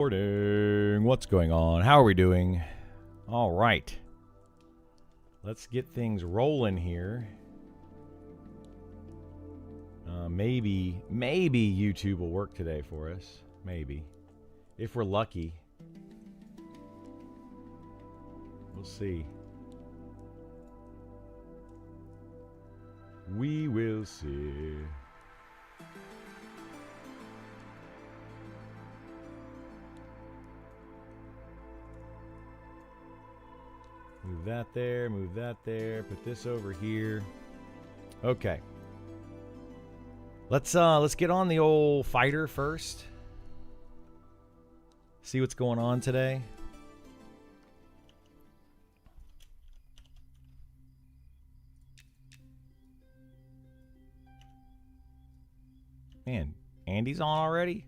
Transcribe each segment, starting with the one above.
Morning. What's going on? How are we doing? All right. Let's get things rolling here. Maybe YouTube will work today for us. Maybe. If we're lucky. We'll see. We will see. Move that there, put this over here. Okay. Let's get on the old fighter first. See what's going on today. Man, Andy's on already?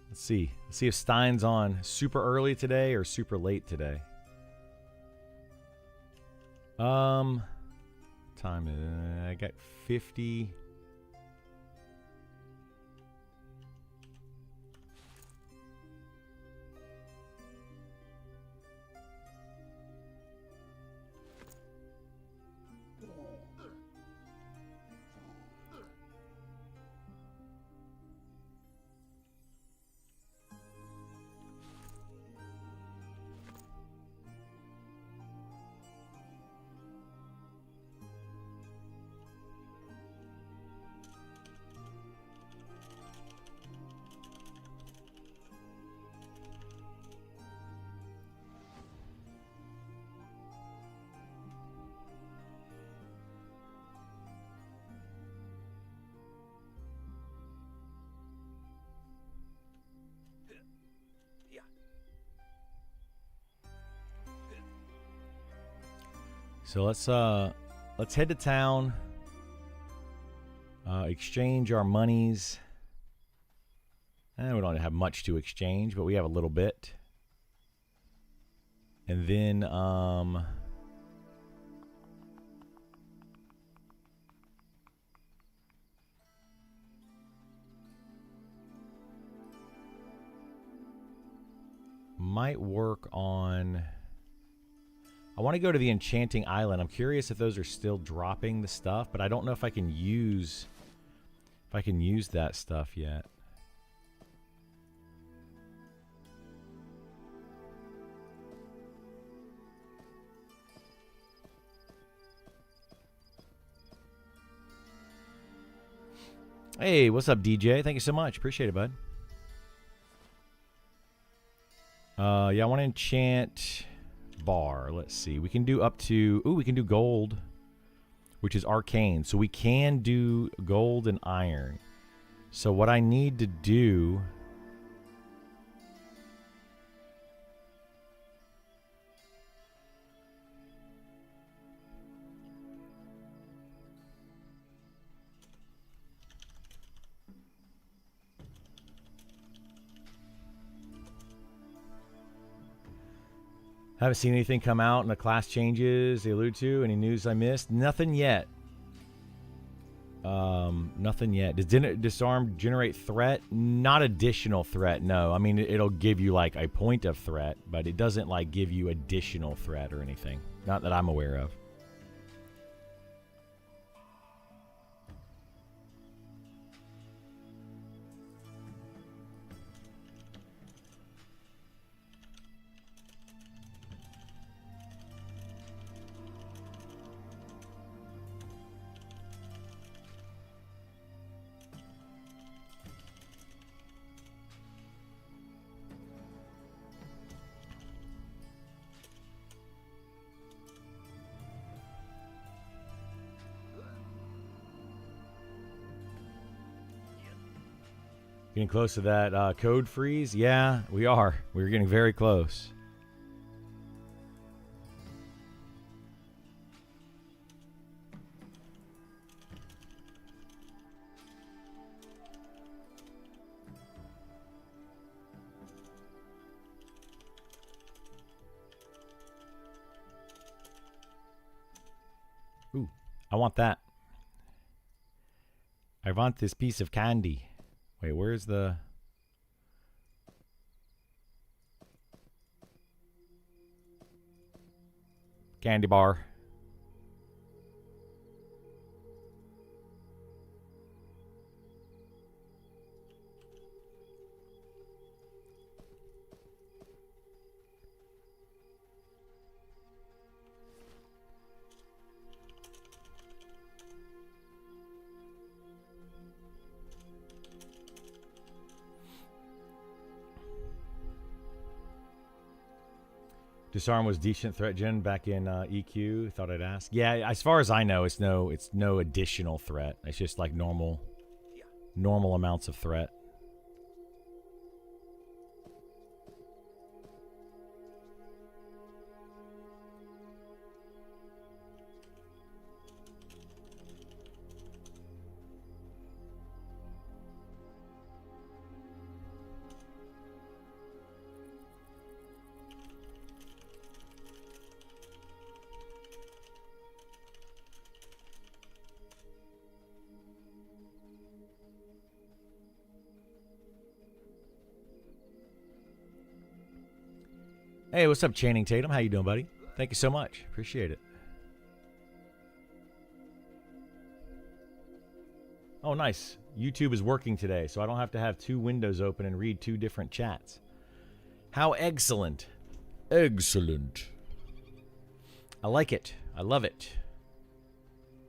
Let's see. Let's see if Stein's on super early today or super late today. Time I got 50. So let's head to town. Exchange our monies. We don't have much to exchange, but we have a little bit. And then might work on. I want to go to the Enchanting Island. I'm curious if those are still dropping the stuff, but I don't know if I can use that stuff yet. Hey, what's up, DJ? Thank you so much. Appreciate it, bud. Yeah, I want to enchant bar. Let's see. We can do up to... Ooh, we can do gold, which is arcane. So we can do gold and iron. So what I need to do... Haven't seen anything come out in the class changes they allude to. Any news I missed? Nothing yet. Nothing yet. Does disarm generate threat? Not additional threat, no. I mean, it'll give you like a point of threat, but it doesn't like give you additional threat or anything. Not that I'm aware of. Getting close to that code freeze? Yeah, we are. We're getting very close. Ooh, I want that. I want this piece of candy. Wait, where's the... candy bar? Disarm was decent threat gen back in EQ. Thought I'd ask. Yeah, as far as I know, it's no additional threat. It's just like normal amounts of threat. Hey, what's up, Channing Tatum? How you doing, buddy? Thank you so much. Appreciate it. Oh, nice. YouTube is working today, so I don't have to have two windows open and read two different chats. How excellent. Excellent. I like it. I love it.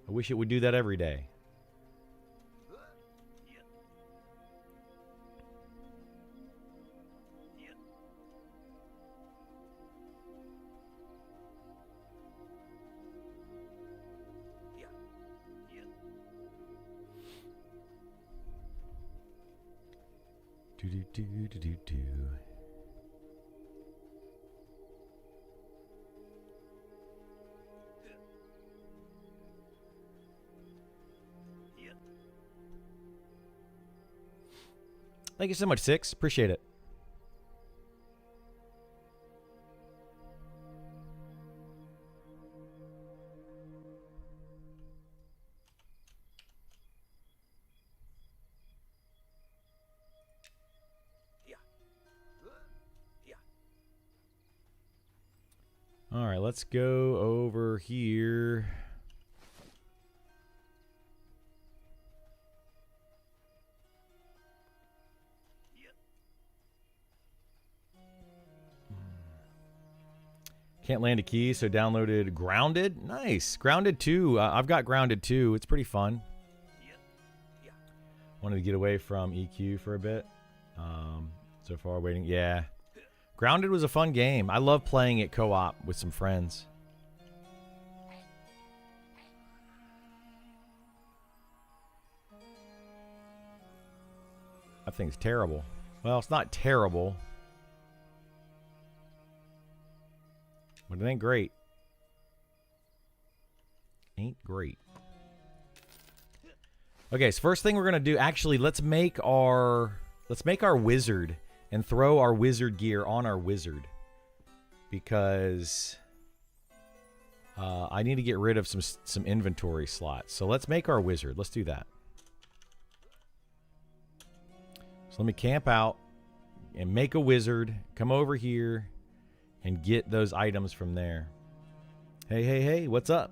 I wish it would do that every day. Do. Thank you so much, Six. Appreciate it. All right, let's go over here. Can't land a key, so downloaded Grounded. Nice. Grounded 2. I've got Grounded 2. It's pretty fun. Wanted to get away from EQ for a bit. So far, waiting. Yeah. Grounded was a fun game. I love playing it co-op with some friends. That thing's terrible. Well, it's not terrible. But it ain't great. Ain't great. Okay, so first thing we're gonna do, actually, let's make our wizard and throw our wizard gear on our wizard, because I need to get rid of some inventory slots. So let's make our wizard. Let's do that. So let me camp out and make a wizard. Come over here and get those items from there. Hey, hey, hey, what's up?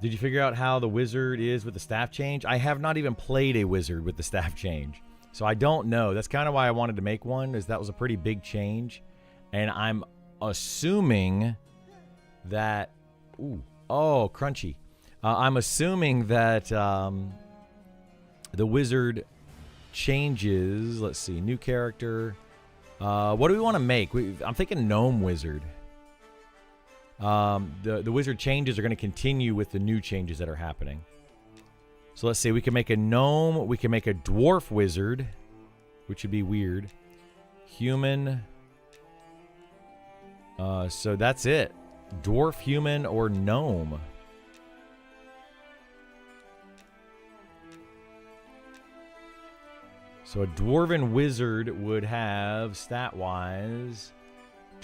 Did you figure out how the wizard is with the staff change? I have not even played a wizard with the staff change, so I don't know. That's kind of why I wanted to make one, is that was a pretty big change. And I'm assuming that... Ooh, oh, crunchy. I'm assuming that the wizard changes. Let's see, new character. What do we want to make? I'm thinking gnome wizard. The wizard changes are going to continue with the new changes that are happening. So let's see, we can make a gnome, we can make a dwarf wizard, which would be weird. Human. So that's it. Dwarf, human, or gnome. So a dwarven wizard would have, stat-wise,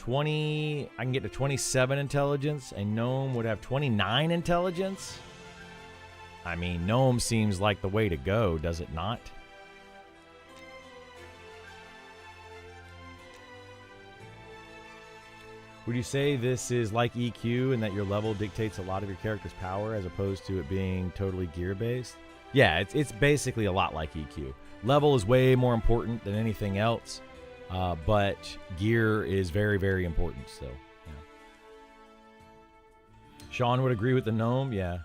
20, I can get to 27 intelligence, and Gnome would have 29 intelligence. I mean, Gnome seems like the way to go, does it not? Would you say this is like EQ and that your level dictates a lot of your character's power as opposed to it being totally gear-based? Yeah, it's basically a lot like EQ. Level is way more important than anything else, but gear is very, very important. So, yeah. Sean would agree with the gnome. Yeah.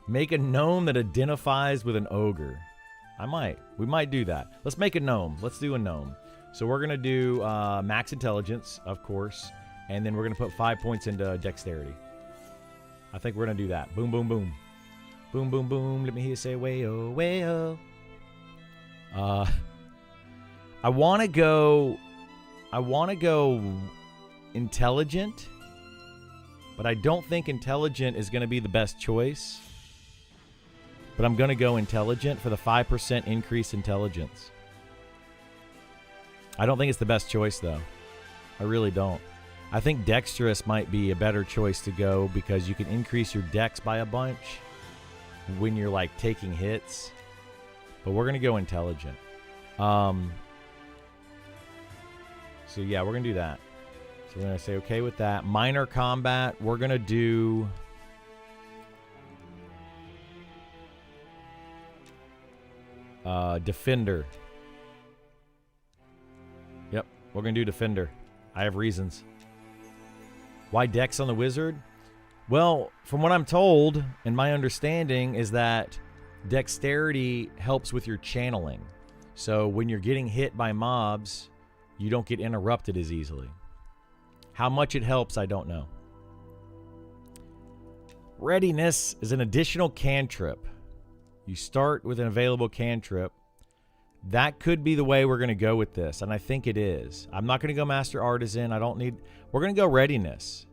Make a gnome that identifies with an ogre. I might. We might do that. Let's make a gnome. Let's do a gnome. So we're going to do max intelligence, of course, and then we're going to put 5 points into dexterity. I think we're going to do that. Boom, boom, boom. Boom, boom, boom. Let me hear you say, way-oh, way-oh. I want to go intelligent, but I don't think intelligent is going to be the best choice. But I'm going to go intelligent for the 5% increase intelligence. I don't think it's the best choice, though. I really don't. I think dexterous might be a better choice to go because you can increase your dex by a bunch when you're, like, taking hits. But we're going to go intelligent. So, yeah, we're going to do that. So we're going to say okay with that. Minor combat, we're going to do... Defender. Yep, we're going to do Defender. I have reasons. Why Dex on the Wizard? Well, from what I'm told, and my understanding, is that Dexterity helps with your channeling. So when you're getting hit by mobs, you don't get interrupted as easily. How much it helps, I don't know. Readiness is an additional cantrip. You start with an available cantrip. That could be the way we're going to go with this, and I think it is. I'm not going to go Master Artisan. We're going to go Readiness.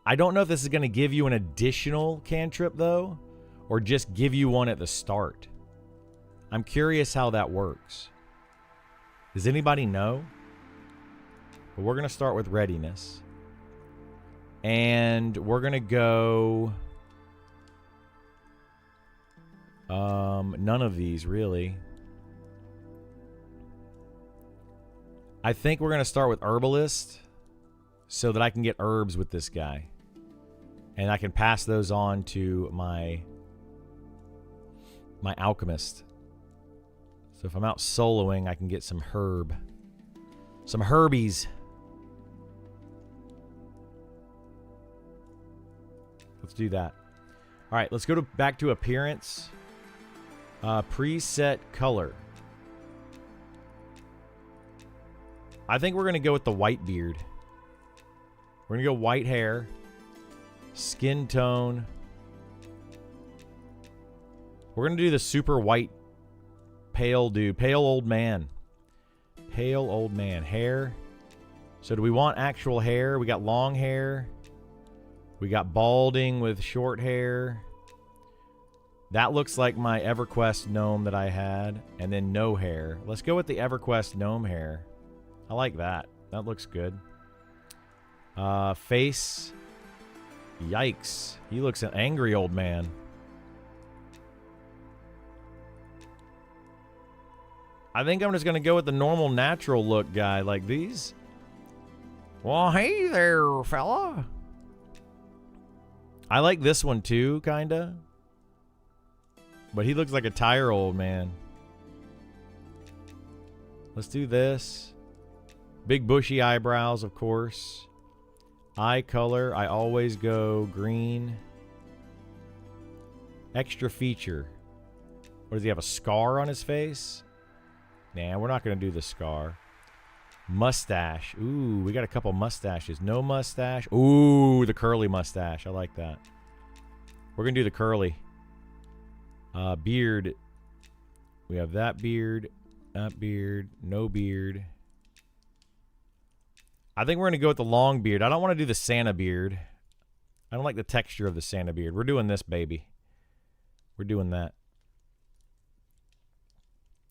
I don't know if this is going to give you an additional cantrip, though, or just give you one at the start. I'm curious how that works. Does anybody know? But we're going to start with Readiness. And we're going to go... none of these, really. I think we're going to start with Herbalist so that I can get herbs with this guy. And I can pass those on to my Alchemist. So if I'm out soloing, I can get some herb. Some herbies. Let's do that. All right, let's go back to appearance. Preset color. I think we're going to go with the white beard. We're going to go white hair. Skin tone. We're going to do the super white pale dude. Pale old man. Pale old man. Hair. So do we want actual hair? We got long hair. We got balding with short hair. That looks like my EverQuest gnome that I had. And then no hair. Let's go with the EverQuest gnome hair. I like that. That looks good. Face. Yikes. He looks an angry old man. I think I'm just going to go with the normal natural look guy like these. Well, hey there, fella. I like this one too, kinda. But he looks like a tire old man. Let's do this. Big bushy eyebrows, of course. Eye color, I always go green. Extra feature. What, does he have a scar on his face? Nah, we're not going to do the scar. Mustache. Ooh, we got a couple mustaches. No mustache. Ooh, the curly mustache. I like that. We're going to do the curly. Beard. We have that beard. That beard. No beard. I think we're going to go with the long beard. I don't want to do the Santa beard. I don't like the texture of the Santa beard. We're doing this, baby. We're doing that.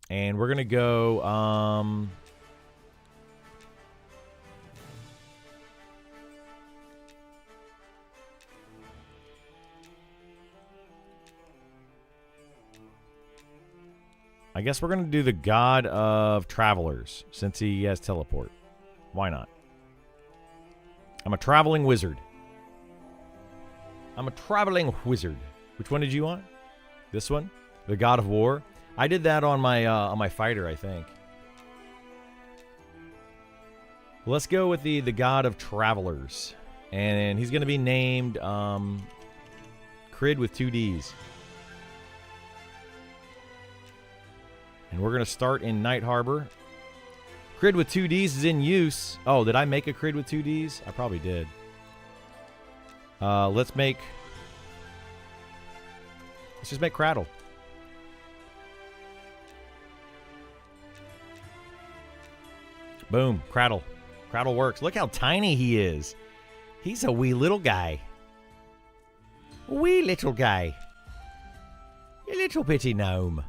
And we're going to go... I guess we're going to do the God of Travelers since he has teleport. Why not? I'm a traveling wizard. I'm a traveling wizard. Which one did you want? This one? The God of War? I did that on my fighter, I think. Let's go with the God of Travelers. And he's going to be named Crid with 2 Ds. And we're going to start in Night Harbor. Crid with 2 Ds is in use. Oh, did I make a Crid with 2 Ds? I probably did. Let's just make Cradle. Boom, Cradle. Cradle works. Look how tiny he is. He's a wee little guy. Wee little guy. A little bitty gnome.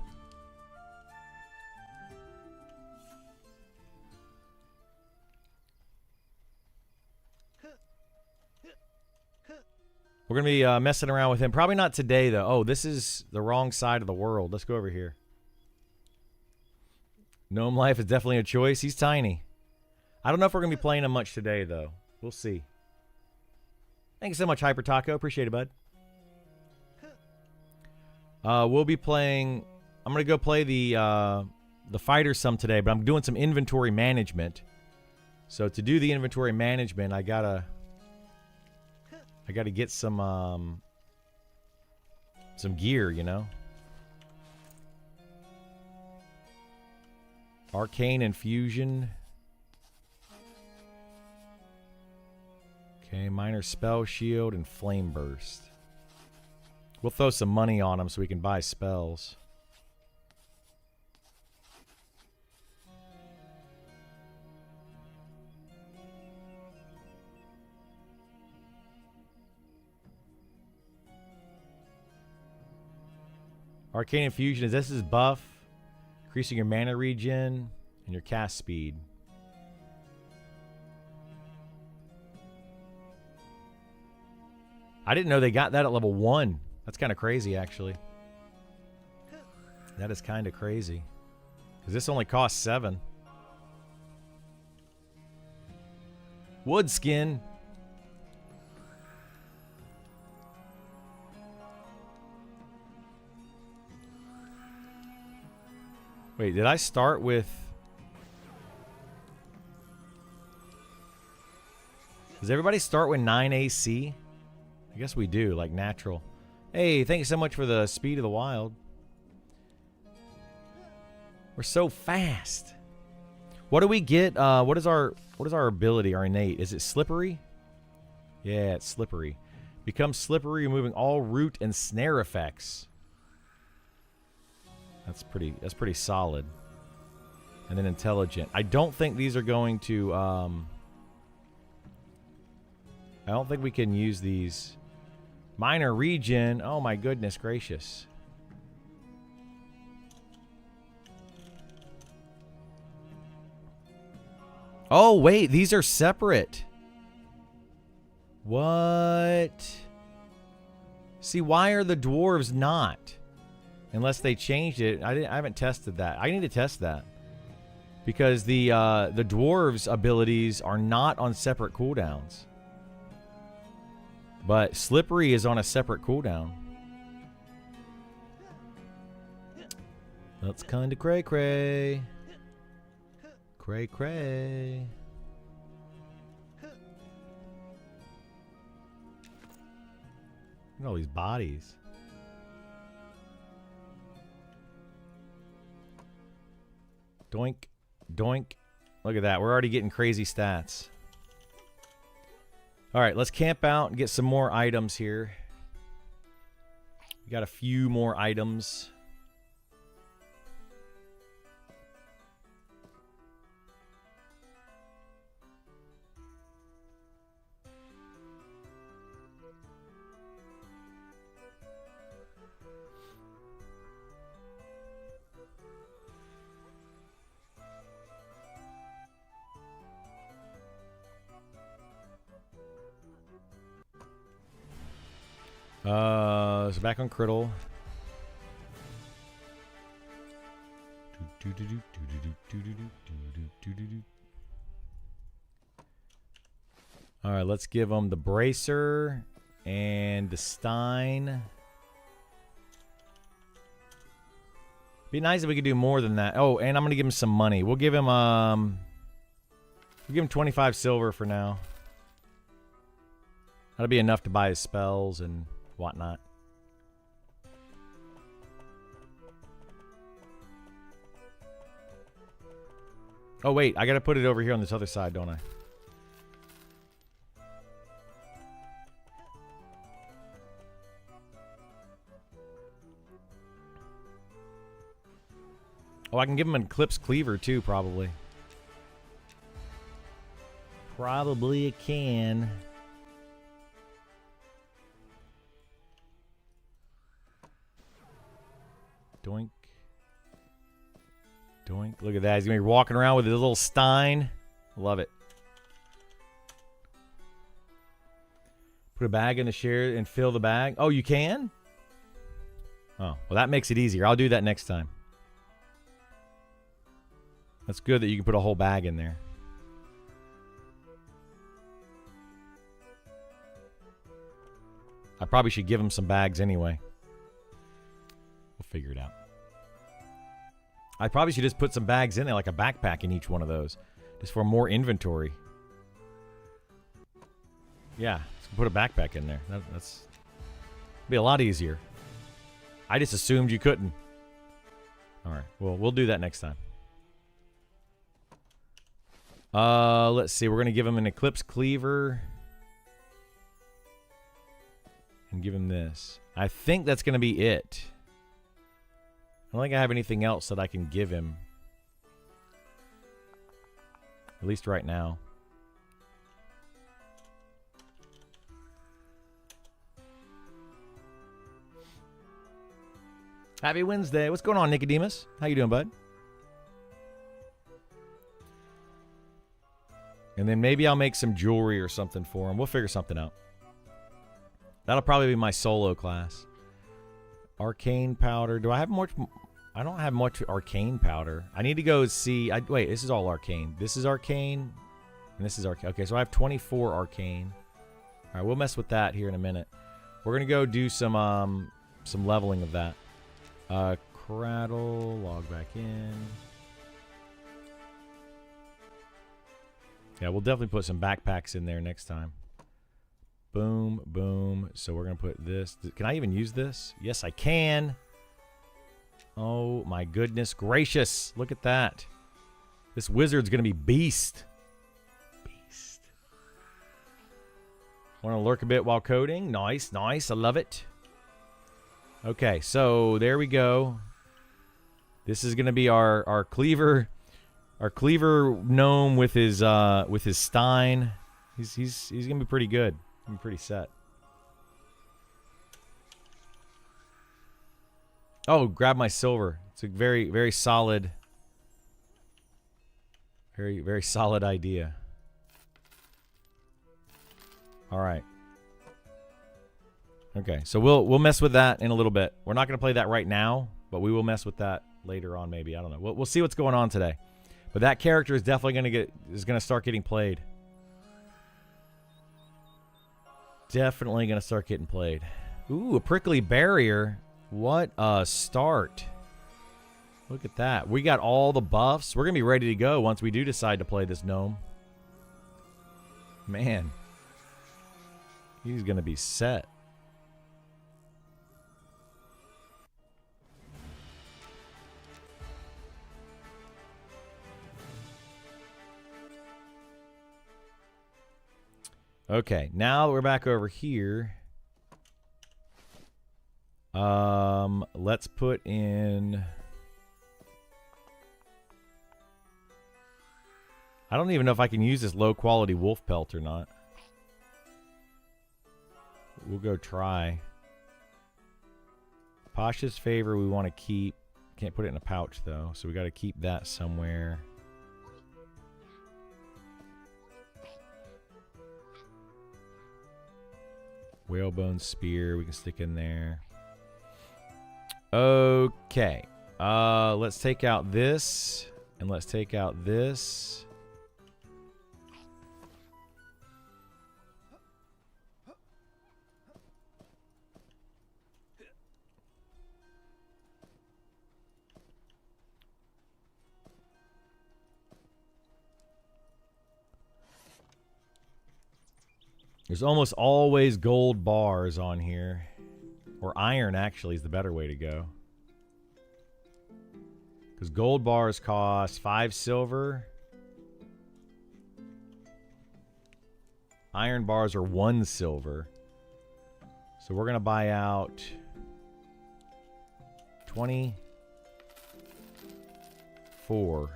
We're going to be messing around with him. Probably not today, though. Oh, this is the wrong side of the world. Let's go over here. Gnome life is definitely a choice. He's tiny. I don't know if we're going to be playing him much today, though. We'll see. Thank you so much, Hyper Taco. Appreciate it, bud. We'll be playing... I'm going to go play the fighter some today, but I'm doing some inventory management. So to do the inventory management, I gotta get some gear, you know. Arcane Infusion. Okay, Minor Spell Shield and Flame Burst. We'll throw some money on them so we can buy spells. Arcane Infusion is this is buff, increasing your mana regen and your cast speed. I didn't know they got that at level 1. That's kind of crazy, actually. That is kind of crazy. Because this only costs 7. Wood skin. Wait, did I start with... Does everybody start with 9 AC? I guess we do, like natural. Hey, thank you so much for the Speed of the Wild. We're so fast. What do we get? What is our ability, our innate? Is it slippery? Yeah, it's slippery. Becomes slippery, removing all root and snare effects. That's pretty solid. And then intelligent. I don't think these are going to I don't think we can use these. Minor regen. Oh my goodness gracious. Oh wait, these are separate. What? See, why are the dwarves not? Unless they changed it. I haven't tested that. I need to test that. Because the dwarves' abilities are not on separate cooldowns. But Slippery is on a separate cooldown. That's kind of cray-cray. Cray-cray. Look at all these bodies. Doink. Doink. Look at that. We're already getting crazy stats. All right, let's camp out and get some more items here. We got a few more items. So back on Criddle. All right, let's give them the bracer and the Stein. Be nice if we could do more than that. Oh, and I'm gonna give him some money. We'll give him 25 silver for now. That'll be enough to buy his spells and whatnot. Oh wait, I gotta put it over here on this other side, don't I? Oh, I can give him an Eclipse Cleaver too, probably. Probably it can. Doink. Doink. Look at that. He's going to be walking around with his little Stein. Love it. Put a bag in the share and fill the bag. Oh, you can? Oh, well, that makes it easier. I'll do that next time. That's good that you can put a whole bag in there. I probably should give him some bags anyway. We'll figure it out. I probably should just put some bags in there, like a backpack in each one of those. Just for more inventory. Yeah, let's put a backpack in there. That's be a lot easier. I just assumed you couldn't. Alright, well, we'll do that next time. Let's see. We're going to give him an Eclipse Cleaver. And give him this. I think that's going to be it. I don't think I have anything else that I can give him. At least right now. Happy Wednesday. What's going on, Nicodemus? How you doing, bud? And then maybe I'll make some jewelry or something for him. We'll figure something out. That'll probably be my solo class. Arcane powder. Do I have much? I don't have much arcane powder. I need to go see. Wait, this is all arcane. This is arcane. And this is arcane. Okay, so I have 24 arcane. All right, we'll mess with that here in a minute. We're going to go do some leveling of that. Cradle. Log back in. Yeah, we'll definitely put some backpacks in there next time. Boom, boom. So we're going to put this. Can I even use this? Yes, I can. Oh, my goodness gracious. Look at that. This wizard's going to be beast. Beast. Want to lurk a bit while coding? Nice, nice. I love it. Okay, so there we go. This is going to be our cleaver. Our cleaver gnome with his Stein. He's gonna be pretty good. I'm pretty set. Oh, grab my silver. It's a very, very solid. Very, very solid idea. All right. Okay, so we'll mess with that in a little bit. We're not gonna play that right now, but we will mess with that later on. Maybe, I don't know. We'll see what's going on today. But that character is definitely gonna start getting played. Definitely gonna start getting played. Ooh, a prickly barrier. What a start. Look at that. We got all the buffs. We're gonna be ready to go once we do decide to play this gnome. Man. He's gonna be set. Okay, now that we're back over here, let's put in. I don't even know if I can use this low quality wolf pelt or not. We'll go try. Pasha's favor we want to keep. Can't put it in a pouch though, so we got to keep that somewhere. Whalebone spear we can stick in there. Okay. Let's take out this. And let's take out this. There's almost always gold bars on here. Or iron, actually, is the better way to go. Because gold bars cost 5 silver. Iron bars are 1 silver. So we're going to buy out 24.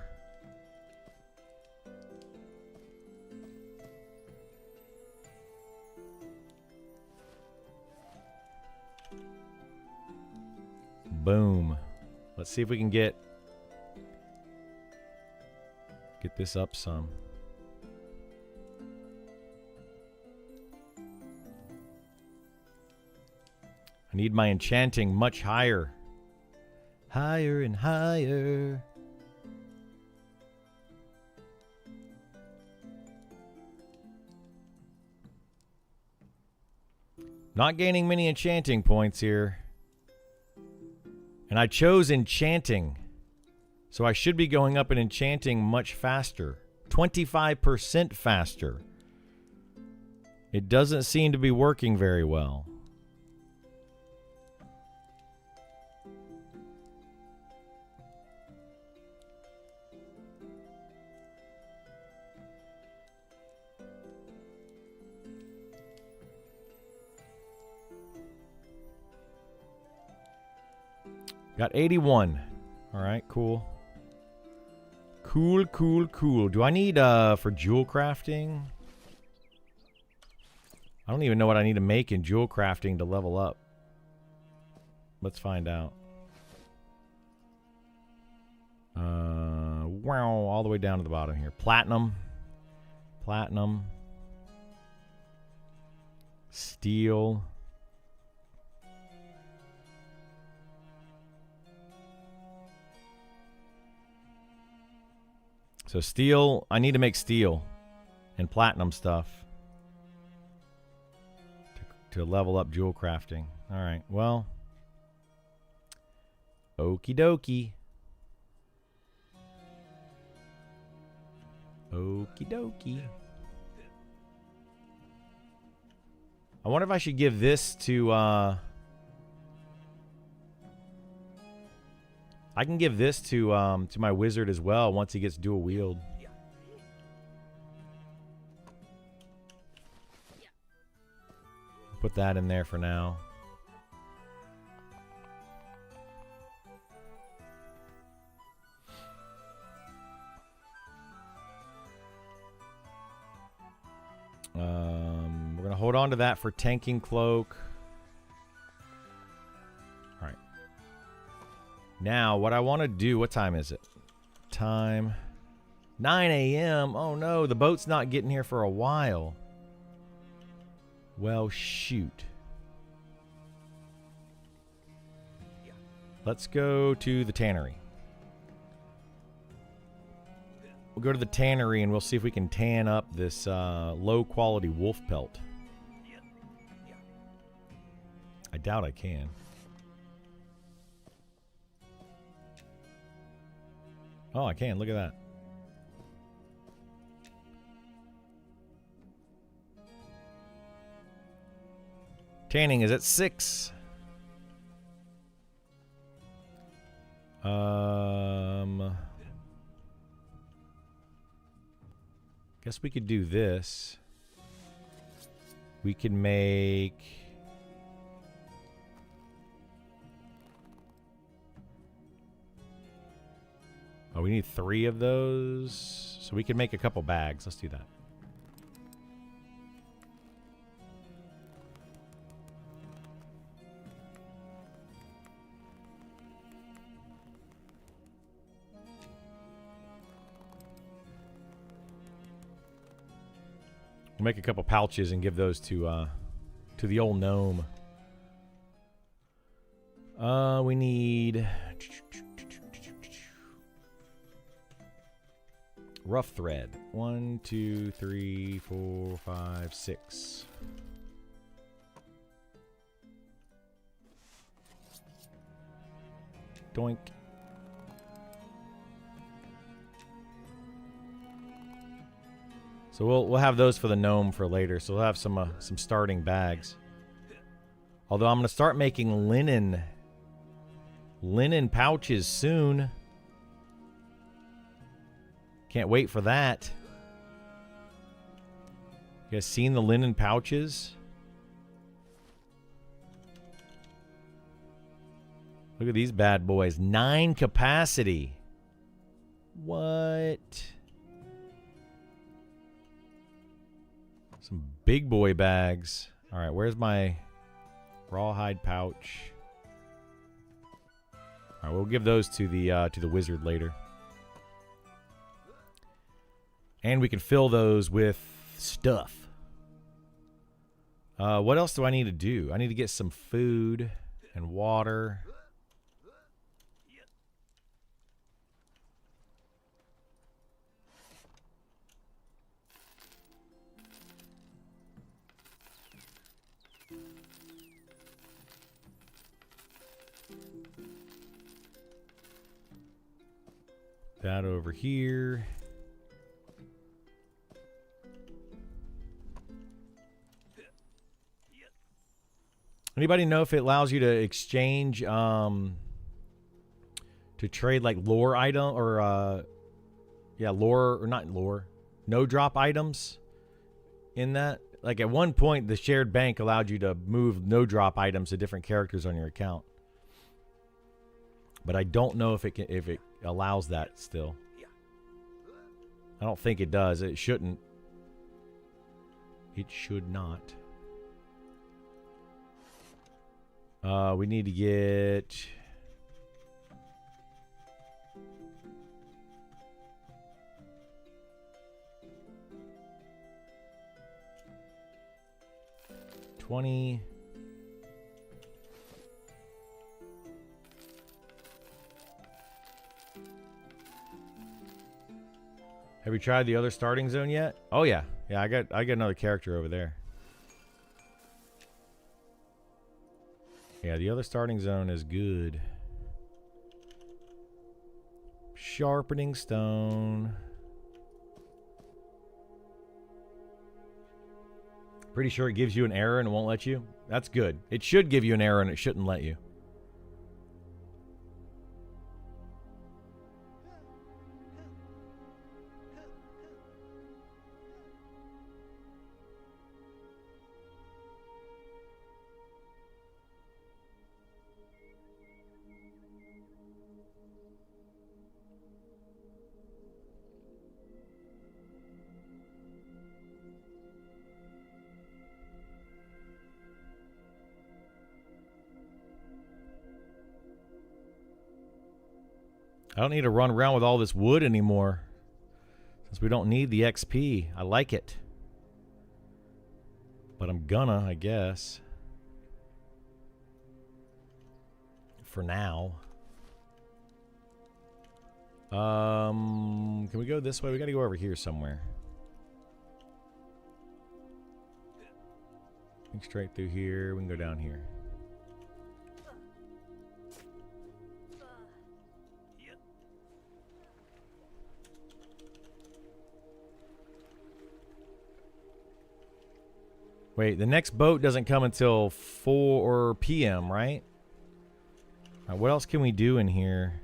Boom. Let's see if we can get this up some. I need my enchanting much higher. Higher and higher. Not gaining many enchanting points here. And I chose enchanting. So I should be going up in enchanting much faster. 25% faster. It doesn't seem to be working very well. Got 81. All right, cool. Cool, cool, cool. Do I need, for jewel crafting? I don't even know what I need to make in jewel crafting to level up. Let's find out. Wow, all the way down to the bottom here. Platinum. Platinum. Steel. So steel, I need to make steel and platinum stuff to level up jewel crafting. All right, well, okie dokie. Okie dokie. I wonder if I should give this to, I can give this to my wizard as well once he gets dual wield. Put that in there for now. We're gonna hold on to that for tanking cloak. Now, what I want to do... What time is it? Time... 9 a.m. Oh, no. The boat's not getting here for a while. Well, shoot. Let's go to the tannery. We'll go to the tannery and we'll see if we can tan up this low-quality wolf pelt. I doubt I can. Oh, I can. Look at that. Tanning is at 6. Guess we could do this. We could make... Oh, we need 3 of those. So we can make a couple bags. Let's do that. We'll make a couple pouches and give those to the old gnome. We need... Rough thread. 1, 2, 3, 4, 5, 6. Doink. So we'll have those for the gnome for later. So we'll have some starting bags. Although I'm gonna start making linen pouches soon. Can't wait for that. You guys seen the linen pouches? Look at these bad boys. 9 capacity. What? Some big boy bags. All right, where's my rawhide pouch? All right, we'll give those to the wizard later. And we can fill those with stuff. What else do I need to do? I need to get some food and water. That over here. Anybody know if it allows you to exchange to trade like lore item or yeah, lore or not lore, no drop items in that? Like at one point the shared bank allowed you to move no drop items to different characters on your account. But I don't know if it allows that still. I don't think it does. It shouldn't. It should not. We need to get... $20... Have you tried the other starting zone yet? Oh yeah. Yeah, I got another character over there. Yeah, the other starting zone is good. Sharpening stone. Pretty sure it gives you an error and it won't let you. That's good. It should give you an error and it shouldn't let you. I don't need to run around with all this wood anymore, since we don't need the XP. I like it. But I'm gonna, I guess. For now. Can we go this way? We gotta go over here somewhere. Straight through here. We can go down here. Wait, the next boat doesn't come until 4 p.m., right? All right, what else can we do in here?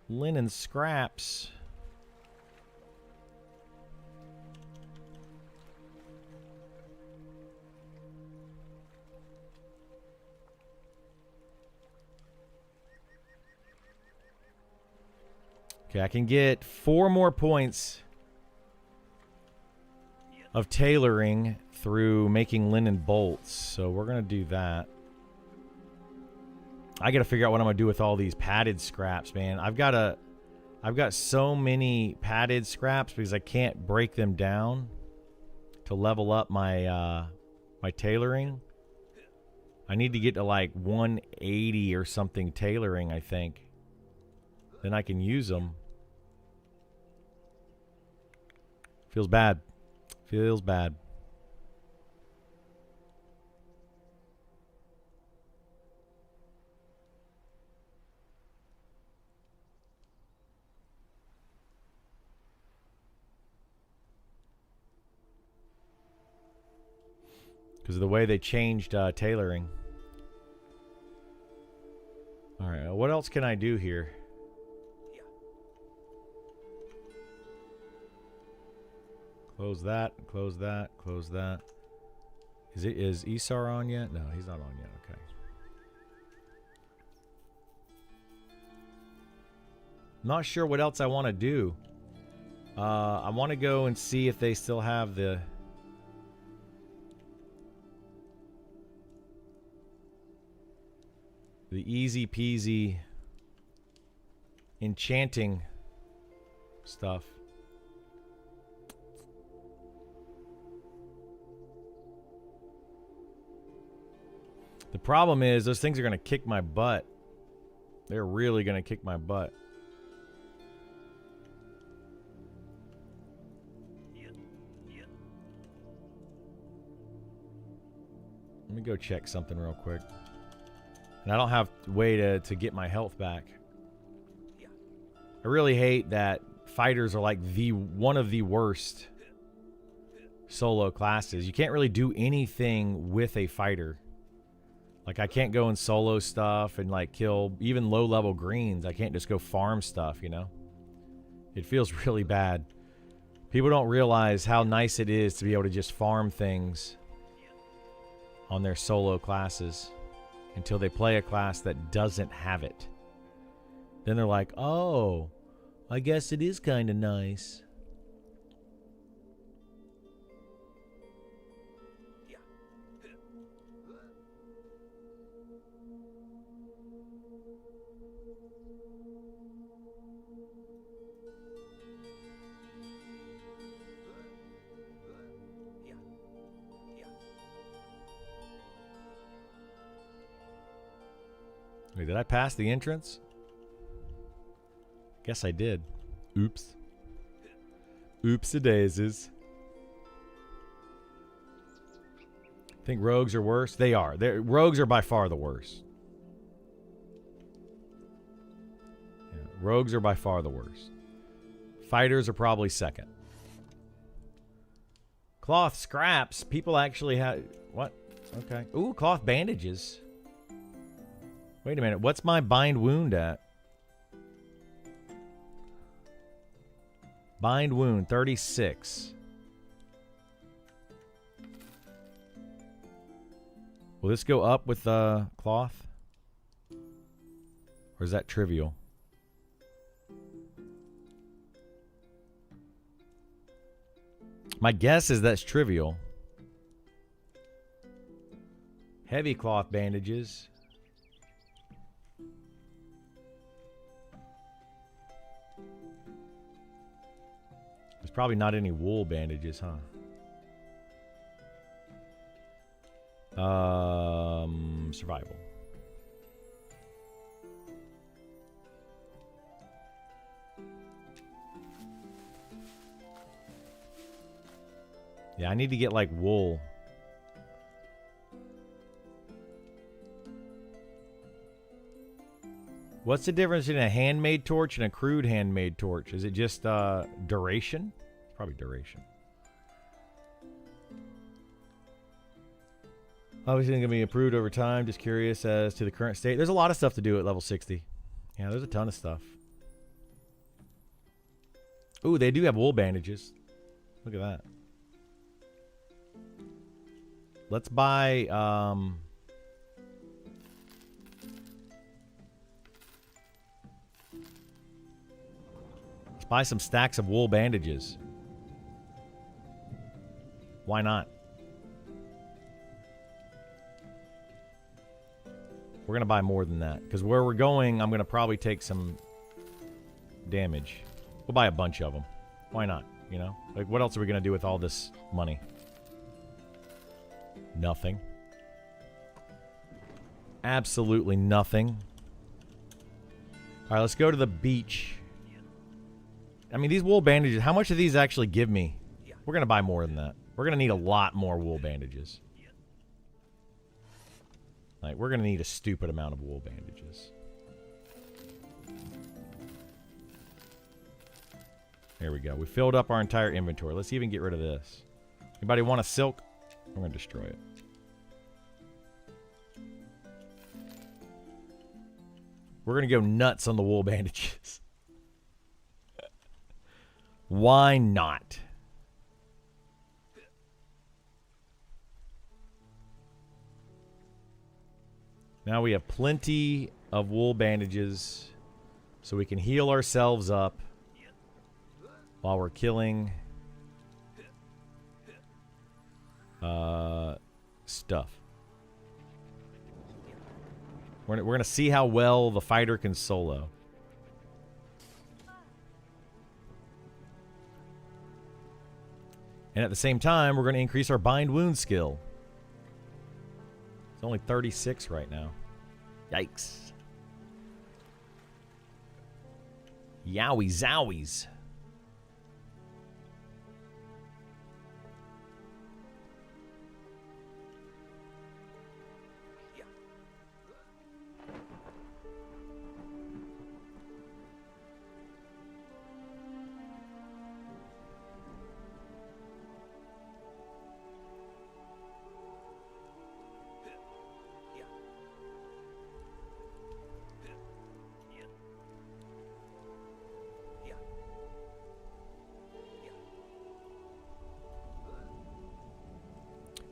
Linen scraps. Okay, I can get 4 more points of tailoring through making linen bolts. So we're going to do that. I got to figure out what I'm going to do with all these padded scraps, man. I've got so many padded scraps because I can't break them down to level up my my tailoring. I need to get to like 180 or something tailoring, I think. then I can use them. Feels bad. Feels bad. Because of the way they changed tailoring. Alright, what else can I do here? Close that, close that, close that. Is Isar on yet? No, he's not on yet. Okay. Not sure what else I want to do. I want to go and see if they still have the easy peasy enchanting stuff. The problem is those things are going to kick my butt. They're really going to kick my butt. Let me go check something real quick. And I don't have a way to get my health back. I really hate that fighters are like one of the worst solo classes. You can't really do anything with a fighter. Like, I can't go and solo stuff and, like, kill even low-level greens. I can't just go farm stuff, you know? It feels really bad. People don't realize how nice it is to be able to just farm things on their solo classes until they play a class that doesn't have it. Then they're like, oh, I guess it is kind of nice. Wait, did I pass the entrance? Guess I did. Oops. Oops-a-daisies. Think rogues are worse? They are. Rogues are by far the worst. Yeah, rogues are by far the worst. Fighters are probably second. Cloth scraps. People actually have... What? Okay. Ooh, cloth bandages. Wait a minute. What's my bind wound at? Bind wound, 36. Will this go up with cloth? Or is that trivial? My guess is that's trivial. Heavy cloth bandages. There's probably not any wool bandages, huh? Survival. Yeah, I need to get like wool. What's the difference in a handmade torch and a crude handmade torch? Is it just duration? Probably duration. Obviously going to be improved over time. Just curious as to the current state. There's a lot of stuff to do at level 60. Yeah, there's a ton of stuff. Ooh, they do have wool bandages. Look at that. Let's buy... let's buy some stacks of wool bandages. Why not? We're going to buy more than that. Because where we're going, I'm going to probably take some damage. We'll buy a bunch of them. Why not? You know? Like, what else are we going to do with all this money? Nothing. Absolutely nothing. All right, let's go to the beach. I mean, these wool bandages, how much do these actually give me? We're going to buy more than that. We're going to need a lot more wool bandages. Like, we're going to need a stupid amount of wool bandages. There we go. We filled up our entire inventory. Let's even get rid of this. Anybody want a silk? We're going to destroy it. We're going to go nuts on the wool bandages. Why not? Now we have plenty of wool bandages so we can heal ourselves up while we're killing stuff. We're going to see how well the fighter can solo. And at the same time, we're going to increase our bind wound skill. It's only 36 right now. Yikes. Yowie zowies.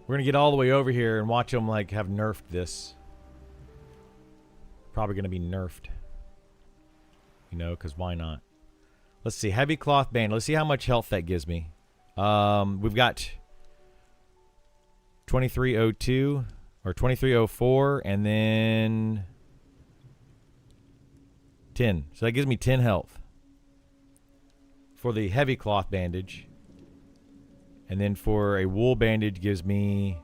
We're going to get all the way over here and watch them, like, have nerfed this. Probably going to be nerfed. You know, because why not? Let's see. Heavy cloth band. Let's see how much health that gives me. We've got 2302 or 2304 and then 10. So that gives me 10 health for the heavy cloth bandage. And then for a wool bandage gives me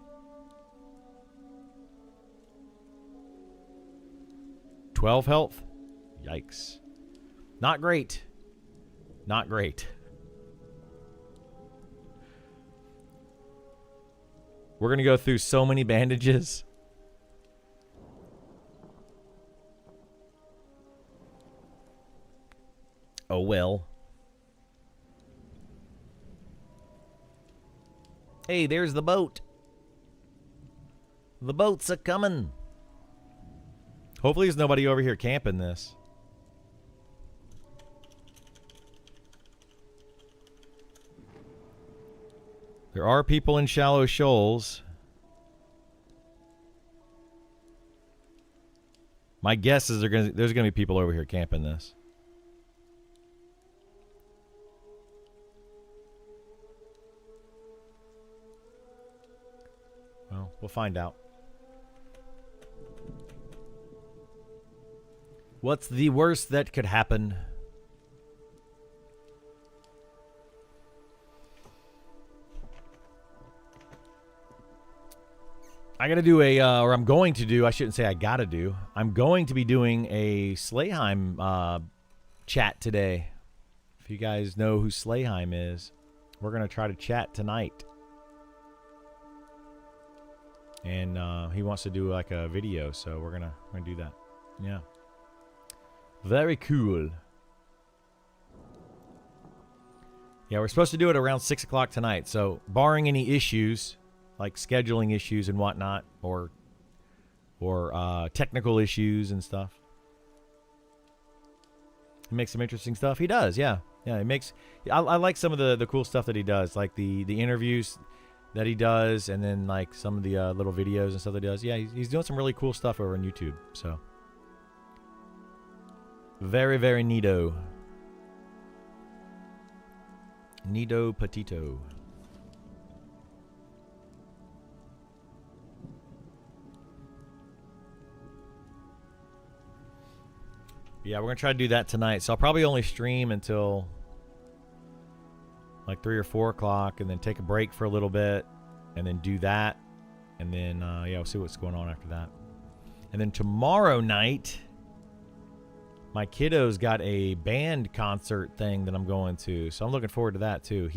12 health. Yikes. Not great. Not great. We're going to go through so many bandages. Oh well. Hey, there's the boat. The boats are coming. Hopefully there's nobody over here camping this. There are people in Shallow Shoals. My guess is there's going to be people over here camping this. Well, we'll find out. What's the worst that could happen? I gotta do a, or I'm going to do, I shouldn't say I gotta do. I'm going to be doing a Slayheim chat today. If you guys know who Slayheim is, we're gonna try to chat tonight. And he wants to do like a video, so we're gonna do that. Yeah. Very cool. Yeah, we're supposed to do it around 6 o'clock tonight. So, barring any issues, like scheduling issues and whatnot, or technical issues and stuff. He makes some interesting stuff. He does, yeah. Yeah, it makes. I like some of the cool stuff that he does, like the interviews that he does, and then like some of the little videos and stuff that he does. Yeah, he's doing some really cool stuff over on YouTube. So very, very neato. Neato Petito. Yeah, we're going to try to do that tonight. So I'll probably only stream until like 3 or 4 o'clock and then take a break for a little bit and then do that. And then, yeah, we'll see what's going on after that. And then tomorrow night, My kiddo's got a band concert thing that I'm going to, so I'm looking forward to that too.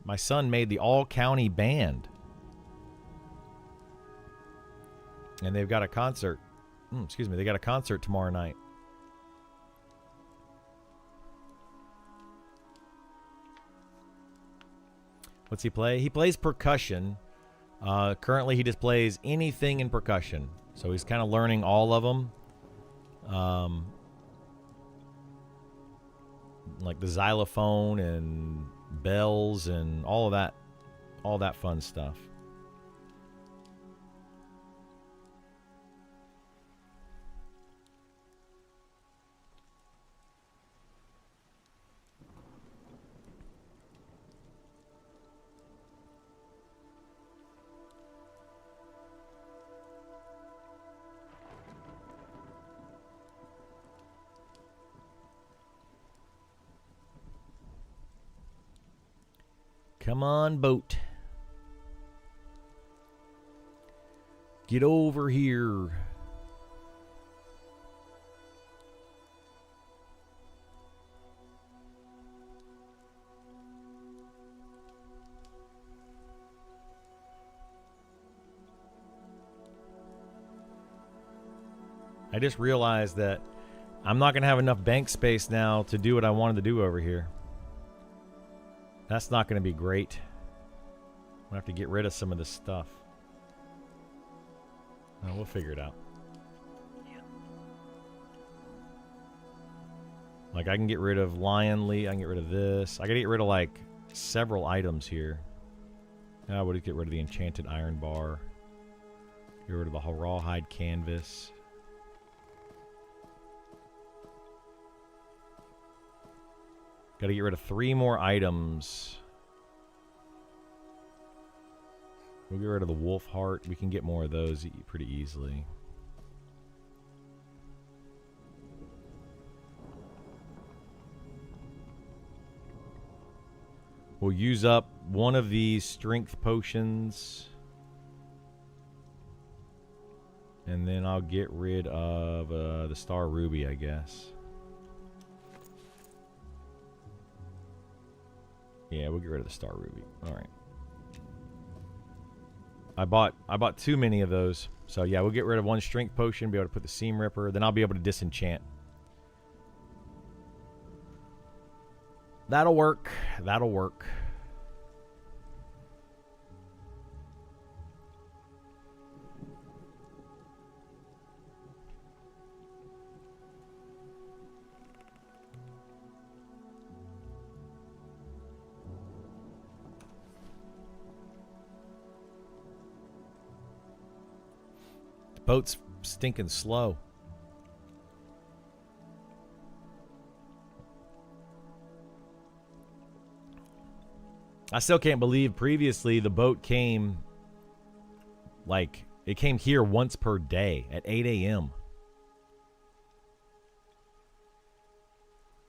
My son made the all-county band, and they've got a concert. Excuse me, they got a concert tomorrow night. What's he play? He plays percussion. Currently, he just plays anything in percussion, so he's kind of learning all of them. Like the xylophone and bells and all that fun stuff. Come on, boat. Get over here. I just realized that I'm not going to have enough bank space now to do what I wanted to do over here. That's not going to be great. I'm going to have to get rid of some of this stuff. No, we'll figure it out. Like, I can get rid of Lion Lee. I can get rid of this. I got to get rid of, like, several items here. I would get rid of the Enchanted Iron Bar. Get rid of the Rawhide Canvas. Got to get rid of 3 more items. We'll get rid of the Wolf Heart. We can get more of those pretty easily. We'll use up one of these strength potions. And then I'll get rid of the Star Ruby, I guess. Yeah, we'll get rid of the Star Ruby. All right. I bought too many of those. So yeah, we'll get rid of one strength potion, be able to put the Seam Ripper, then I'll be able to disenchant. That'll work. That'll work. Boat's stinking slow. I still can't believe previously the boat came, like, it came here once per day at 8 a.m.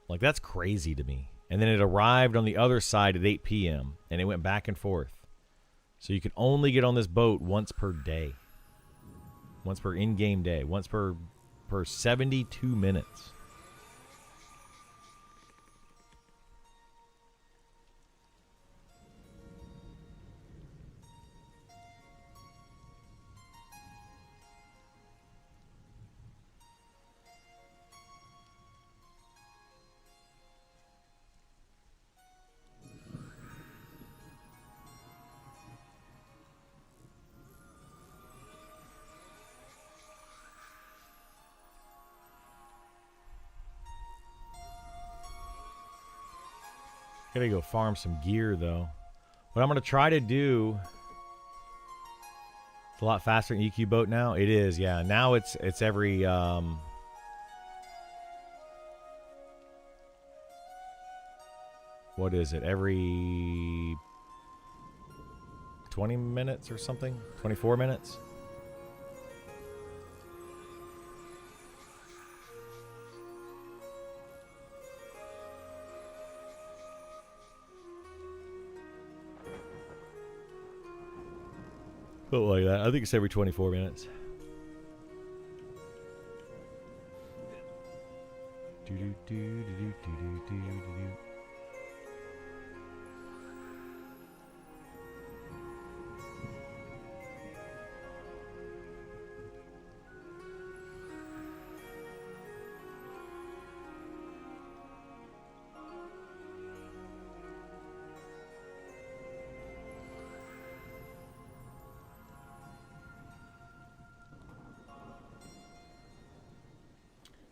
Like, that's crazy to me. And then it arrived on the other side at 8 p.m. and it went back and forth. So you can only get on this boat once per day. Once per in-game day. Once per 72 minutes. Gotta go farm some gear, though. What I'm going to try to do... It's a lot faster than EQ boat now. It is, yeah. Now it's every... What is it? Every... 20 minutes or something? 24 minutes? Like that. I think it's every 24 minutes.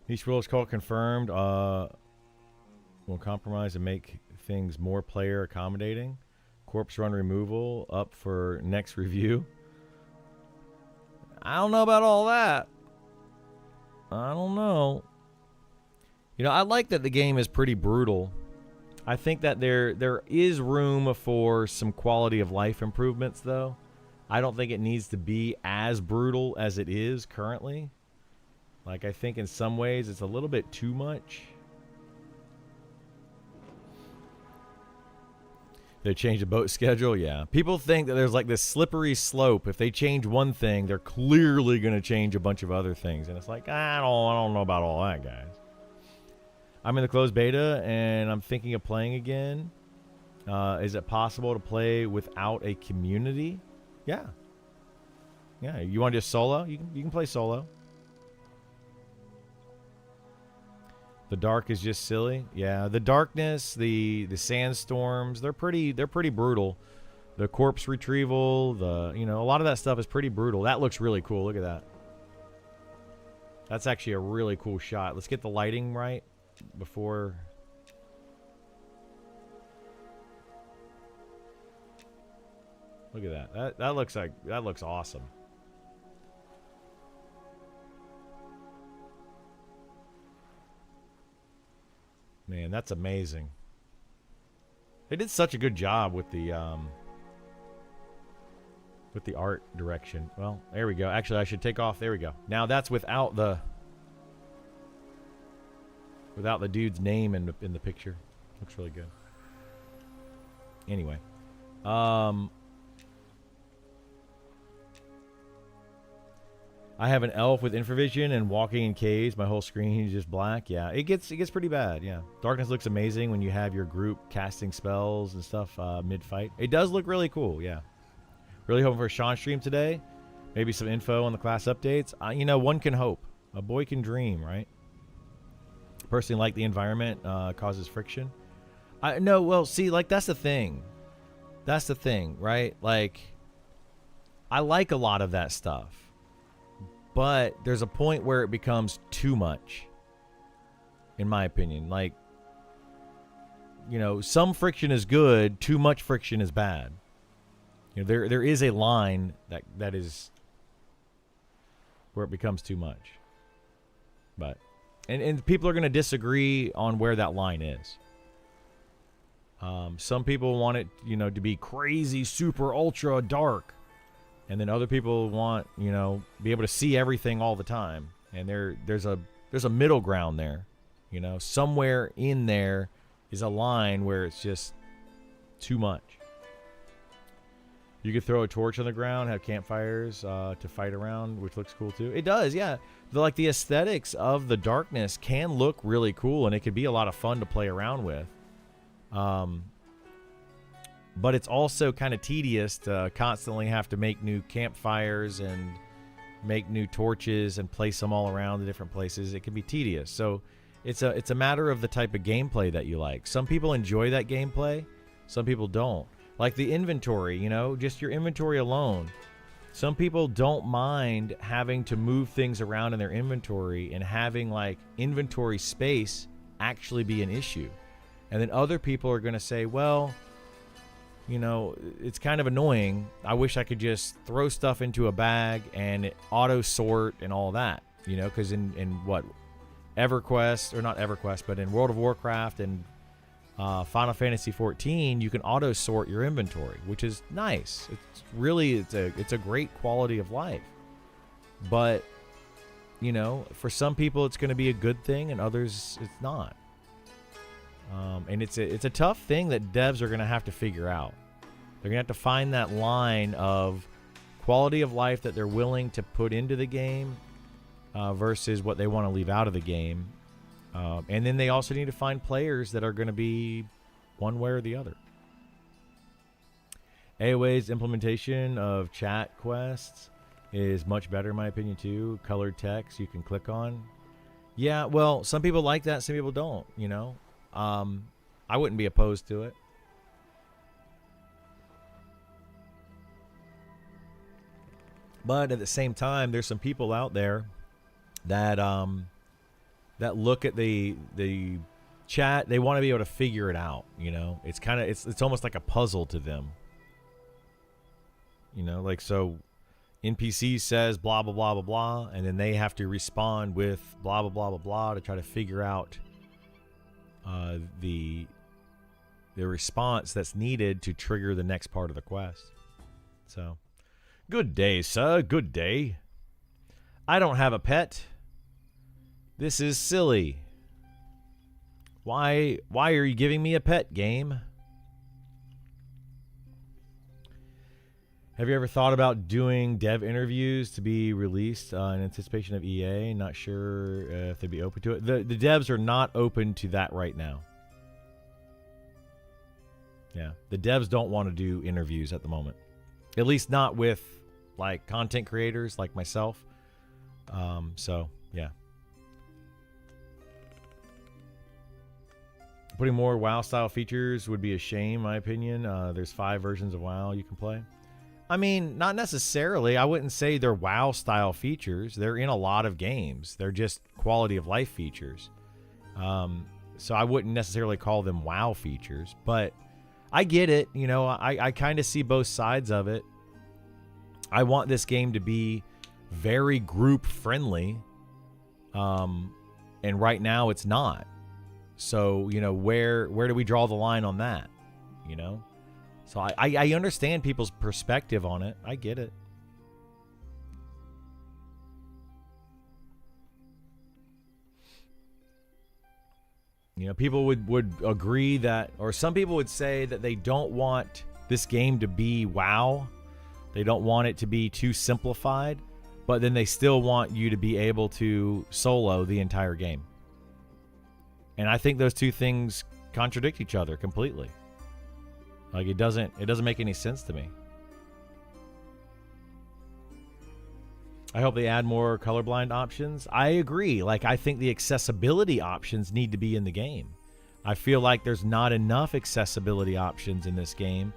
Each rule is called confirmed. Will compromise and make things more player accommodating. Corpse run removal up for next review. I don't know about all that. I don't know. You know, I like that the game is pretty brutal. I think that there is room for some quality of life improvements, though. I don't think it needs to be as brutal as it is currently. Like, I think in some ways it's a little bit too much. They changed the boat schedule? Yeah. People think that there's like this slippery slope. If they change one thing, they're clearly going to change a bunch of other things. And it's like, I don't know about all that, guys. I'm in the closed beta, and I'm thinking of playing again. Is it possible to play without a community? Yeah. Yeah, you want to do solo? You can play solo. The dark is just silly. Yeah, the darkness, the sandstorms, they're pretty brutal. The corpse retrieval, a lot of that stuff is pretty brutal. That looks really cool. Look at that. That's actually a really cool shot. Let's get the lighting right before. Look at that. That looks awesome. Man, that's amazing. They did such a good job with the art direction. Well, there we go. Actually, I should take off. There we go. Now that's without the dude's name in the picture. Looks really good. Anyway, I have an elf with infravision and walking in caves. My whole screen is just black. Yeah, it gets pretty bad. Yeah, darkness looks amazing when you have your group casting spells and stuff mid-fight. It does look really cool. Yeah, really hoping for a Sean stream today. Maybe some info on the class updates. One can hope. A boy can dream, right? Personally, like the environment causes friction. Well, see, like that's the thing. That's the thing, right? Like, I like a lot of that stuff. But there's a point where it becomes too much, in my opinion. Like, some friction is good, too much friction is bad. There is a line that is where it becomes too much. But, and people are going to disagree on where that line is. Some people want it, to be crazy, super, ultra dark. And then other people want, be able to see everything all the time. And there's a middle ground there. Somewhere in there is a line where it's just too much. You could throw a torch on the ground, have campfires to fight around, which looks cool too. It does, yeah. The aesthetics of the darkness can look really cool, and it could be a lot of fun to play around with. But it's also kind of tedious to constantly have to make new campfires and make new torches and place them all around the different places. It can be tedious. So it's a matter of the type of gameplay that you like. Some people enjoy that gameplay. Some people don't. Like the inventory, just your inventory alone. Some people don't mind having to move things around in their inventory and having inventory space actually be an issue. And then other people are going to say, well, it's kind of annoying. I wish I could just throw stuff into a bag and it auto sort and all that, because in what EverQuest, or not EverQuest, but in World of Warcraft and Final Fantasy XIV, you can auto sort your inventory, which is nice. It's really it's a great quality of life. But for some people it's going to be a good thing, and others it's not. And it's a tough thing that devs are going to have to figure out. They're going to have to find that line of quality of life that they're willing to put into the game versus what they want to leave out of the game. And then they also need to find players that are going to be one way or the other. AOA's implementation of chat quests is much better in my opinion too. Colored text you can click on. Yeah, well, some people like that, some people don't, you know. I wouldn't be opposed to it. But at the same time, there's some people out there that that look at the chat, they want to be able to figure it out, you know. It's kind of it's almost like a puzzle to them. You know, like so NPC says blah blah blah blah blah, and then they have to respond with blah blah blah blah blah to try to figure out the response that's needed to trigger the next part of the quest. So, good day, sir. Good day. I don't have a pet. This is silly. Why are you giving me a pet, game? Have you ever thought about doing dev interviews to be released in anticipation of EA? Not sure if they'd be open to it. The devs are not open to that right now. Yeah, the devs don't want to do interviews at the moment. At least not with like content creators like myself. So, yeah. Putting more WoW-style features would be a shame, in my opinion. There's 5 versions of WoW you can play. I mean, not necessarily. I wouldn't say they're WoW-style features. They're in a lot of games. They're just quality of life features. So I wouldn't necessarily call them WoW features. But I get it. You know, I kind of see both sides of it. I want this game to be very group-friendly. And right now it's not. So, you know, where do we draw the line on that? You know? So I understand people's perspective on it. I get it. You know, people would agree that, or some people would say that they don't want this game to be WoW. They don't want it to be too simplified, but then they still want you to be able to solo the entire game. And I think those two things contradict each other completely. Like it doesn't make any sense to me. I hope they add more colorblind options. I agree. Like I think the accessibility options need to be in the game. I feel like there's not enough accessibility options in this game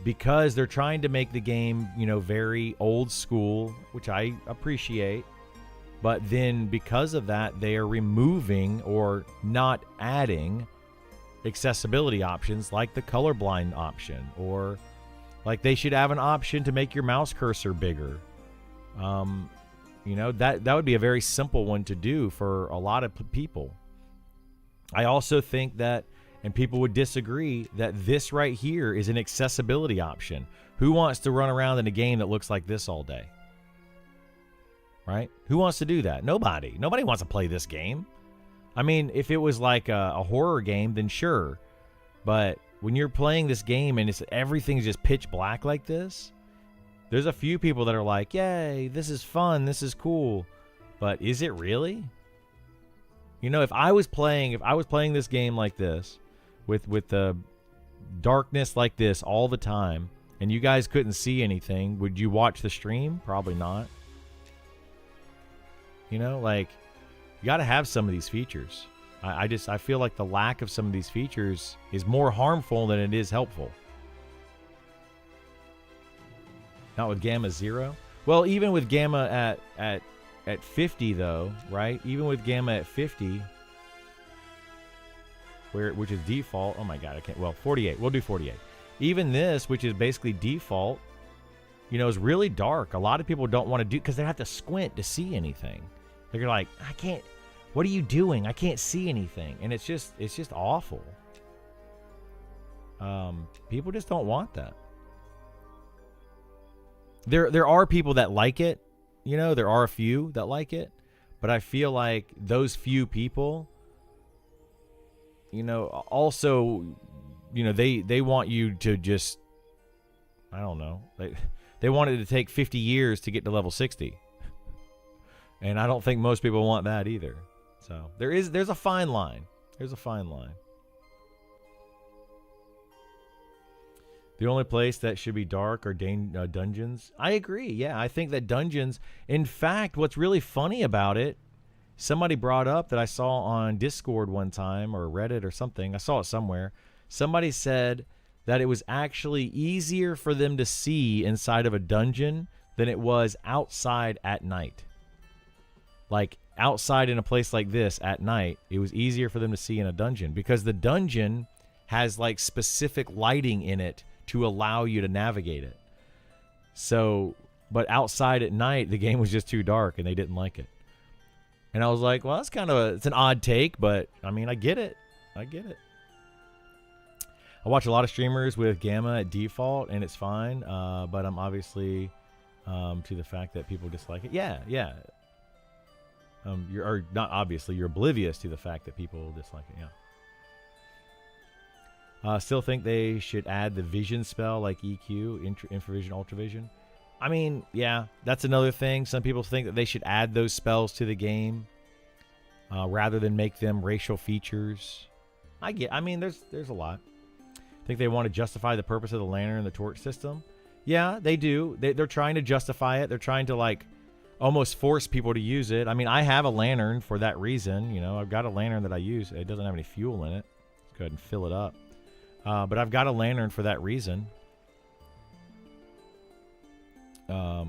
because they're trying to make the game, you know, very old school, which I appreciate. But then because of that, they are removing or not adding accessibility options like the colorblind option, or like they should have an option to make your mouse cursor bigger. You know, that would be a very simple one to do for a lot of people. I also think that, and people would disagree, that this right here is an accessibility option. Who wants to run around in a game that looks like this all day? Right? Who wants to do that? Nobody. Nobody wants to play this game. I mean, if it was like a horror game, then sure. But when you're playing this game and everything's just pitch black like this, there's a few people that are like, yay, this is fun, this is cool. But is it really? You know, if I was playing this game like this, with the darkness like this all the time, and you guys couldn't see anything, would you watch the stream? Probably not. You know, like, you got to have some of these features. I feel like the lack of some of these features is more harmful than it is helpful. Not with Gamma 0. Well, even with Gamma at 50 though, right? Even with Gamma at 50, which is default. Oh my god, I can't. Well, 48. We'll do 48. Even this, which is basically default, you know, is really dark. A lot of people don't want to do because they have to squint to see anything. They're like, I can't. What are you doing? I can't see anything, and it's just awful. People just don't want that. There are people that like it, you know. There are a few that like it, but I feel like those few people, you know, also, you know, they want you to just, I don't know, they want it to take 50 years to get to level 60, and I don't think most people want that either. So there's a fine line. There's a fine line. The only place that should be dark are dungeons. I agree. Yeah, I think that dungeons. In fact, what's really funny about it, somebody brought up that I saw on Discord one time or Reddit or something. I saw it somewhere. Somebody said that it was actually easier for them to see inside of a dungeon than it was outside at night. Like outside in a place like this at night, it was easier for them to see in a dungeon because the dungeon has like specific lighting in it to allow you to navigate it. So, but outside at night, the game was just too dark and they didn't like it. And I was like, well, that's kind of it's an odd take, but I mean, I get it. I get it. I watch a lot of streamers with gamma at default and it's fine. But I'm obviously to the fact that people dislike it. Yeah. Or not obviously, you're oblivious to the fact that people dislike it. Yeah. Still think they should add the vision spell like EQ, infravision, ultravision. I mean, yeah, that's another thing. Some people think that they should add those spells to the game rather than make them racial features. I mean, there's a lot. I think they want to justify the purpose of the lantern and the torch system. Yeah, they do. They're trying to justify it. They're trying to like almost force people to use it. I mean, I have a lantern for that reason. You know, I've got a lantern that I use. It doesn't have any fuel in it. Let's go ahead and fill it up. But I've got a lantern for that reason. Oh,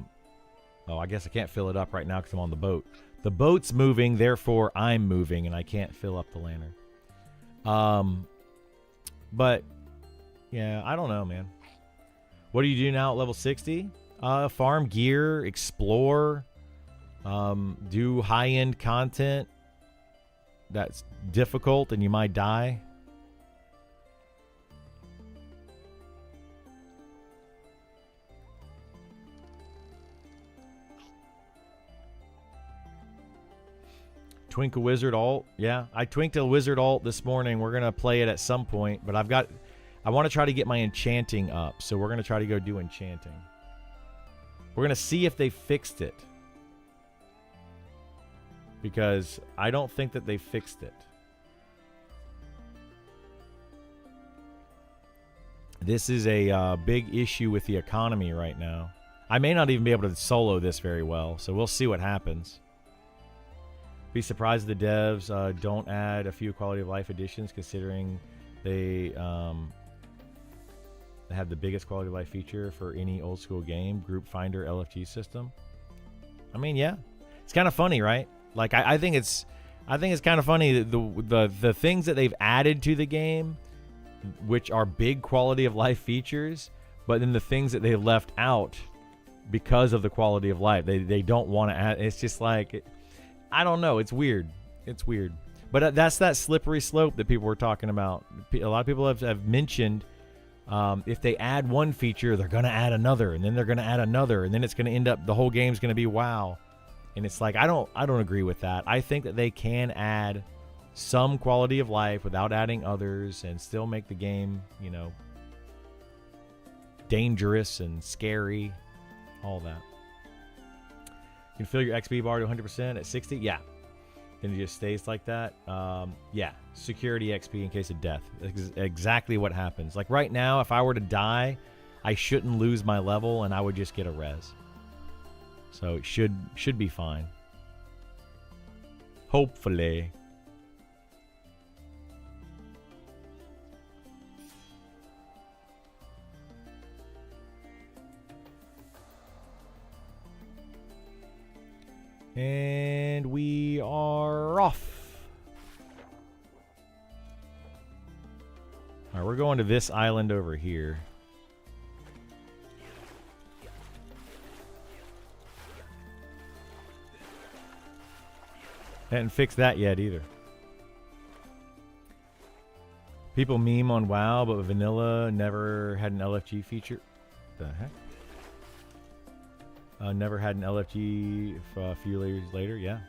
I guess I can't fill it up right now because I'm on the boat. The boat's moving, therefore I'm moving, and I can't fill up the lantern. But, yeah, I don't know, man. What do you do now at level 60? Farm gear, explore, do high-end content that's difficult and you might die. Twink a wizard alt. Yeah, I twinked a wizard alt this morning. We're going to play it at some point, but I want to try to get my enchanting up. So we're going to try to go do enchanting. We're going to see if they fixed it. Because I don't think that they fixed it. This is a big issue with the economy right now. I may not even be able to solo this very well, so we'll see what happens. Be surprised if the devs don't add a few quality of life additions, considering they have the biggest quality of life feature for any old school game, Group Finder LFG system. I mean, yeah, it's kind of funny, right? Like I think it's kind of funny that the things that they've added to the game, which are big quality of life features, but then the things that they left out because of the quality of life, they don't want to add. It's just like. I don't know. It's weird. It's weird. But that's that slippery slope that people were talking about. A lot of people have mentioned if they add one feature, they're going to add another, and then they're going to add another, and then it's going to end up the whole game's going to be WoW. And it's like I don't agree with that. I think that they can add some quality of life without adding others and still make the game, you know, dangerous and scary, all that. You can fill your XP bar to 100% at 60. Yeah. Then it just stays like that. Yeah. Security XP in case of death. That's exactly what happens. Like right now, if I were to die, I shouldn't lose my level and I would just get a res. So it should be fine. Hopefully. And we are off. All right, we're going to this island over here. Hadn't fixed that yet either. People meme on WoW, but vanilla never had an LFG feature. The heck? Never had an LFG a few years later. Yeah.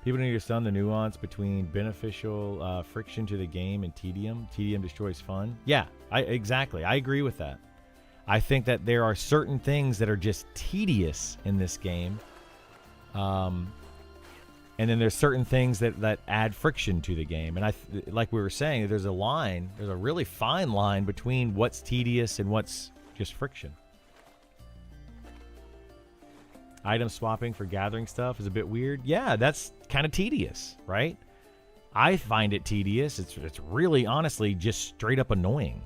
People need to understand the nuance between beneficial friction to the game and tedium. Tedium destroys fun. Yeah, exactly. I agree with that. I think that there are certain things that are just tedious in this game. And then there's certain things that add friction to the game. And like we were saying, there's a really fine line between what's tedious and what's just friction. Item swapping for gathering stuff is a bit weird. Yeah, that's kind of tedious, right? I find it tedious. It's really, honestly, just straight up annoying.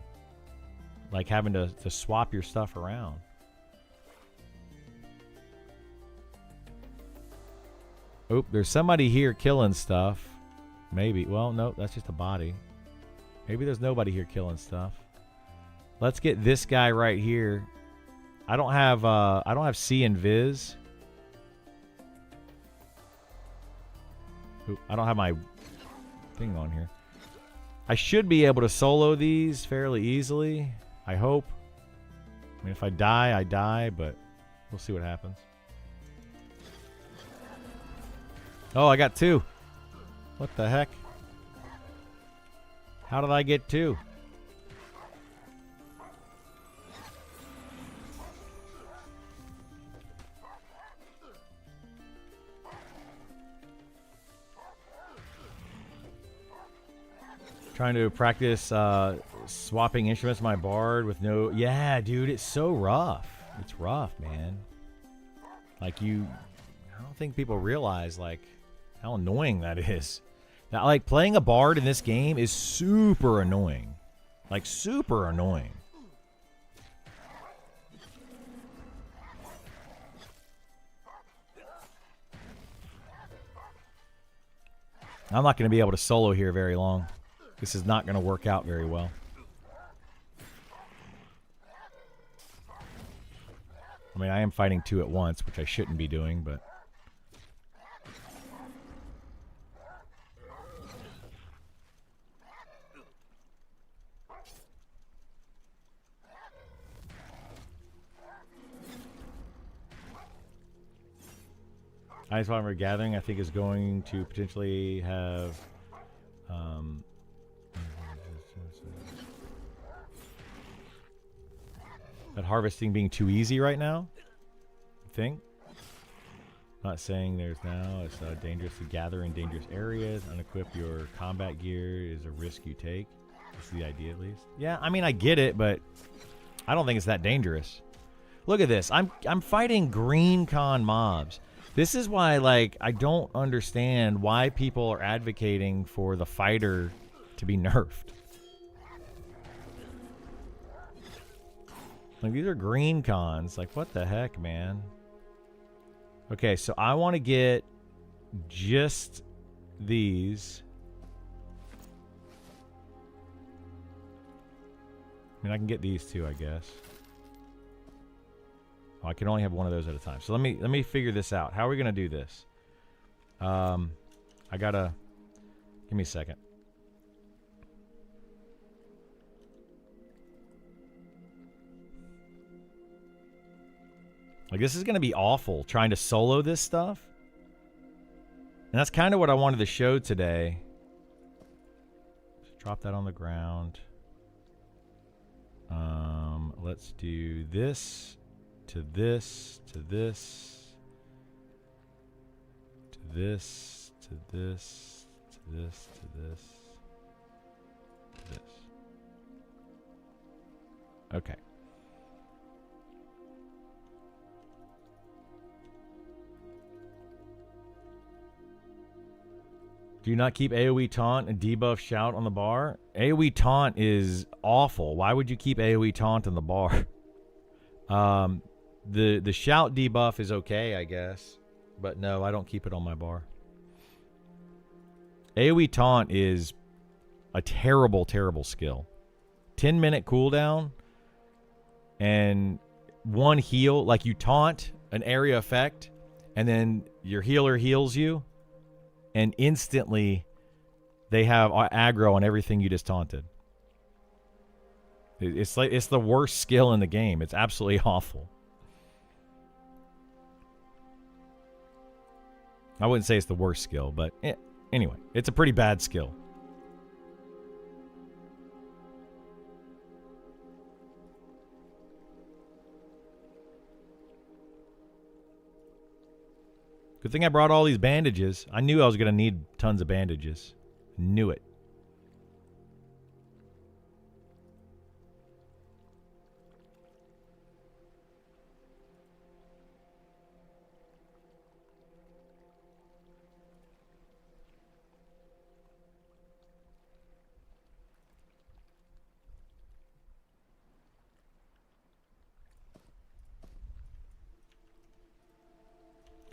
Like having to swap your stuff around. Oop, there's somebody here killing stuff. Maybe. Well, no, that's just a body. Maybe there's nobody here killing stuff. Let's get this guy right here. I don't have C and Viz. Oop, I don't have my thing on here. I should be able to solo these fairly easily. I hope. I mean, if I die, I die, but we'll see what happens. Oh, I got 2. What the heck? How did I get 2? Trying to practice swapping instruments with my bard with no... Yeah, dude, it's so rough. It's rough, man. Like, I don't think people realize, like, how annoying that is. Now, like, playing a bard in this game is super annoying. Like, super annoying. I'm not going to be able to solo here very long. This is not going to work out very well. I mean, I am fighting 2 at once, which I shouldn't be doing, but... Ice Bomber Gathering, I think, is going to potentially have... that harvesting being too easy right now, I think. Not saying there's now. It's dangerous to gather in dangerous areas. Unequip your combat gear is a risk you take. That's the idea, at least. Yeah, I mean, I get it, but I don't think it's that dangerous. Look at this. I'm fighting green con mobs. This is why, like, I don't understand why people are advocating for the fighter to be nerfed. Like, these are green cons. Like, what the heck, man? Okay, so I want to get just these. I mean, I can get these too, I guess. Oh, I can only have one of those at a time. So let me figure this out. How are we gonna do this? I gotta... Give me a second. Like, this is going to be awful, trying to solo this stuff. And that's kind of what I wanted to show today. Just drop that on the ground. Let's do this, to this, to this, to this, to this, to this, to this, to this. Okay. Do you not keep AoE Taunt and debuff Shout on the bar? AoE Taunt is awful. Why would you keep AoE Taunt on the bar? The Shout debuff is okay, I guess. But no, I don't keep it on my bar. AoE Taunt is a terrible, terrible skill. 10-minute cooldown and one heal. Like, you taunt an area effect and then your healer heals you. And instantly, they have aggro on everything you just taunted. It's like it's the worst skill in the game. It's absolutely awful. I wouldn't say it's the worst skill, but anyway, it's a pretty bad skill. Good thing I brought all these bandages. I knew I was going to need tons of bandages. Knew it.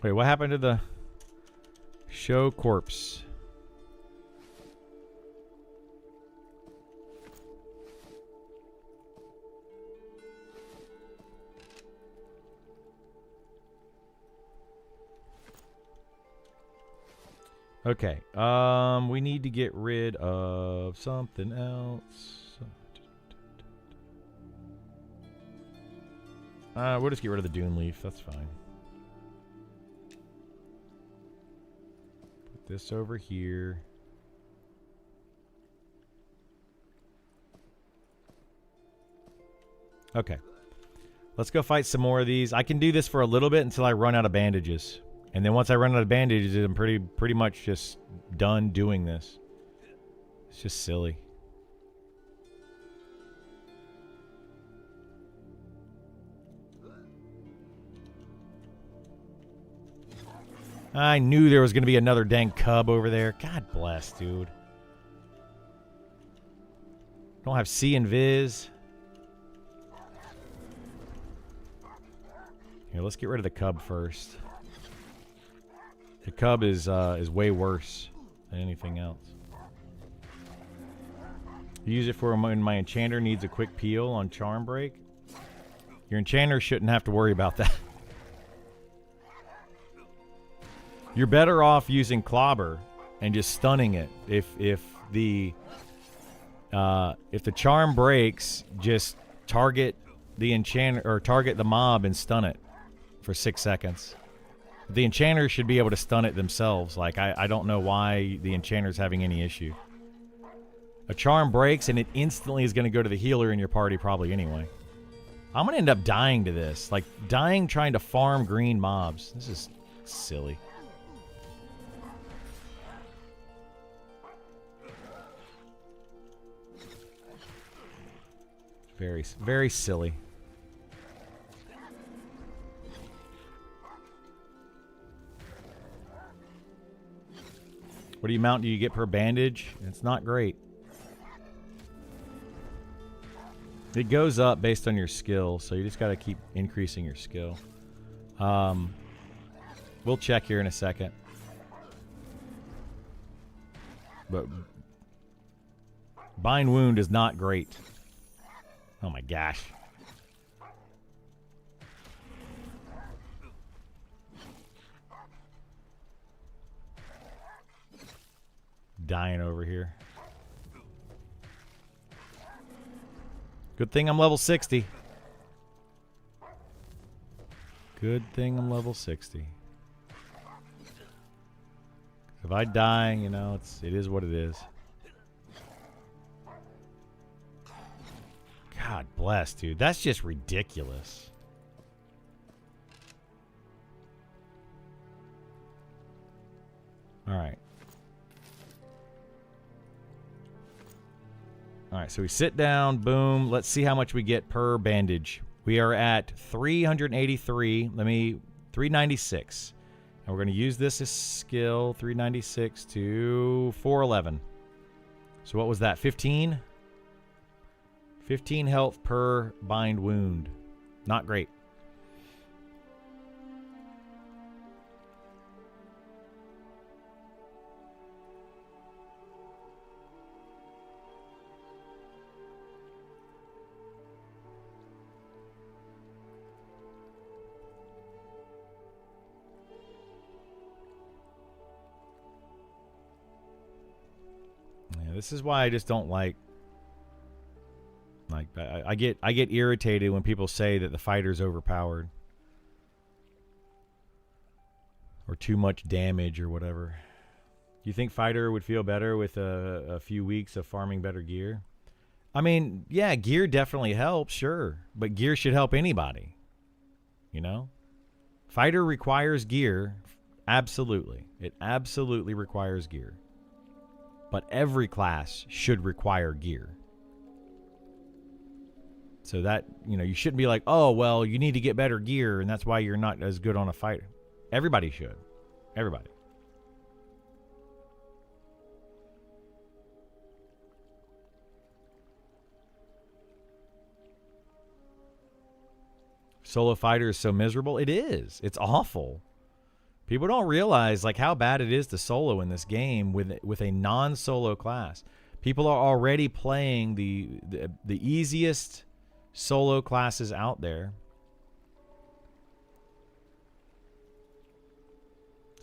Wait, what happened to the show corpse? Okay. We need to get rid of something else. We'll just get rid of the dune leaf. That's fine. This over here. Okay. Let's go fight some more of these. I can do this for a little bit until I run out of bandages. And then once I run out of bandages, I'm pretty much just done doing this. It's just silly. I knew there was going to be another dang cub over there. God bless, dude. Don't have C and Viz. Here, let's get rid of the cub first. The cub is way worse than anything else. Use it for when my enchanter needs a quick peel on charm break. Your enchanter shouldn't have to worry about that. You're better off using Clobber and just stunning it. If the charm breaks, just target the enchanter or target the mob and stun it for 6 seconds. The enchanters should be able to stun it themselves. Like I don't know why the enchanter's having any issue. A charm breaks and it instantly is going to go to the healer in your party probably anyway. I'm going to end up dying to this. Like dying trying to farm green mobs. This is silly. Very, very silly. What amount do you get per bandage? It's not great. It goes up based on your skill, so you just got to keep increasing your skill. We'll check here in a second. But Bind Wound is not great. Oh my gosh. Dying over here. Good thing I'm level 60. Good thing I'm level 60. If I die, you know, it is what it is. God bless, dude. That's just ridiculous. All right. All right, so we sit down, boom. Let's see how much we get per bandage. We are at 383. 396. And we're going to use this as skill, 396 to 411. So what was that, 15? 15 health per bind wound. Not great. Yeah, this is why I just don't like I get irritated when people say that the fighter's overpowered or too much damage or whatever. Do you think fighter would feel better with a few weeks of farming better gear? I mean, yeah, gear definitely helps, sure, but gear should help anybody. You know, fighter requires gear Absolutely. It absolutely requires gear. But every class should require gear. So that, you shouldn't be like, oh, well, you need to get better gear, and that's why you're not as good on a fighter. Everybody should. Everybody. Solo fighter is so miserable. It is. It's awful. People don't realize like how bad it is to solo in this game with a non-solo class. People are already playing the easiest solo classes out there.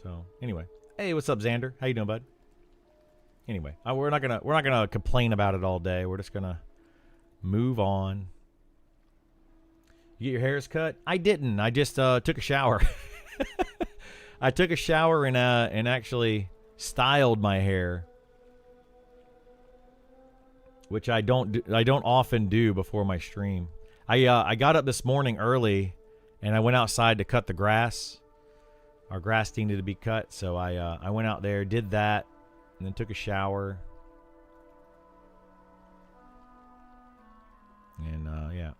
So anyway, hey, what's up, Xander? How you doing, bud? Anyway, we're not gonna complain about it all day. We're just gonna move on. You get your hairs cut? I didn't. I just took a shower. I took a shower and actually styled my hair, which I don't often do before my stream. I got up this morning early, and I went outside to cut the grass. Our grass needed to be cut, so I went out there, did that, and then took a shower. And yeah.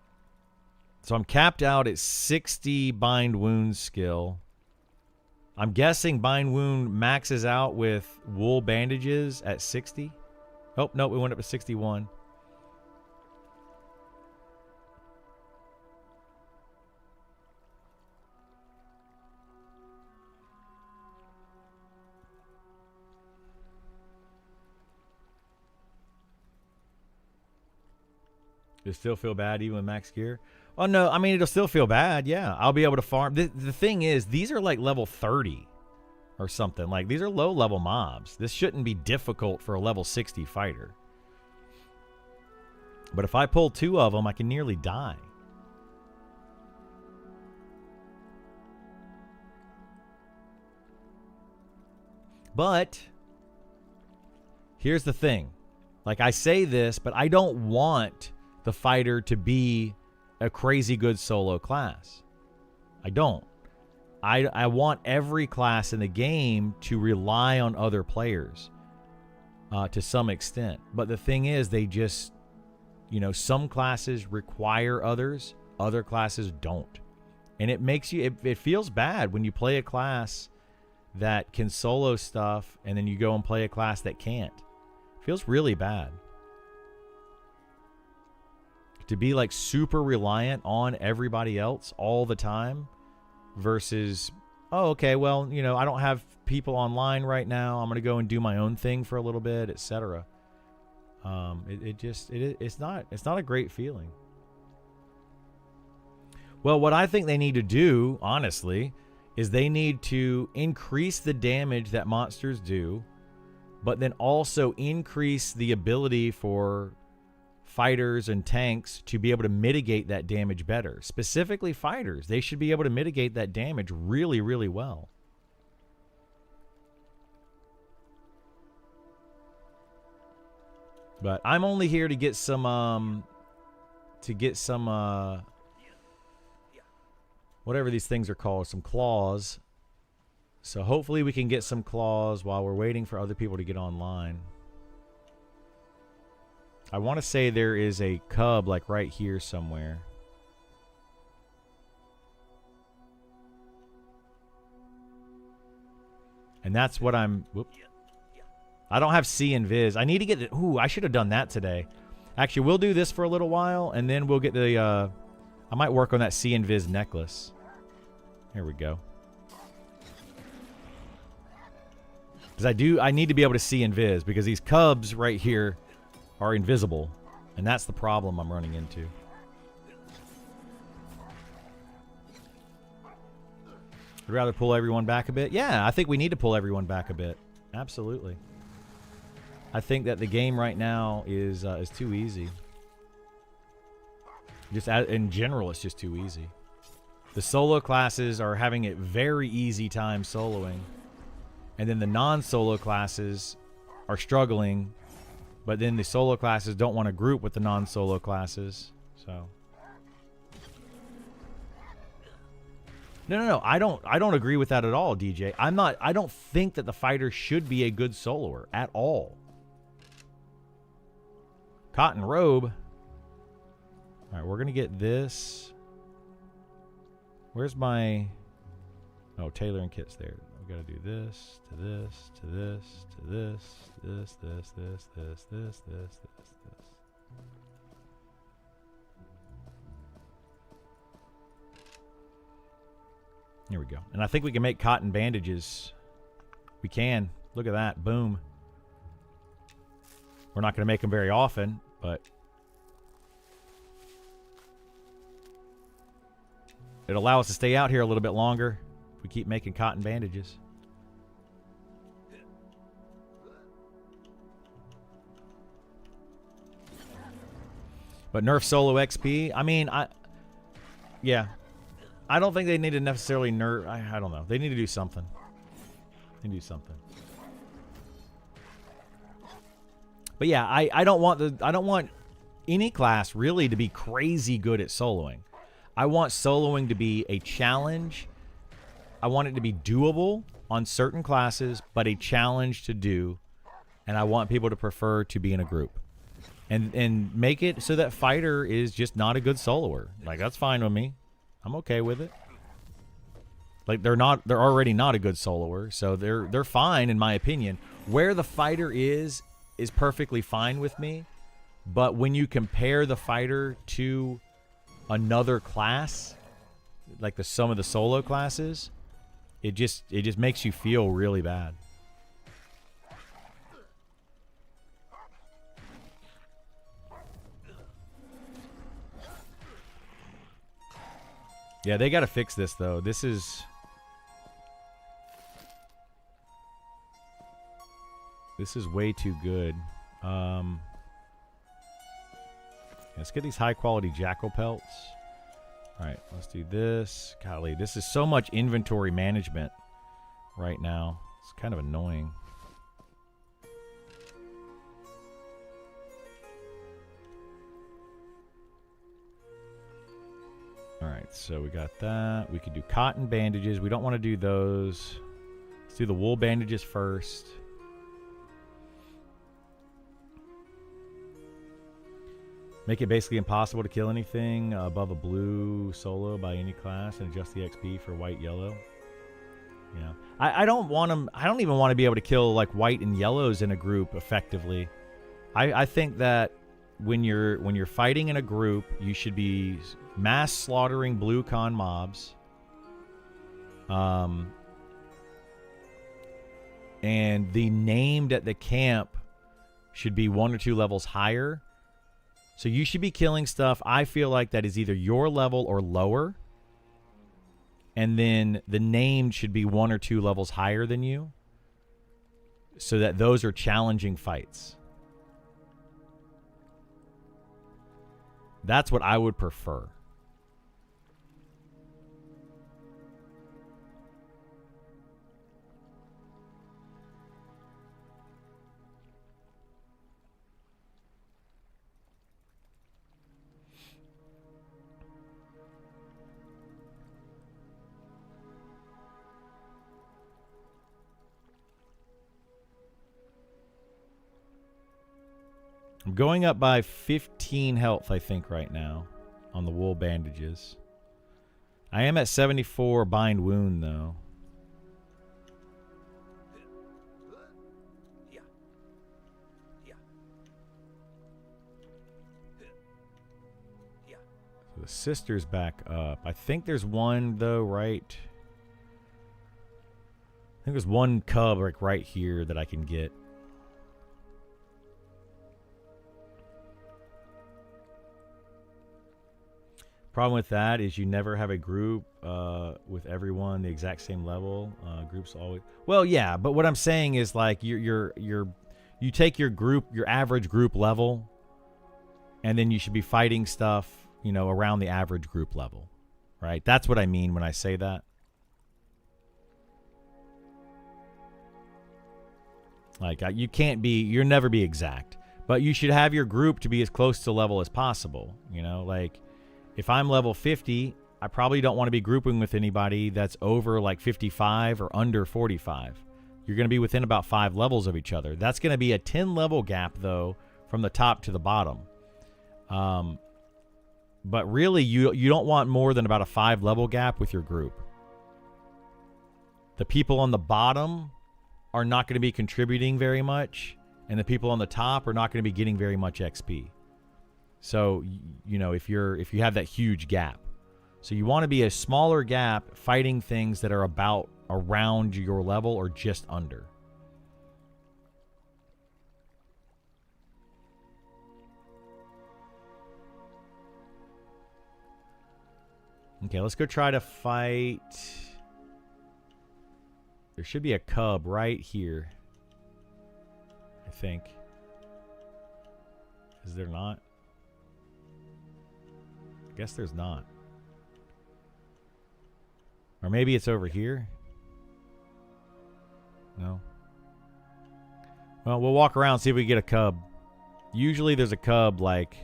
So I'm capped out at 60 bind wound skill. I'm guessing bind wound maxes out with wool bandages at 60. Oh, no, we went up to 61. Does it still feel bad even with max gear? Oh, no, I mean, it'll still feel bad, yeah. I'll be able to farm. The thing is, these are like level 30 or something. Like, these are low-level mobs. This shouldn't be difficult for a level 60 fighter. But if I pull 2 of them, I can nearly die. But here's the thing. Like, I say this, but I don't want the fighter to be a crazy good solo class. I don't. I want every class in the game to rely on other players to some extent. But the thing is, they just, some classes require others, other classes don't. And it makes you, it feels bad when you play a class that can solo stuff and then you go and play a class that can't. It feels really bad. To be like super reliant on everybody else all the time versus, oh, okay, well, I don't have people online right now. I'm going to go and do my own thing for a little bit, etc. It's not a great feeling. Well, what I think they need to do, honestly, is they need to increase the damage that monsters do, but then also increase the ability for fighters and tanks to be able to mitigate that damage better. Specifically fighters. They should be able to mitigate that damage really, really well. But I'm only here to get some whatever these things are called, some claws. So hopefully we can get some claws while we're waiting for other people to get online. I want to say there is a cub like right here somewhere. And that's what I'm... Whoop. I don't have C and Viz. I need to get... Ooh, I should have done that today. Actually, we'll do this for a little while, and then we'll get the... I might work on that C and Viz necklace. Here we go. Because I need to be able to see and Viz, because these cubs right here are invisible, and that's the problem I'm running into. I'd rather pull everyone back a bit. Yeah, I think we need to pull everyone back a bit. Absolutely. I think that the game right now is too easy. Just in general, it's just too easy. The solo classes are having it very easy time soloing, and then the non-solo classes are struggling. But then the solo classes don't want to group with the non-solo classes. So No. I don't agree with that at all, DJ. I don't think that the fighter should be a good soloer at all. Cotton robe. All right, we're going to get this. Where's my... Oh, Taylor and Kit's there. We got to do this, to this, to this, to this, this. Here we go. And I think we can make cotton bandages. We can. Look at that. Boom. We're not going to make them very often, but it'll allow us to stay out here a little bit longer if we keep making cotton bandages. But nerf solo XP, I mean, yeah. I don't think they need to necessarily nerf. I don't know. They need to do something. They need to do something. But yeah, I don't want any class really to be crazy good at soloing. I want soloing to be a challenge. I want it to be doable on certain classes, but a challenge to do. And I want people to prefer to be in a group. And make it so that fighter is just not a good soloer. Like, that's fine with me. I'm okay with it. Like, they're already not a good soloer, so they're fine in my opinion. Where the fighter is perfectly fine with me. But when you compare the fighter to another class, like some of the solo classes, it just makes you feel really bad. Yeah, they got to fix this though. This is way too good. Let's get these high quality jackal pelts. All right, let's do this. Golly, this is so much inventory management right now. It's kind of annoying. All right, so we got that. We could do cotton bandages. We don't want to do those. Let's do the wool bandages first. Make it basically impossible to kill anything above a blue solo by any class and adjust the XP for white, yellow. Yeah. I don't want them. I don't even want to be able to kill like white and yellows in a group effectively. I think that when you're fighting in a group, you should be mass slaughtering blue con mobs. And the named at the camp should be 1 or 2 levels higher. So you should be killing stuff, I feel like, that is either your level or lower. And then the named should be 1 or 2 levels higher than you. So that those are challenging fights. That's what I would prefer. I'm going up by 15 health, I think, right now on the wool bandages. I am at 74 bind wound, though. So the sister's back up. I think there's one, though, right... I think there's one cub like right here that I can get. Problem with that is you never have a group with everyone the exact same level. Groups always... Well, yeah, but what I'm saying is like you take your group, your average group level, and then you should be fighting stuff, you know, around the average group level, right? That's what I mean when I say that. Like you'll never be exact, but you should have your group to be as close to level as possible. You know, like if I'm level 50, I probably don't want to be grouping with anybody that's over like 55 or under 45. You're going to be within about 5 levels of each other. That's going to be a 10 level gap, though, from the top to the bottom. But really, you don't want more than about a 5 level gap with your group. The people on the bottom are not going to be contributing very much, and the people on the top are not going to be getting very much XP. So, you know, if you have that huge gap. So you want to be a smaller gap fighting things that are about around your level or just under. Okay, let's go try to fight. There should be a cub right here, I think. Is there not? I guess there's not. Or maybe it's over here. No. Well, we'll walk around, see if we can get a cub. Usually there's a cub, like,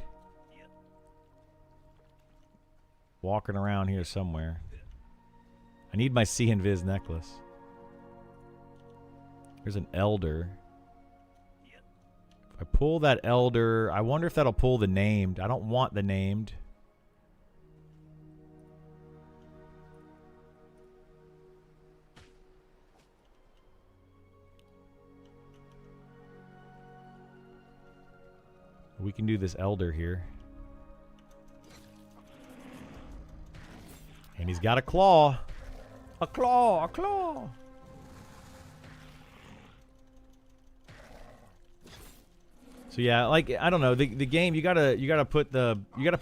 walking around here somewhere. I need my See and Viz necklace. There's an elder. If I pull that elder, I wonder if that'll pull the named. I don't want the named. We can do this elder here. And he's got a claw. A claw, a claw. So yeah, like, I don't know, the game, you gotta put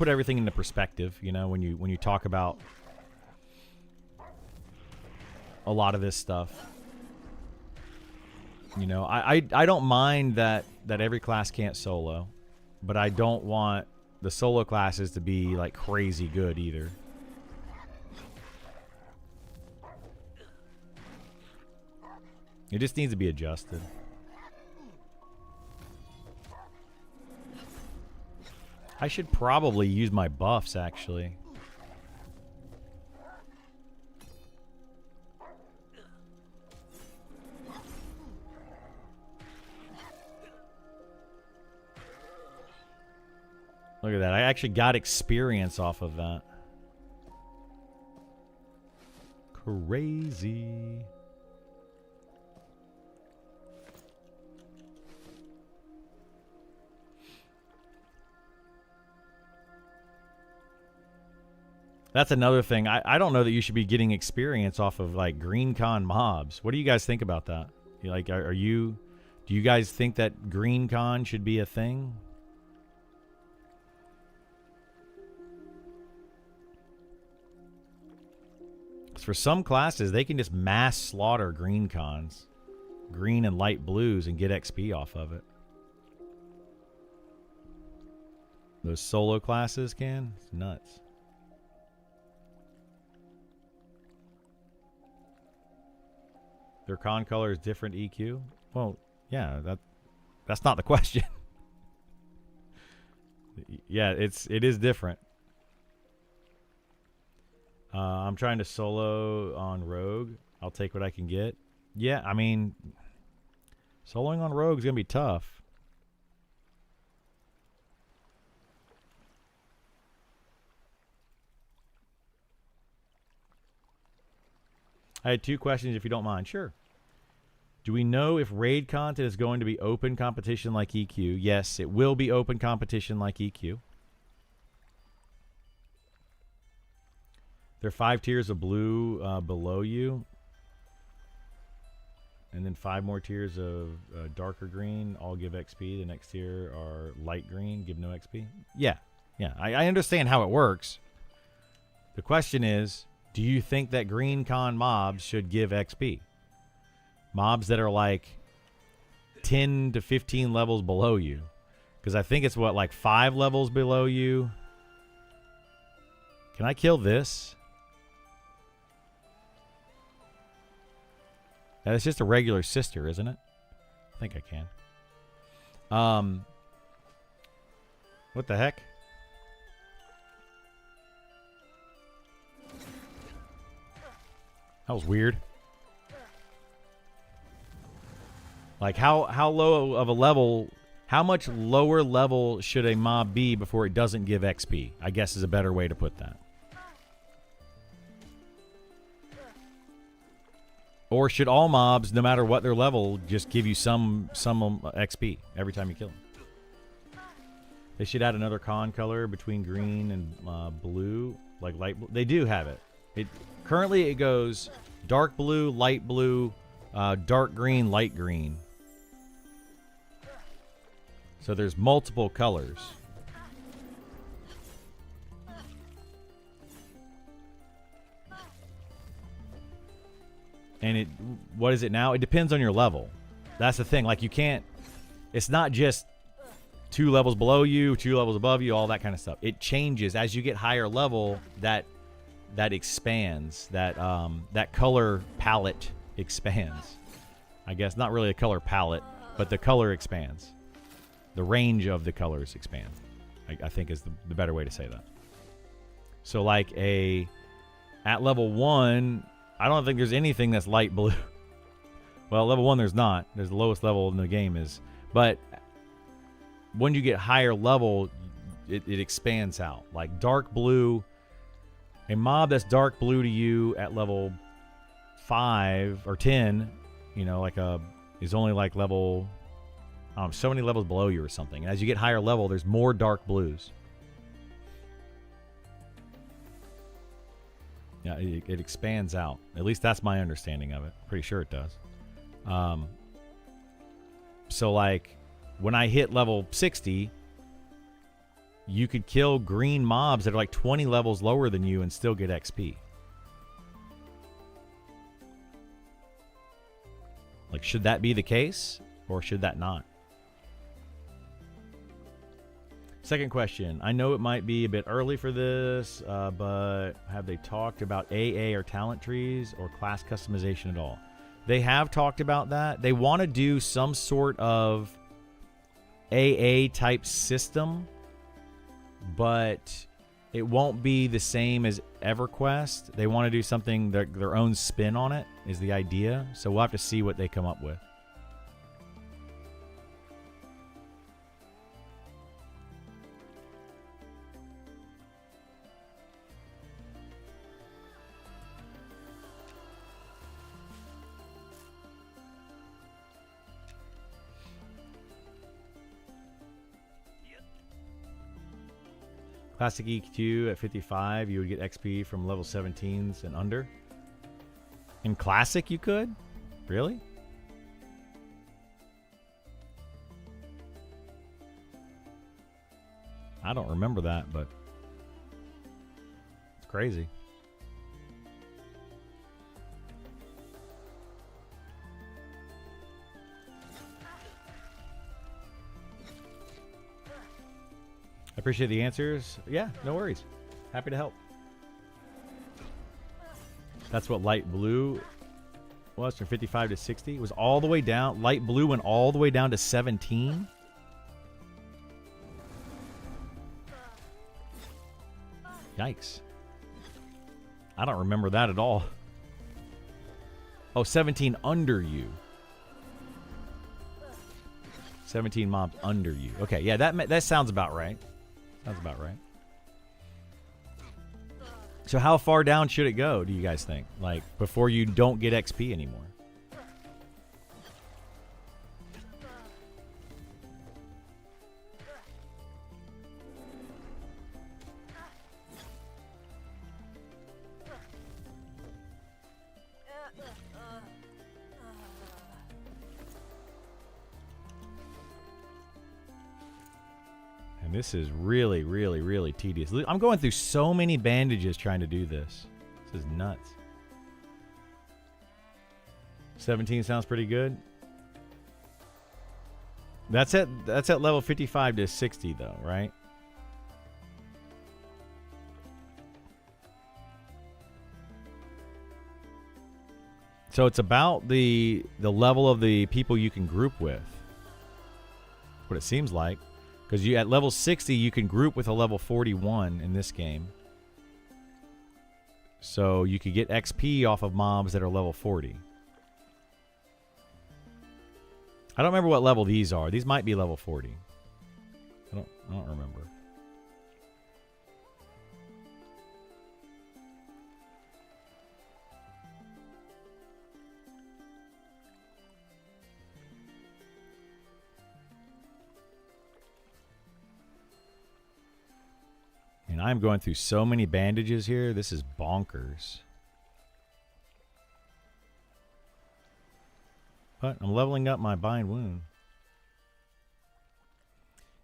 everything into perspective, you know, when you talk about a lot of this stuff. You know, I don't mind that every class can't solo. But I don't want the solo classes to be, like, crazy good either. It just needs to be adjusted. I should probably use my buffs, actually. Look at that. I actually got experience off of that. Crazy. That's another thing. I don't know that you should be getting experience off of, like, green con mobs. What do you guys think about that? Like, do you guys think that green con should be a thing? For some classes, they can just mass slaughter green cons, green and light blues, and get XP off of it. Those solo classes can? It's nuts. Their con color is different EQ? Well, yeah, that's not the question. Yeah, it is different. I'm trying to solo on Rogue. I'll take what I can get. Yeah, I mean, soloing on Rogue is going to be tough. I had 2 questions, if you don't mind. Sure. Do we know if raid content is going to be open competition like EQ? Yes, it will be open competition like EQ. There are 5 tiers of blue below you. And then 5 more tiers of darker green, all give XP. The next tier are light green, give no XP. Yeah, yeah. I understand how it works. The question is, do you think that green con mobs should give XP? Mobs that are like 10 to 15 levels below you. Because I think it's what, like 5 levels below you? Can I kill this? That is just a regular sister, isn't it? I think I can. What the heck? That was weird. Like, how low of a level, how much lower level should a mob be before it doesn't give XP? I guess is a better way to put that. Or should all mobs, no matter what their level, just give you some XP every time you kill them? They should add another con color between green and blue, like light blue. They do have it. Currently it goes dark blue, light blue, dark green, light green. So there's multiple colors. And what is it now? It depends on your level. That's the thing. Like, you can't, it's not just 2 levels below you, 2 levels above you, all that kind of stuff. It changes as you get higher level. That expands. That color palette expands. I guess not really a color palette, but the color expands. The range of the colors expand. I think is the better way to say that. So like at level 1, I don't think there's anything that's light blue. Well, level 1 there's not. There's the lowest level in the game is. But when you get higher level, it expands out. Like dark blue, a mob that's dark blue to you at level 5 or 10, you know, is only like level, so many levels below you or something. And as you get higher level, there's more dark blues. Yeah, it expands out. At least that's my understanding of it. Pretty sure it does. So like when I hit level 60, you could kill green mobs that are like 20 levels lower than you and still get XP. Like, should that be the case or should that not? Second question. I know it might be a bit early for this, but have they talked about AA or talent trees or class customization at all? They have talked about that. They want to do some sort of AA type system, but it won't be the same as EverQuest. They want to do something, their own spin on it is the idea. So we'll have to see what they come up with. Classic EQ at 55, you would get XP from level 17s and under. In Classic, you could? Really? I don't remember that, but it's crazy. I appreciate the answers. Yeah, no worries. Happy to help. That's what light blue was from 55 to 60. It was all the way down. Light blue went all the way down to 17. Yikes. I don't remember that at all. Oh, 17 under you. 17 mobs under you. Okay, yeah, that sounds about right. Sounds about right. So how far down should it go, do you guys think? Like, before you don't get XP anymore? And this is really, really, really tedious. I'm going through so many bandages trying to do this. This is nuts. 17 sounds pretty good. That's at level 55 to 60 though, right? So it's about the level of the people you can group with. What it seems like. Because you at level 60, you can group with a level 41 in this game. So you could get XP off of mobs that are level 40. I don't remember what level these are. These might be level 40. I don't remember. And I'm going through so many bandages here. This is bonkers. But I'm leveling up my bind wound.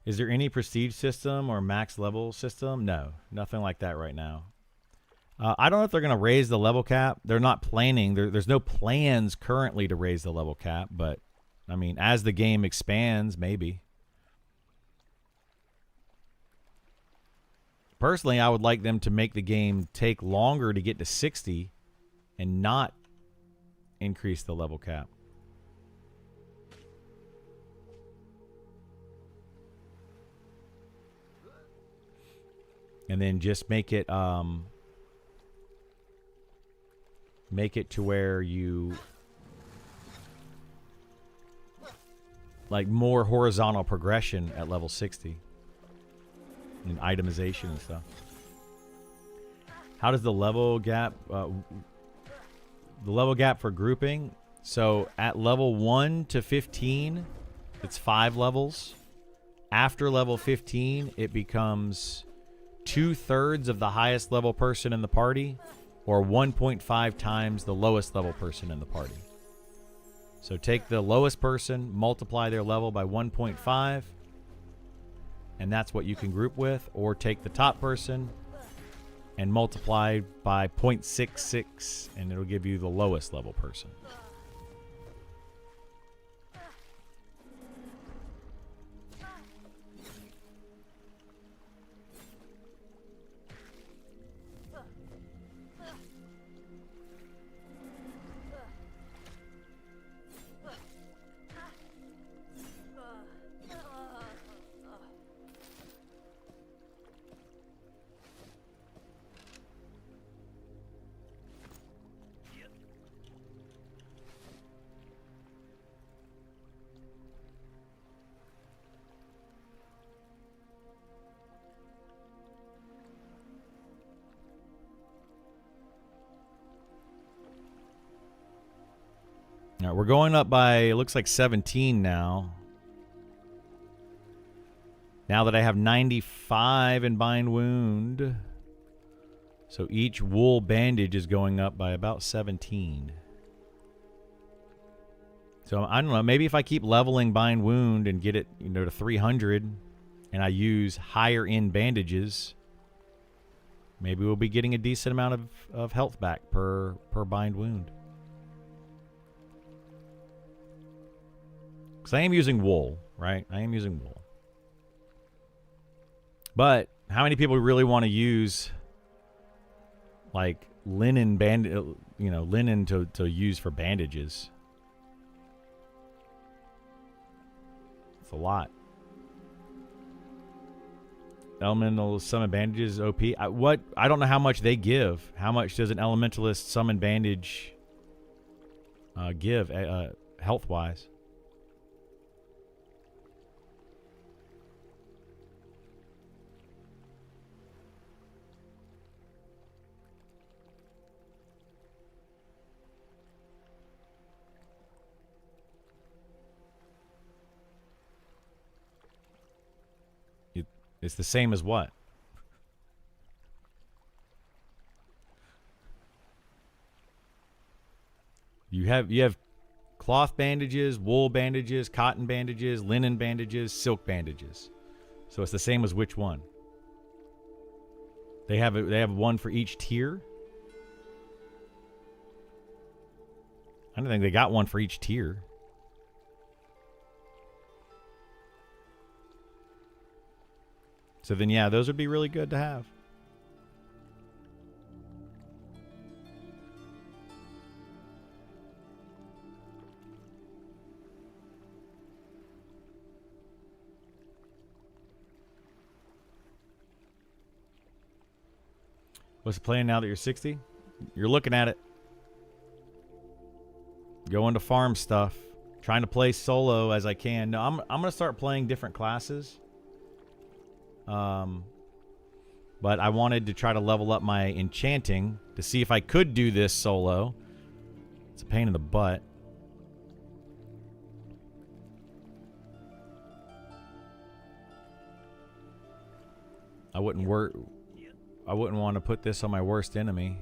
Is there any prestige system or max level system? No, nothing like that right now. I don't know if they're going to raise the level cap. They're not planning. There's no plans currently to raise the level cap. But, I mean, as the game expands, maybe. Personally, I would like them to make the game take longer to get to 60 and not increase the level cap. And then just make it to where you like more horizontal progression at level 60 and itemization and stuff. How does the level gap for grouping? So at level 1 to 15, it's 5 levels. After level 15, it becomes 2/3 of the highest level person in the party, or 1.5 times the lowest level person in the party. So take the lowest person, multiply their level by 1.5, and that's what you can group with, or take the top person and multiply by 0.66, and it'll give you the lowest level person. All right, we're going up by, it looks like 17 now. Now that I have 95 in bind wound. So each wool bandage is going up by about 17. So I don't know, maybe if I keep leveling bind wound and get it, to 300 and I use higher end bandages, maybe we'll be getting a decent amount of health back per bind wound. Because I am using wool, right? I am using wool. But how many people really want to use like linen linen to use for bandages? It's a lot. Elemental summon bandages OP. I don't know how much they give. How much does an elementalist summon bandage give health wise? It's the same as what? You have cloth bandages, wool bandages, cotton bandages, linen bandages, silk bandages. So it's the same as which one? They have one for each tier? I don't think they got one for each tier. So then, yeah, those would be really good to have. What's the plan now that you're 60? You're looking at it. Going to farm stuff. Trying to play solo as I can. No, I'm gonna start playing different classes. But I wanted to try to level up my enchanting to see if I could do this solo. It's a pain in the butt. I wouldn't want to put this on my worst enemy.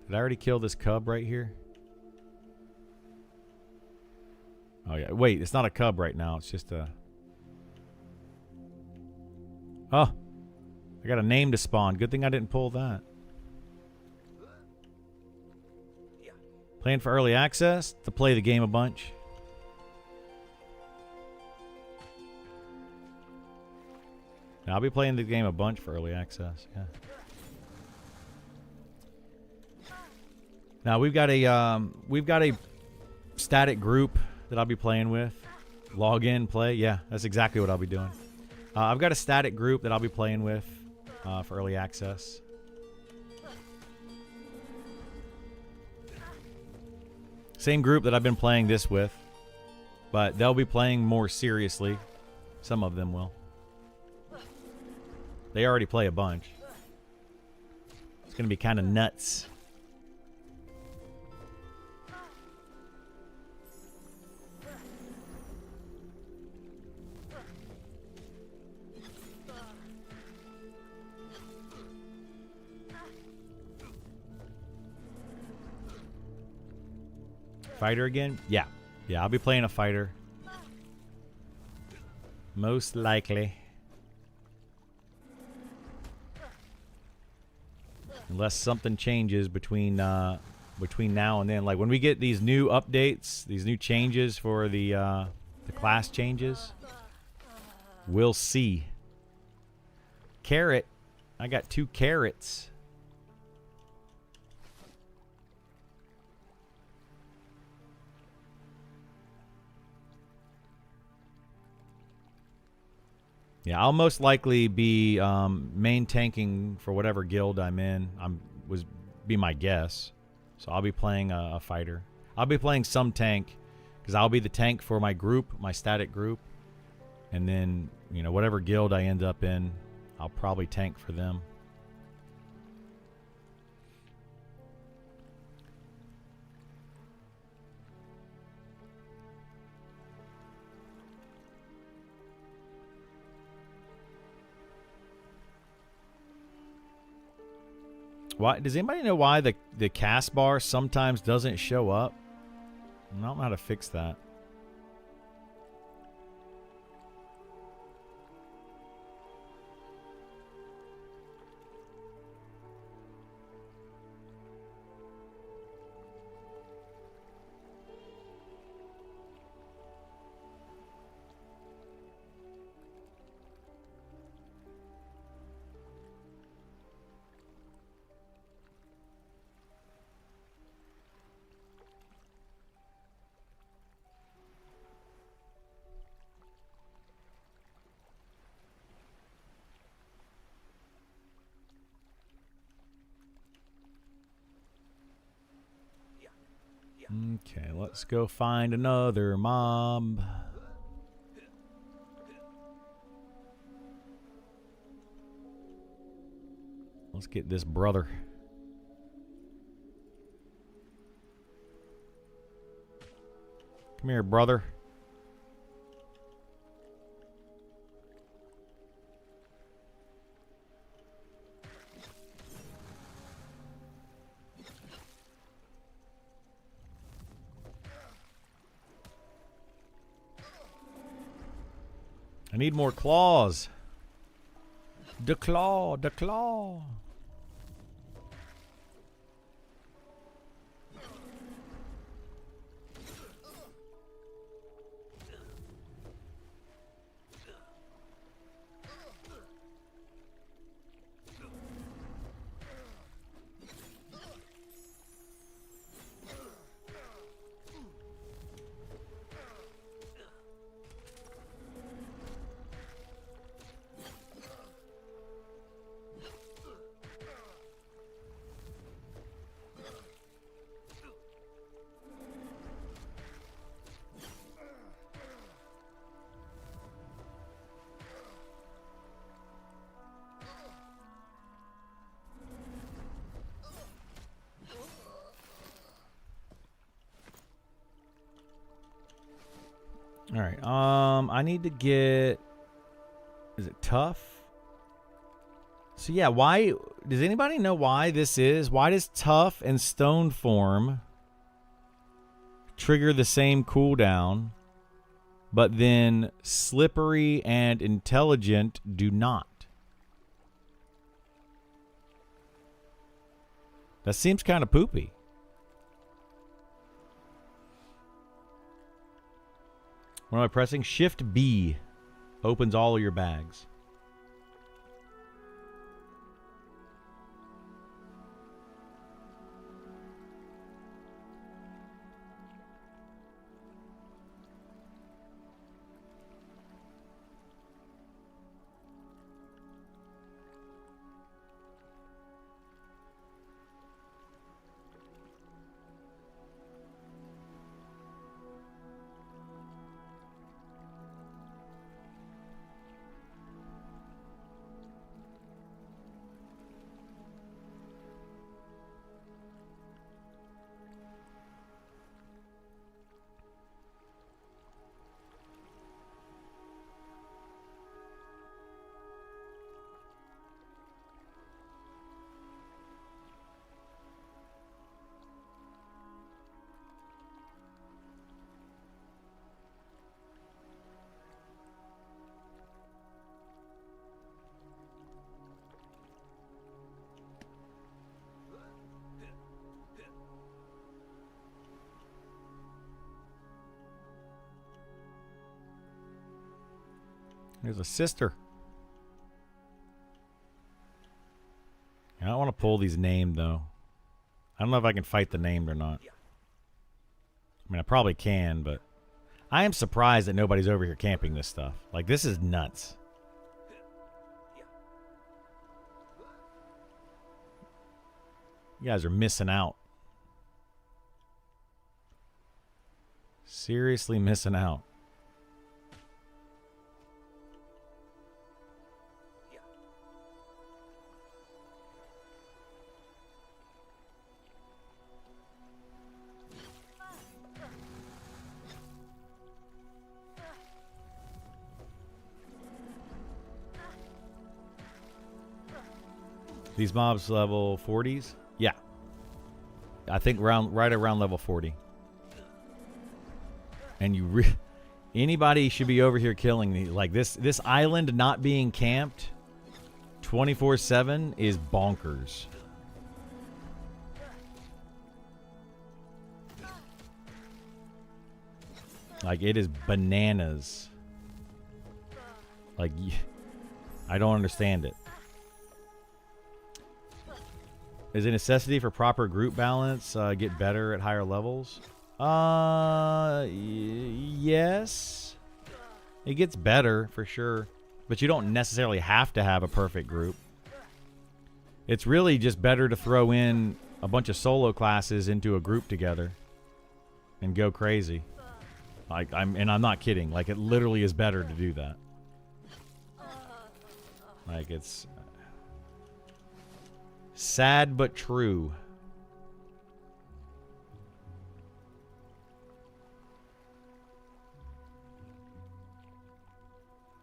Did I already kill this cub right here? Oh yeah, wait, it's not a cub right now, it's just a... Oh, I got a name to spawn. Good thing I didn't pull that. Playing for early access to play the game a bunch. Now, I'll be playing the game a bunch for early access, yeah. Now we've got a static group that I'll be playing with. Log in, play. Yeah, that's exactly what I'll be doing. I've got a static group that I'll be playing with for early access. Same group that I've been playing this with, but they'll be playing more seriously. Some of them will. They already play a bunch. It's going to be kind of nuts. Fighter again? Yeah. Yeah, I'll be playing a fighter. Most likely. Unless something changes between now and then. Like when we get these new updates, these new changes for the class changes, we'll see. Carrot. I got 2 carrots. Yeah, I'll most likely be main tanking for whatever guild I'm in. Be my guess. So I'll be playing a fighter. I'll be playing some tank because I'll be the tank for my group, my static group, and then whatever guild I end up in, I'll probably tank for them. Why does anybody know why the cast bar sometimes doesn't show up? I don't know how to fix that. Okay, let's go find another mob. Let's get this brother. Come here, brother. I need more claws. The claw, the claw. All right. I need to get. Is it tough? So yeah, why does anybody know why this is? Why does tough and stone form trigger the same cooldown, but then slippery and intelligent do not? That seems kind of poopy. What am I pressing? Shift B opens all of your bags. There's a sister. I don't want to pull these named, though. I don't know if I can fight the named or not. I mean, I probably can, but I am surprised that nobody's over here camping this stuff. Like, this is nuts. You guys are missing out. Seriously missing out. These mobs level 40s? Yeah. I think right around level 40. And you anybody should be over here killing these. Like this island not being camped 24/7 is bonkers. Like it is bananas. Like I don't understand it. Is a necessity for proper group balance get better at higher levels? Yes. It gets better for sure, but you don't necessarily have to have a perfect group. It's really just better to throw in a bunch of solo classes into a group together and go crazy. Like I'm not kidding. Like it literally is better to do that. Like it's sad but true.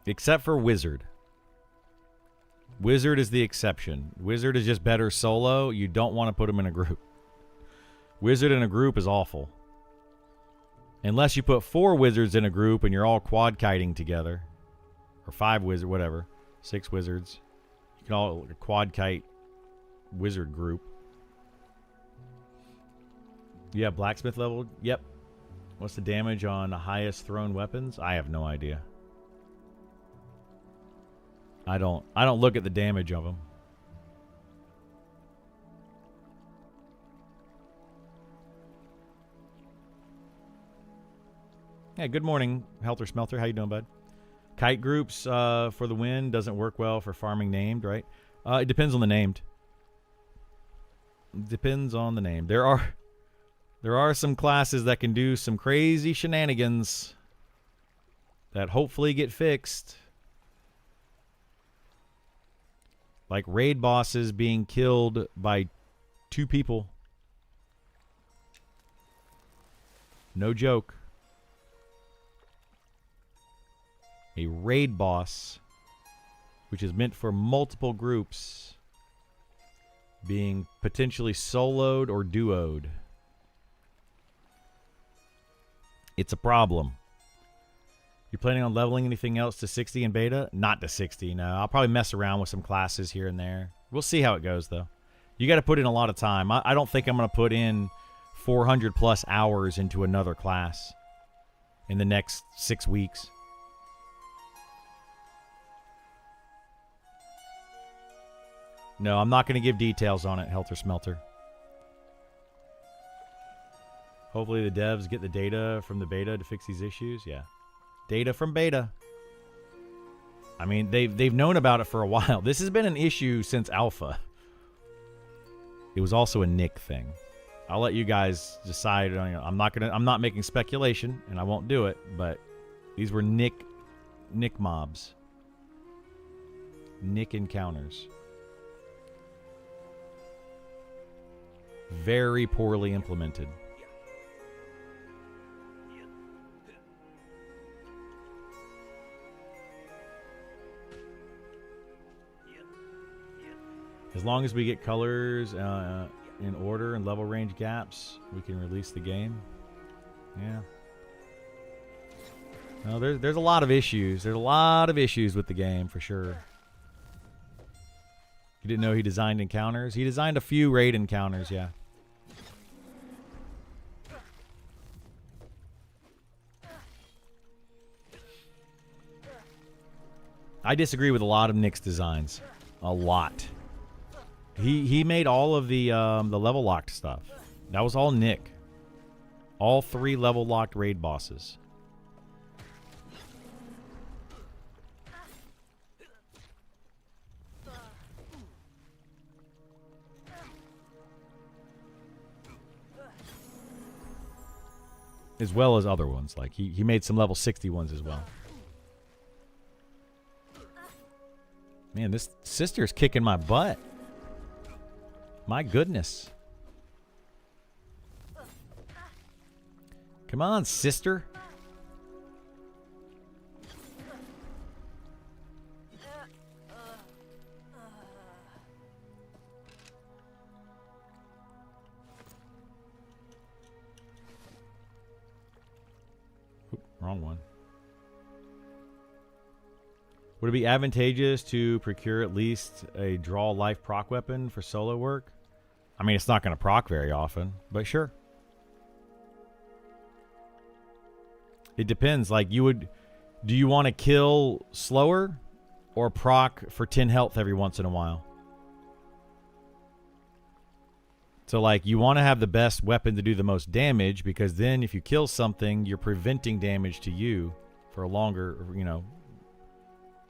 Except for Wizard. Wizard is the exception. Wizard is just better solo. You don't want to put him in a group. Wizard in a group is awful. Unless you put 4 wizards in a group and you're all quad kiting together. Or 5 wizards, whatever. 6 wizards. You can all quad kite wizard group. Yeah, blacksmith level. Yep. What's the damage on the highest thrown weapons? I have no idea. I don't look at the damage of them. Yeah, good morning, Helter Smelter. How you doing, bud? Kite groups for the win doesn't work well for farming named, right? It depends on the named. Depends on the name. There are some classes that can do some crazy shenanigans that hopefully get fixed. Like raid bosses being killed by 2 people. No joke. a raid boss, which is meant for multiple groups, being potentially soloed or duoed. It's a problem. You planning on leveling anything else to 60 in beta? Not to 60, no. I'll probably mess around with some classes here and there. We'll see how it goes, though. You got to put in a lot of time. I don't think I'm going to put in 400 plus hours into another class in the next 6 weeks. No, I'm not going to give details on it, Helter Smelter. Hopefully the devs get the data from the beta to fix these issues. Yeah. Data from beta. I mean, they've known about it for a while. This has been an issue since alpha. It was also a Nick thing. I'll let you guys decide. I'm not making speculation, and I won't do it, but these were Nick mobs. Nick encounters. Very poorly implemented. As long as we get colors in order and level range gaps, we can release the game. Yeah. No, there's a lot of issues. There's a lot of issues with the game for sure. You didn't know he designed encounters? He designed a few raid encounters, yeah. I disagree with a lot of Nick's designs. A lot. He made all of the level locked stuff. That was all Nick. All 3 level locked raid bosses. As well as other ones. Like he made some level 60 ones as well. Man, this sister's kicking my butt. My goodness. Come on, sister. Oop, wrong one. Would it be advantageous to procure at least a draw life proc weapon for solo work? I mean, it's not going to proc very often, but sure. It depends. Like, do you want to kill slower or proc for 10 health every once in a while? So, like, you want to have the best weapon to do the most damage, because then if you kill something, you're preventing damage to you for a longer,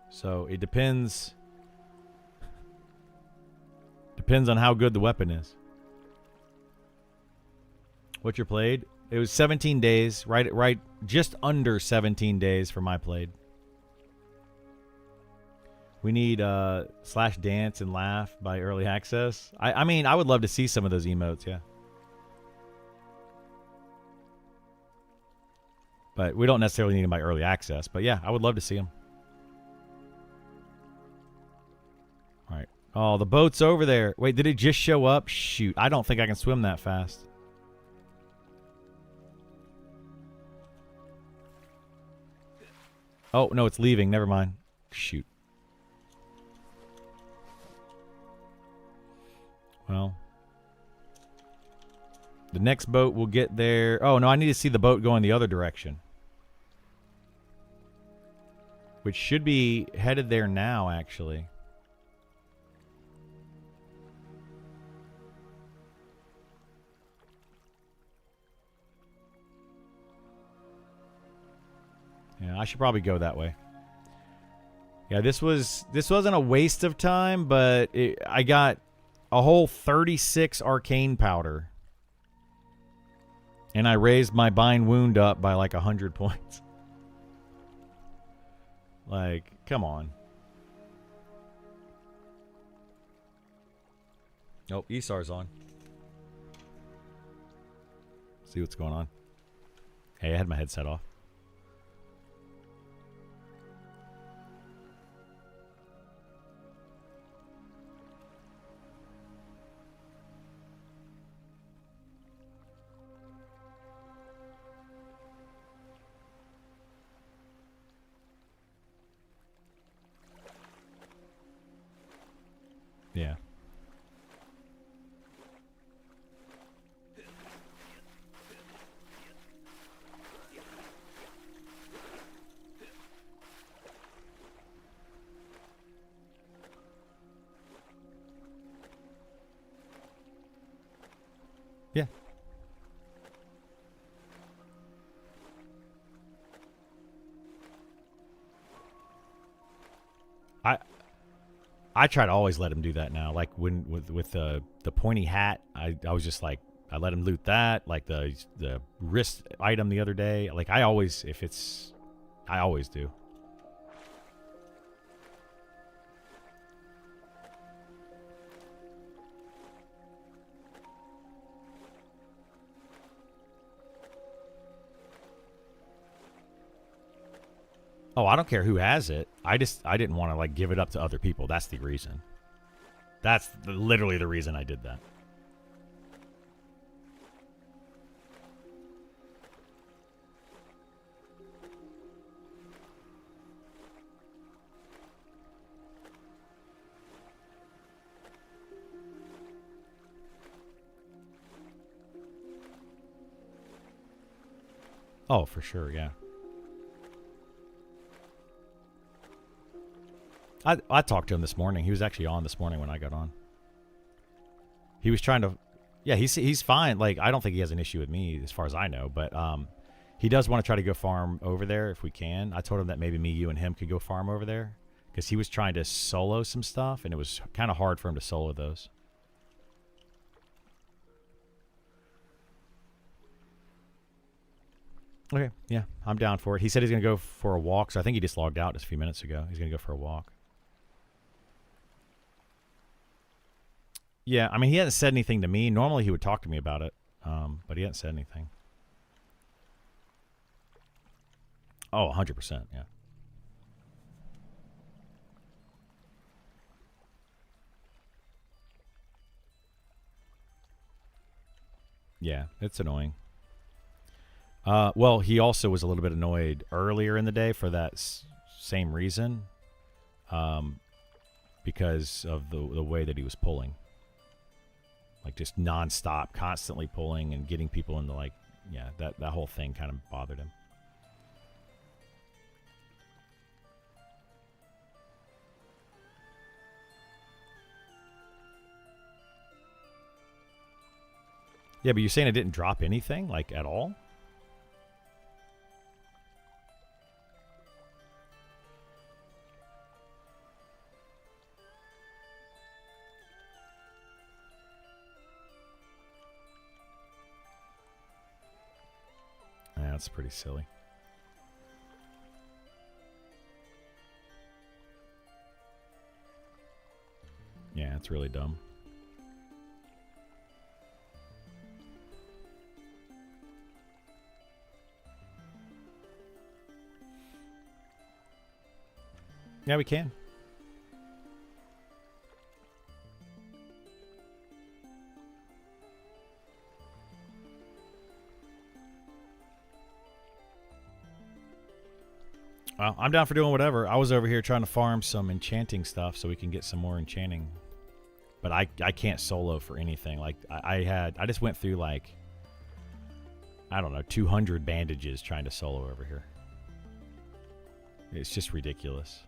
So it depends. Depends on how good the weapon is. What you played? It was 17 days, right, just under 17 days for my played. We need Slash Dance and Laugh by Early Access. I mean, I would love to see some of those emotes, yeah. But we don't necessarily need them by Early Access. But yeah, I would love to see them. All right. Oh, the boat's over there. Wait, did it just show up? Shoot, I don't think I can swim that fast. Oh, no, it's leaving. Never mind. Shoot. Well. The next boat will get there. Oh, no, I need to see the boat going the other direction. Which should be headed there now, actually. Yeah, I should probably go that way. Yeah, this wasn't a waste of time, but I got a whole 36 arcane powder. And I raised my bind wound up by like 100 points. Like, come on. Oh, Isar's on. See what's going on. Hey, I had my headset off. Yeah. I I try to always let him do that now. Like when with the pointy hat, I was just like I let him loot that. Like the wrist item the other day. Like I always I always do. Oh, I don't care who has it. I didn't want to like give it up to other people. That's the reason. That's literally the reason I did that. Oh, for sure, yeah. I talked to him this morning. He was actually on this morning when I got on. He was trying to, yeah, he's fine. Like I don't think he has an issue with me as far as I know, but he does want to try to go farm over there if we can. I told him that maybe me, you, and him could go farm over there because he was trying to solo some stuff and it was kind of hard for him to solo those. Okay, yeah, I'm down for it. He said he's gonna go for a walk, so I think he just logged out just a few minutes ago. He's gonna go for a walk. Yeah, I mean, he hasn't said anything to me. Normally, he would talk to me about it, but he hasn't said anything. Oh, 100%, yeah. Yeah, it's annoying. Well, he also was a little bit annoyed earlier in the day for that same reason, um, because of the way that he was pulling. Like just nonstop, constantly pulling and getting people into like, yeah, that whole thing kind of bothered him. Yeah, but you're saying it didn't drop anything, like at all? Yeah, that's pretty silly. Yeah, it's really dumb. Yeah, we can. Well, I'm down for doing whatever. I was over here trying to farm some enchanting stuff so we can get some more enchanting. But I can't solo for anything. Like I just went through like I don't know 200 bandages trying to solo over here. It's just ridiculous.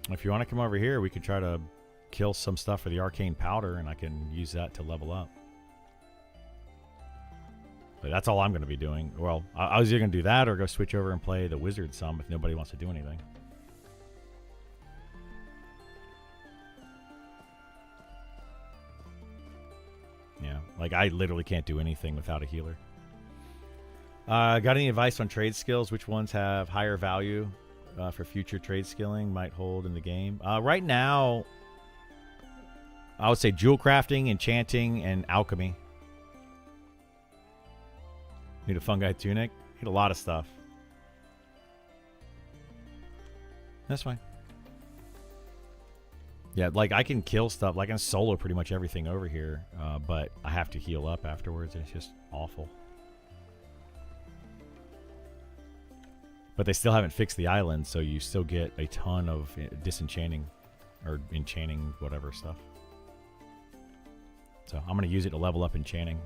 If you want to come over here, we could try to kill some stuff for the arcane powder, and I can use that to level up. But that's all I'm going to be doing. Well, I was either going to do that or go switch over and play the wizard some if nobody wants to do anything. Yeah, like I literally can't do anything without a healer. Got any advice on trade skills? Which ones have higher value for future trade skilling might hold in the game? Right now, I would say jewel crafting, enchanting, and alchemy. Need a fungi tunic. Need a lot of stuff. That's fine. Yeah, like I can kill stuff. Like I can solo pretty much everything over here, but I have to heal up afterwards, and it's just awful. But they still haven't fixed the island, so you still get a ton of disenchanting or enchanting whatever stuff. So I'm going to use it to level up enchanting.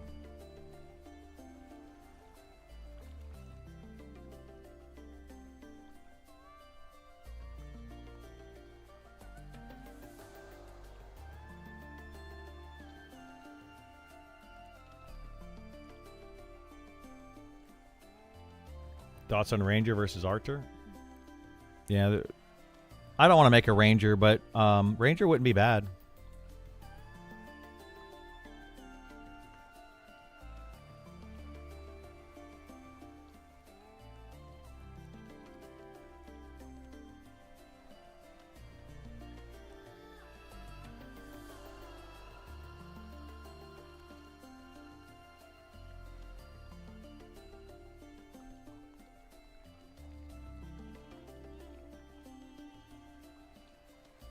Thoughts on Ranger versus Archer? Yeah, I don't want to make a Ranger, but Ranger wouldn't be bad.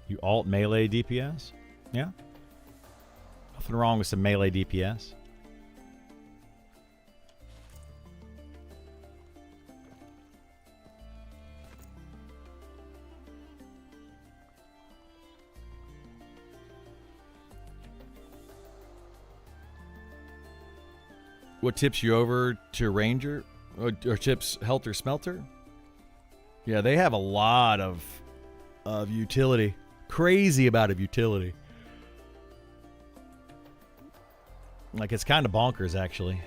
You alt melee DPS? Yeah. Nothing wrong with some melee DPS. What tips you over to Ranger? Or tips Helter Smelter? Yeah, they have a lot of utility. Crazy amount of utility. Like, it's kind of bonkers, actually.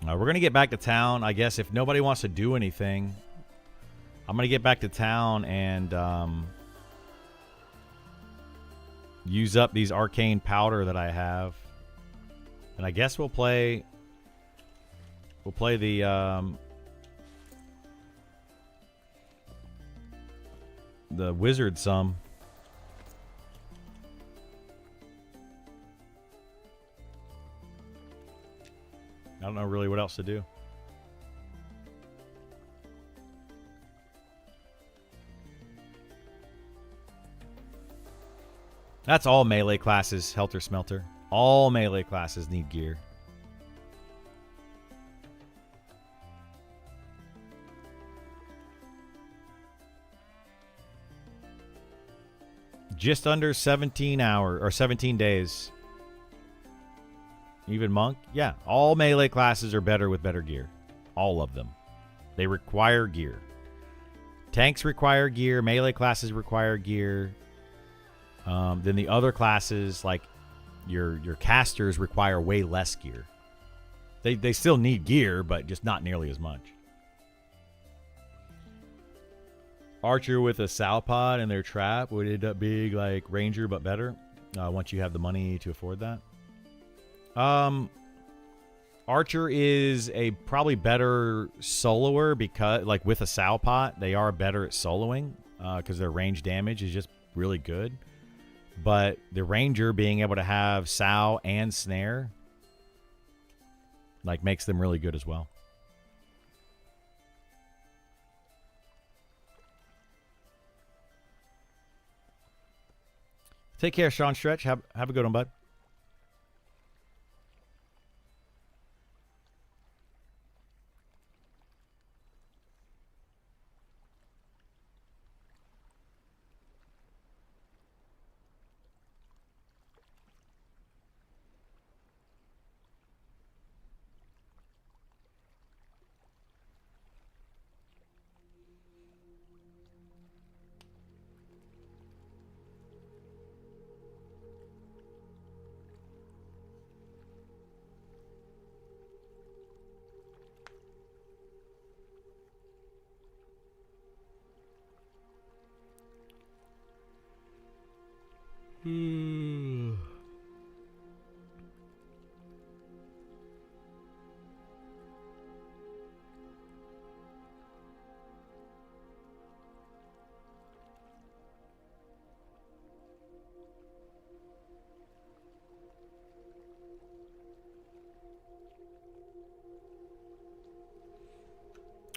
We're going to get back to town. I guess if nobody wants to do anything, I'm going to get back to town and use up these arcane powder that I have. And I guess we'll play the wizard some. I don't know really what else to do. That's all melee classes, Helter Smelter. All melee classes need gear. Just under 17 hours or 17 days. Even Monk? Yeah. All melee classes are better with better gear. All of them. They require gear. Tanks require gear. Melee classes require gear. Then the other classes, like your casters, require way less gear. They still need gear, but just not nearly as much. Archer with a Sow Pod and their trap would end up being like Ranger, but better. Once you have the money to afford that. Archer is a probably better soloer because, like, with a Sow Pot, they are better at soloing because their range damage is just really good. But the Ranger being able to have Sow and Snare, like, makes them really good as well. Take care, Sean Stretch. Have a good one, bud.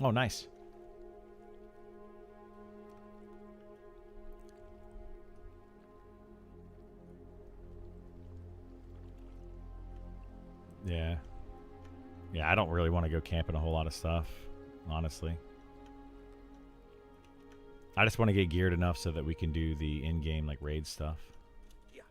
Oh, nice. Yeah. Yeah, I don't really want to go camping a whole lot of stuff, honestly. I just want to get geared enough so that we can do the in-game, like, raid stuff. Yeah.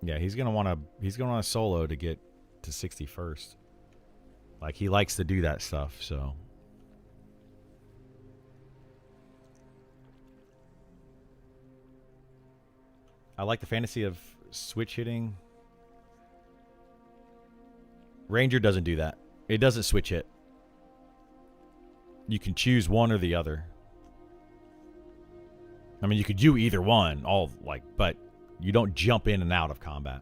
Yeah, he's gonna want to solo to get to 61st. Like, he likes to do that stuff, so. I like the fantasy of switch hitting. Ranger doesn't do that. It doesn't switch hit. You can choose one or the other. I mean, you could do either one, but you don't jump in and out of combat.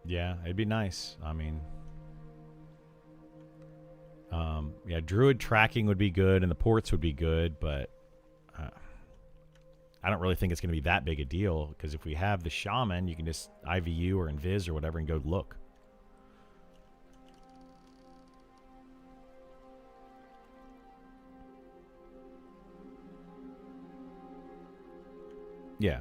Yeah, it'd be nice. I mean, yeah, druid tracking would be good and the ports would be good, but I don't really think it's going to be that big a deal, because if we have the shaman, you can just IVU or invis or whatever and go look. Yeah.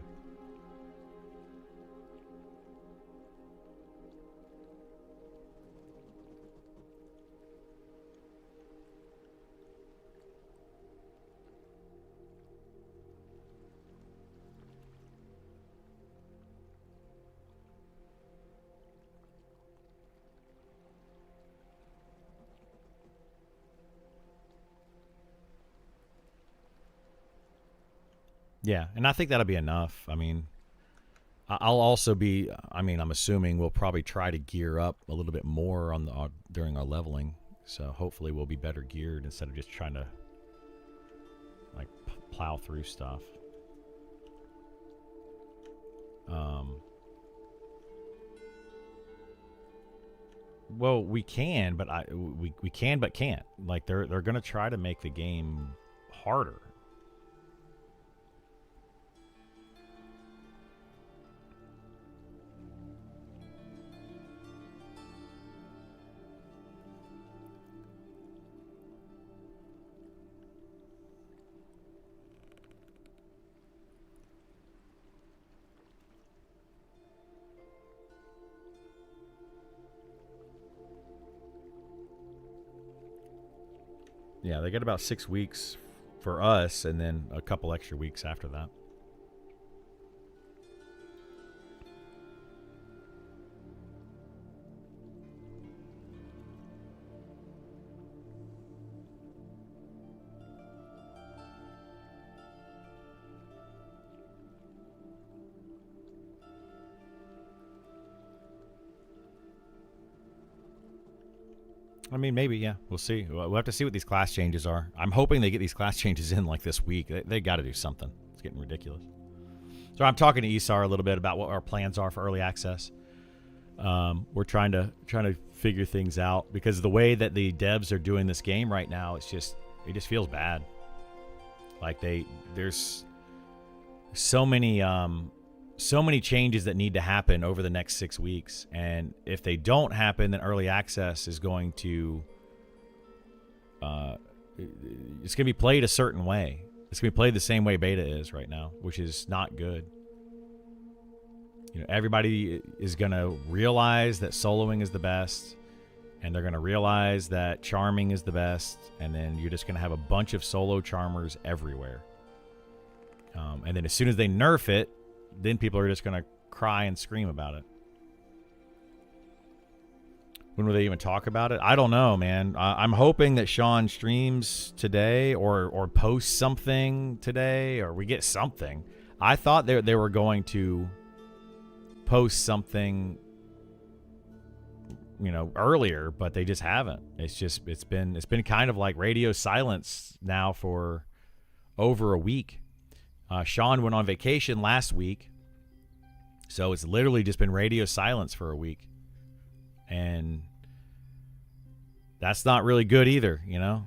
Yeah, and I think that'll be enough. I mean, I'll also be. I mean, I'm assuming we'll probably try to gear up a little bit more on the during our leveling. So hopefully we'll be better geared instead of just trying to like plow through stuff. Well, we can, but we can, but can't. Like they're gonna try to make the game harder. Yeah, they get about 6 weeks for us, and then a couple extra weeks after that. I mean, maybe, yeah. We'll see. We'll have to see what these class changes are. I'm hoping they get these class changes in like this week. They got to do something. It's getting ridiculous. So I'm talking to Isar a little bit about what our plans are for early access. We're trying to figure things out, because the way that the devs are doing this game right now, it just feels bad. Like there's so many changes that need to happen over the next 6 weeks, and if they don't happen, then early access is going to it's going to be played a certain way. It's going to be played the same way beta is right now, which is not good. You know, everybody is going to realize that soloing is the best, and they're going to realize that charming is the best, and then you're just going to have a bunch of solo charmers everywhere. And then as soon as they nerf it, then people are just going to cry and scream about it. When will they even talk about it? I don't know, man. I'm hoping that Sean streams today or posts something today, or we get something. I thought they were going to post something, you know, earlier, but they just haven't. It's been kind of like radio silence now for over a week. Sean went on vacation last week, so it's literally just been radio silence for a week, and that's not really good either, you know.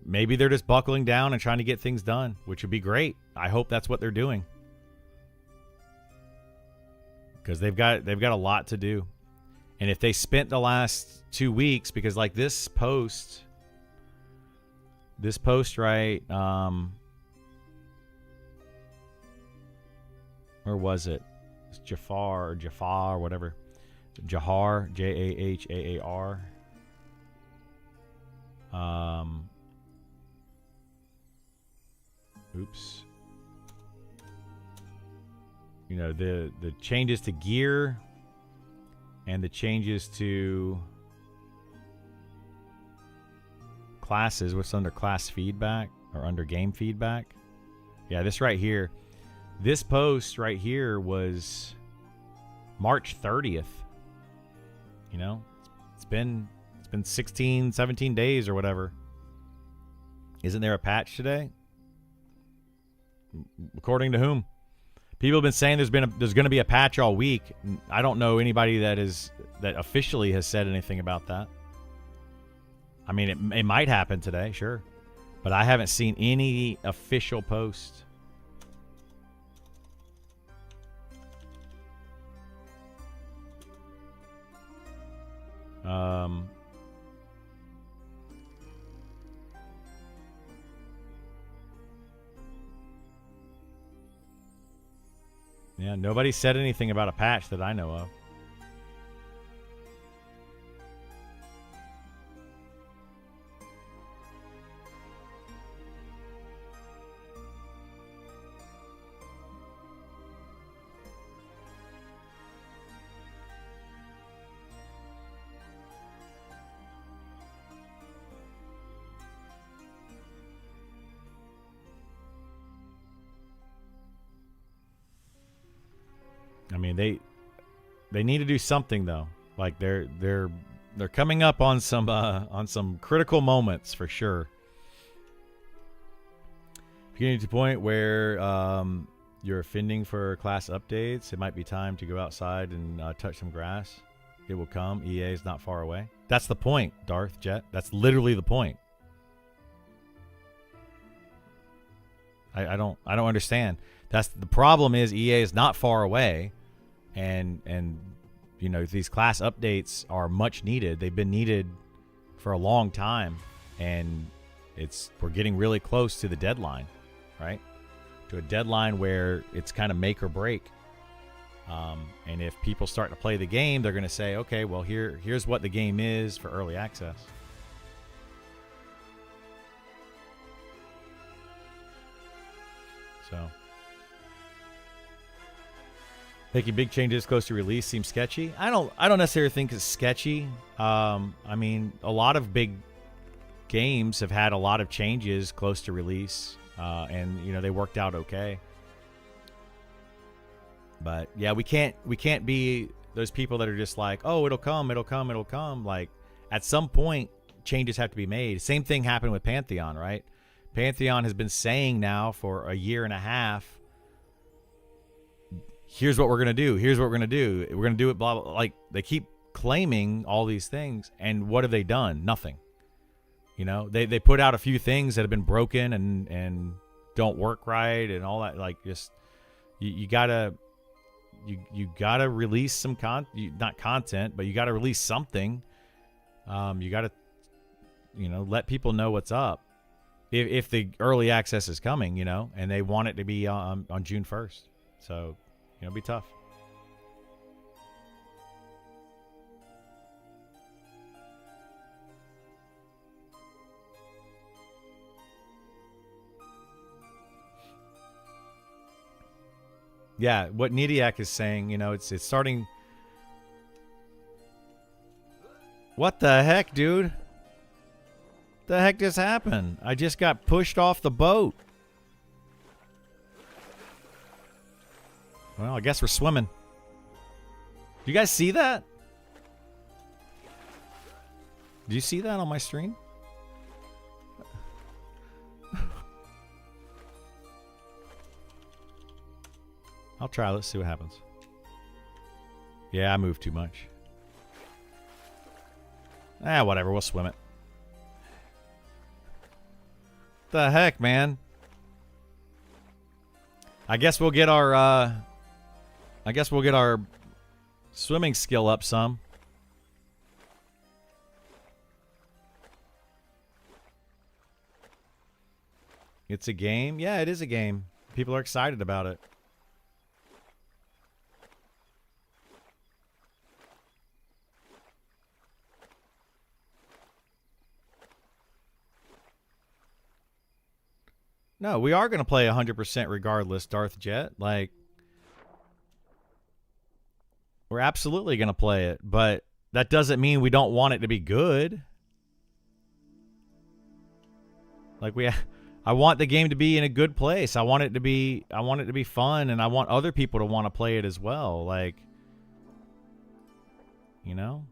Maybe they're just buckling down and trying to get things done, which would be great. I hope that's what they're doing, because they've got a lot to do. And if they spent the last 2 weeks, because like this post This post right, where was it? It's Jafar or whatever. Jahar, Jahaar. Oops. You know, the changes to gear and the changes to classes. What's under class feedback or under game feedback? Yeah, this right here. This post right here was March 30th. You know, it's been 16, 17 days or whatever. Isn't there a patch today? According to whom? People have been saying there's going to be a patch all week. I don't know anybody that officially has said anything about that. I mean, it might happen today, sure, but I haven't seen any official post. Yeah, nobody said anything about a patch that I know of. I mean, they need to do something though. Like they're coming up on some critical moments for sure. If you're getting to the point where you're offending for class updates, it might be time to go outside and touch some grass. It will come. EA is not far away. That's the point, Darth Jet. That's literally the point. I don't understand. That's the problem. Is EA is not far away. And you know, these class updates are much needed. They've been needed for a long time, and we're getting really close to the deadline, right? To a deadline where it's kind of make or break. And if people start to play the game, they're going to say, okay, well, here's what the game is for early access. So making big changes close to release seems sketchy. I don't necessarily think it's sketchy. I mean, a lot of big games have had a lot of changes close to release, and you know, they worked out okay. But yeah, we can't be those people that are just like, oh, it'll come. Like, at some point, changes have to be made. Same thing happened with Pantheon, right? Pantheon has been saying now for a year and a half, here's what we're going to do. Here's what we're going to do. We're going to do it, blah, blah. Like, they keep claiming all these things, and what have they done? Nothing. You know, they put out a few things that have been broken and don't work right and all that. Like, just, you gotta release some not content, but you gotta release something. You gotta, you know, let people know what's up. If the early access is coming, you know, and they want it to be on June 1st. So, you know, it'll be tough. Yeah, what Nidiak is saying, you know, it's starting. What the heck, dude? The heck just happened? I just got pushed off the boat. Well, I guess we're swimming. Do you guys see that? Do you see that on my stream? I'll try. Let's see what happens. Yeah, I moved too much. Whatever. We'll swim it. The heck, man? I guess we'll get our swimming skill up some. It's a game. Yeah, it is a game. People are excited about it. No, we are going to play 100% regardless, Darth Jet. Like, we're absolutely going to play it, but that doesn't mean we don't want it to be good. Like, I want the game to be in a good place. I want it to be fun, and I want other people to want to play it as well. Like, you know?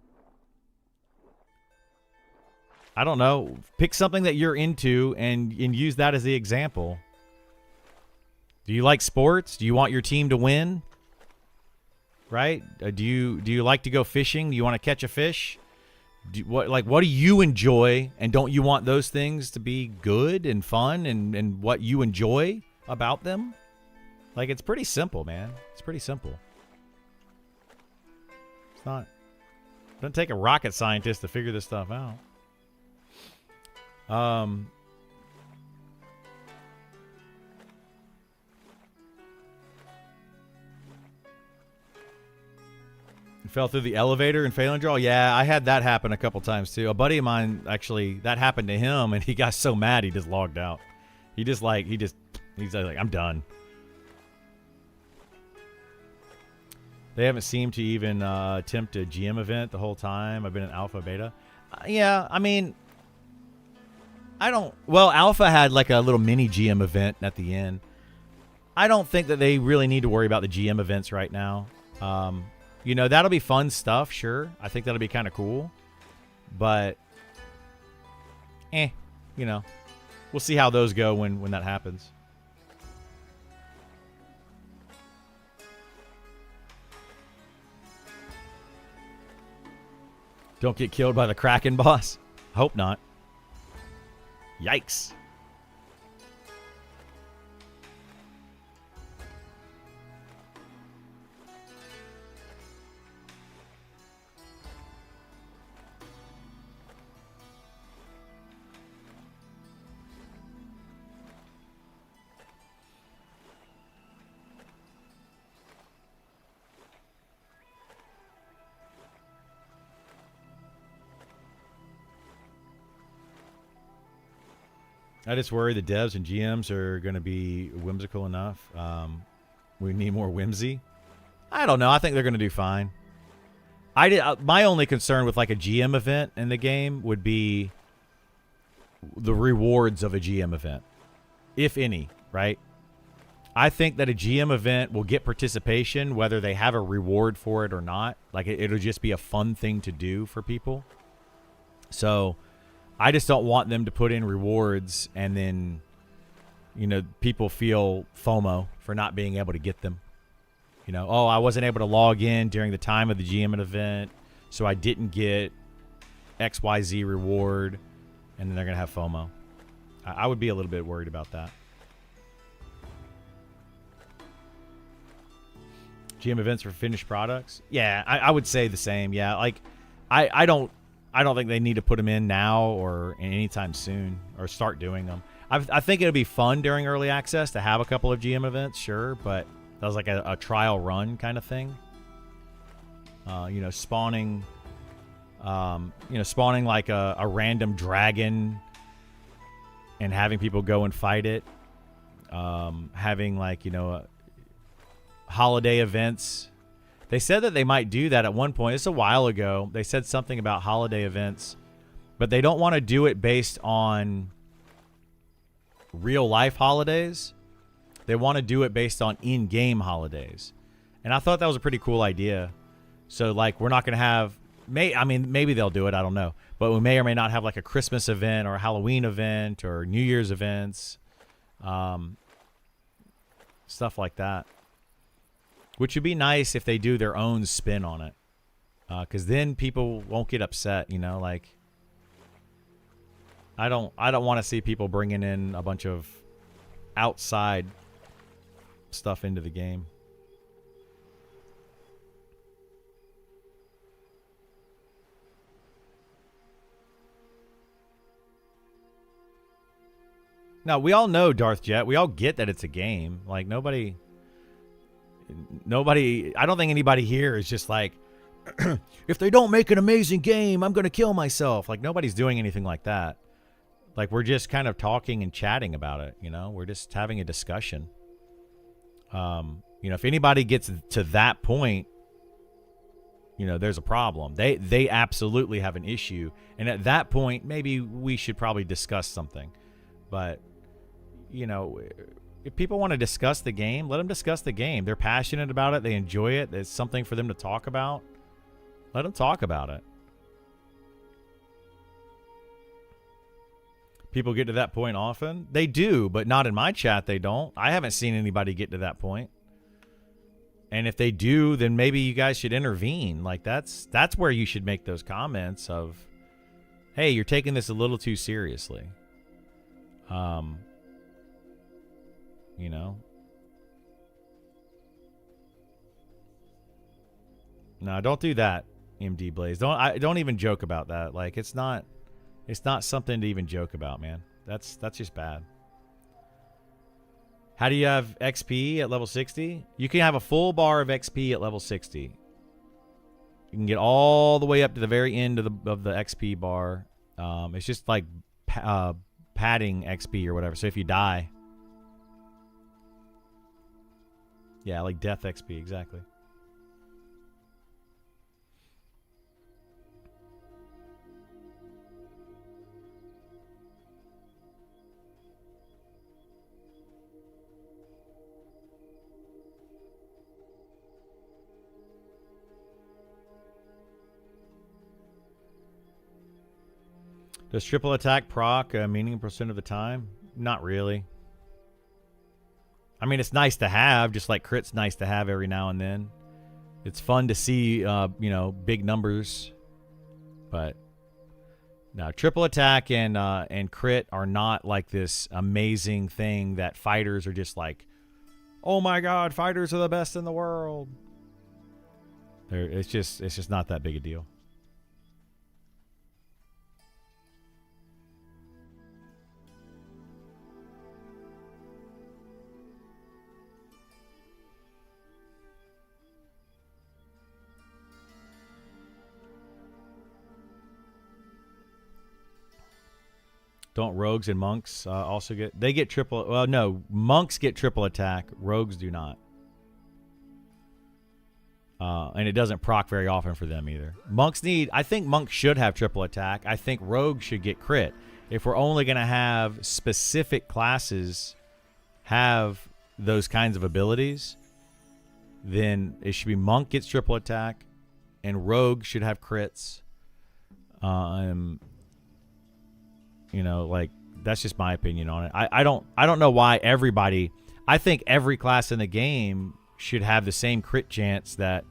I don't know. Pick something that you're into and use that as the example. Do you like sports? Do you want your team to win? Right? Do you like to go fishing? Do you want to catch a fish? What do you enjoy, and don't you want those things to be good and fun and what you enjoy about them? Like, it's pretty simple, man. It's pretty simple. It's not. It doesn't take a rocket scientist to figure this stuff out. Fell through the elevator in Phelan Draw. Yeah, I had that happen a couple times too. A buddy of mine, actually, that happened to him, and he got so mad he just logged out. He's like, I'm done. They haven't seemed to even attempt a GM event the whole time. I've been in alpha, beta. Yeah, I mean, well, alpha had like a little mini GM event at the end. I don't think that they really need to worry about the GM events right now. You know, that'll be fun stuff, sure. I think that'll be kind of cool. But, you know, we'll see how those go when that happens. Don't get killed by the Kraken boss. Hope not. Yikes. I just worry the devs and GMs are going to be whimsical enough. We need more whimsy. I don't know. I think they're going to do fine. My only concern with like a GM event in the game would be the rewards of a GM event, if any, right? I think that a GM event will get participation whether they have a reward for it or not. Like, it'll just be a fun thing to do for people. So I just don't want them to put in rewards and then, you know, people feel FOMO for not being able to get them. You know, oh, I wasn't able to log in during the time of the GM event, so I didn't get XYZ reward, and then they're going to have FOMO. I would be a little bit worried about that. GM events for finished products? Yeah, I would say the same. Yeah, like, I don't think they need to put them in now or anytime soon or start doing them. I think it would be fun during early access to have a couple of GM events, sure, but that was like a trial run kind of thing. You know, spawning like a random dragon and having people go and fight it. Having like, you know, holiday events. They said that they might do that at one point. It's a while ago. They said something about holiday events, but they don't want to do it based on real life holidays. They want to do it based on in-game holidays. And I thought that was a pretty cool idea. So, like, we're not going to have... maybe they'll do it. I don't know. But we may or may not have, like, a Christmas event or a Halloween event or New Year's events. Stuff like that. Which would be nice if they do their own spin on it. Because then people won't get upset, you know? Like, I don't want to see people bringing in a bunch of outside stuff into the game. No, we all know Darth Jet. We all get that it's a game. Like nobody, I don't think anybody here is just like, if they don't make an amazing game, I'm going to kill myself. Like nobody's doing anything like that. Like we're just kind of talking and chatting about it. You know, we're just having a discussion. You know, if anybody gets to that point, you know, there's a problem. They absolutely have an issue. And at that point, maybe we should probably discuss something. But, you know, if people want to discuss the game, let them discuss the game. They're passionate about it. They enjoy it. It's something for them to talk about. Let them talk about it. People get to that point often. They do, but not in my chat. They don't. I haven't seen anybody get to that point. And if they do, then maybe you guys should intervene. Like that's where you should make those comments of, hey, you're taking this a little too seriously. You know. No, don't do that, MD Blaze. Don't even joke about that. Like it's not something to even joke about, man. That's just bad. How do you have XP at level 60? You can have a full bar of XP at level 60. You can get all the way up to the very end of the XP bar. It's just like padding XP or whatever. So if you die, yeah, like death XP, exactly. Does triple attack proc a meaning % of the time? Not really. I mean, it's nice to have, just like crit's nice to have every now and then. It's fun to see, you know, big numbers. But no, triple attack and crit are not like this amazing thing that fighters are just like, oh my god, fighters are the best in the world. It's just not that big a deal. Don't rogues and monks also get... They get triple... Well, no. Monks get triple attack. Rogues do not. And it doesn't proc very often for them either. Monks need... I think monks should have triple attack. I think rogues should get crit. If we're only going to have specific classes have those kinds of abilities, then it should be monk gets triple attack and rogue should have crits. You know, like that's just my opinion on it. I don't know why everybody. I think every class in the game should have the same crit chance that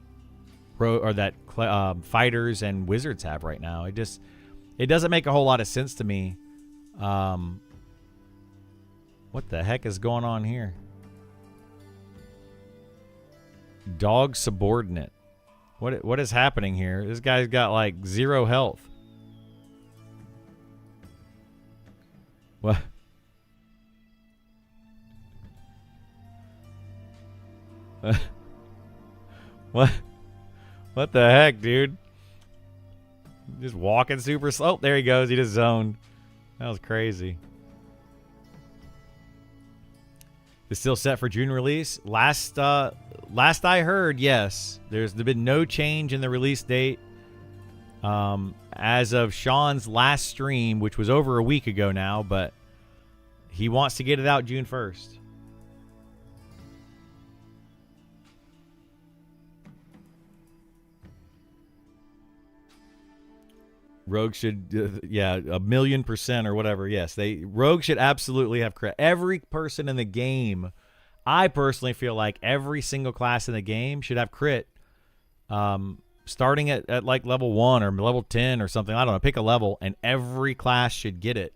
fighters and wizards have right now. It doesn't make a whole lot of sense to me. What the heck is going on here? Dog subordinate. What is happening here? This guy's got like 0 health. What? What the heck, dude? Just walking super slow. Oh, there he goes. He just zoned. That was crazy. It's still set for June release. Last I heard, yes. There's been no change in the release date. As of Sean's last stream, which was over a week ago now, but he wants to get it out June 1st. Rogue should, yeah, 1,000,000% or whatever. Yes, Rogue should absolutely have crit. Every person in the game, I personally feel like every single class in the game should have crit. Starting at like level 1 or level 10 or something. I don't know. Pick a level, and every class should get it.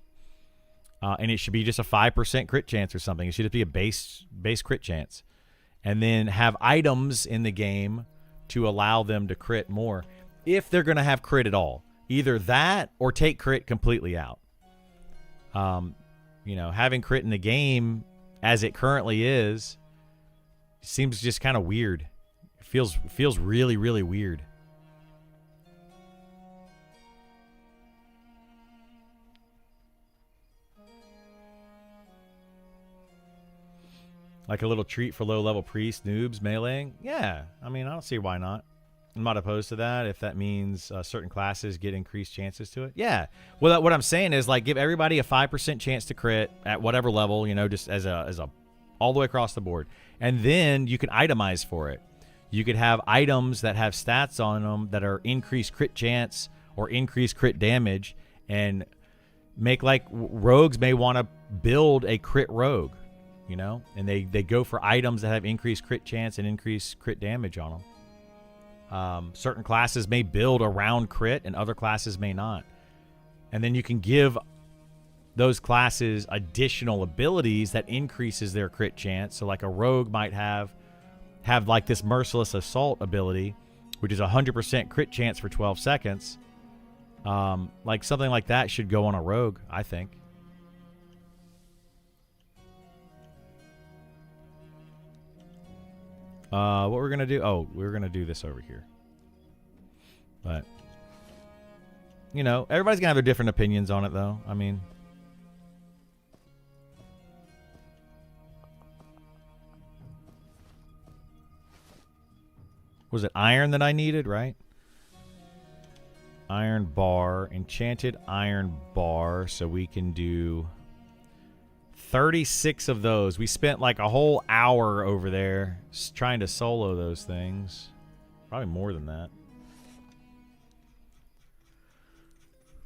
And it should be just a 5% crit chance or something. It should be a base crit chance. And then have items in the game to allow them to crit more. If they're going to have crit at all. Either that or take crit completely out. You you know, having crit in the game as it currently is seems just kind of weird. It feels really, really weird. Like a little treat for low-level priest noobs meleeing? Yeah, I mean, I don't see why not. I'm not opposed to that if that means certain classes get increased chances to it. Yeah. Well, what I'm saying is, like, give everybody a 5% chance to crit at whatever level, you know, just as a all the way across the board. And then you can itemize for it. You could have items that have stats on them that are increased crit chance or increased crit damage, and make, like, rogues may want to build a crit rogue. You know, and they go for items that have increased crit chance and increased crit damage on them. Certain classes may build around crit and other classes may not. And then you can give those classes additional abilities that increases their crit chance. So like a rogue might have like this Merciless Assault ability, which is 100% crit chance for 12 seconds. Like something like that should go on a rogue, I think. What we're going to do... Oh, we're going to do this over here. But, you know, everybody's going to have their different opinions on it, though. I mean... Was it iron that I needed, right? Iron bar. Enchanted iron bar. So we can do... 36 of those. We spent like a whole hour over there trying to solo those things. Probably more than that.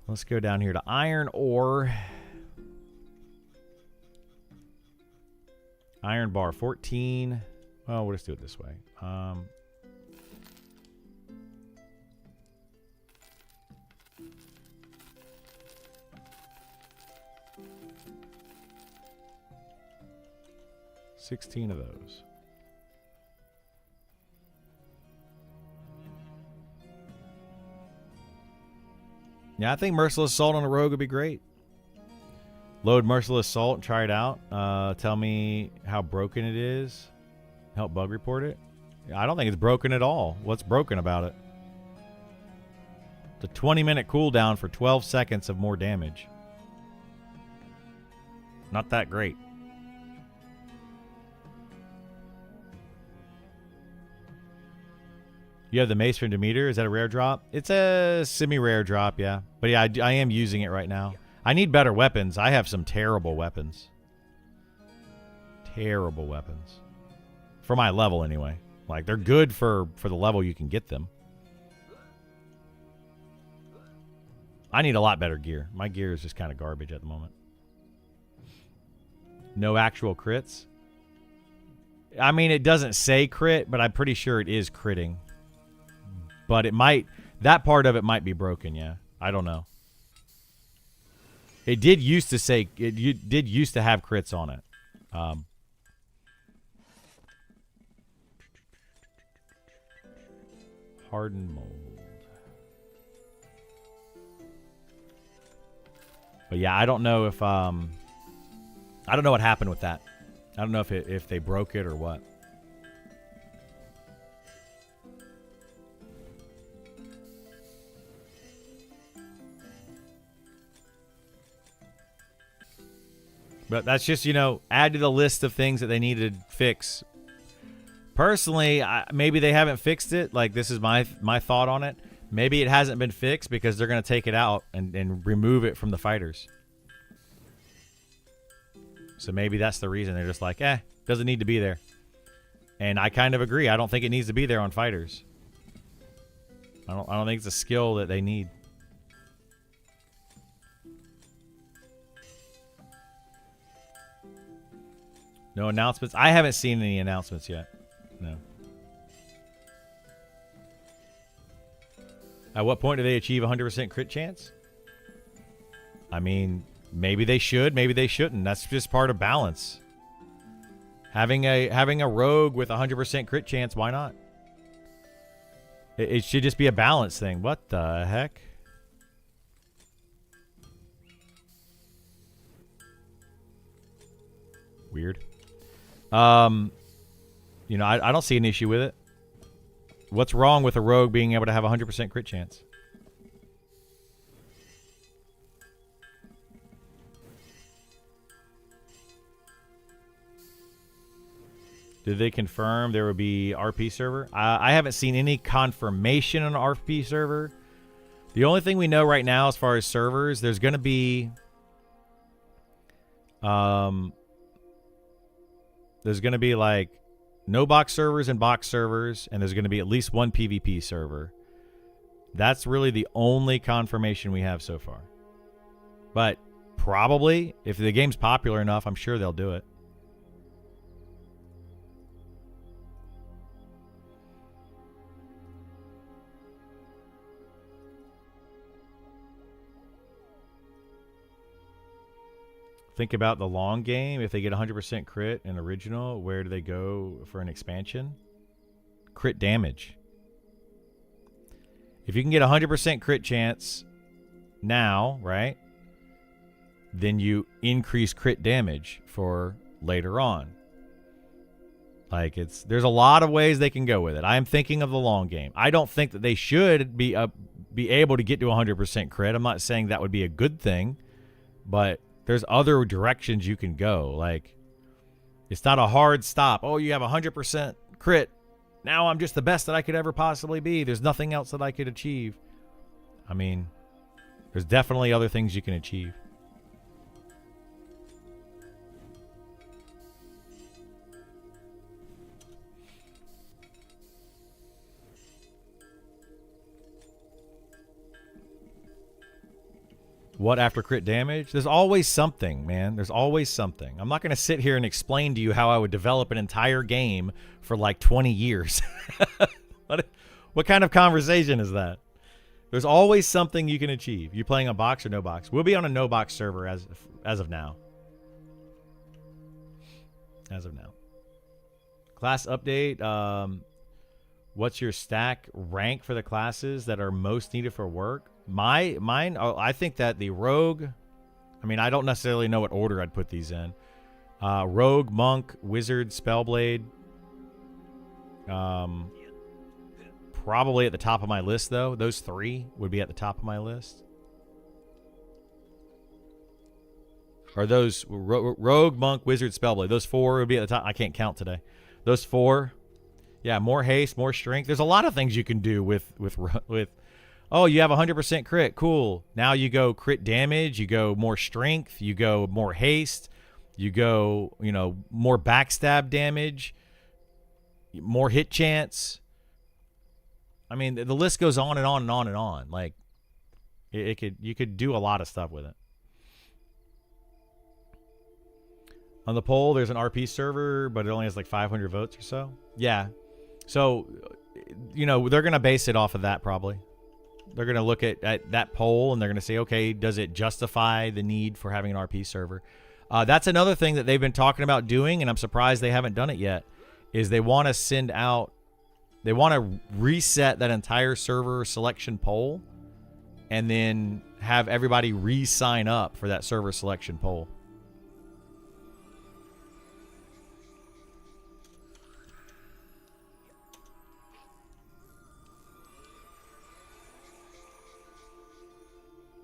Let's go down here to iron ore. Iron bar 14. Well, we'll just do it this way. 16 of those. Yeah, I think Merciless Assault on a rogue would be great. Load Merciless Assault and try it out. Tell me how broken it is. Help bug report it. I don't think it's broken at all. What's broken about it? It's a 20-minute cooldown for 12 seconds of more damage. Not that great. You have the Mace from Demeter. Is that a rare drop? It's a semi-rare drop, yeah. But yeah, I am using it right now. I need better weapons. I have some terrible weapons. Terrible weapons. For my level, anyway. Like, they're good for the level you can get them. I need a lot better gear. My gear is just kind of garbage at the moment. No actual crits. I mean, it doesn't say crit, but I'm pretty sure it is critting. But it might... That part of it might be broken, yeah. I don't know. It did used to say... It did used to have crits on it. Hardened mold. But yeah, I don't know if... I don't know what happened with that. I don't know if they broke it or what. But that's just, you know, add to the list of things that they need to fix. Personally, maybe they haven't fixed it. Like, this is my thought on it. Maybe it hasn't been fixed because they're going to take it out and remove it from the fighters. So maybe that's the reason. They're just like, doesn't need to be there. And I kind of agree. I don't think it needs to be there on fighters. I don't think it's a skill that they need. No announcements? I haven't seen any announcements yet. No. At what point do they achieve 100% crit chance? I mean, maybe they should, maybe they shouldn't. That's just part of balance. Having a rogue with 100% crit chance, why not? It should just be a balance thing. What the heck? Weird. You know, I don't see an issue with it. What's wrong with a rogue being able to have a 100% crit chance? Did they confirm there would be RP server? I haven't seen any confirmation on an RP server. The only thing we know right now as far as servers, there's going to be... there's going to be like no box servers and box servers, and there's going to be at least one PvP server. That's really the only confirmation we have so far. But probably, if the game's popular enough, I'm sure they'll do it. Think about the long game. If they get 100% crit in original, where do they go for an expansion? Crit damage. If you can get 100% crit chance now, right? Then you increase crit damage for later on. Like there's a lot of ways they can go with it. I am thinking of the long game. I don't think that they should be able to get to 100% crit. I'm not saying that would be a good thing, but there's other directions you can go. Like, it's not a hard stop. Oh, you have 100% crit. Now I'm just the best that I could ever possibly be. There's nothing else that I could achieve. I mean, there's definitely other things you can achieve. What after crit damage? There's always something, man. There's always something. I'm not going to sit here and explain to you how I would develop an entire game for like 20 years. What kind of conversation is that? There's always something you can achieve. You playing a box or no box? We'll be on a no box server as of now. As of now. Class update. What's your stack rank for the classes that are most needed for work? Mine, I think that the rogue, I mean, I don't necessarily know what order I'd put these in. Rogue, monk, wizard, spellblade. Probably at the top of my list, though. Those three would be at the top of my list. Or those rogue, monk, wizard, spellblade. Those four would be at the top. I can't count today. Those four. Yeah, more haste, more strength. There's a lot of things you can do with oh, you have 100% crit. Cool. Now you go crit damage. You go more strength. You go more haste. You go, you know, more backstab damage. More hit chance. I mean, the list goes on and on and on and on. Like, you could do a lot of stuff with it. On the poll, there's an RP server, but it only has like 500 votes or so. Yeah. So, you know, they're going to base it off of that probably. They're going to look at that poll and they're going to say, okay, does it justify the need for having an RP server? That's another thing that they've been talking about doing, and I'm surprised they haven't done it yet, is they want to send out, they want to reset that entire server selection poll and then have everybody re-sign up for that server selection poll.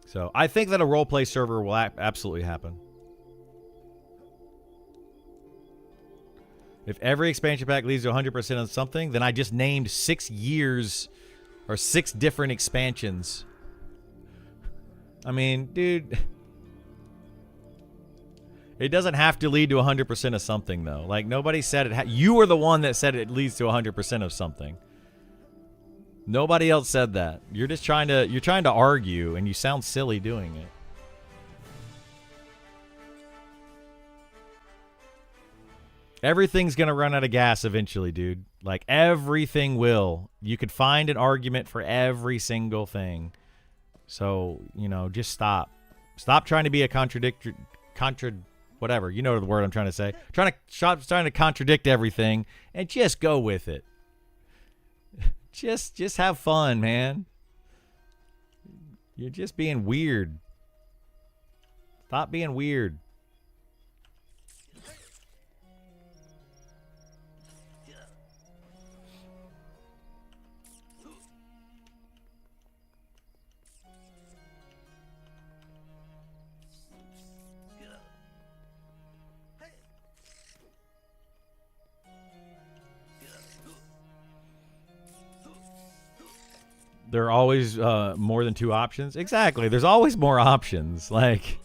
So I think that a roleplay server will absolutely happen. If every expansion pack leads to 100% on something, then I just named 6 years or 6 different expansions. I mean, dude, it doesn't have to lead to 100% of something, though. Like, nobody said it. You were the one that said it leads to 100% of something. Nobody else said that. You're just trying to argue, and you sound silly doing it. Everything's going to run out of gas eventually, dude. Like, everything will. You could find an argument for every single thing. So, you know, just stop. Stop trying to be a whatever. You know the word I'm trying to say. Stop trying to contradict everything and just go with it. Just have fun, man. You're just being weird. Stop being weird. There are always more than 2 options. Exactly. There's always more options. Like,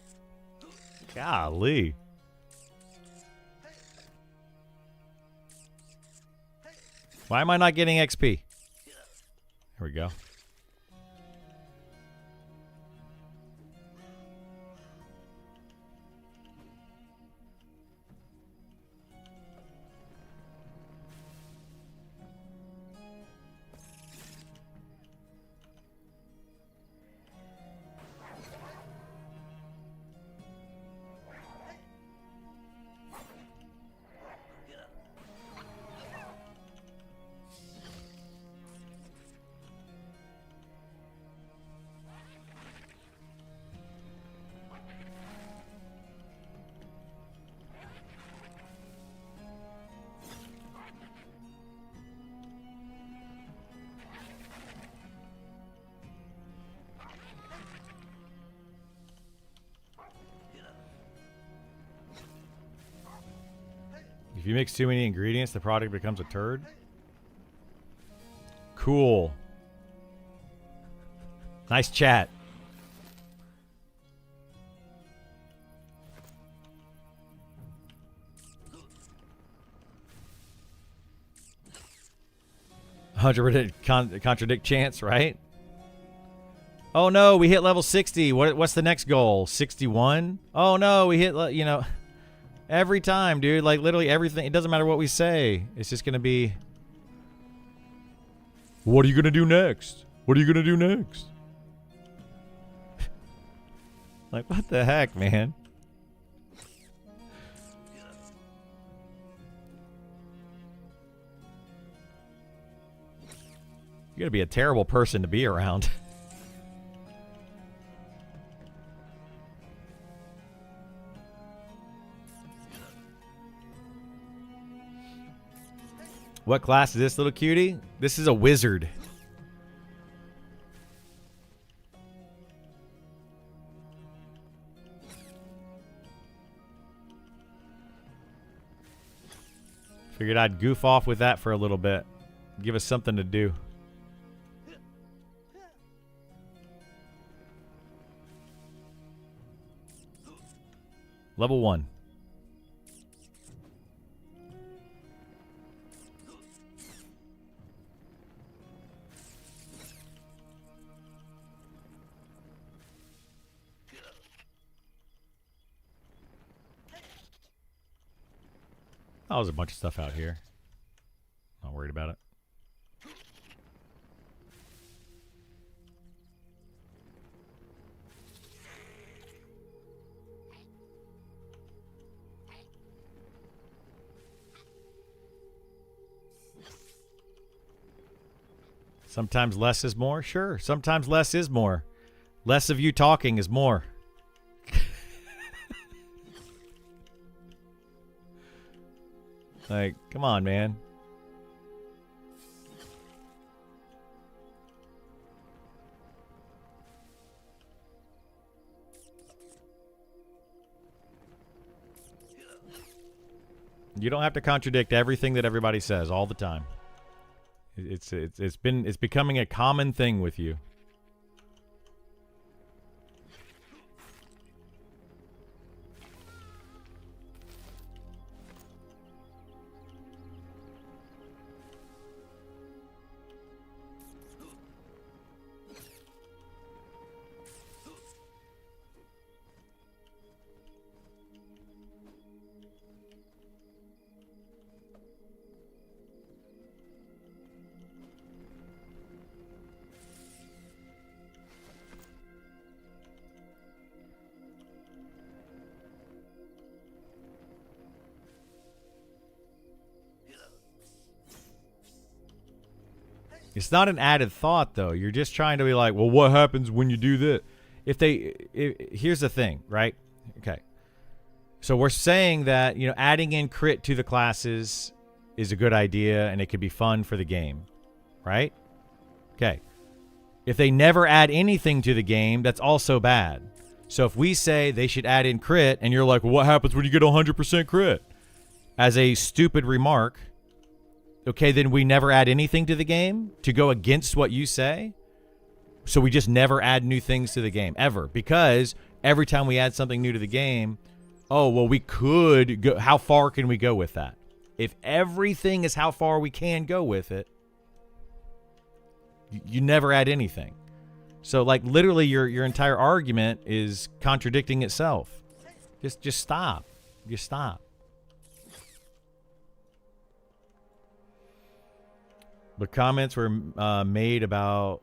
golly. Why am I not getting XP? Here we go. If you mix too many ingredients, the product becomes a turd. Cool. Nice chat. Contradict chance, right? Oh no, we hit level 60. What's the next goal? 61? Oh no, we hit, you know, every time, dude. Like literally everything. It doesn't matter what we say. It's just gonna be, what are you gonna do next? What are you gonna do next? Like, what the heck, man? You gotta be a terrible person to be around. What class is this, little cutie? This is a wizard. Figured I'd goof off with that for a little bit. Give us something to do. Level 1. Oh, there's a bunch of stuff out here. Not worried about it. Sometimes less is more? Sure. Sometimes less is more. Less of you talking is more. Like, come on, man. You don't have to contradict everything that everybody says all the time. It's becoming a common thing with you. It's not an added thought, though. You're just trying to be like, well, what happens when you do that? Here's the thing, right? Okay. So we're saying that, you know, adding in crit to the classes is a good idea and it could be fun for the game, right? Okay. If they never add anything to the game, that's also bad. So if we say they should add in crit and you're like, well, what happens when you get 100% crit? As a stupid remark, okay, then we never add anything to the game to go against what you say. So we just never add new things to the game, ever. Because every time we add something new to the game, oh, well, we could go. How far can we go with that? If everything is how far we can go with it, you never add anything. So, like, literally your entire argument is contradicting itself. Just stop. Just stop. The comments were made about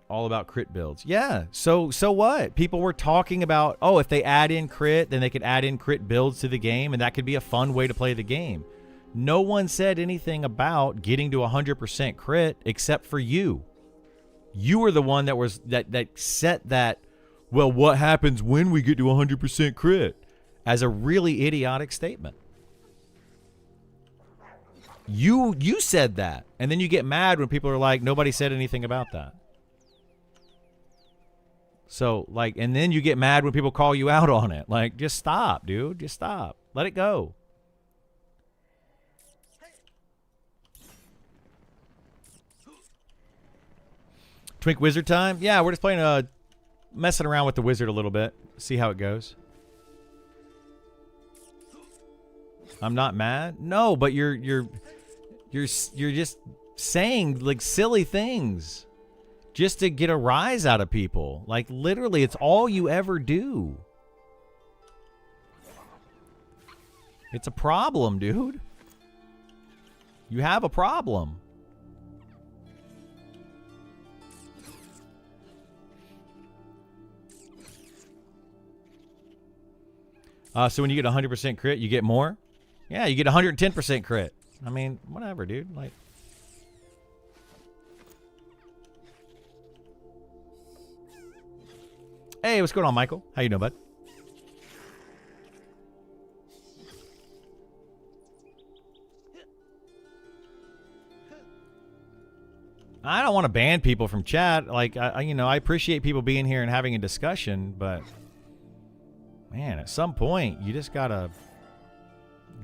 all about crit builds. Yeah. So what? People were talking about, oh, if they add in crit, then they could add in crit builds to the game, and that could be a fun way to play the game. No one said anything about getting to 100% crit except for you. You were the one that set that, well, what happens when we get to 100% crit, as a really idiotic statement. You said that, and then you get mad when people are like, nobody said anything about that. So, like, and then you get mad when people call you out on it. Like, just stop, dude. Just stop. Let it go. Twink Wizard time? Yeah, we're just playing, messing around with the wizard a little bit. See how it goes. I'm not mad. No, but you're just saying like silly things just to get a rise out of people. Like, literally, it's all you ever do. It's a problem, dude. You have a problem. So when you get 100% crit, you get more? Yeah, you get 110% crit. I mean, whatever, dude. Like, hey, what's going on, Michael? How you doing, bud? I don't want to ban people from chat. Like, I appreciate people being here and having a discussion, but man, at some point, you just gotta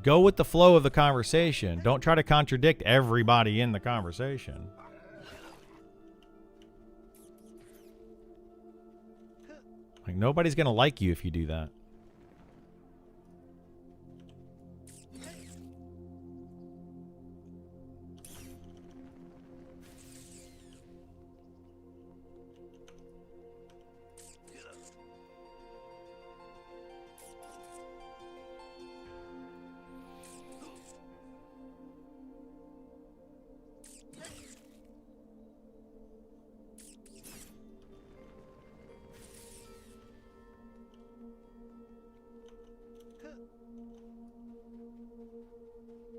go with the flow of the conversation. Don't try to contradict everybody in the conversation. Like, nobody's gonna like you if you do that.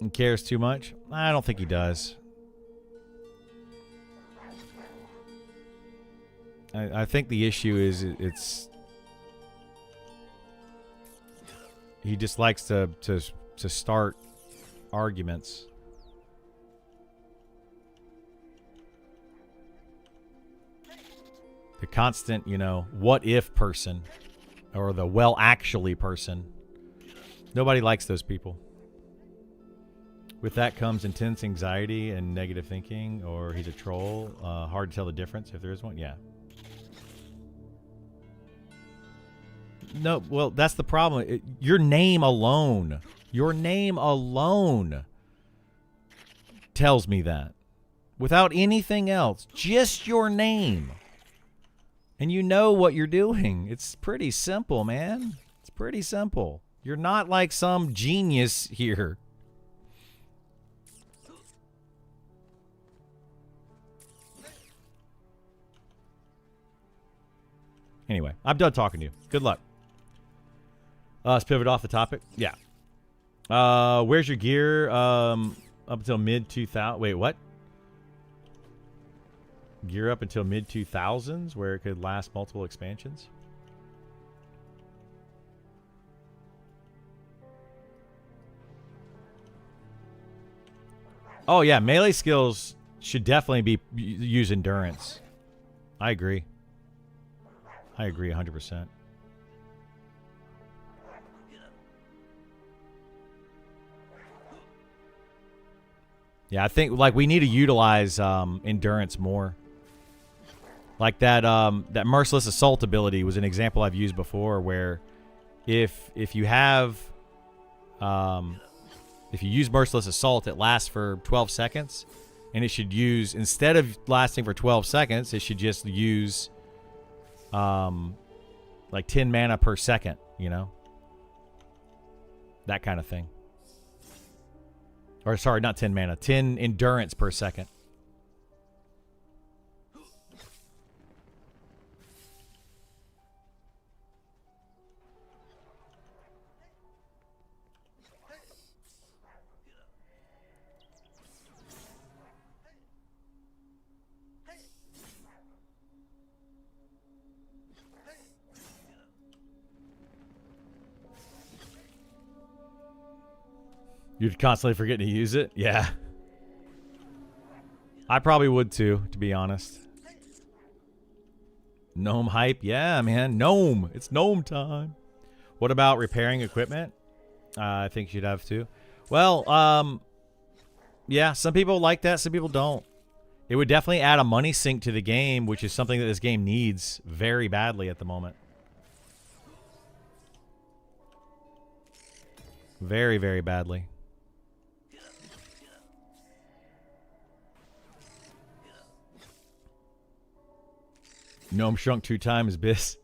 And cares too much? I don't think he does. I think the issue is it's he just likes to start arguments. The constant, what if person, or the well actually person. Nobody likes those people. With that comes intense anxiety and negative thinking, or he's a troll. Hard to tell the difference if there is one. Yeah. No, well, that's the problem. Your name alone tells me that. Without anything else, just your name. And you know what you're doing. It's pretty simple, man. It's pretty simple. You're not like some genius here. Anyway, I'm done talking to you. Good luck. Let's pivot off the topic. Yeah. Where's your gear? Up until mid-2000. Wait, what? Gear up until mid-2000s, where it could last multiple expansions? Oh, yeah. Melee skills should definitely use endurance. I agree. I agree 100%. Yeah, I think like we need to utilize endurance more. Like that Merciless Assault ability was an example I've used before, where if you have if you use Merciless Assault, it lasts for 12 seconds, and it should use, instead of lasting for 12 seconds, it should just use like 10 mana per second, you know? That kind of thing. Or sorry, not 10 mana, 10 endurance per second. You'd constantly forget to use it? Yeah. I probably would too, to be honest. Gnome hype? Yeah, man. Gnome. It's gnome time. What about repairing equipment? I think you'd have to. Well, yeah, some people like that, some people don't. It would definitely add a money sink to the game, which is something that this game needs very badly at the moment. Very, very badly. Gnome shrunk 2 times, Biss.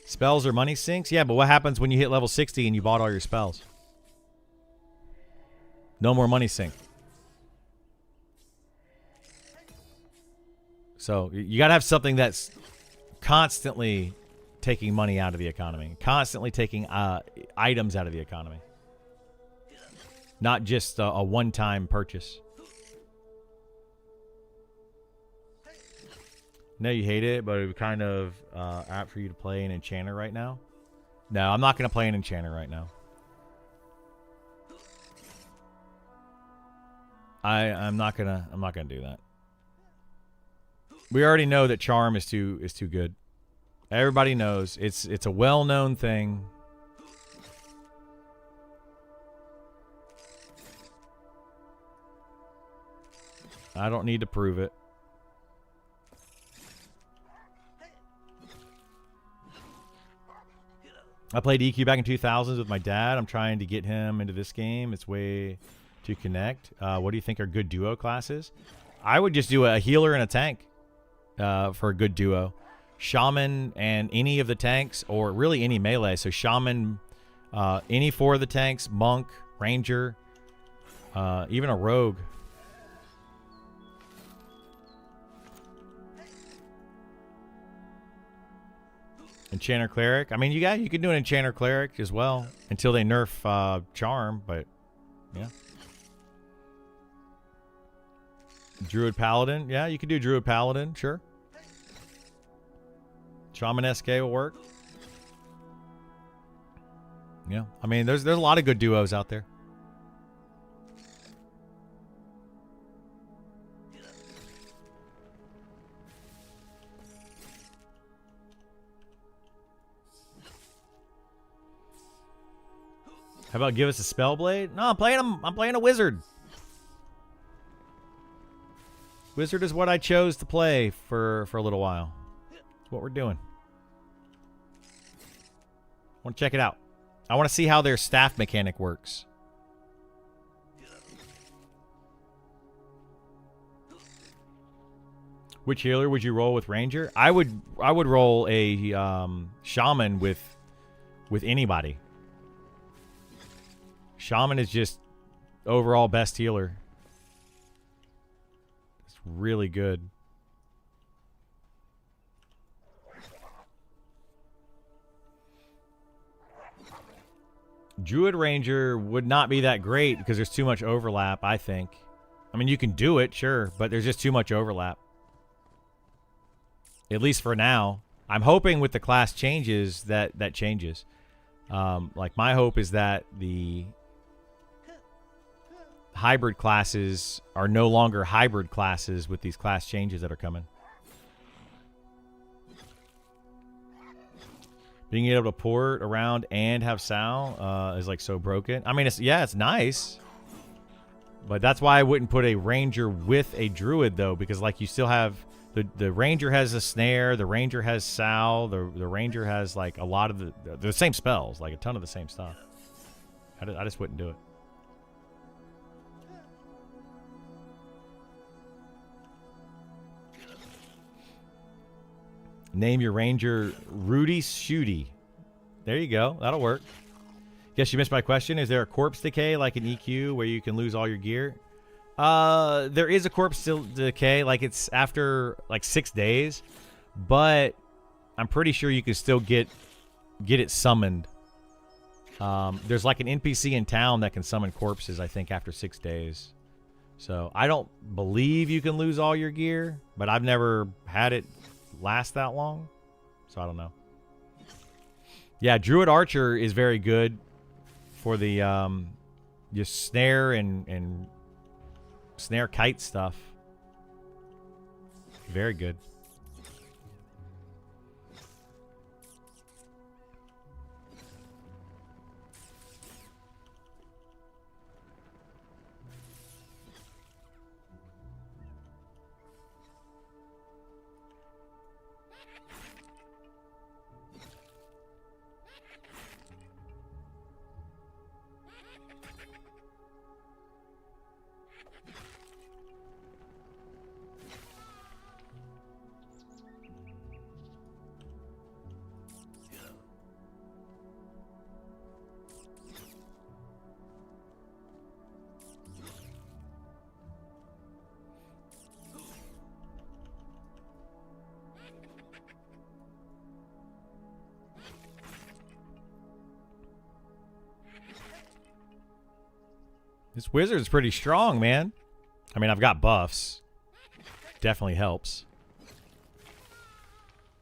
Spells or money sinks? Yeah, but what happens when you hit level 60 and you bought all your spells? No more money sink. So you got to have something that's constantly taking money out of the economy. Constantly taking items out of the economy. Not just a one-time purchase. No, you hate it, but it would kind of apt for you to play an enchanter right now. No, I'm not going to play an enchanter right now. I'm not gonna do that. We already know that charm is too good. Everybody knows it's a well-known thing. I don't need to prove it. I played EQ back in 2000s with my dad. I'm trying to get him into this game. It's way to connect. What do you think are good duo classes? I would just do a healer and a tank for a good duo. Shaman and any of the tanks, or really any melee. So Shaman, any 4 of the tanks, Monk, Ranger, even a Rogue. Enchanter Cleric. I mean, you can do an Enchanter Cleric as well until they nerf Charm, but yeah. Druid Paladin. Yeah, you can do Druid Paladin, sure. Shaman SK will work. Yeah. I mean, there's a lot of good duos out there. How about give us a Spellblade? No, I'm playing a wizard. Wizard is what I chose to play for a little while. That's what we're doing. I want to check it out. I want to see how their staff mechanic works. Which healer would you roll with Ranger? I would roll a Shaman with anybody. Shaman is just overall best healer. It's really good. Druid Ranger would not be that great because there's too much overlap, I think. I mean, you can do it, sure, but there's just too much overlap. At least for now. I'm hoping with the class changes that changes. Like, my hope is that the hybrid classes are no longer hybrid classes with these class changes that are coming. Being able to port around and have Sal is like so broken. I mean, it's nice. But that's why I wouldn't put a Ranger with a Druid, though, because like you still have The ranger has a snare. The ranger has Sal. The ranger has like a lot of the same spells, like a ton of the same stuff. I just wouldn't do it. Name your ranger Rudy Shooty. There you go. That'll work. Guess you missed my question. Is there a corpse decay like an EQ where you can lose all your gear? There is a corpse decay. Like it's after like 6 days, but I'm pretty sure you can still get it summoned. There's like an NPC in town that can summon corpses, I think, after 6 days. So I don't believe you can lose all your gear, but I've never had it last that long, so I don't know. Yeah, Druid Archer is very good for the just snare and snare kite stuff. Very good. This wizard's pretty strong, man. I mean, I've got buffs. Definitely helps.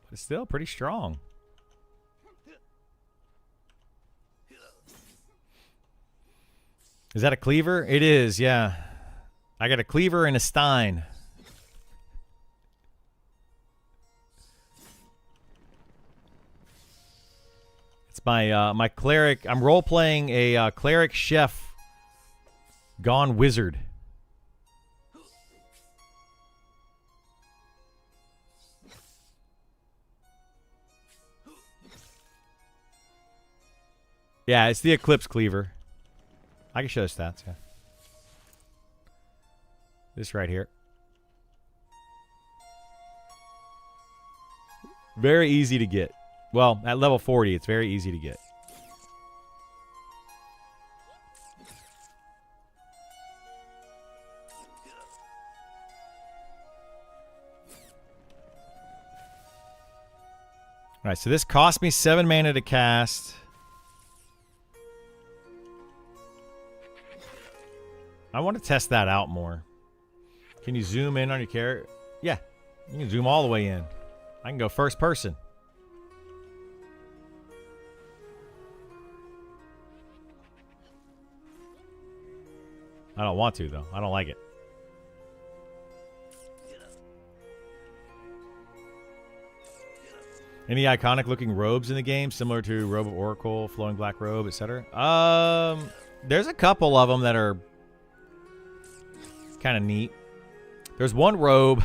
But it's still pretty strong. Is that a cleaver? It is, yeah. I got a cleaver and a stein. It's my my cleric. I'm role playing a cleric chef gone wizard. Yeah, it's the Eclipse Cleaver. I can show the stats, yeah. This right here. Very easy to get. Well, at level 40, it's very easy to get. Alright, so this cost me 7 mana to cast. I want to test that out more. Can you zoom in on your character? Yeah, you can zoom all the way in. I can go first person. I don't want to, though. I don't like it. Any iconic looking robes in the game, similar to Robe of Oracle, Flowing Black Robe, etc.? There's a couple of them that are kind of neat. There's one robe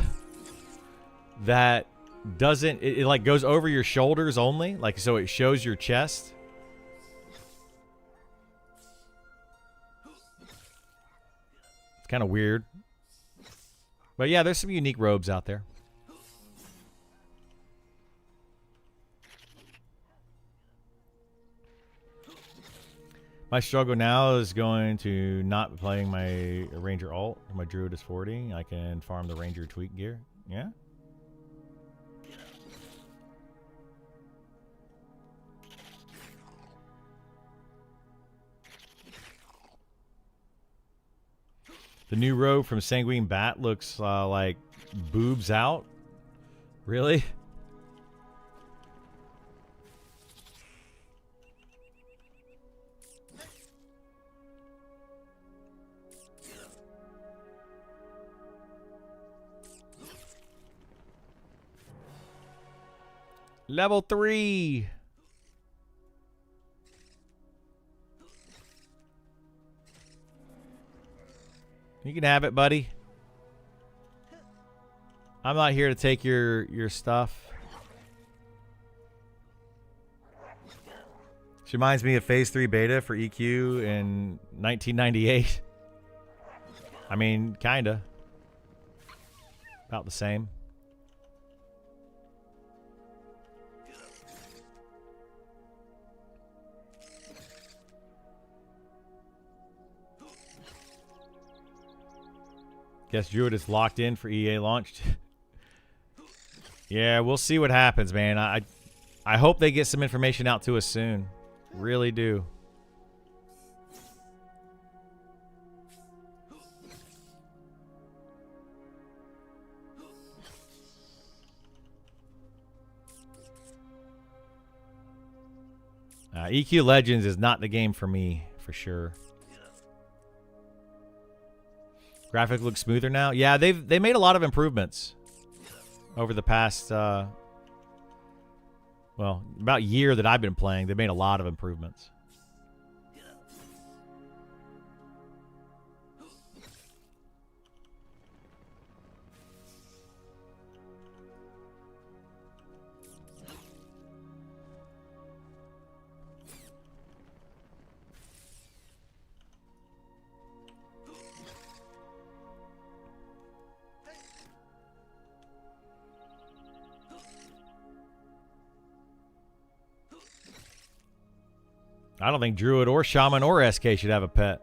that doesn't, it like goes over your shoulders only, like so it shows your chest. It's kind of weird. But yeah, there's some unique robes out there. My struggle now is going to not playing my Ranger alt. My Druid is 40. I can farm the Ranger tweak gear. Yeah. The new robe from Sanguine Bat looks like boobs out. Really? Level 3. You can have it, buddy. I'm not here to take your stuff. She reminds me of Phase 3 beta for EQ in 1998. I mean, kinda. About the same. Guess Druid is locked in for EA launched. Yeah, we'll see what happens, man. I hope they get some information out to us soon. Really do. EQ Legends is not the game for me, for sure. Graphic looks smoother now. Yeah, they made a lot of improvements over the past, well, about year that I've been playing. They made a lot of improvements. I don't think Druid or Shaman or SK should have a pet.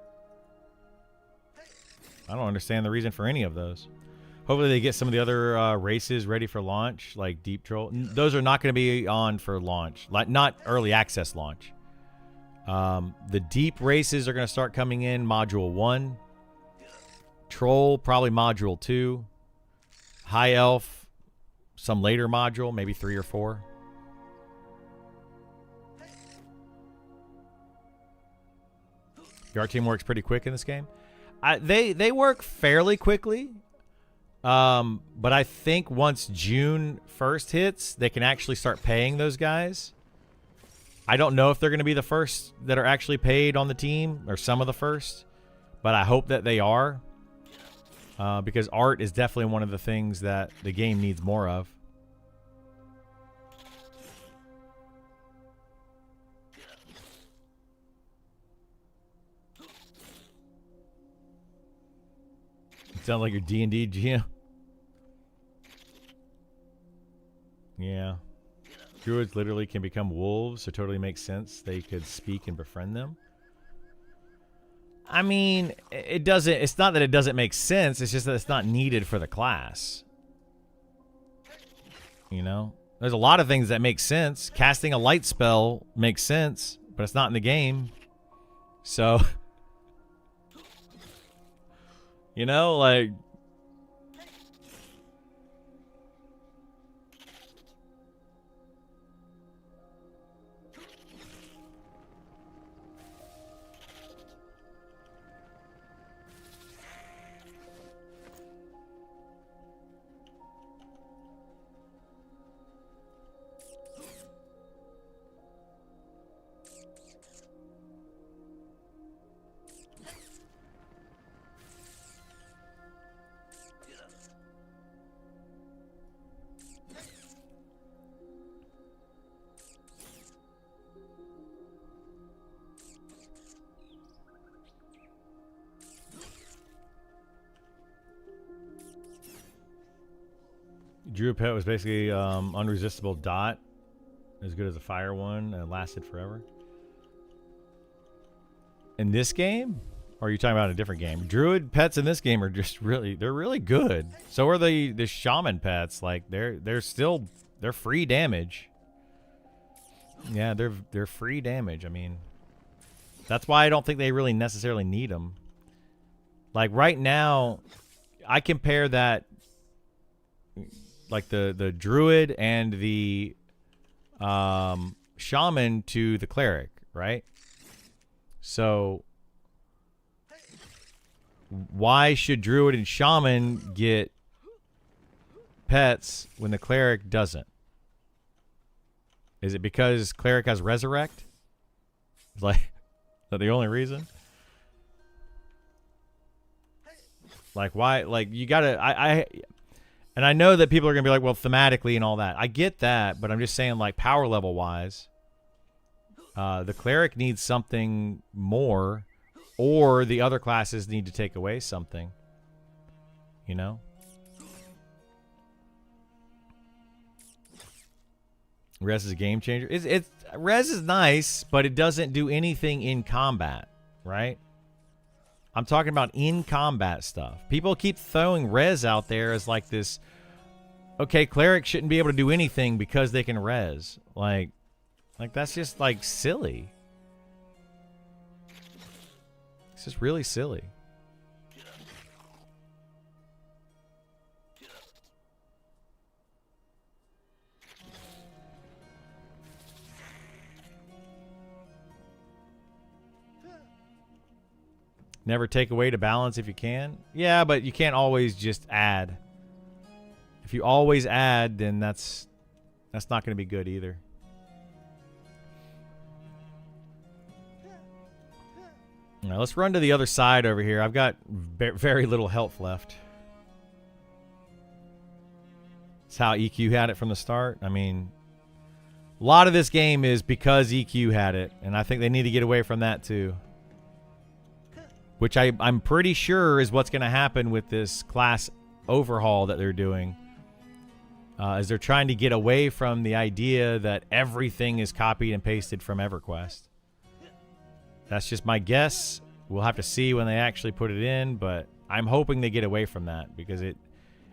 I don't understand the reason for any of those. Hopefully they get some of the other races ready for launch, like Deep Troll. Those are not going to be on for launch, like not early access launch. The Deep races are going to start coming in Module 1. Troll, probably Module 2. High Elf, some later module, maybe 3 or 4. The art team works pretty quick in this game. They work fairly quickly. But I think once June 1st hits, they can actually start paying those guys. I don't know if they're going to be the first that are actually paid on the team, or some of the first, but I hope that they are. Because art is definitely one of the things that the game needs more of. Sound like your D&D GM. Yeah. Druids literally can become wolves, so it totally makes sense. They could speak and befriend them. I mean, it doesn't... It's not that it doesn't make sense. It's just that it's not needed for the class. You know? There's a lot of things that make sense. Casting a light spell makes sense, but it's not in the game. So... You know, like... Druid Pet was basically unresistible dot, as good as a fire one, and it lasted forever. In this game? Or are you talking about a different game? Druid pets in this game are just they're really good. So are the shaman pets. Like they're free damage. Yeah, they're free damage. I mean, that's why I don't think they really necessarily need them. Like right now, I compare that, like the druid and the shaman to the cleric, right? So why should druid and shaman get pets when the cleric doesn't? Is it because cleric has resurrect? Like, is that the only reason? Like, why? Like, you gotta... And I know that people are going to be like, well, thematically and all that. I get that, but I'm just saying, like, power level wise, the cleric needs something more, or the other classes need to take away something. You know? Res is a game changer. Res is nice, but it doesn't do anything in combat, right? I'm talking about in combat stuff. People keep throwing res out there as like this, okay, clerics shouldn't be able to do anything because they can res. Like that's just like silly. It's just really silly. Never take away to balance if you can. Yeah, but you can't always just add. If you always add, then that's not going to be good either. All right, let's run to the other side over here. I've got very little health left. That's how EQ had it from the start. I mean, a lot of this game is because EQ had it, and I think they need to get away from that too. Which I'm pretty sure is what's going to happen with this class overhaul that they're doing. Is they're trying to get away from the idea that everything is copied and pasted from EverQuest. That's just my guess. We'll have to see when they actually put it in, but I'm hoping they get away from that because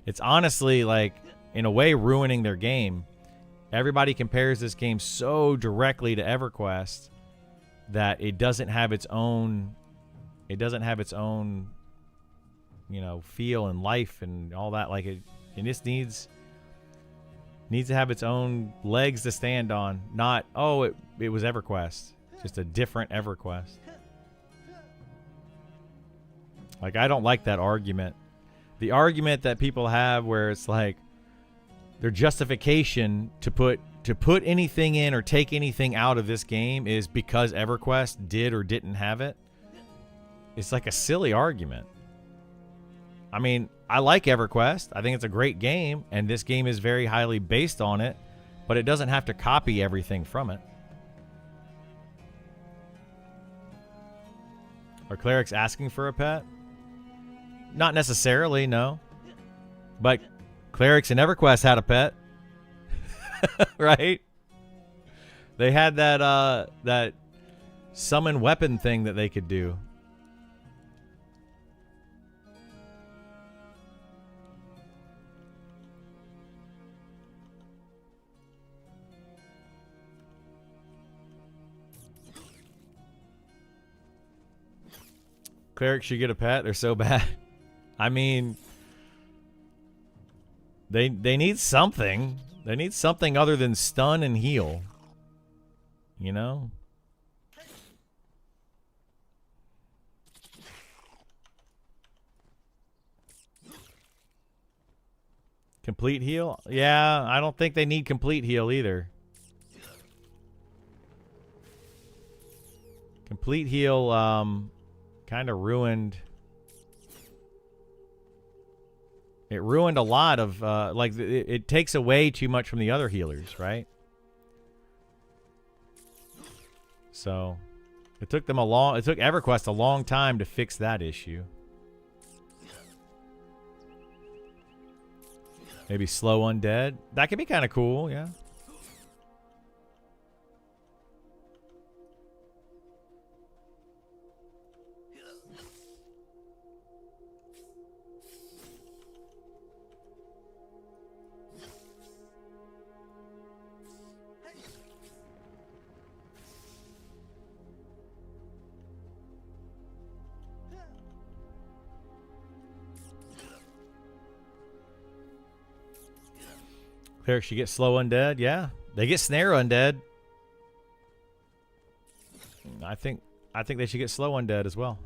it's honestly, like, in a way, ruining their game. Everybody compares this game so directly to EverQuest that it doesn't have its own... It doesn't have its own, you know, feel and life and all that. Like, it just needs to have its own legs to stand on. Not, oh, it was EverQuest. Just a different EverQuest. Like, I don't like that argument. The argument that people have where it's like their justification to put anything in or take anything out of this game is because EverQuest did or didn't have it. It's like a silly argument. I mean, I like EverQuest. I think it's a great game, and this game is very highly based on it, but it doesn't have to copy everything from it. Are clerics asking for a pet? Not necessarily, no. But clerics in EverQuest had a pet. Right? They had that summon weapon thing that they could do. Clerics should get a pet. They're so bad. I mean, they need something. They need something other than stun and heal. You know? Complete heal? Yeah, I don't think they need complete heal either. Complete heal, kind of ruined. It ruined a lot of, like, it takes away too much from the other healers, right? So, it took EverQuest a long time to fix that issue. Maybe slow undead. That could be kind of cool, yeah. Clerics should get slow undead. Yeah, they get snare undead. I think they should get slow undead as well.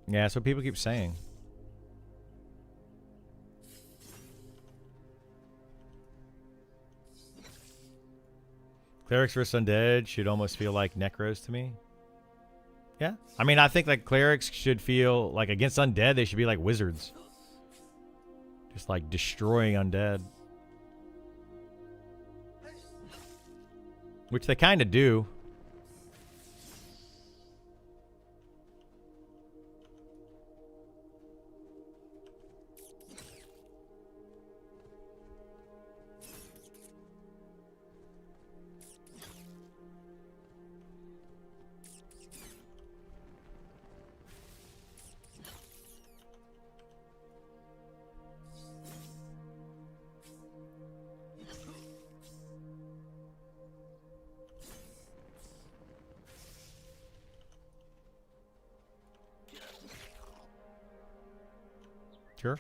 Yeah, that's what people keep saying. Clerics versus undead should almost feel like necros to me. Yeah. I mean, I think like clerics should feel like against undead, they should be like wizards. Just like destroying undead. Which they kind of do. Sure.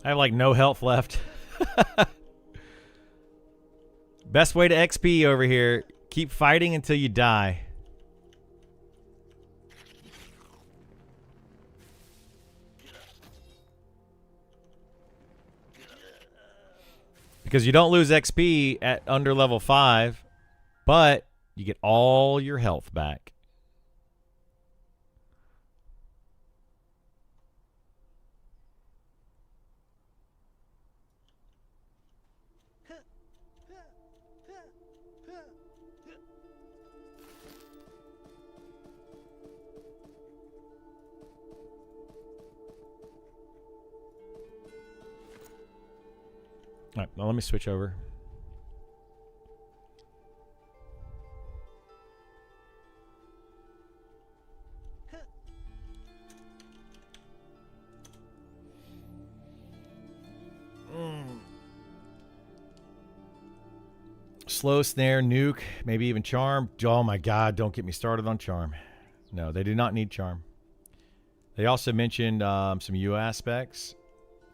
I have like no health left. Best way to XP over here. Keep fighting until you die. Because you don't lose XP at under level 5, but you get all your health back. All right, now let me switch over. Slow snare, nuke, maybe even charm. Oh my god, don't get me started on charm. No, they do not need charm. They also mentioned some UI aspects.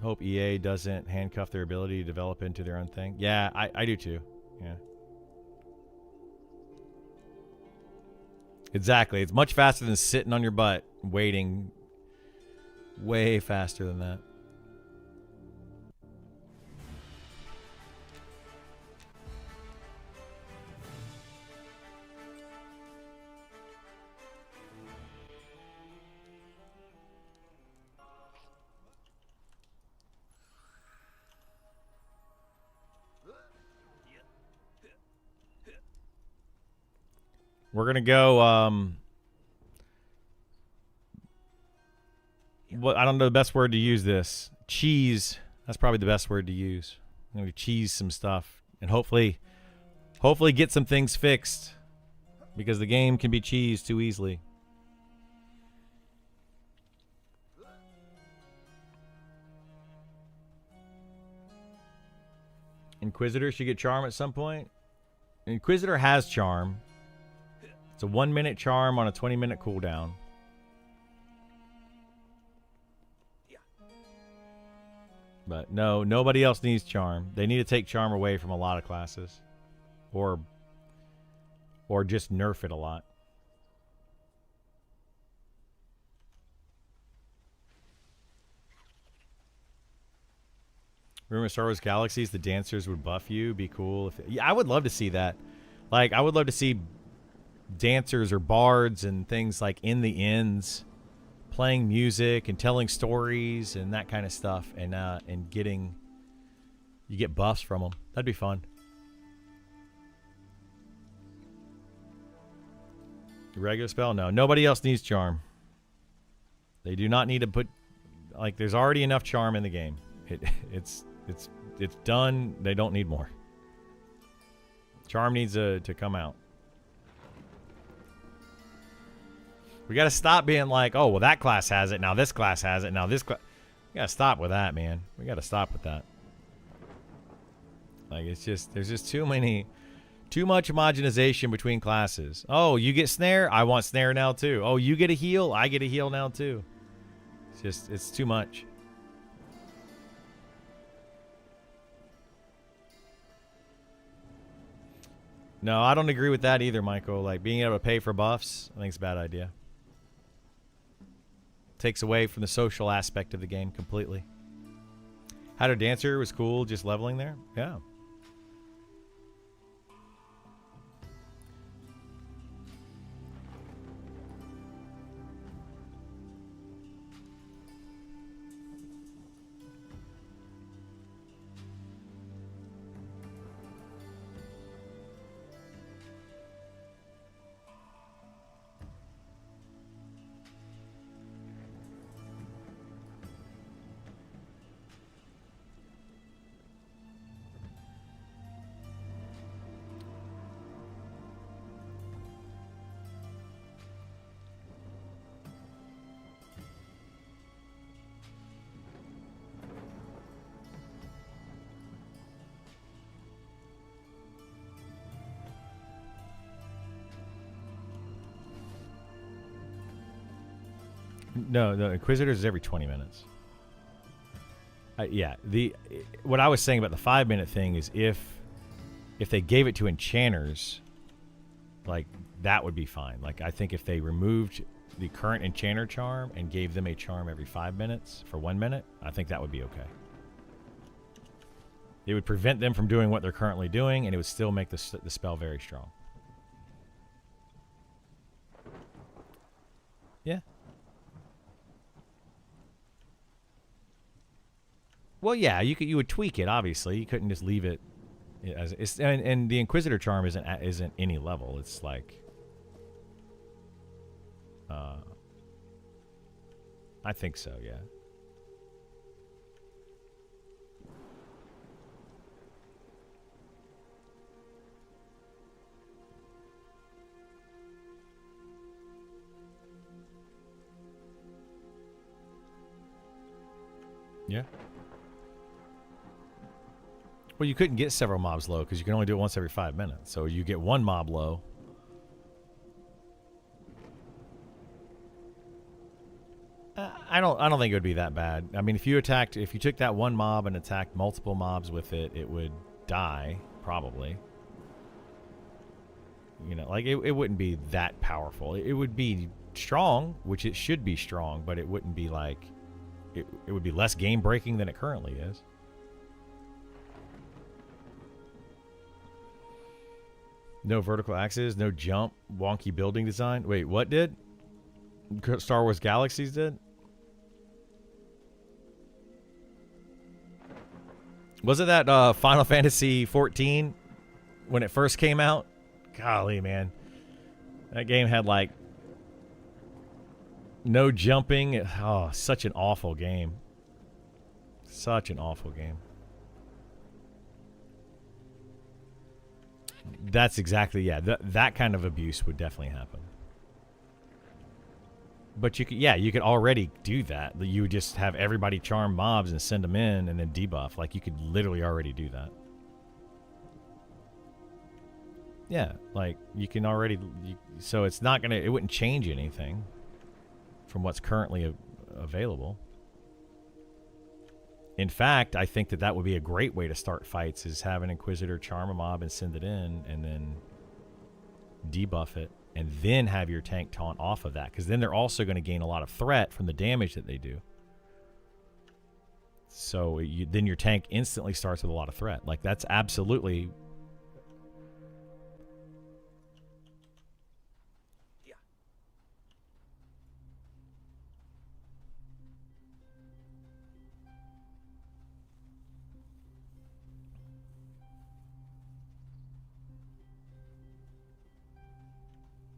Hope EA doesn't handcuff their ability to develop into their own thing. Yeah, I do too. Yeah. Exactly. It's much faster than sitting on your butt waiting. Way faster than that. We're going to go, what, I don't know the best word to use this. Cheese. That's probably the best word to use. I'm going to cheese some stuff and hopefully get some things fixed because the game can be cheesed too easily. Inquisitor should get charm at some point. Inquisitor has charm. It's a 1-minute charm on a 20-minute cooldown. But no, nobody else needs charm. They need to take charm away from a lot of classes. Or just nerf it a lot. Remember Star Wars Galaxies, the dancers would buff you. Be cool. If yeah, I would love to see that. Like, I would love to see dancers or bards and things like in the inns playing music and telling stories and that kind of stuff, and getting, you get buffs from them. That'd be fun. Regular spell? No, nobody else needs charm. They do not need to put, like, there's already enough charm in the game. It's done. They don't need more. Charm needs to come out. We got to stop being like, oh, well, that class has it. Now this class has it. Now this class. We got to stop with that, man. We got to stop with that. Like, it's just, there's just too much homogenization between classes. Oh, you get snare? I want snare now too. Oh, you get a heal? I get a heal now too. It's just, it's too much. No, I don't agree with that either, Michael. Like, being able to pay for buffs, I think it's a bad idea. Takes away from the social aspect of the game completely. How to Dancer was cool, just leveling there. Yeah. No, the Inquisitors is every 20 minutes. Yeah, what I was saying about the 5-minute thing is if they gave it to enchanters, like, that would be fine. Like, I think if they removed the current enchanter charm and gave them a charm every 5 minutes for 1 minute, I think that would be okay. It would prevent them from doing what they're currently doing, and it would still make the spell very strong. Yeah. Well, yeah, you would tweak it. Obviously, you couldn't just leave it as it's. And the Inquisitor charm isn't any level. It's like, I think so. Yeah. Yeah. Well, you couldn't get several mobs low because you can only do it once every 5 minutes. So you get one mob low. I don't think it would be that bad. I mean, if you took that one mob and attacked multiple mobs with it, it would die probably. You know, like it wouldn't be that powerful. It would be strong, which it should be strong, but it wouldn't be like it would be less game breaking than it currently is. No vertical axes, no jump, wonky building design. Wait, what did? Star Wars Galaxies did? Was it that Final Fantasy 14 when it first came out? Golly, man. That game had like no jumping. Oh, such an awful game. Such an awful game. That's exactly, yeah. That kind of abuse would definitely happen. But you could already do that. You would just have everybody charm mobs and send them in and then debuff. Like, you could literally already do that. Yeah, like, you can already... so it's not going to... it wouldn't change anything from what's currently available. In fact, I think that would be a great way to start fights, is have an Inquisitor charm a mob and send it in, and then debuff it, and then have your tank taunt off of that, because then they're also going to gain a lot of threat from the damage that they do. So then your tank instantly starts with a lot of threat. Like, that's absolutely...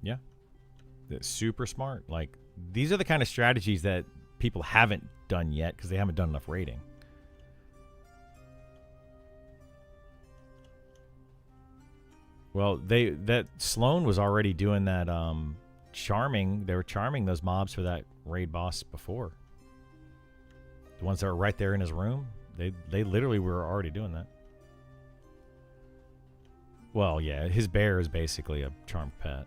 Yeah. That's super smart. Like, these are the kind of strategies that people haven't done yet because they haven't done enough raiding. Well, that Sloan was already doing that charming. They were charming those mobs for that raid boss before. The ones that were right there in his room, they literally were already doing that. Well, yeah, his bear is basically a charmed pet.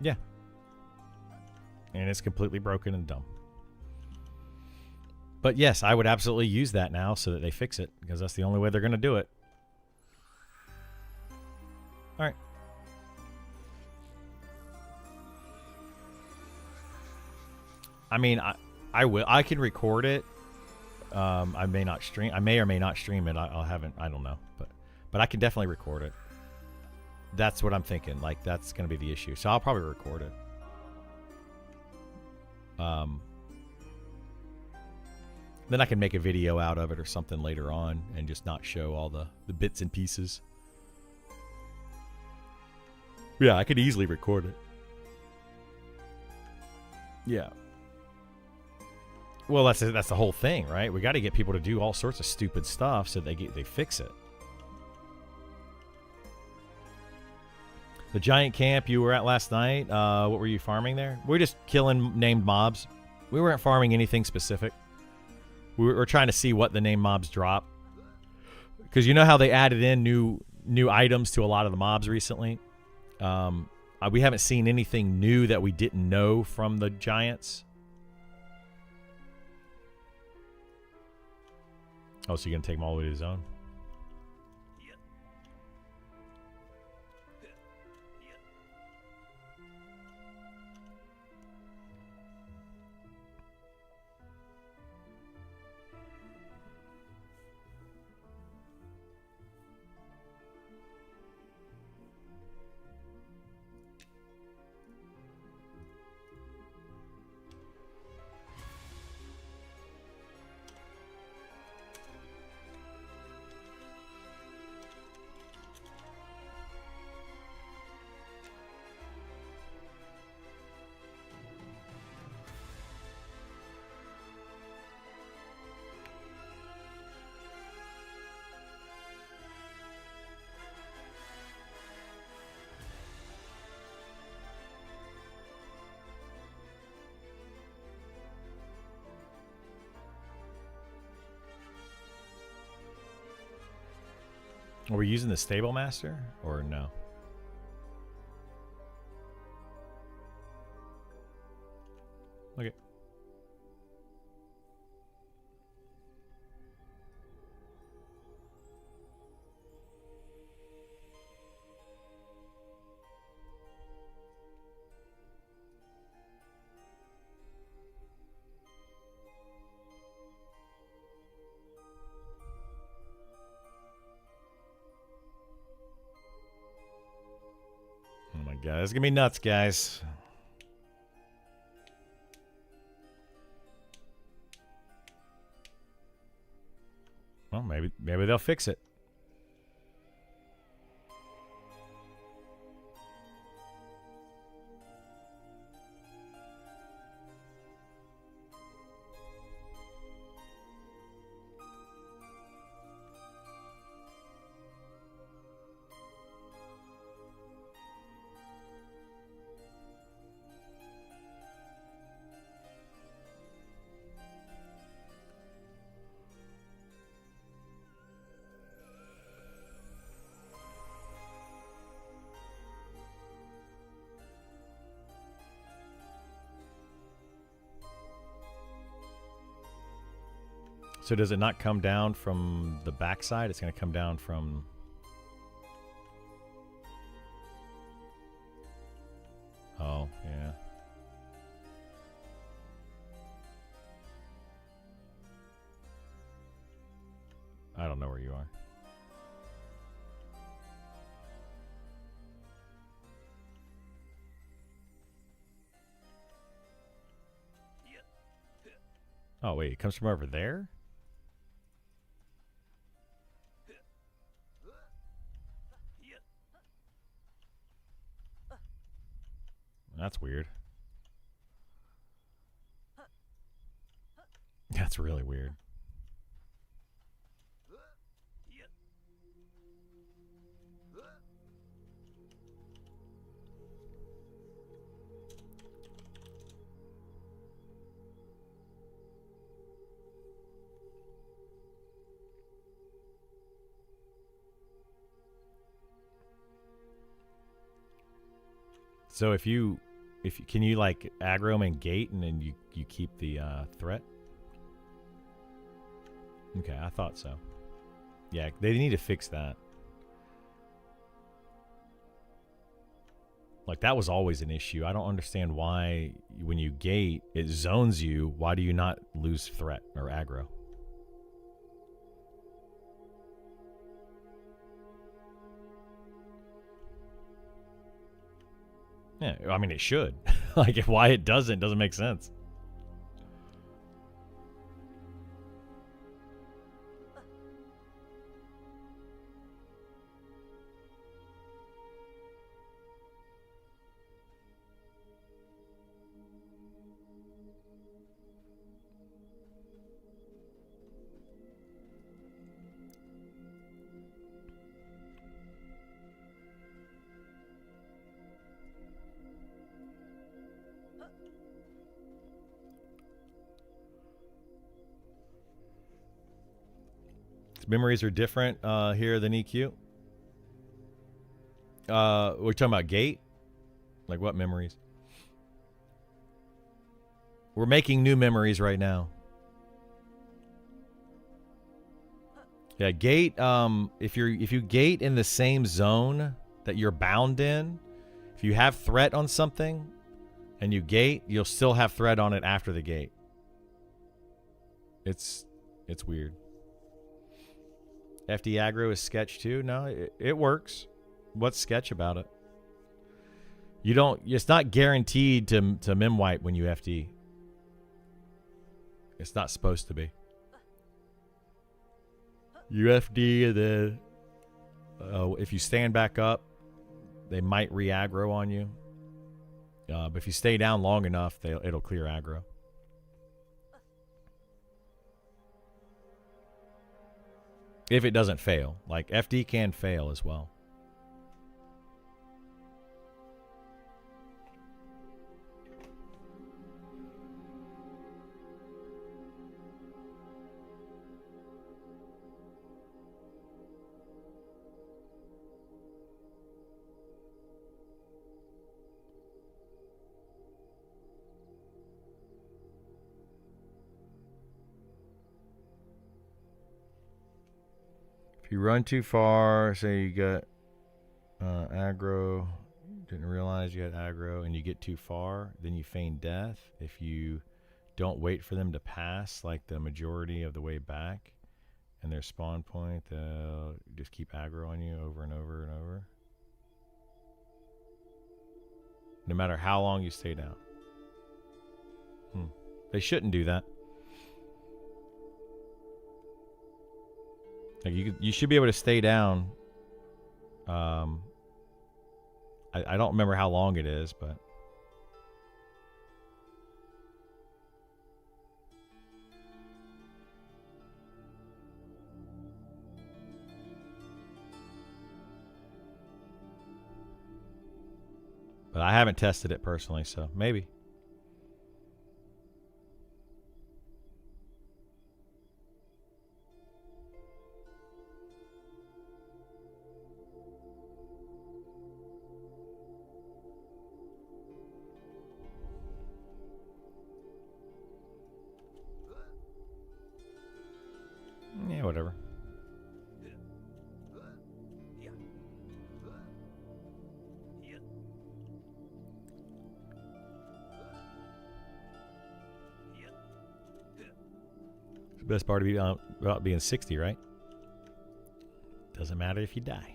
Yeah. And it's completely broken and dumb. But yes, I would absolutely use that now so that they fix it, because that's the only way they're going to do it. All right. I mean, I will. I can record it. I may not stream. I may or may not stream it. I haven't. I don't know. But I can definitely record it. That's what I'm thinking. Like, that's going to be the issue. So I'll probably record it. Then I can make a video out of it or something later on and just not show all the bits and pieces. Yeah, I could easily record it. Yeah. Well, that's the whole thing, right? We got to get people to do all sorts of stupid stuff so they fix it. The giant camp you were at last night, what were you farming there? We were just killing named mobs. We weren't farming anything specific. We were trying to see what the named mobs drop. Because you know how they added in new items to a lot of the mobs recently? We haven't seen anything new that we didn't know from the giants. Oh, so you're going to take them all the way to the zone? Are we using the stable master or no? Okay. Oh my god, it's gonna be nuts, guys. Well, maybe they'll fix it. So does it not come down from the backside? It's going to come down from... Oh, yeah. I don't know where you are. Oh, wait. It comes from over there? That's weird. That's really weird. So if you if can you like aggro them and gate, and then you keep the threat? Okay, I thought so. Yeah, they need to fix that. Like, that was always an issue. I don't understand why when you gate, it zones you. Why do you not lose threat or aggro? Yeah, I mean, it should. Like, why it doesn't make sense. Memories are different here than EQ. We're talking about gate? Like, what memories? We're making new memories right now. Yeah, gate, if you gate in the same zone that you're bound in, if you have threat on something and you gate, you'll still have threat on it after the gate. It's weird. FD aggro is sketch too? No, it works. What's sketch about it? You don't, it's not guaranteed to mem wipe when you FD. It's not supposed to be. You FD, and then if you stand back up, they might re-aggro on you. But if you stay down long enough, it'll clear aggro. If it doesn't fail. Like, FD can fail as well. If you run too far, say you got aggro, didn't realize you had aggro, and you get too far, then you feign death. If you don't wait for them to pass, like the majority of the way back, and their spawn point, they'll just keep aggro on you over and over and over. No matter how long you stay down. They shouldn't do that. Like, you should be able to stay down. I don't remember how long it is, but I haven't tested it personally, so maybe. Yeah, whatever. The best part about being 60, right? Doesn't matter if you die.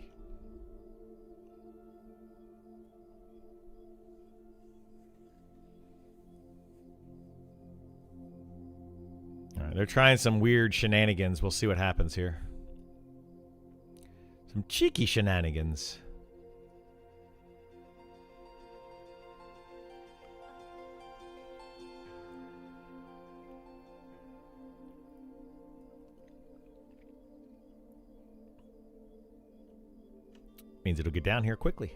All right, they're trying some weird shenanigans. We'll see what happens here. Some cheeky shenanigans. Means it'll get down here quickly.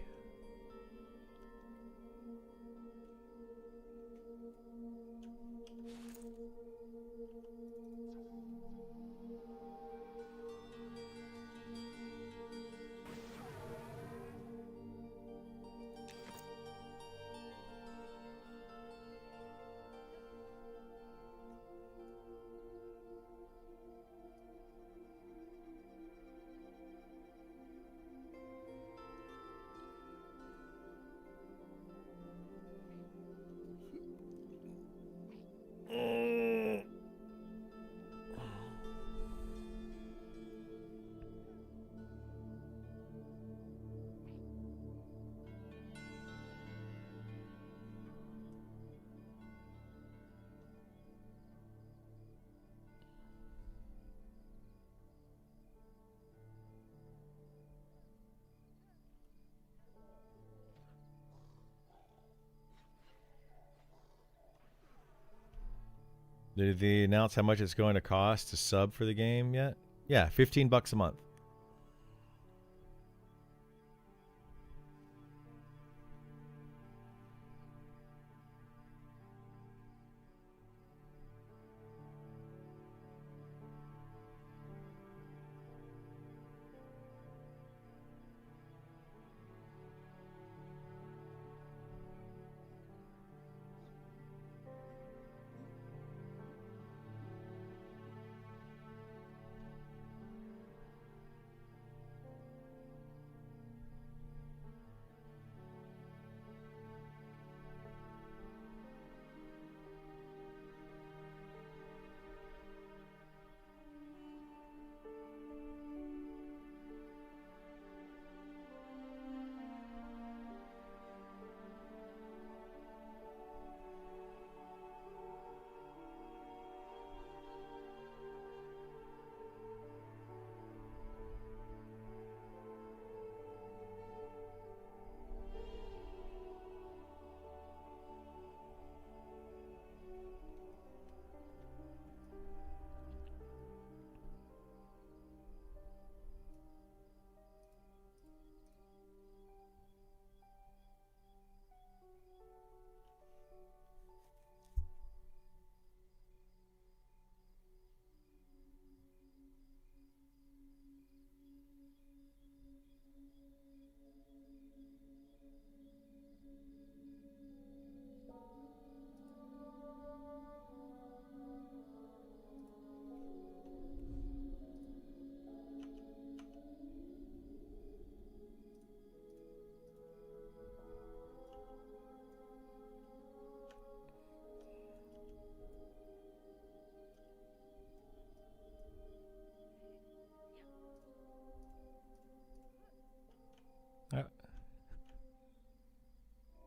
Did they announce how much it's going to cost to sub for the game yet? Yeah, $15 a month.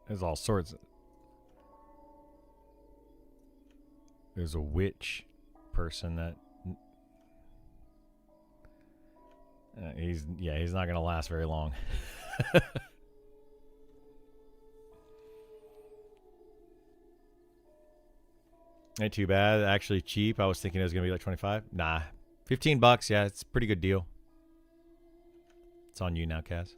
There's all sorts. There's a witch person that he's not gonna last very long. Ain't too bad. Actually cheap. I was thinking it was gonna be like 25. Nah, $15. Yeah, it's a pretty good deal. It's on you now, Kaz.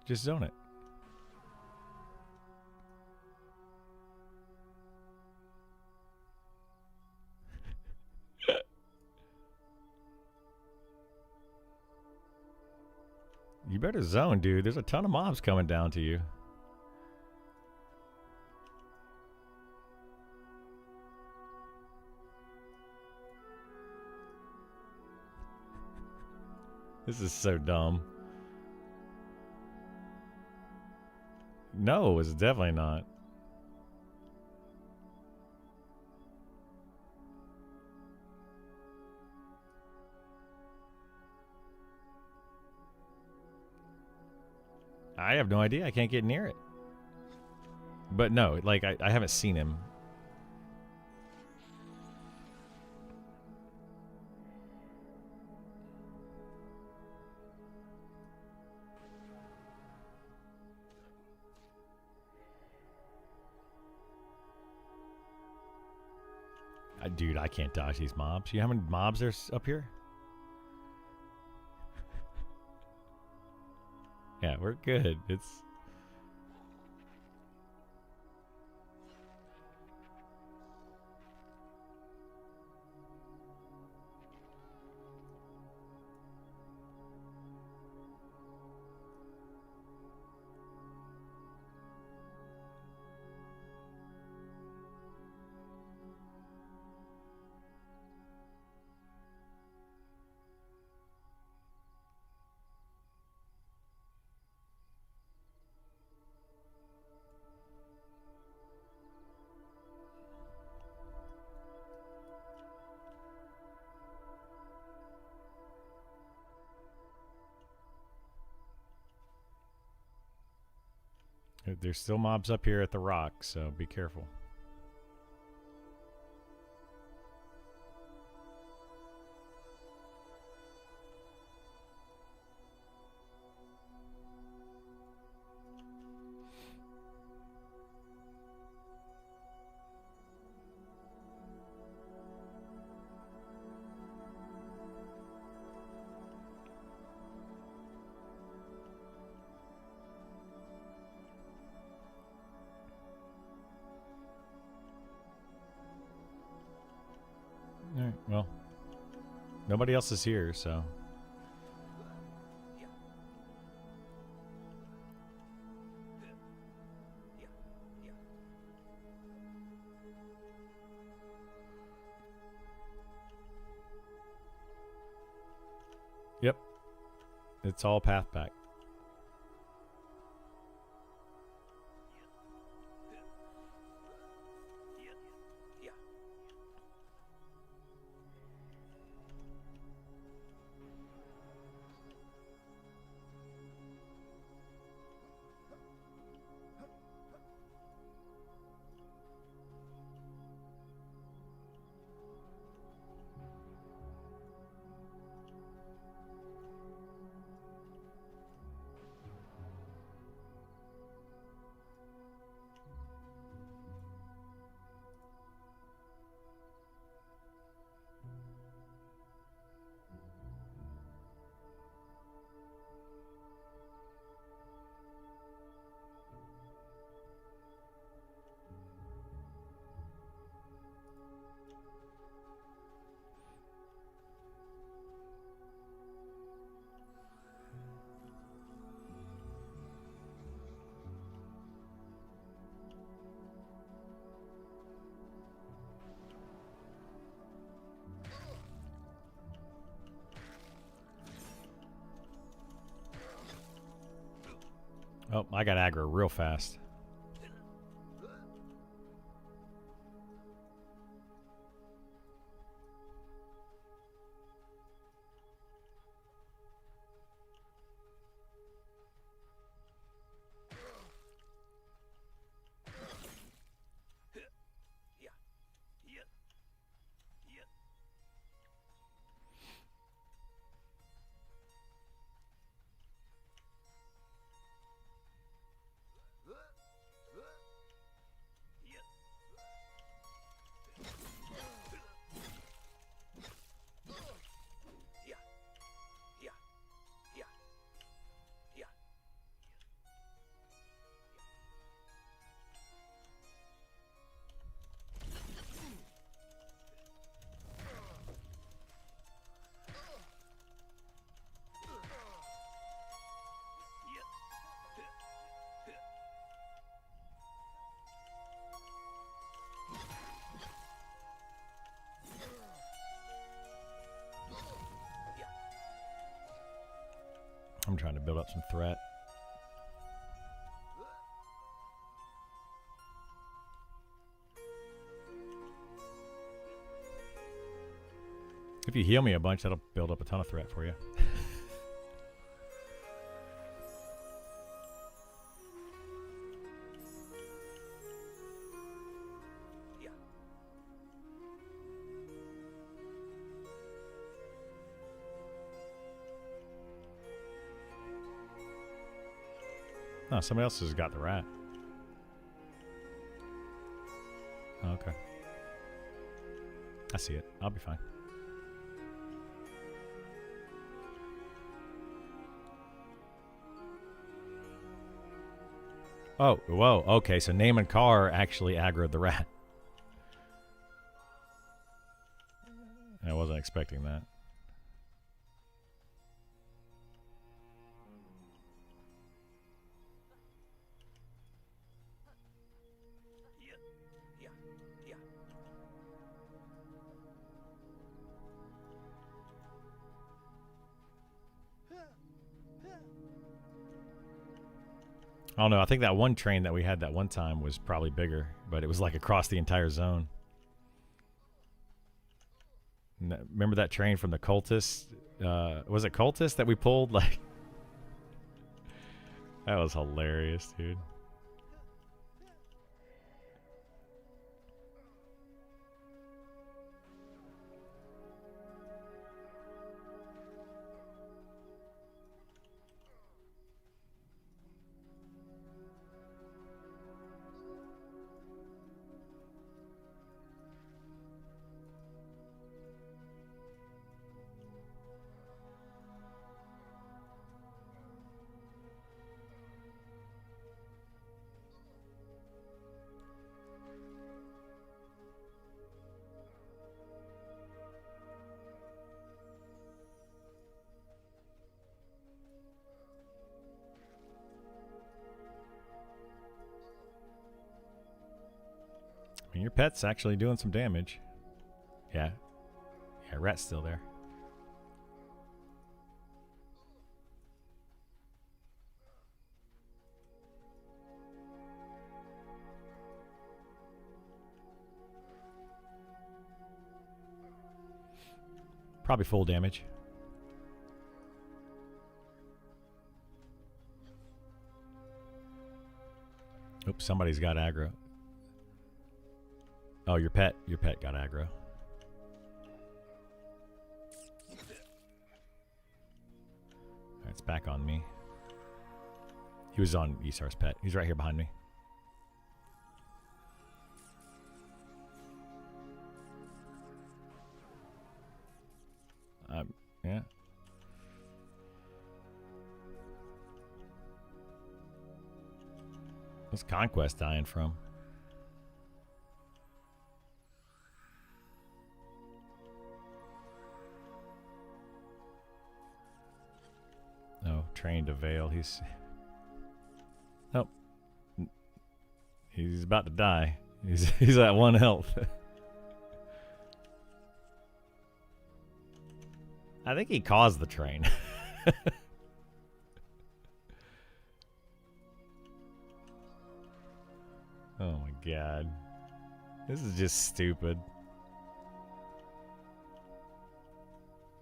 Just zone it. You better zone, dude. There's a ton of mobs coming down to you. This is so dumb. No, it's definitely not. I have no idea. I can't get near it. But no, like, I haven't seen him. Dude, I can't dodge these mobs. You know how many mobs there's up here? Yeah, we're good. It's... There's still mobs up here at the rock, so be careful. Alright, well. Nobody else is here, so. Yep. It's all path back. Oh, I got aggro real fast. I'm trying to build up some threat. If you heal me a bunch, that'll build up a ton of threat for you. Oh, somebody else has got the rat. Oh, okay. I see it. I'll be fine. Oh, whoa. Okay, so Name and Carr actually aggroed the rat. I wasn't expecting that. I don't know. I think that one train that we had that one time was probably bigger, but it was like across the entire zone. Remember that train from the cultists? Was it cultists that we pulled? Like, that was hilarious, dude. I mean, your pet's actually doing some damage. Yeah. Yeah, rat's still there. Probably full damage. Oops, somebody's got aggro. Oh, your pet got aggro. Alright, it's back on me. He was on Isar's pet. He's right here behind me. Yeah. What's Conquest dying from? Oh, trained to Veil. He's... Nope. He's about to die. He's at 1 health. I think he caused the train. Oh my god. This is just stupid.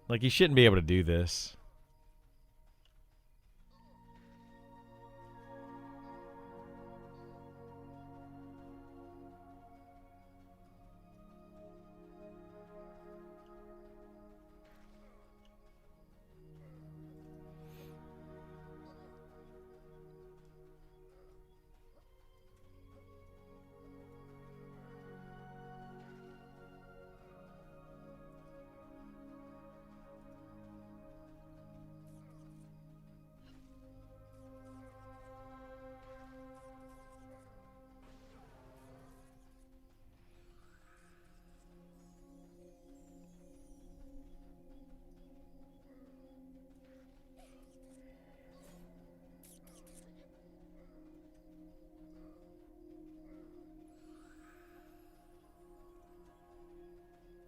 Like, you shouldn't be able to do this.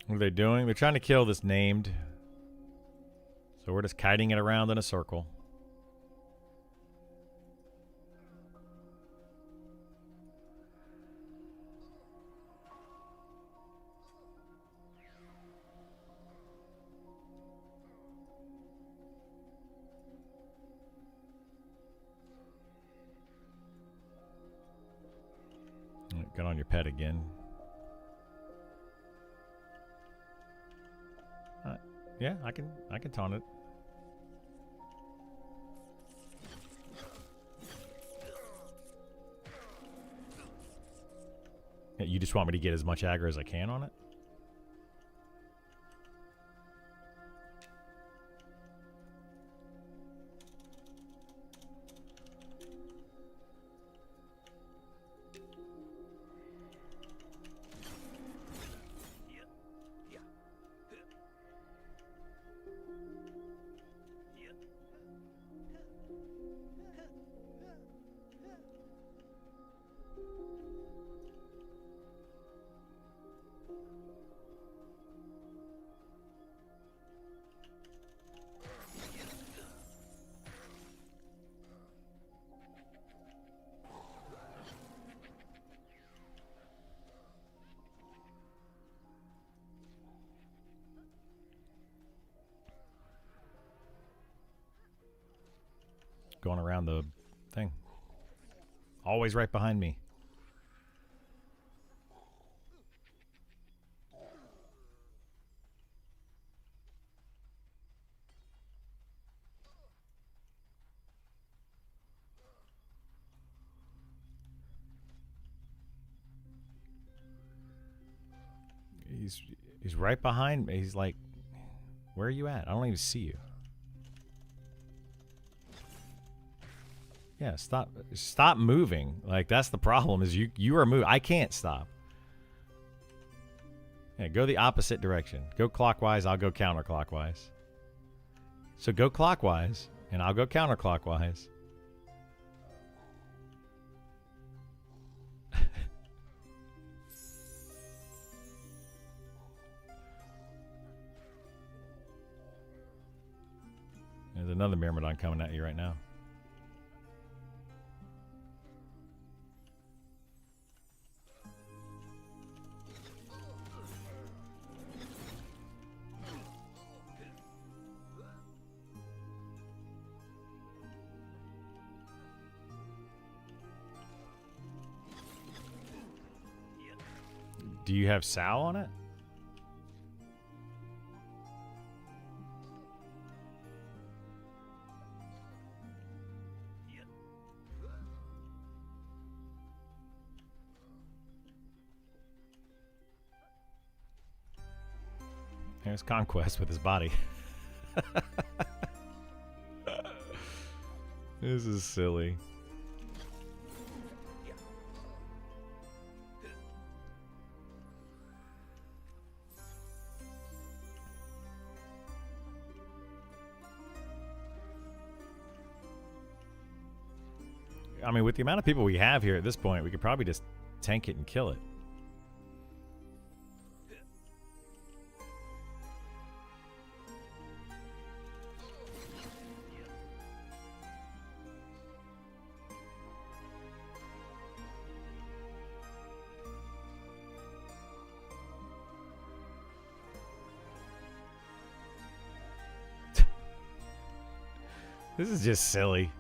What are they doing? They're trying to kill this named. So we're just kiting it around in a circle. Get on your pet again. Yeah, I can taunt it. Yeah, you just want me to get as much aggro as I can on it? Going around the thing. Always right behind me. He's right behind me. He's like, where are you at? I don't even see you. Yeah, stop moving. Like, that's the problem, is you are moving. I can't stop. Yeah, go the opposite direction. Go clockwise, I'll go counterclockwise. So go clockwise, and I'll go counterclockwise. another Myrmidon coming at you right now. Do you have Sal on it? There's Conquest with his body. This is silly. I mean, with the amount of people we have here at this point, we could probably just tank it and kill it. This is just silly.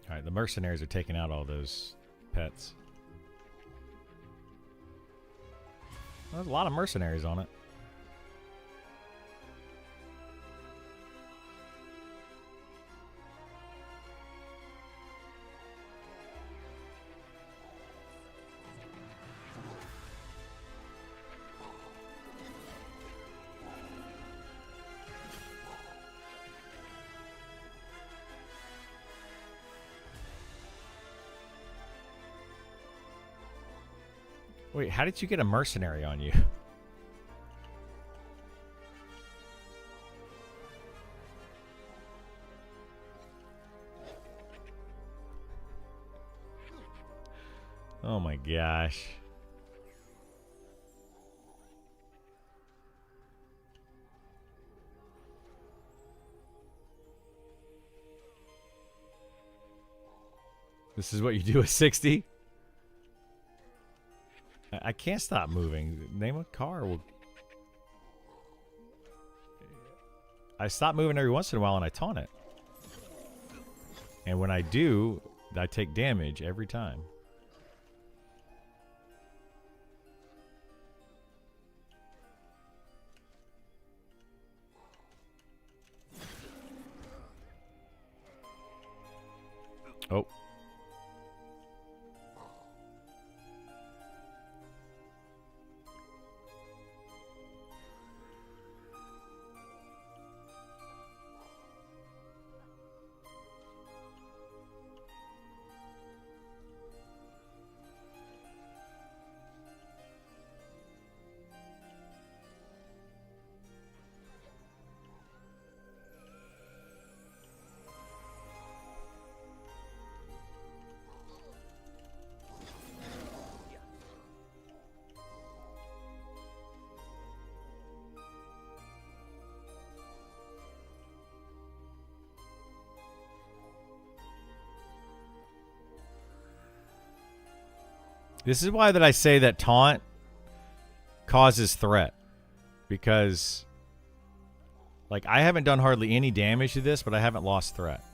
Alright, the mercenaries are taking out all those pets. There's a lot of mercenaries on it. Wait, how did you get a mercenary on you? Oh my gosh. This is what you do at 60? I can't stop moving. Name a car will... I stop moving every once in a while and I taunt it. And when I do, I take damage every time. Oh. This is why that I say that taunt causes threat. Because, like, I haven't done hardly any damage to this, but I haven't lost threat.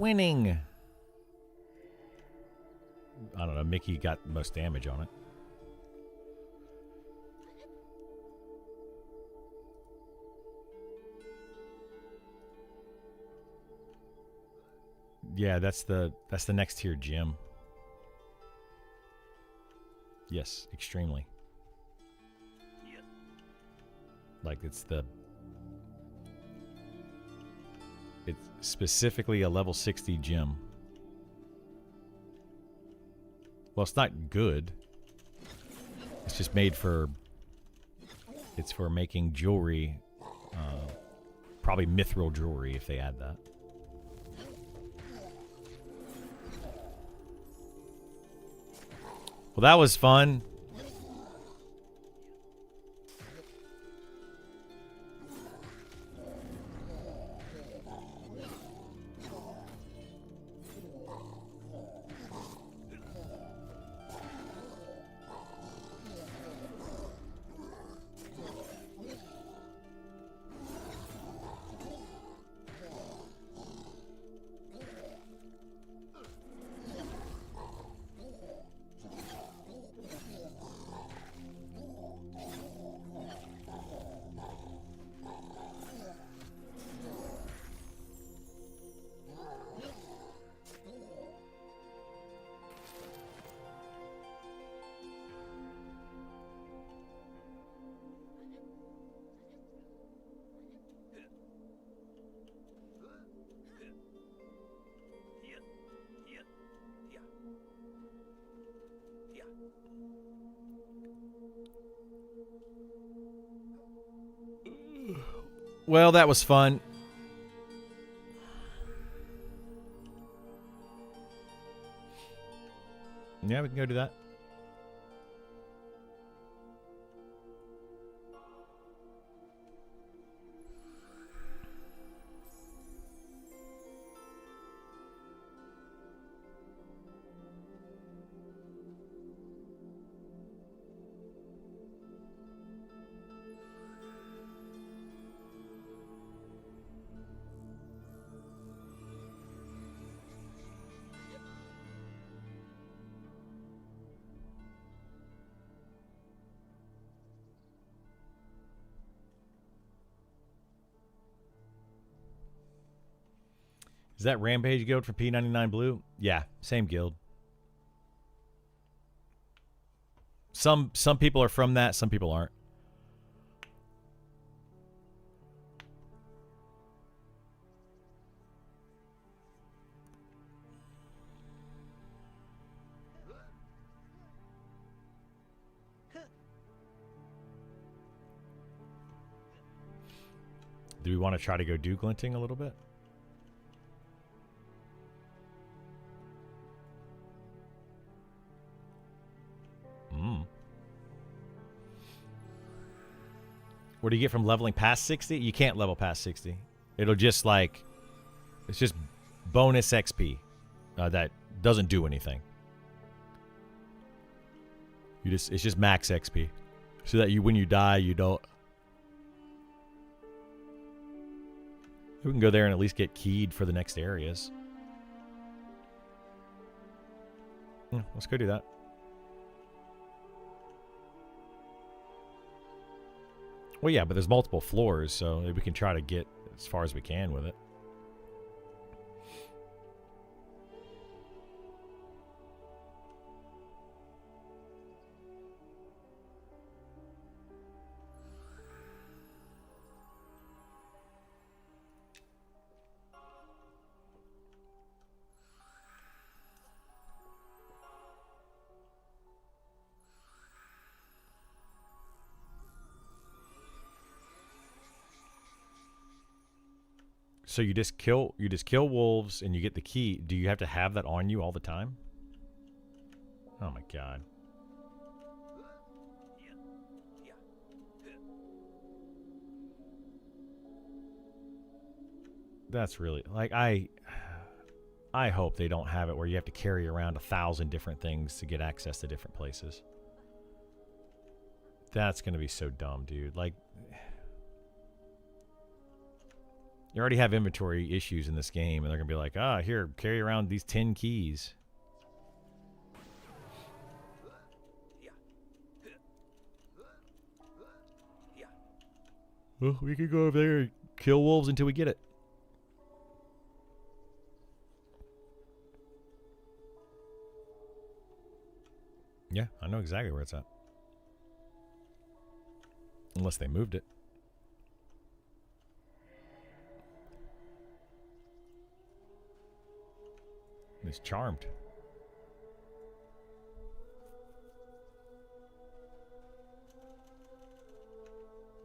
winning. I don't know. Mickey got the most damage on it. Yeah, that's the next tier gym. Yes, extremely. Like it's specifically a level 60 gem. Well, it's not good. It's just made for... It's for making jewelry. Probably mithril jewelry if they add that. Well, that was fun. Well, that was fun. Yeah, we can go do that. Is that Rampage Guild for P99 Blue? Yeah, same guild. Some people are from that, some people aren't. Do we want to try to go do glinting a little bit? What do you get from leveling past 60? You can't level past 60. It'll just like... It's just bonus XP. That doesn't do anything. It's just max XP. So that when you die, you don't... We can go there and at least get keyed for the next areas. Yeah, let's go do that. Well, yeah, but there's multiple floors, so we can try to get as far as we can with it. So you just kill wolves and you get the key. Do you have to have that on you all the time? Oh my god. That's really like I hope they don't have it where you have to carry around 1,000 different things to get access to different places. That's gonna be so dumb, dude. Like You already have inventory issues in this game, and they're going to be like, ah, here, carry around these 10 keys. Well, we could go over there and kill wolves until we get it. Yeah, I know exactly where it's at. Unless they moved it. It's charmed.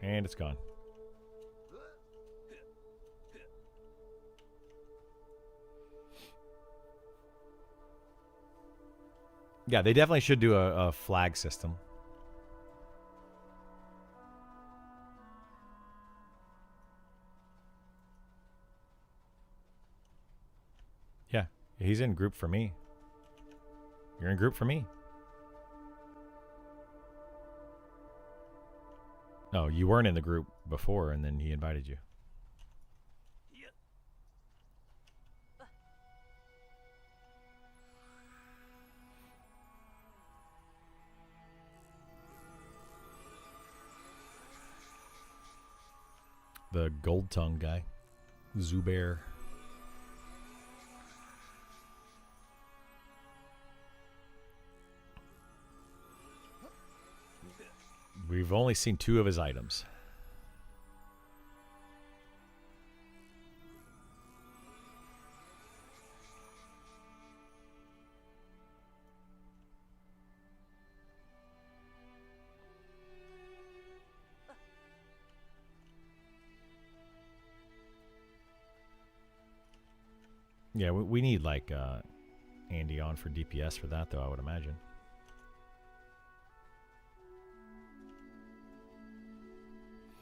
And it's gone. Yeah, they definitely should do a flag system. Yeah, he's in group for me. You're in group for me. No, you weren't in the group before, and then he invited you. The gold tongue guy, Zubair. We've only seen 2 of his items. Yeah, we need like Andy on for DPS for that, though, I would imagine.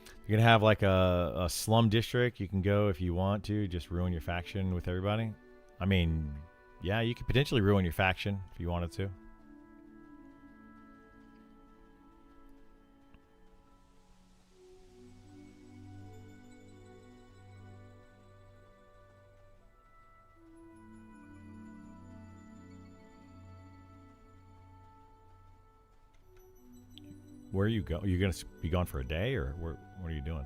You're going to have like a slum district. You can go if you want to, just ruin your faction with everybody. I mean, yeah, you could potentially ruin your faction if you wanted to. Where are you go? Are you going to be gone for a day, or what are you doing?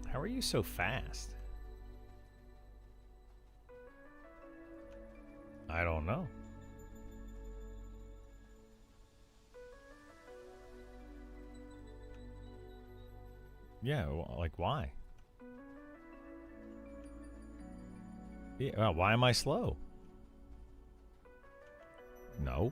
How are you so fast? I don't know. Yeah, like why? Yeah, why am I slow? No.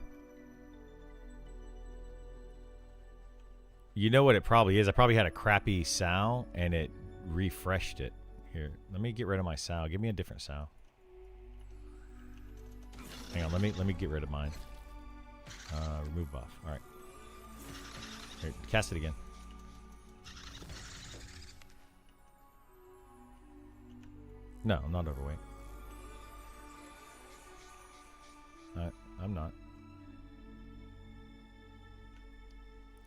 You know what it probably is? I probably had a crappy sow and it refreshed it. Here, let me get rid of my sow. Give me a different sow. Hang on, let me get rid of mine. Remove buff. All right. Here, cast it again. No, I'm not overweight. I'm not.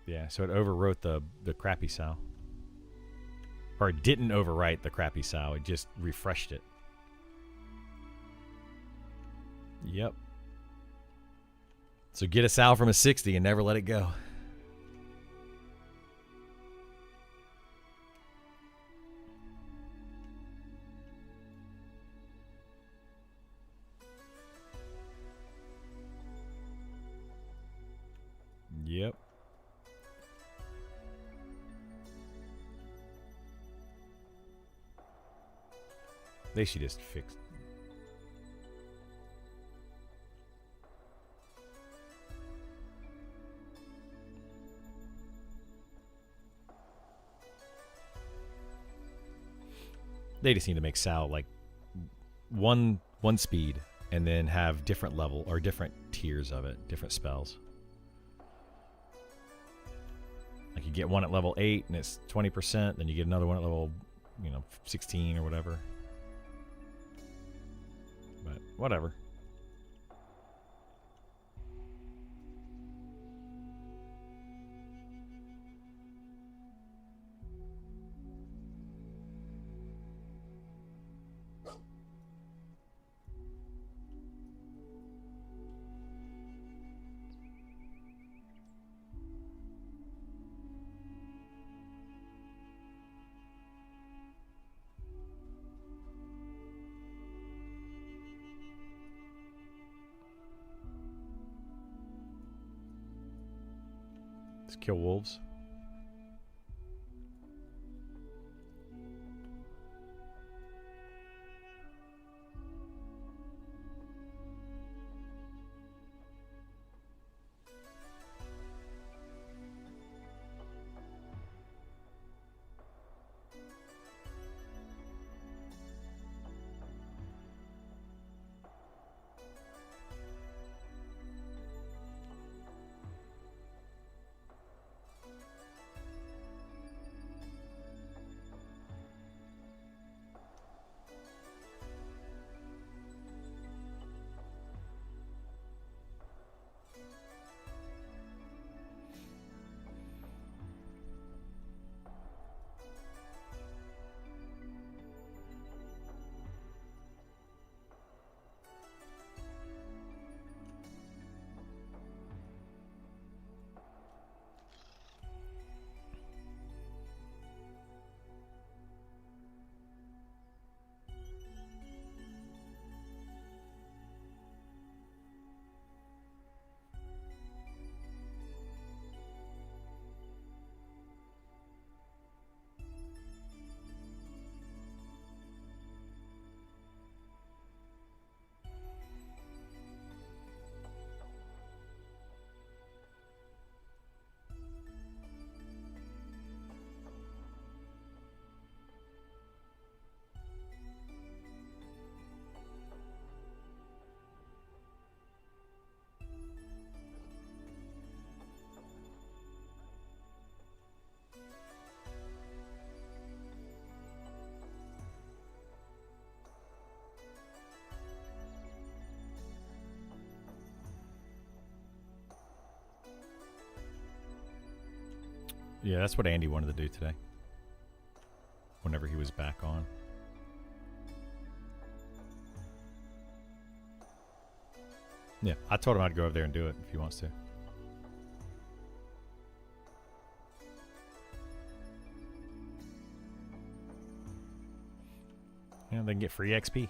Yeah, so it overwrote the crappy sow. Or it didn't overwrite the crappy sow. It just refreshed it. Yep. So get a sow from a 60 and never let it go. Yep. They should just fix. They just need to make Sal like one speed and then have different level or different tiers of it, different spells. Like you get one at level 8 and it's 20%. Then you get another one at level, 16 or whatever. But whatever. Let's kill wolves. Yeah, that's what Andy wanted to do today. Whenever he was back on. Yeah, I told him I'd go over there and do it if he wants to. Yeah, they can get free XP.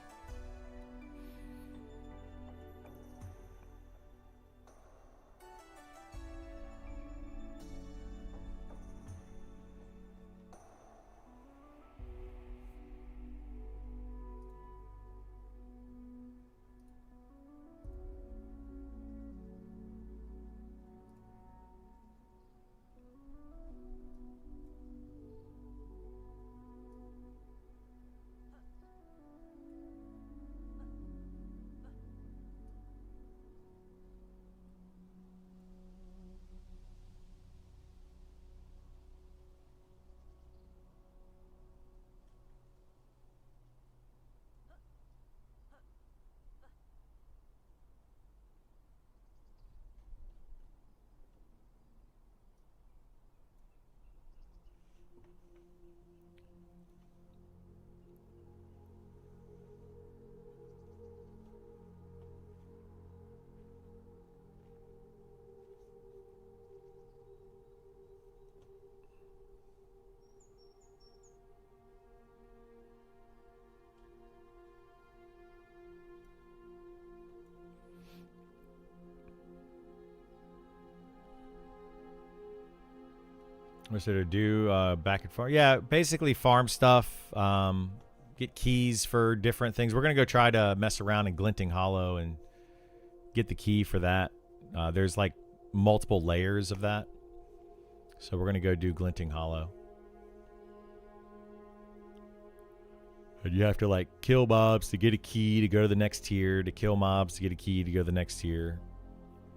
What's there to do? Back and forth. Yeah, basically farm stuff. Get keys for different things. We're going to go try to mess around in Glinting Hollow and get the key for that. There's like multiple layers of that. So we're going to go do Glinting Hollow. And you have to like kill mobs to get a key to go to the next tier, to kill mobs to get a key to go to the next tier,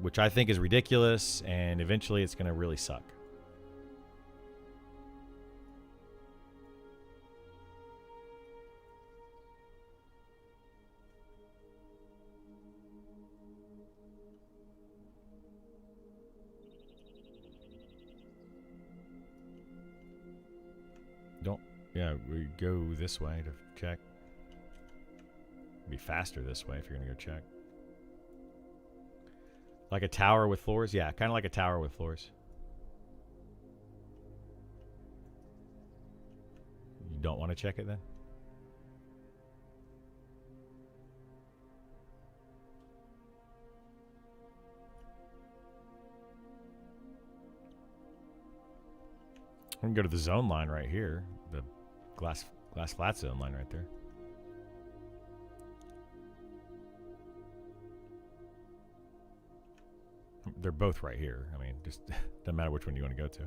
which I think is ridiculous, and eventually it's going to really suck. Yeah, we go this way to check. It'd be faster this way if you're gonna go check. Like a tower with floors? Yeah, kind of like a tower with floors. You don't want to check it then? We can go to the zone line right here. The glass flat zone line right there. They're both right here. I mean, just doesn't matter which one you want to go to.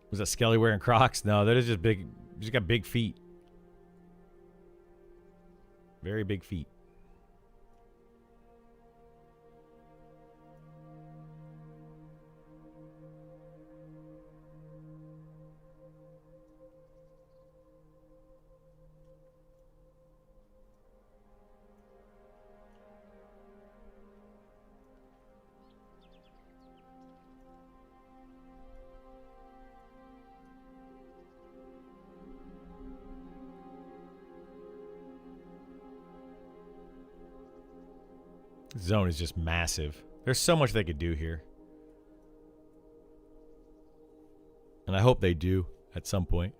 Was that Skelly wearing Crocs? No, that is just big. He's got big feet. Very big feet. Zone is just massive. There's so much they could do here. And I hope they do at some point.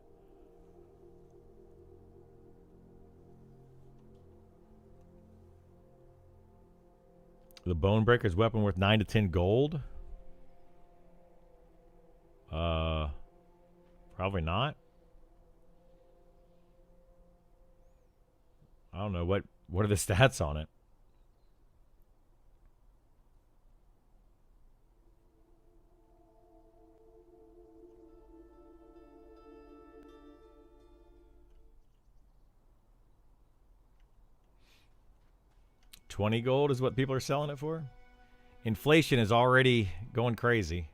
The Bonebreaker's weapon worth 9 to 10 gold? Probably not. I don't know. What are the stats on it? $20 gold is what people are selling it for? Inflation is already going crazy.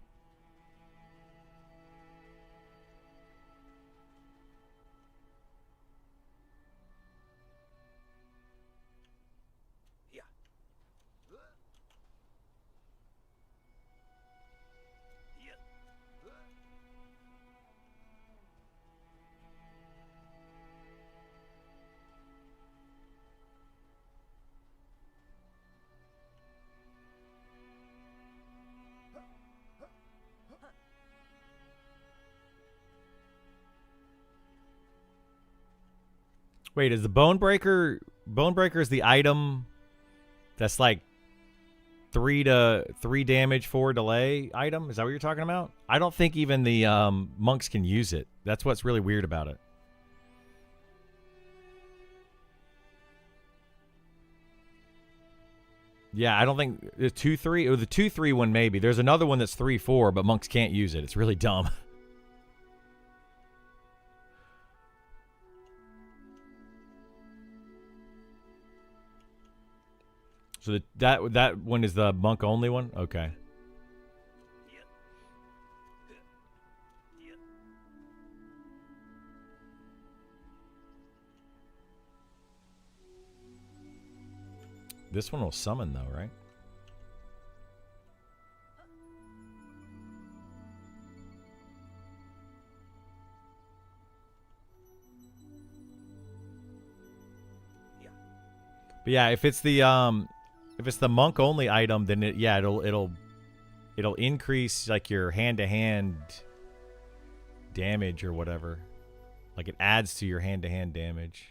Wait, is the Bonebreaker is the item that's like 3 damage, 4 delay item? Is that what you're talking about? I don't think even the monks can use it. That's what's really weird about it. Yeah, I don't think the 2-3 or the 2-3 one maybe. There's another one that's 3-4, but monks can't use it. It's really dumb. So that one is the monk only one? Okay. This one will summon though, right? But yeah, if it's the monk only item, then it'll increase like your hand-to-hand damage or whatever. Like it adds to your hand-to-hand damage.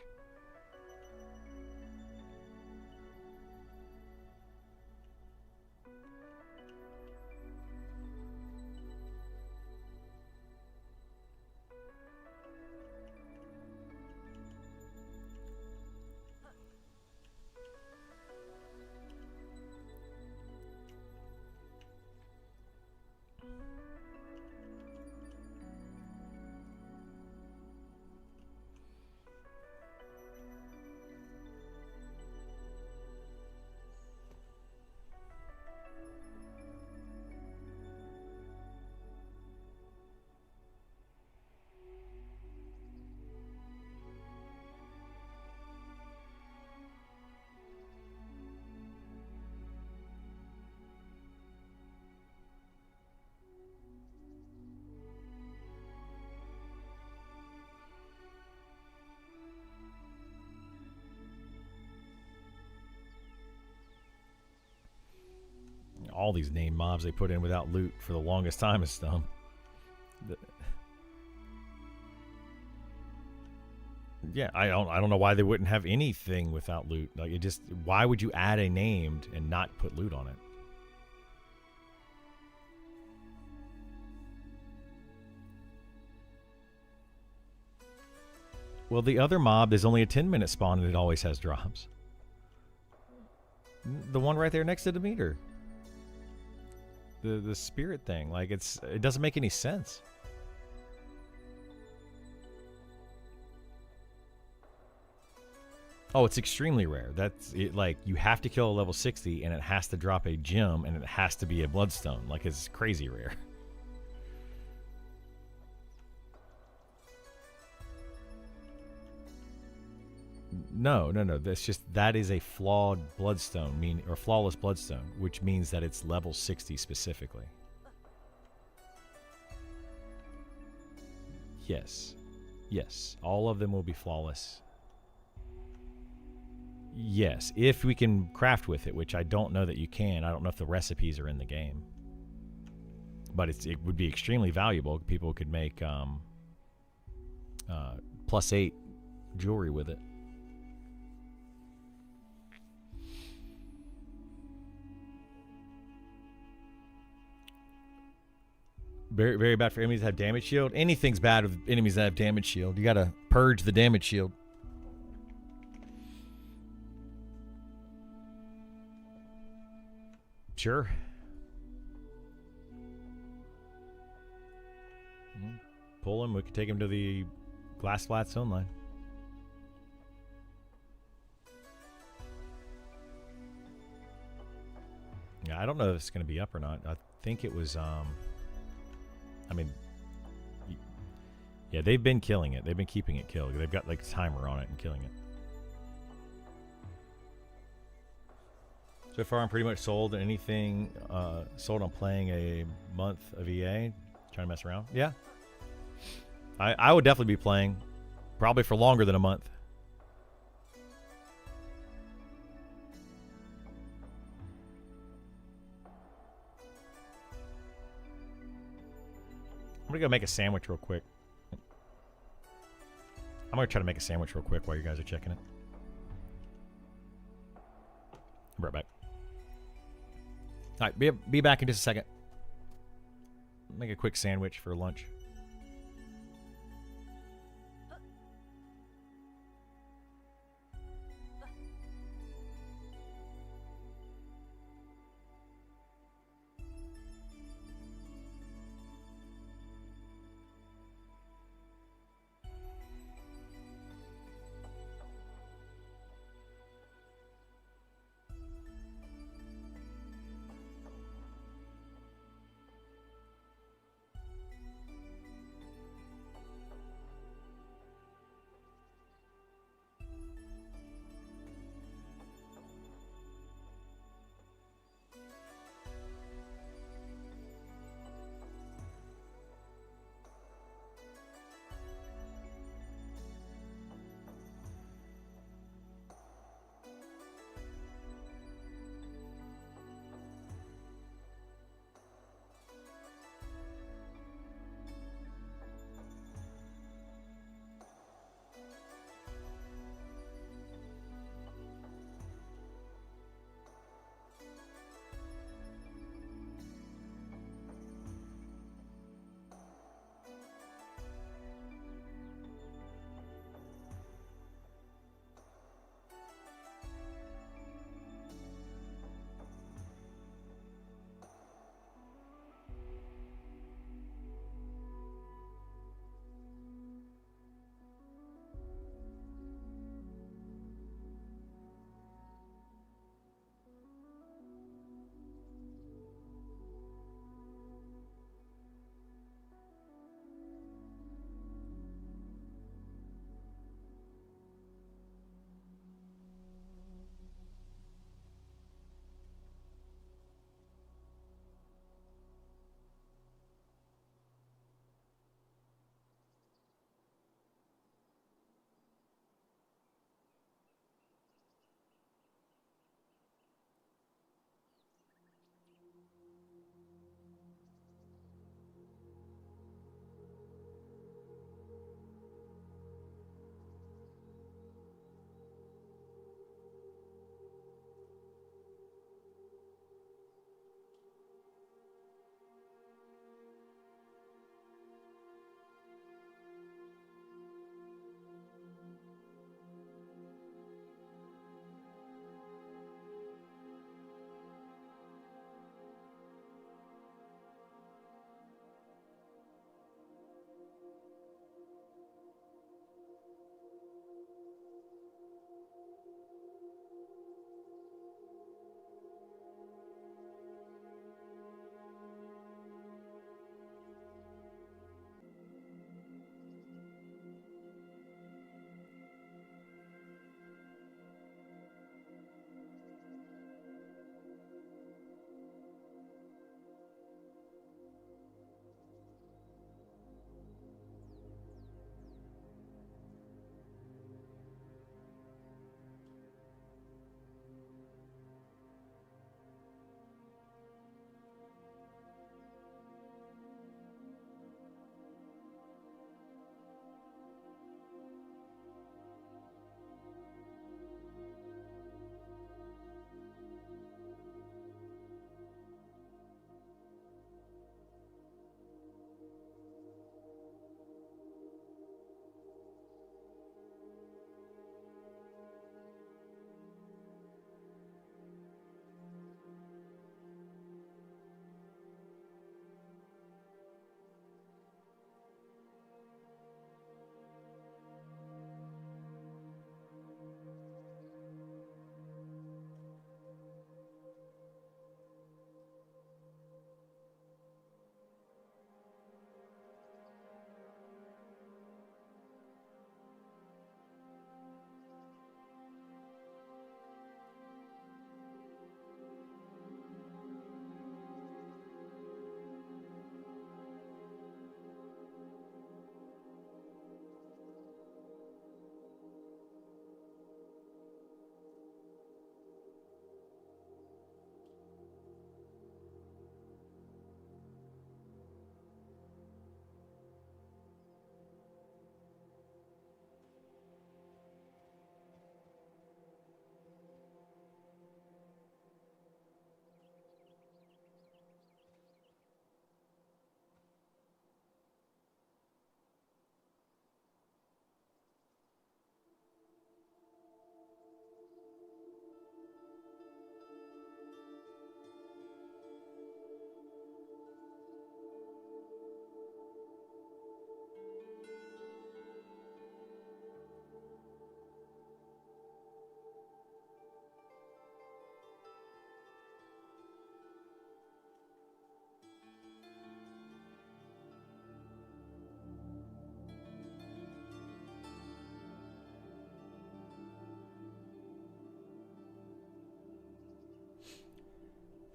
all these named mobs they put in without loot for the longest time is dumb. Yeah, I don't know why they wouldn't have anything without loot. Like, it just, why would you add a named and not put loot on it? Well, the other mob, there's only a 10-minute spawn and it always has drops. The one right there next to the meter. The spirit thing. Like, it doesn't make any sense. Oh, it's extremely rare. That's it. Like, you have to kill a level 60 and it has to drop a gem and it has to be a bloodstone. Like, it's crazy rare. No. That's just, that is a flawed bloodstone, or flawless bloodstone, which means that it's level 60 specifically. Yes. Yes. All of them will be flawless. Yes, if we can craft with it, which I don't know that you can. I don't know if the recipes are in the game. But it would be extremely valuable. People could make +8 jewelry with it. Very, very bad for enemies that have damage shield. Anything's bad with enemies that have damage shield. You gotta purge the damage shield. Sure. Pull him. We could take him to the Glass Flat zone line. Yeah, I don't know if it's going to be up or not. I think it was, I mean, yeah, they've been killing it. They've been keeping it killed. They've got, like, a timer on it and killing it. So far, I'm pretty much sold. Anything sold on playing a month of EA, trying to mess around. Yeah, I would definitely be playing, probably for longer than a month. I'm gonna go make a sandwich real quick. I'm gonna try to make a sandwich real quick while you guys are checking it. I'll be right back. All right, be back in just a second. Make a quick sandwich for lunch.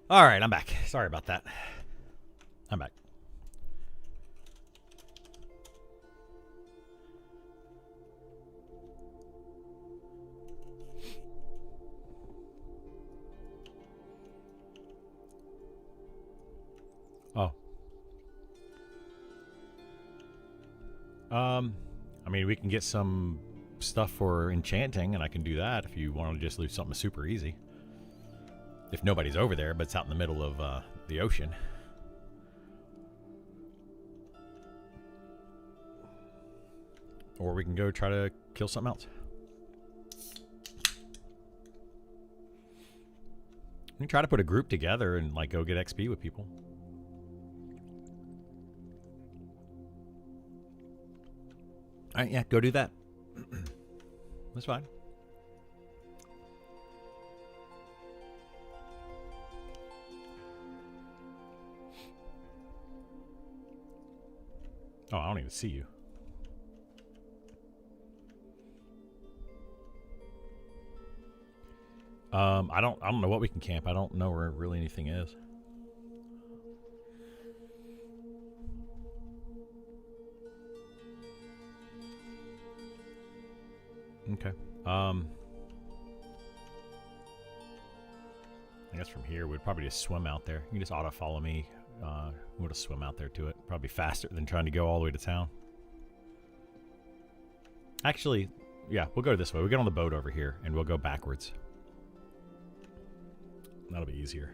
All right, I'm back. Sorry about that. I'm back. Oh. I mean, we can get some stuff for enchanting, and I can do that if you want to just do something super easy. If nobody's over there, but it's out in the middle of the ocean. Or we can go try to kill something else. We can try to put a group together and like go get XP with people. All right, yeah, go do that. That's fine. Oh, I don't even see you. I don't know what we can camp. I don't know where really anything is. Okay. I guess from here we'd probably just swim out there. You can just auto follow me. We'll just swim out there to it. Probably faster than trying to go all the way to town. Actually, yeah, we'll go this way. We'll get on the boat over here and we'll go backwards. That'll be easier.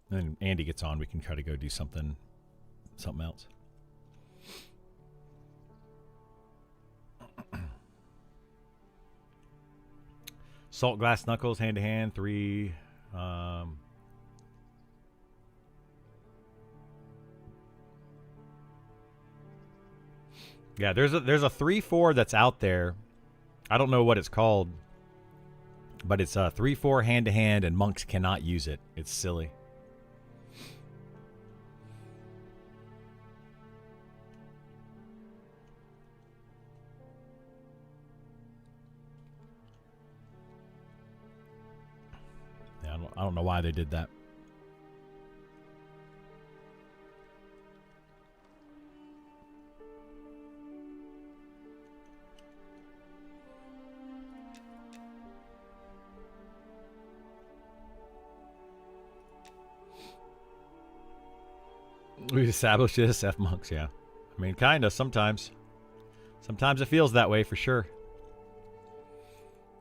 And Andy gets on, we can try to go do something else. Salt glass knuckles, hand to hand, 3. Yeah, there's a 3/4 that's out there. I don't know what it's called, but it's a 3/4 hand to hand, and monks cannot use it. It's silly. I don't know why they did that. We established this F monks, yeah. I mean, kinda sometimes. Sometimes it feels that way for sure.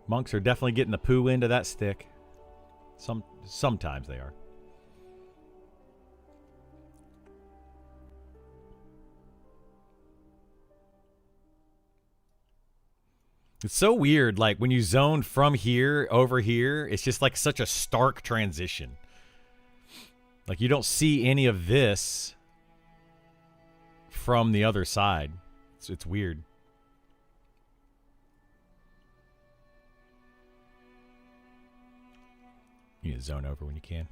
Monks are definitely getting the poo end of that stick. Sometimes they are. It's so weird, like when you zone from here over here, it's just like such a stark transition. Like you don't see any of this from the other side. It's weird. You need to zone over when you can.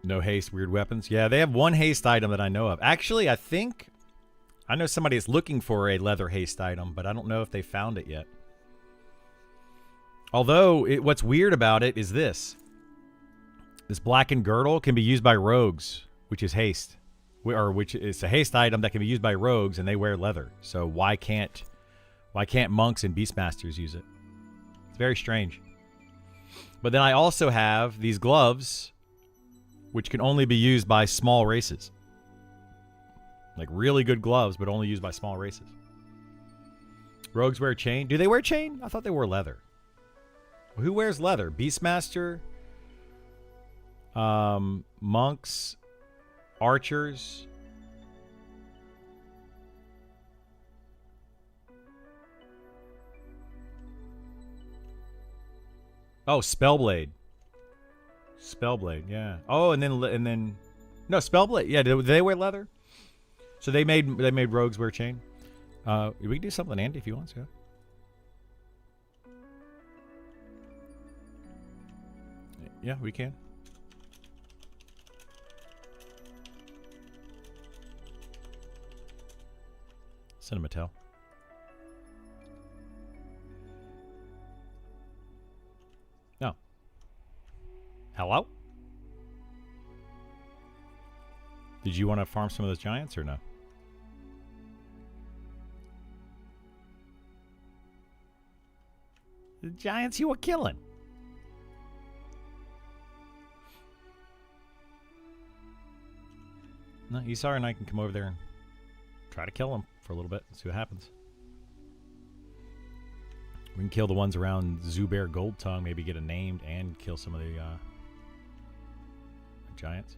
No haste, weird weapons. Yeah, they have one haste item that I know of. Actually, I think I know somebody is looking for a leather haste item, but I don't know if they found it yet. Although, what's weird about it is this. This blackened girdle can be used by rogues, which is haste. Or which is a haste item that can be used by rogues, and they wear leather. So why can't monks and beastmasters use it? It's very strange. But then I also have these gloves, which can only be used by small races. Like really good gloves, but only used by small races. Rogues wear chain. Do they wear chain? I thought they wore leather. Who wears leather? Beastmaster, monks, archers. Oh, Spellblade. Spellblade, yeah. Oh, and then no, Spellblade. Yeah, did they wear leather? So they made rogues wear chain. We can do something, Andy, if you want to. Yeah, we can. Cinematel. No. Hello? Did you want to farm some of those giants or no? The giants you were killing. No, Isar and I can come over there and try to kill them for a little bit and see what happens. We can kill the ones around Zubair Gold Tongue, maybe get a named and kill some of the giants.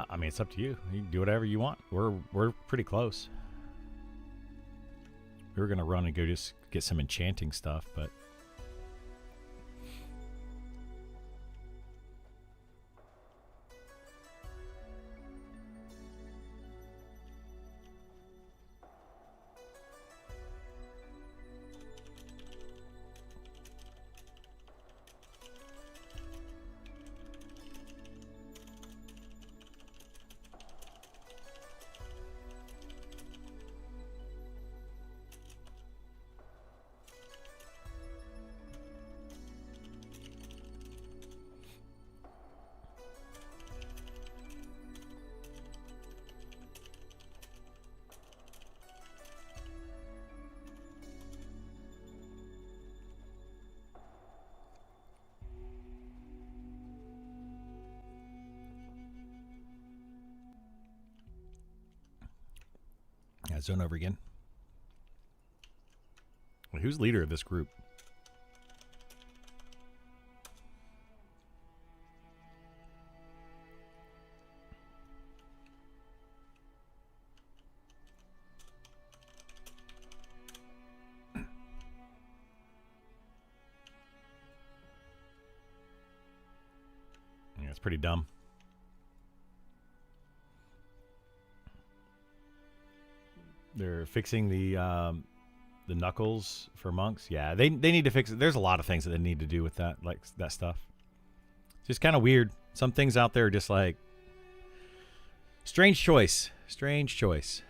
I mean, it's up to you. You can do whatever you want. We're pretty close. We were gonna run and go just get some enchanting stuff, but yeah, zone over again. Well, who's leader of this group? Yeah, it's pretty dumb. They're fixing the knuckles for monks. Yeah, they need to fix it. There's a lot of things that they need to do with that, like that stuff. It's just kind of weird. Some things out there are just like strange choice. Strange choice.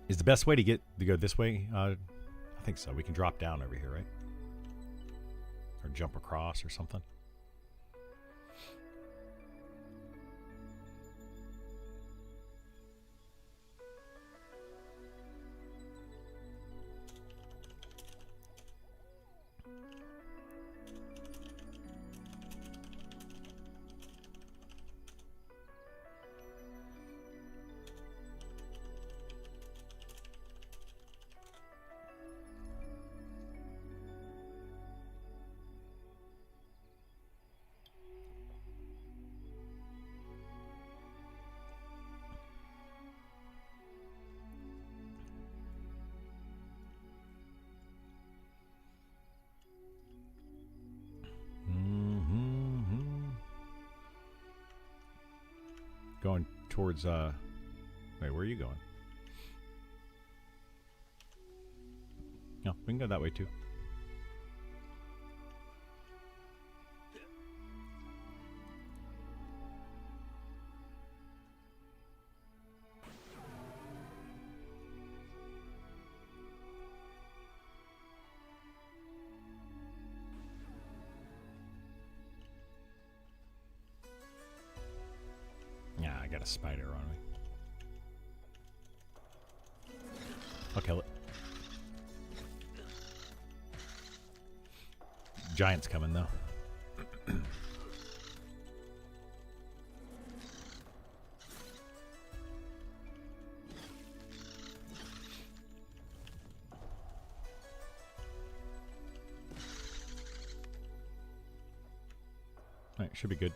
Is the best way to go this way? I think so. We can drop down over here, right? Or jump across or something. towards, wait, where are you going? No, we can go that way too. Yeah, I got a spider on me. I'll kill it. Giant's coming though. Alright, should be good.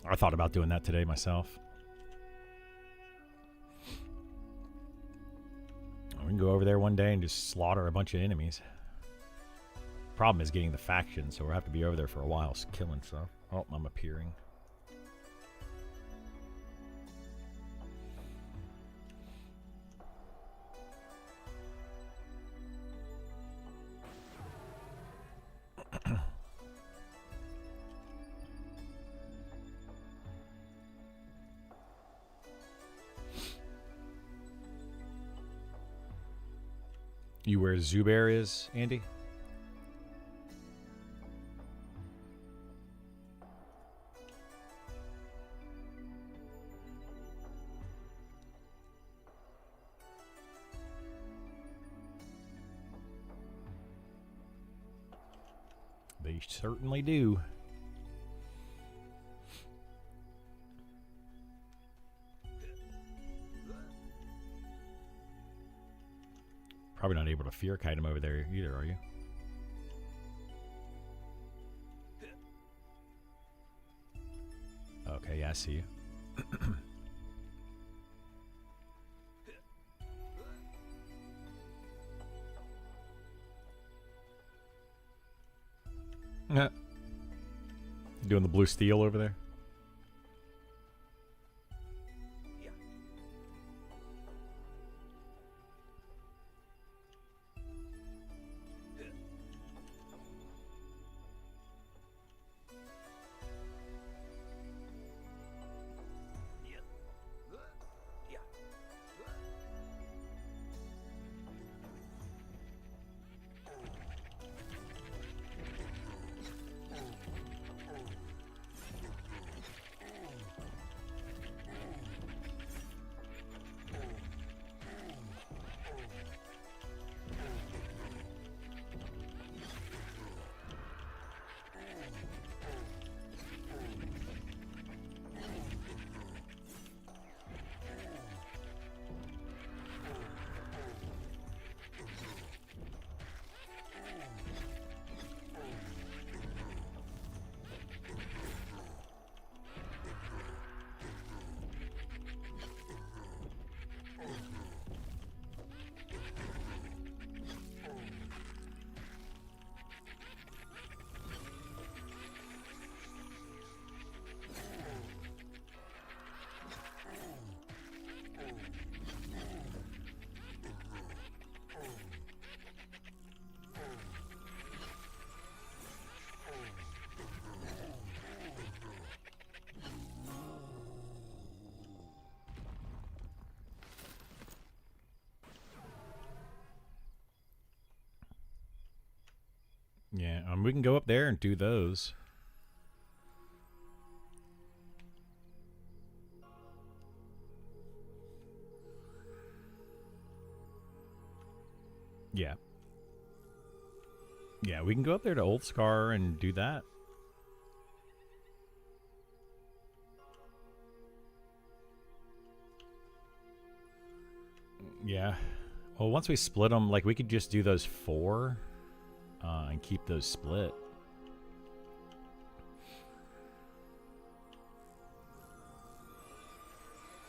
I thought about doing that today myself. We can go over there one day and just slaughter a bunch of enemies. Problem is getting the faction, so we'll have to be over there for a while killing stuff. Oh, I'm appearing. You where Zubair is, Andy? They certainly do. Probably not able to fear kite him over there either, are you? Okay, yeah, I see you. Doing the blue steel over there? Yeah, we can go up there and do those. Yeah. Yeah, we can go up there to Old Scar and do that. Yeah. Well, once we split them, like, we could just do those 4 and keep those split.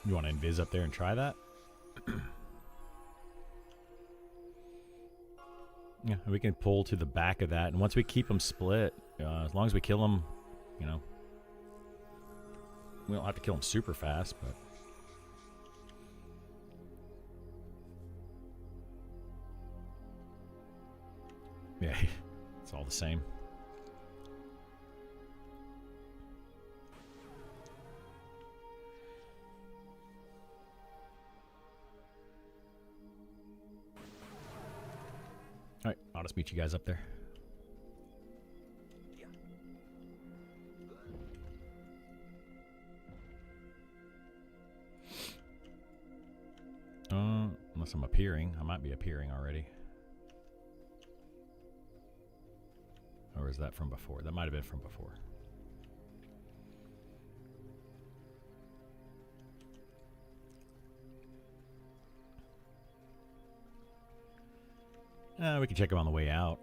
You want to invis up there and try that? Yeah, we can pull to the back of that, and once we keep them split, as long as we kill them, you know, we don't have to kill them super fast, but yeah, it's all the same. All right, I'll just meet you guys up there. Unless I'm appearing. I might be appearing already. Or is that from before? That might have been from before. We can check them on the way out.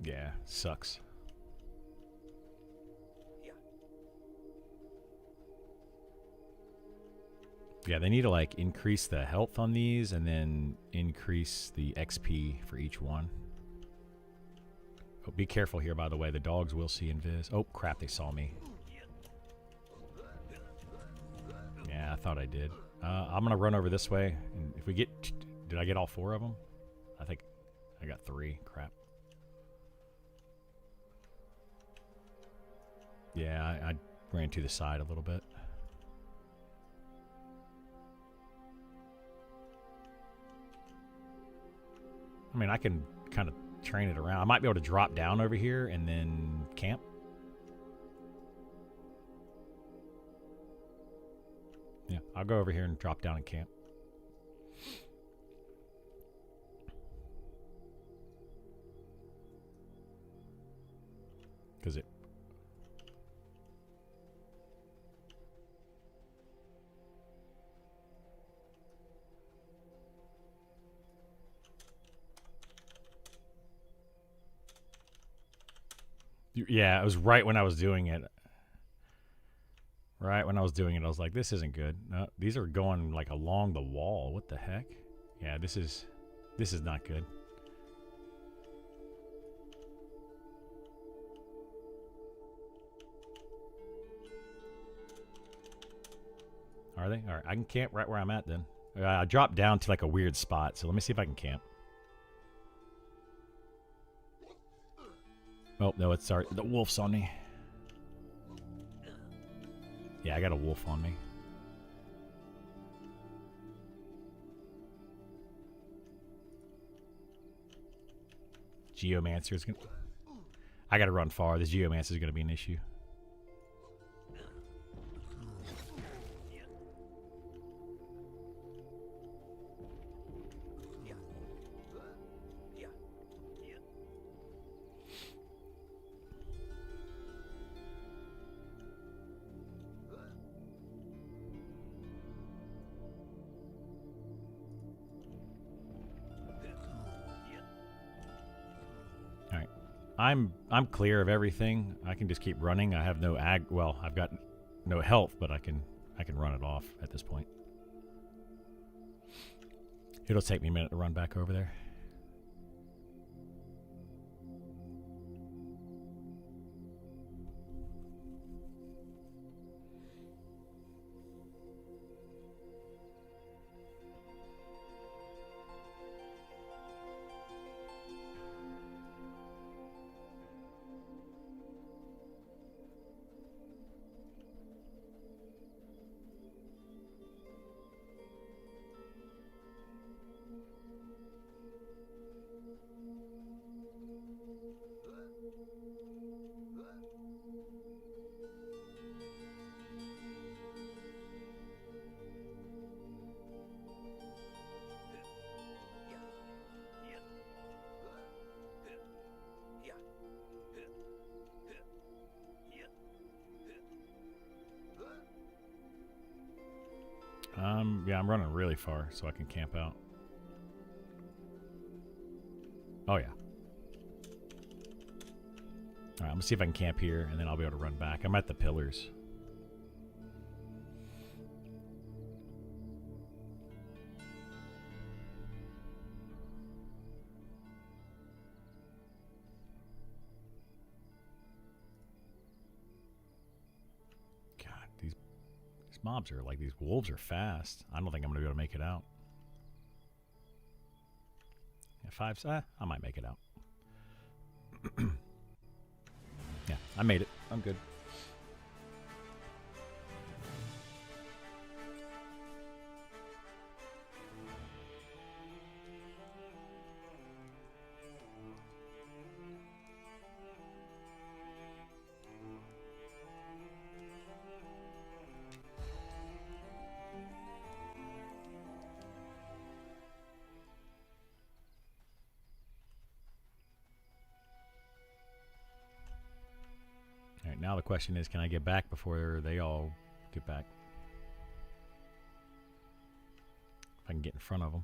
Yeah, sucks. Yeah, they need to like increase the health on these and then increase the XP for each one. Oh, be careful here, by the way. The dogs will see invis. Oh, crap, they saw me. Yeah, I thought I did. I'm going to run over this way. And if we get... Did I get all 4 of them? I think I got 3. Crap. Yeah, I ran to the side a little bit. I mean, I can kind of train it around. I might be able to drop down over here and then camp. Yeah, I'll go over here and drop down and camp. Because it... Yeah, it was right when I was doing it. Right when I was doing it, I was like, this isn't good. No, these are going like along the wall. What the heck? Yeah, this is not good. Are they? All right, I can camp right where I'm at then. I dropped down to like a weird spot, so let me see if I can camp. Oh, no, it's sorry. The wolf's on me. Yeah, I got a wolf on me. Geomancer is gonna... I gotta run far. The Geomancer is gonna be an issue. I'm clear of everything. I can just keep running. I have no well, I've got no health, but I can run it off at this point. It'll take me a minute to run back over there. Yeah, I'm running really far so I can camp out. Oh, yeah. All right, I'm going to see if I can camp here, and then I'll be able to run back. I'm at the pillars. God, these mobs are like, these wolves are fast. I don't think I'm going to be able to make it out. Yeah, I might make it out. Yeah, I made it. I'm good. All right, now the question is, can I get back before they all get back? If I can get in front of them.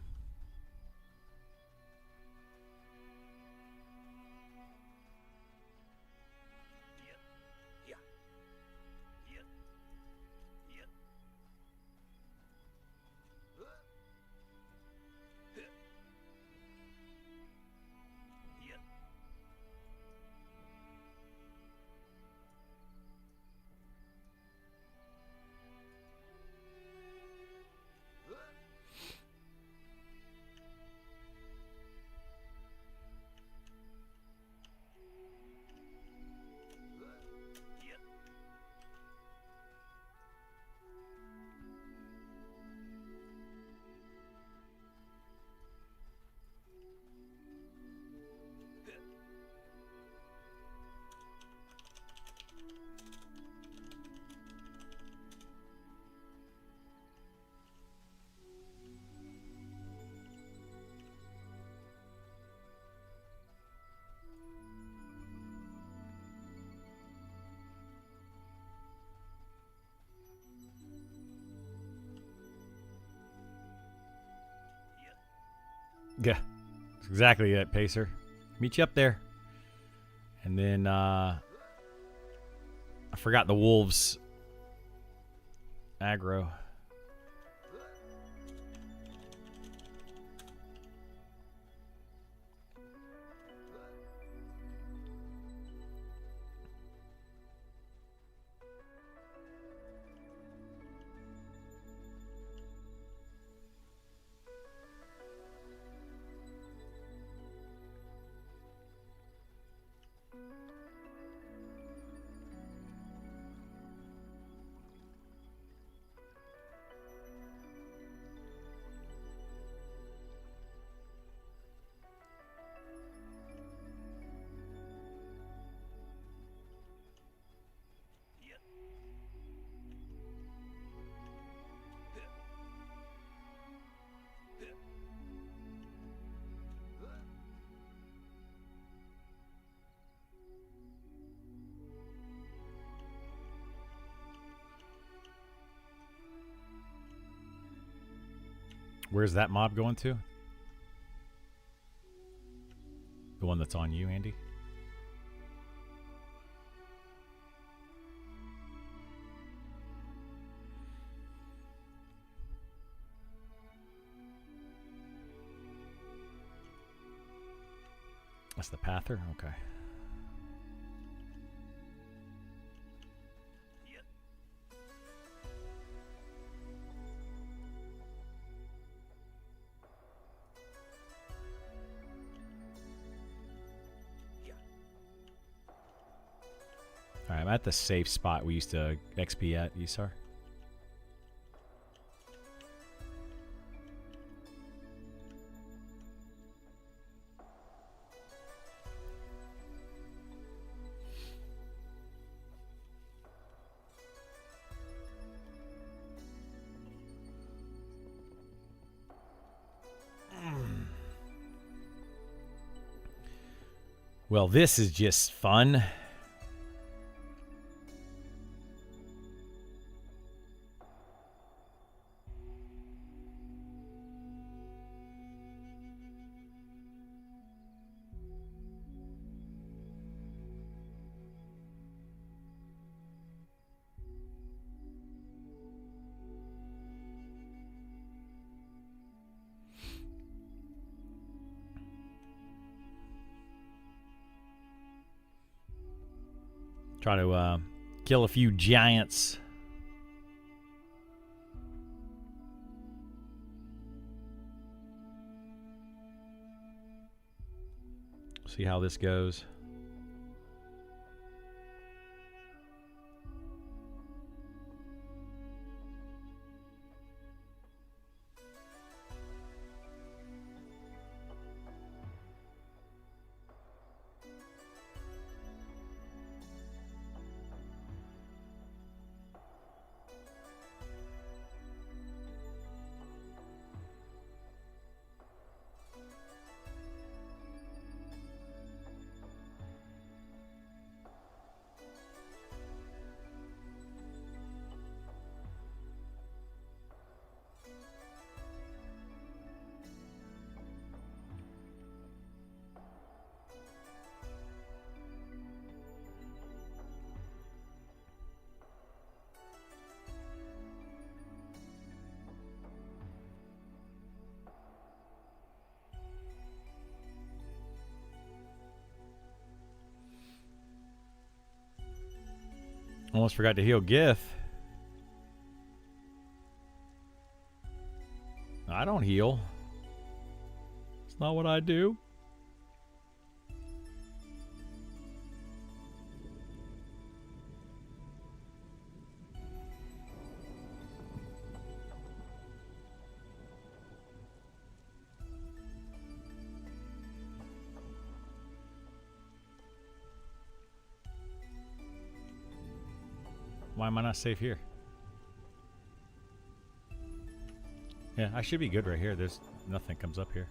Yeah, that's exactly it, Pacer. Meet you up there. And then, I forgot the wolves aggro. Where's that mob going to? The one that's on you, Andy? That's the Pather? Okay. Alright, I'm at the safe spot we used to XP at, Isar. Well, this is just fun. Try to kill a few giants. See how this goes. Almost forgot to heal Gith. I don't heal. It's not what I do. Why am I not safe here? Yeah, I should be good right here. There's nothing comes up here.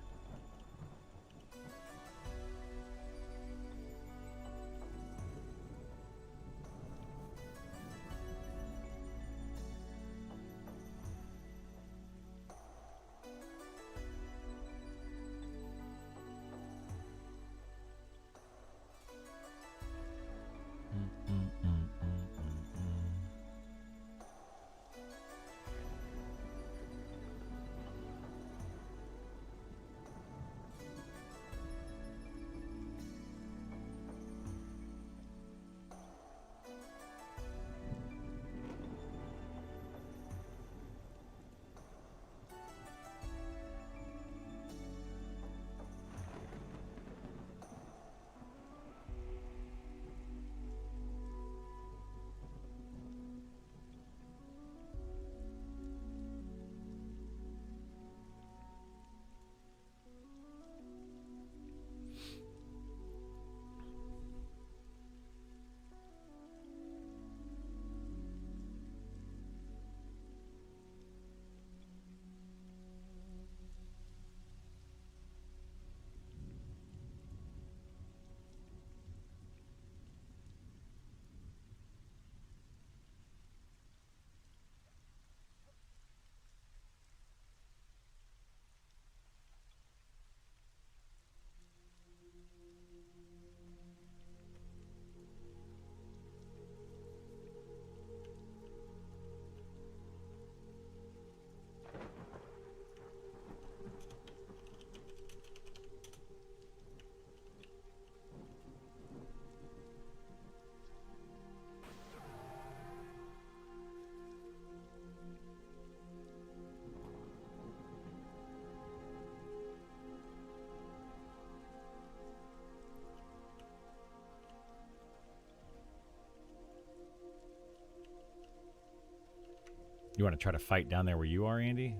You want to try to fight down there where you are, Andy?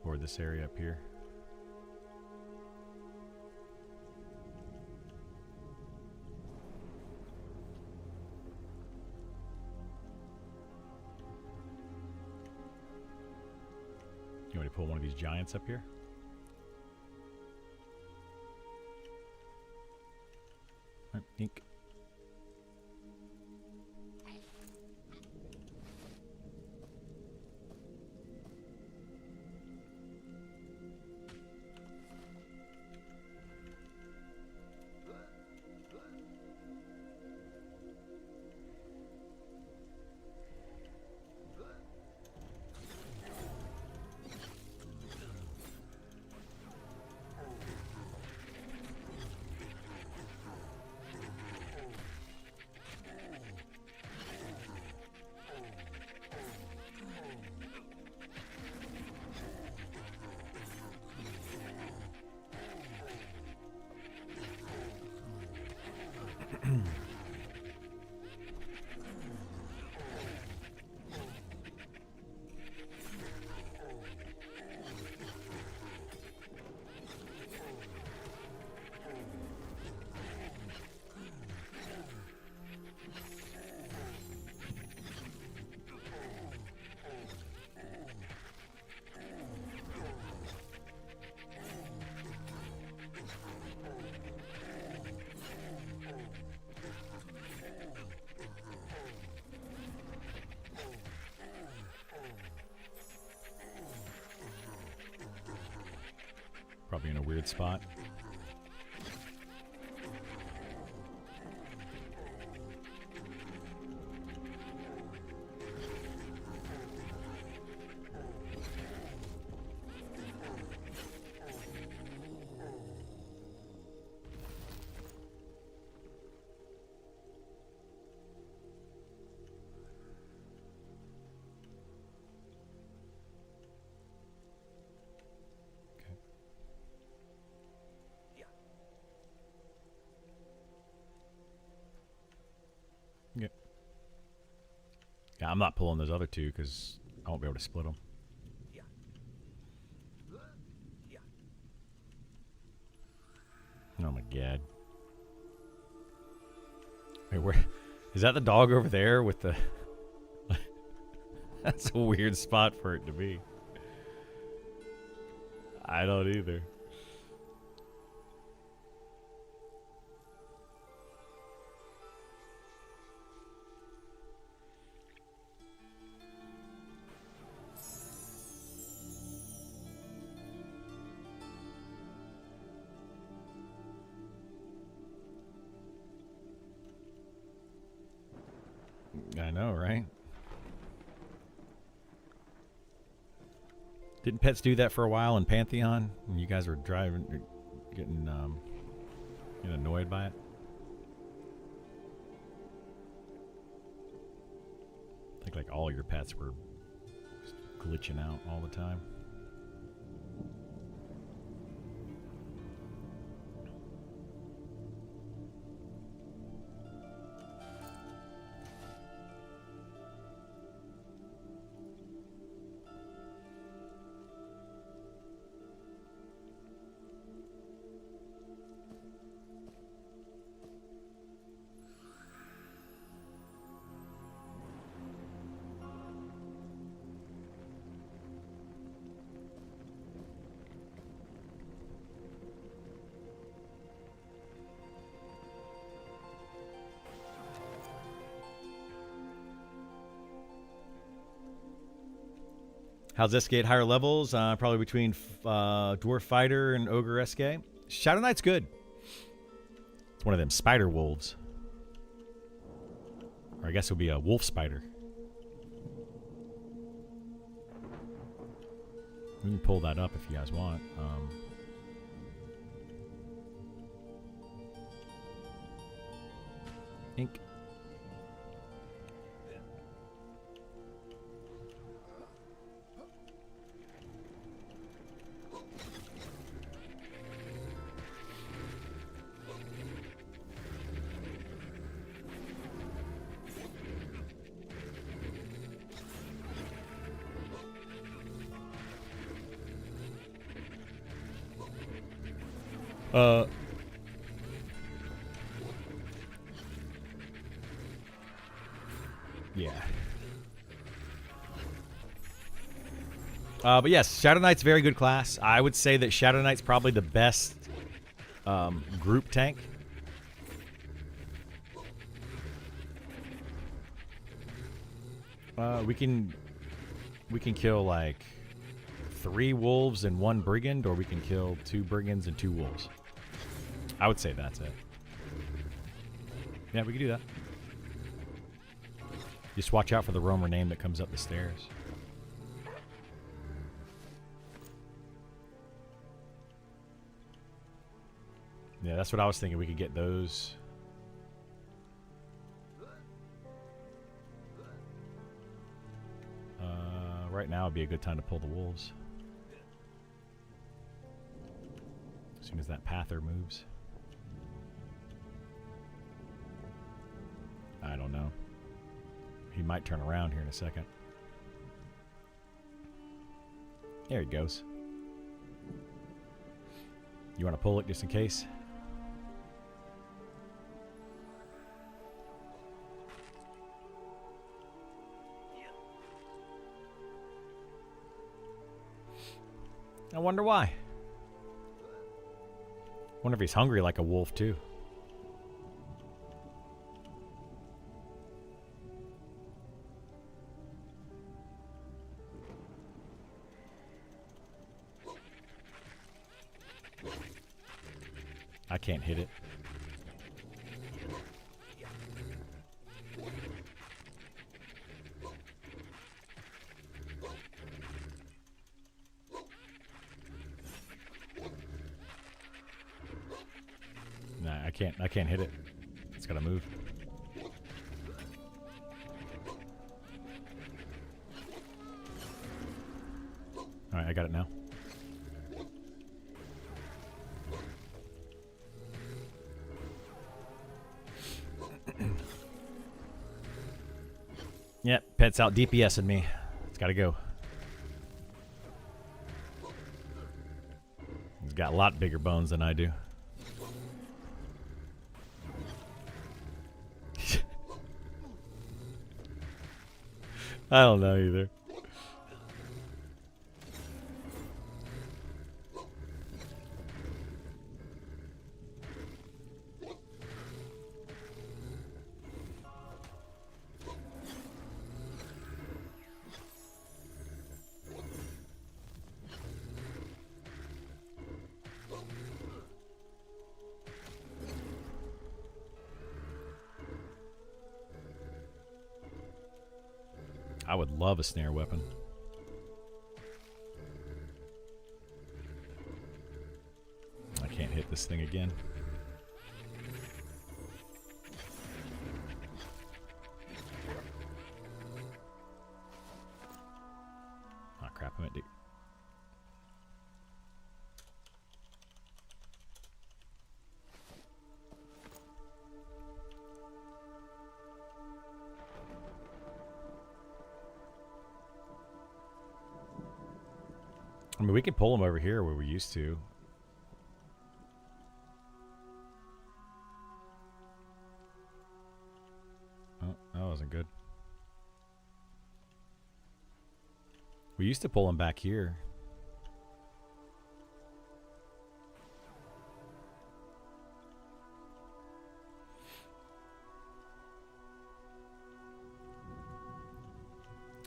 Or this area up here? You want to pull one of these giants up here? Ink. good spot. Yeah, I'm not pulling those other two because I won't be able to split them. Oh my god. Wait, where is that the dog over there with the That's a weird spot for it to be. I don't either. I know, right? Didn't pets do that for a while in Pantheon? And you guys were driving, getting annoyed by it? I think like all your pets were just glitching out all the time. How's Escade higher levels? Probably between Dwarf Fighter and Ogre SK. Shadow Knight's good. It's one of them spider wolves. Or I guess it would be a wolf spider. We can pull that up if you guys want. Ink. Yeah. But yes, Shadow Knight's very good class. I would say that Shadow Knight's probably the best group tank. We can kill like 3 wolves and 1 brigand, or we can kill 2 brigands and 2 wolves. I would say that's it. Yeah, we can do that. Just watch out for the roamer name that comes up the stairs. Yeah, that's what I was thinking. We could get those. Right now would be a good time to pull the wolves. As soon as that Pather moves. I don't know. He might turn around here in a second. There he goes. You want to pull it just in case? I wonder why. Wonder if he's hungry like a wolf too. can't hit it. Nah, I can't hit it. It's gotta move. Alright, I got it now. Yep, pet's out DPSing me. It's gotta go. He's got a lot bigger bones than I do. I don't know either. I would love a snare weapon. I can't hit this thing again. Oh crap, I'm at D. I mean, we could pull them over here where we used to. Oh, that wasn't good. We used to pull them back here.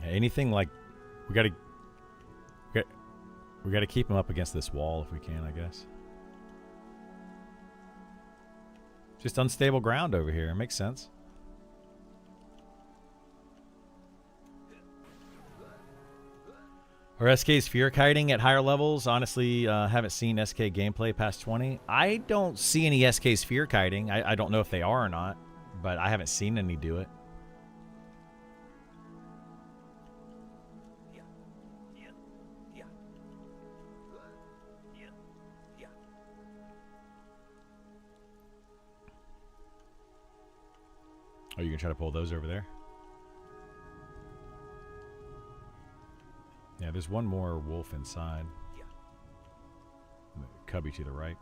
Anything like we gotta keep them up against this wall if we can, I guess. Just unstable ground over here. It makes sense. Are SK's fear kiting at higher levels? Honestly, haven't seen SK gameplay past 20. I don't see any SK's fear kiting. I don't know if they are or not, but I haven't seen any do it. Are you going to try to pull those over there? Yeah, there's one more wolf inside. Cubby to the right.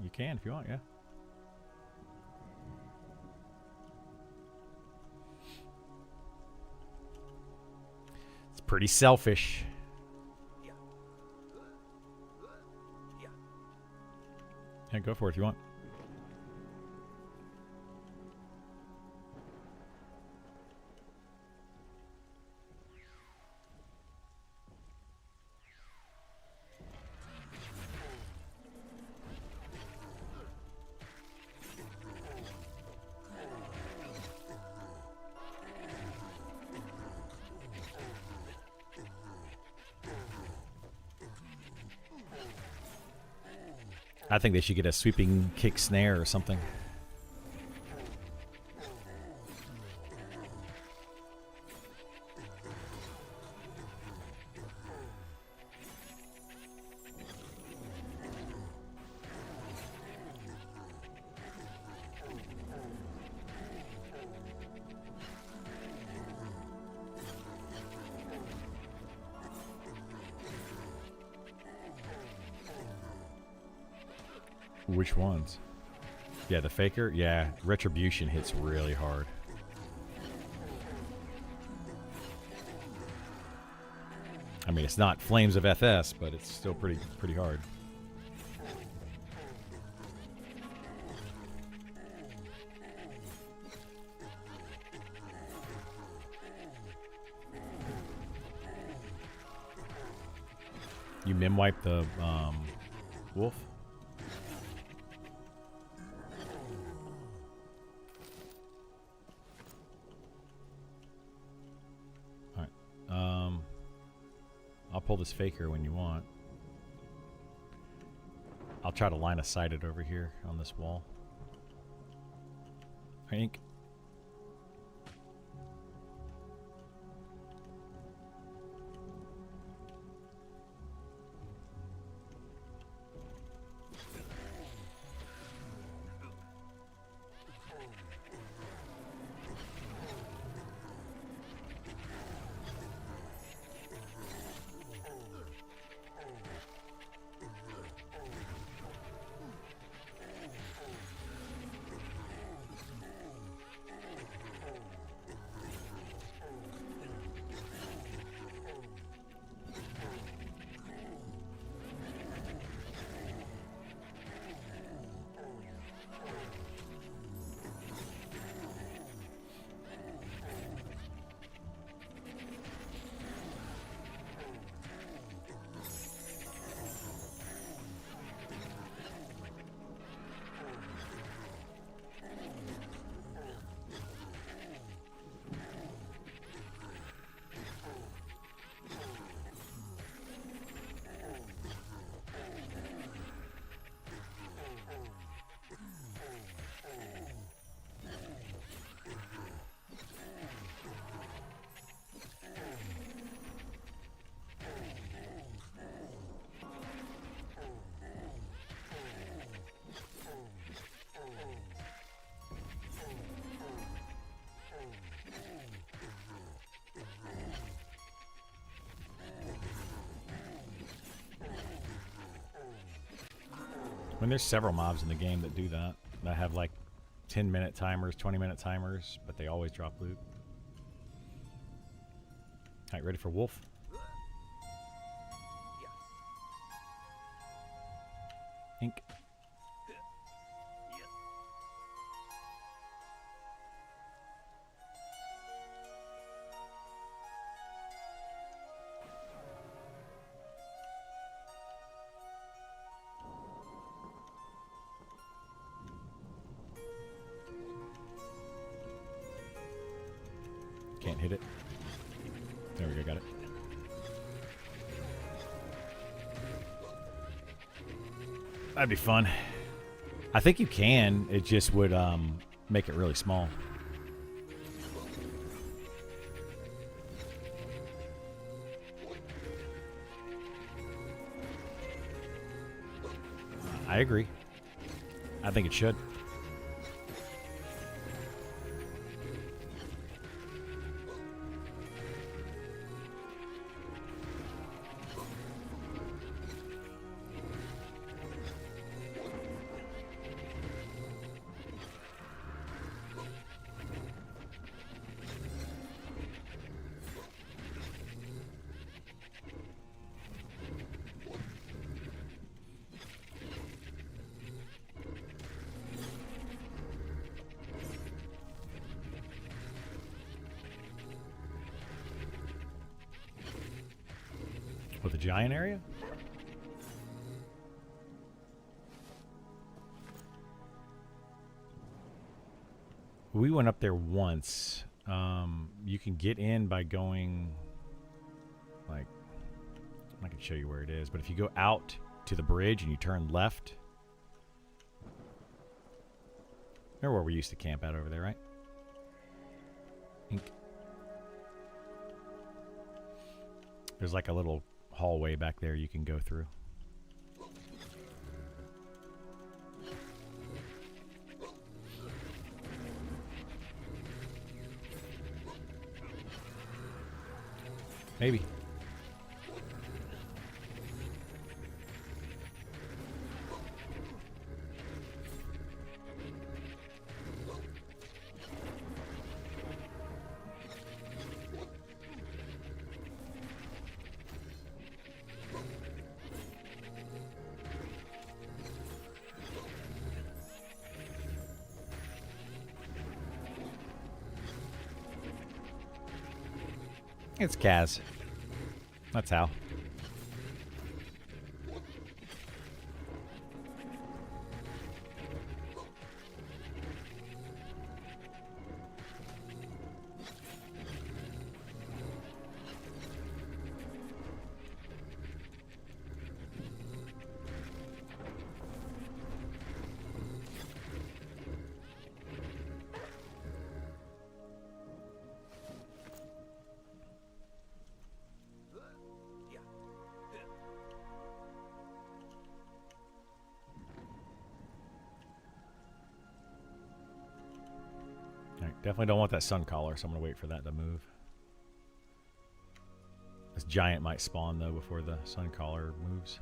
You can if you want, yeah. It's pretty selfish. Yeah, go for it if you want. I think they should get a sweeping kick snare or something. Which ones? Yeah, the faker? Yeah, retribution hits really hard. I mean, it's not Flames of FS, but it's still pretty hard. You mim wipe the wolf? Alright. I'll pull this faker when you want. I'll try to line of sight it over here on this wall. Ink. I mean, there's several mobs in the game that do that. That have like 10-minute timers, 20-minute timers, but they always drop loot. Alright, ready for wolf? Ink. Can't hit it. There we go, got it. That'd be fun. I think you can. It just would make it really small. I agree. I think it should. With a giant area? We went up there once. You can get in by going, like, I can show you where it is, but if you go out to the bridge and you turn left, remember where we used to camp out over there, right? Ink. There's like a little hallway back there you can go through. Maybe. It's Kaz. That's how. Alright, definitely don't want that sun collar, so I'm going to wait for that to move. This giant might spawn, though, before the sun collar moves.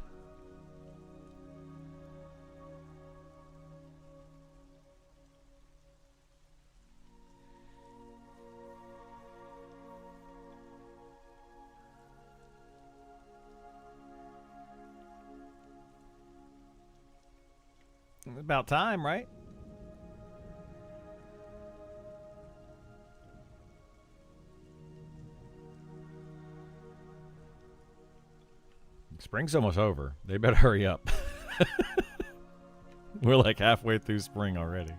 About time, right? Spring's almost over. They better hurry up. We're like halfway through spring already.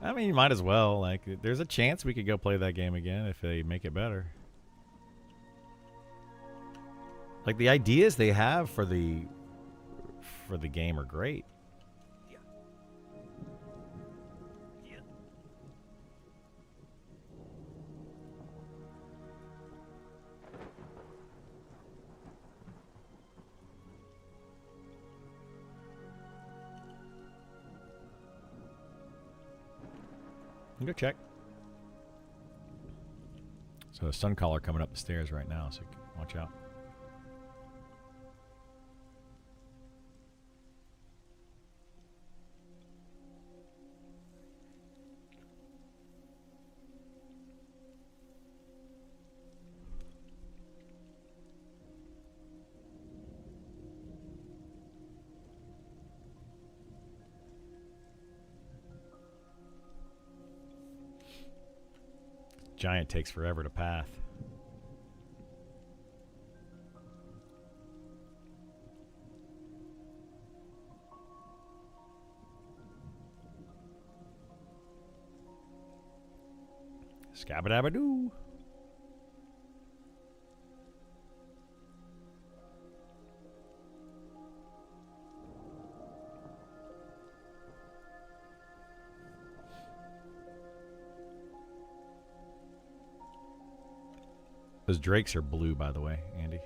I mean, you might as well. Like, there's a chance we could go play that game again if they make it better. Like, the ideas they have for the game are great. Go check. So a sun collar coming up the stairs right now, so watch out. Giant takes forever to path. Scabadabadoo. Those drakes are blue, by the way, Andy.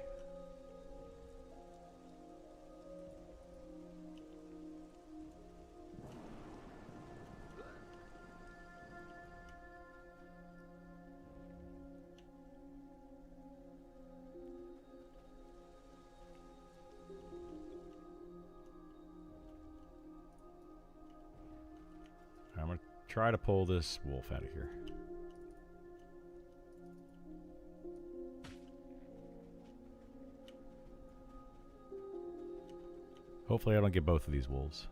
I'm going to try to pull this wolf out of here. Hopefully I don't get both of these wolves.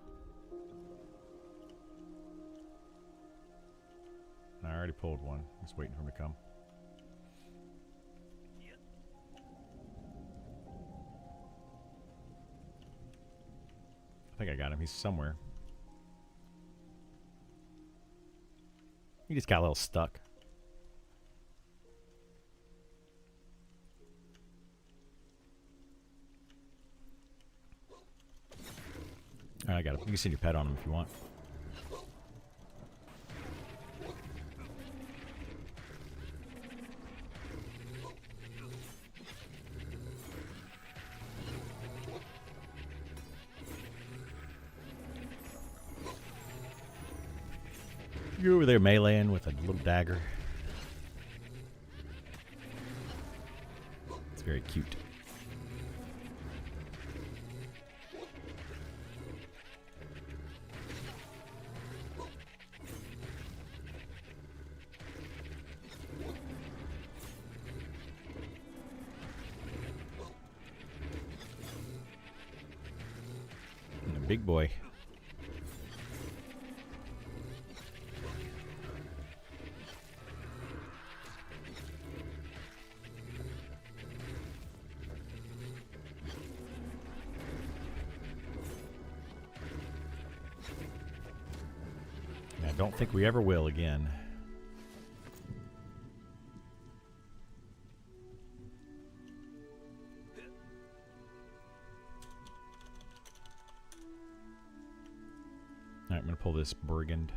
I already pulled one. Just waiting for him to come. I think I got him. He's somewhere. He just got a little stuck. All right, I got him. You can send your pet on him if you want. You're over there meleeing with a little dagger. It's very cute. And a big boy. I don't think we ever will again. Alright, I'm going to pull this brigand.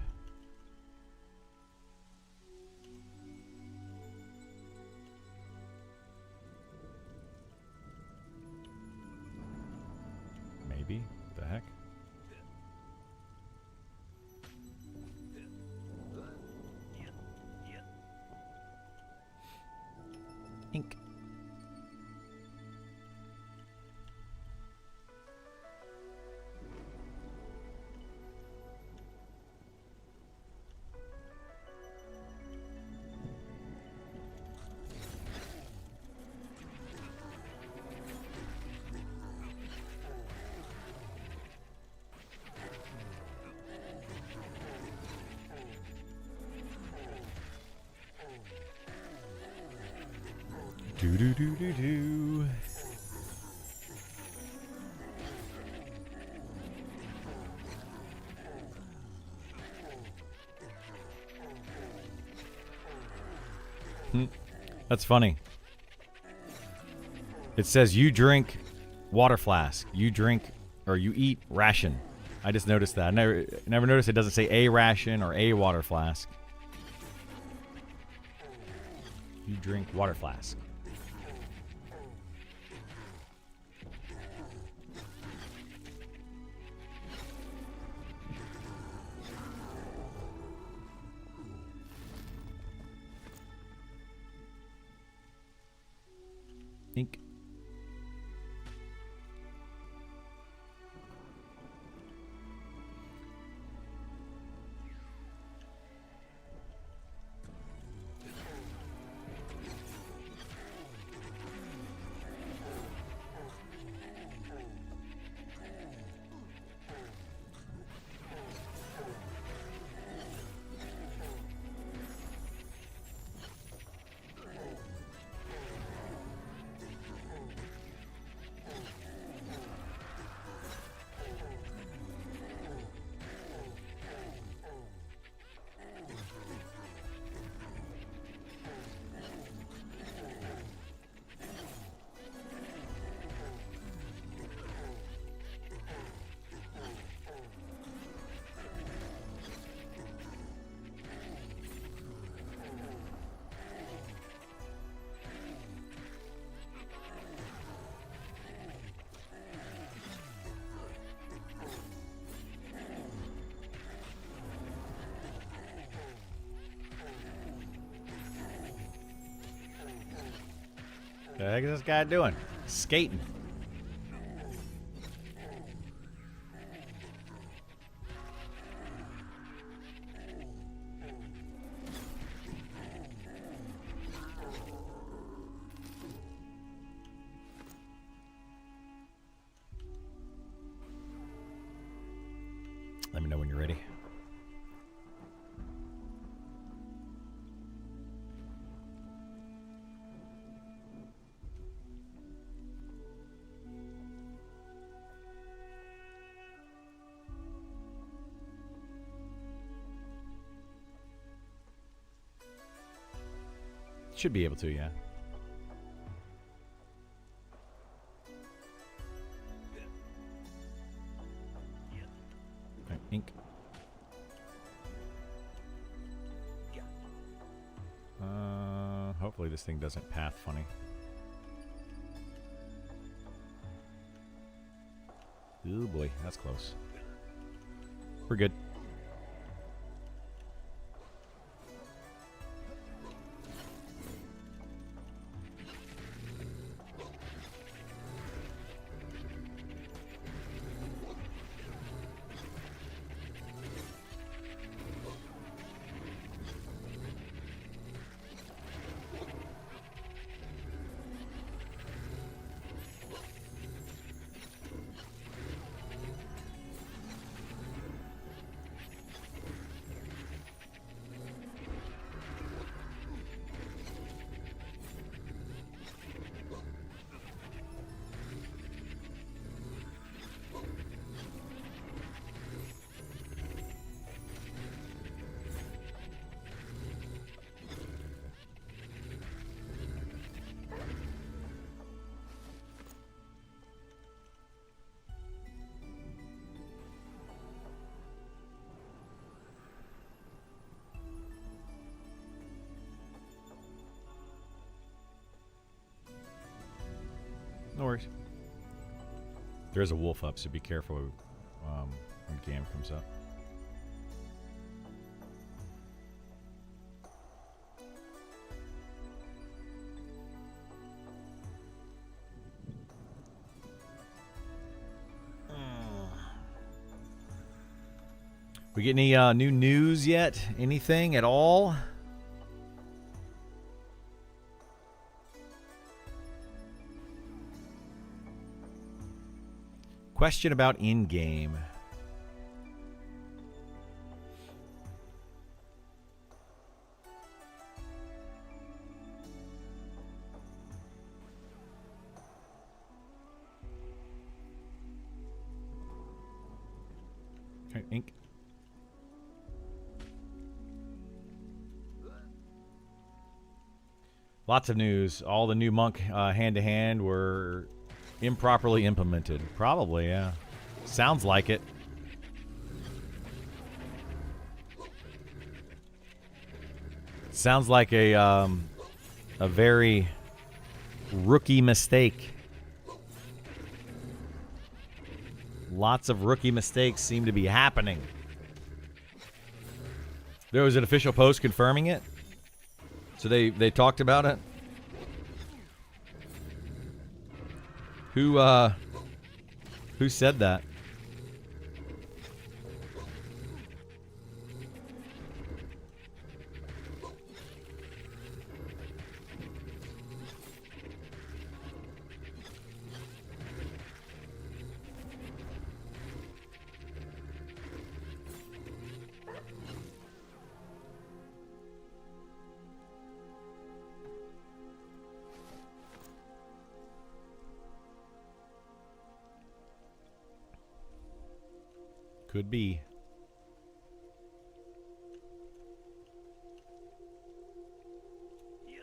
Maybe. What the heck? Do do do do do. That's funny. It says you drink water flask. You drink or you eat ration. I just noticed that. I never noticed it doesn't say a ration or a water flask. You drink water flask. Ink. The heck is this guy doing? Skating. Let me know when you're ready. Should be able to, yeah. Okay, ink. Hopefully this thing doesn't path funny. Oh boy, that's close. We're good. No worries. There is a wolf up, so be careful when Gam comes up. We get any new news yet? Anything at all? Question about in-game. Okay, ink. Lots of news. All the new monk hand-to-hand were improperly implemented. Probably, yeah. Sounds like it. Sounds like a very rookie mistake. Lots of rookie mistakes seem to be happening. There was an official post confirming it. So they talked about it. Who said that? Could be. You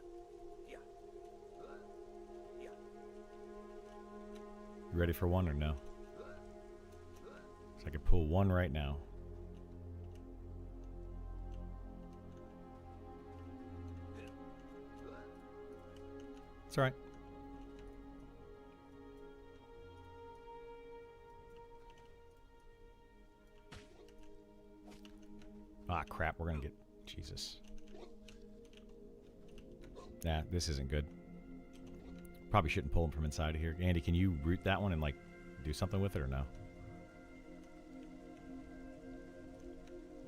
ready for one or no? So I could pull one right now. It's all right. Ah, crap. We're going to get... Jesus. Nah, this isn't good. Probably shouldn't pull him from inside of here. Andy, can you root that one and, like, do something with it or no?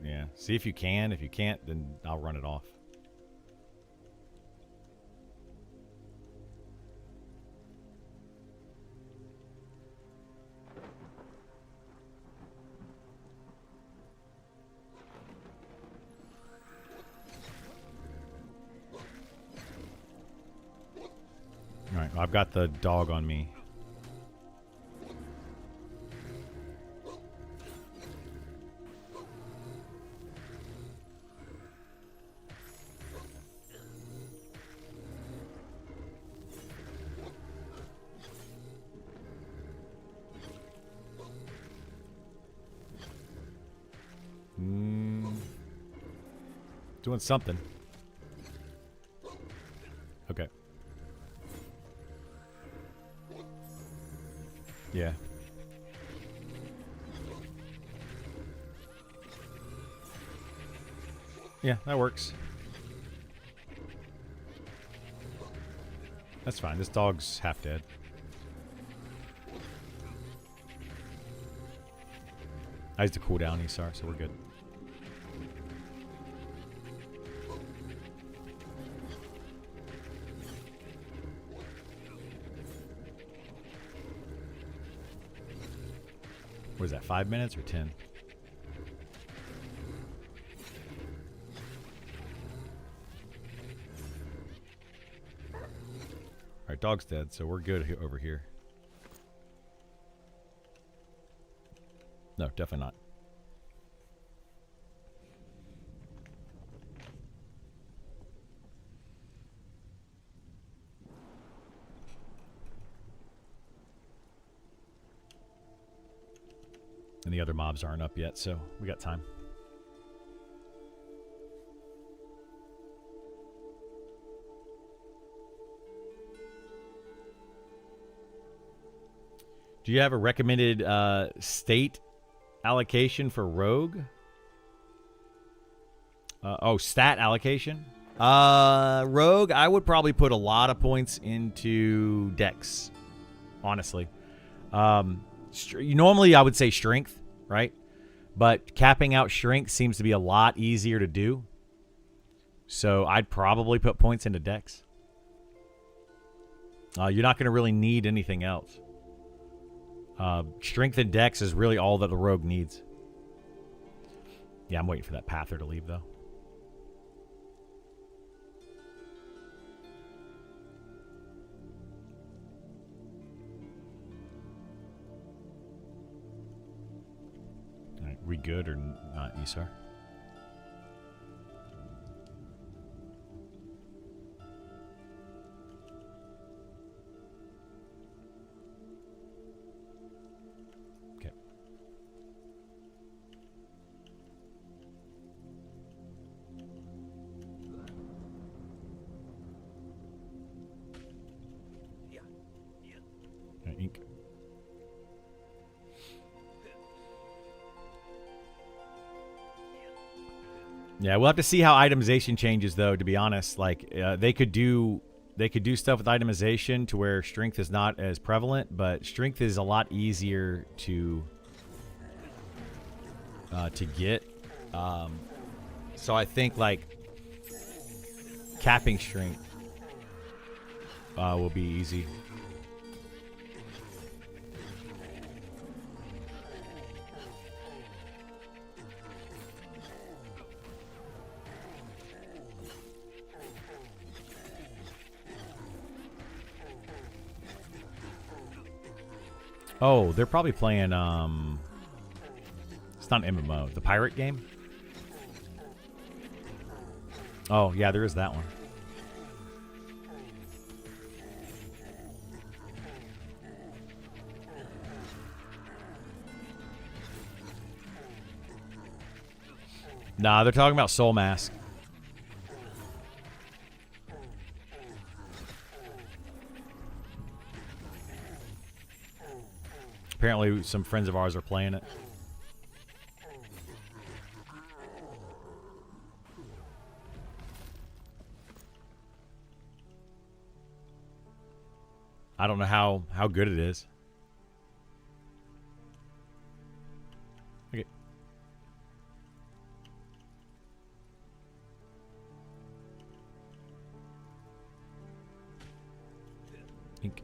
Yeah. See if you can. If you can't, then I'll run it off. Alright, I've got the dog on me. Doing something. Okay. Yeah. Yeah, that works. That's fine. This dog's half dead. I used to cool down Isar, so we're good. What is that, 5 minutes or 10? Alright, dog's dead, so we're good over here. No, definitely not. And the other mobs aren't up yet, so we got time. Do you have a recommended state allocation for Rogue? Stat allocation? Rogue, I would probably put a lot of points into Dex, honestly. Normally, I would say Strength, right? But capping out Strength seems to be a lot easier to do. So I'd probably put points into Dex. You're not going to really need anything else. Strength and Dex is really all that the Rogue needs. Yeah, I'm waiting for that Pather to leave, though. All right. We good or not, Isar? Okay. Ink. Yeah, we'll have to see how itemization changes, though. To be honest, like they could do stuff with itemization to where strength is not as prevalent, but strength is a lot easier to get. So I think like capping strength will be easy. Oh, they're probably playing, it's not an MMO. The pirate game? Oh, yeah, there is that one. Nah, they're talking about Soul Mask. Apparently, some friends of ours are playing it. I don't know how good it is. Okay. Ink.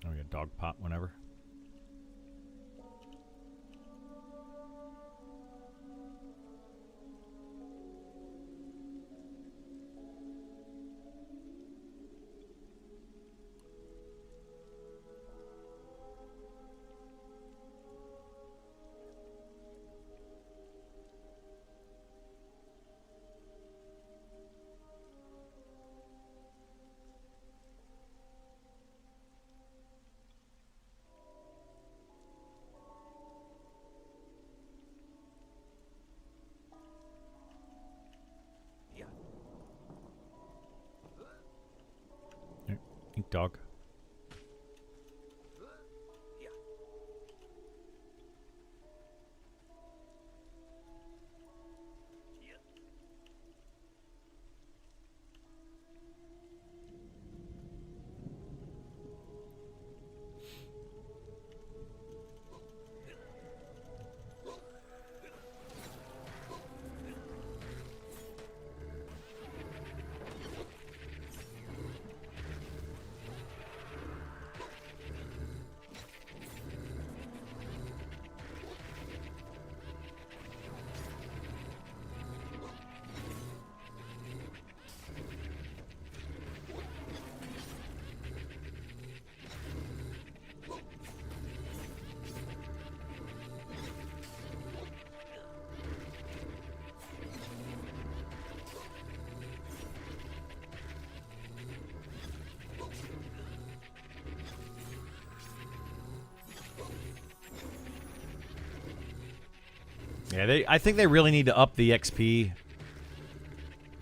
Oh, we got dog pot whenever. Ink dog. Yeah, I think they really need to up the XP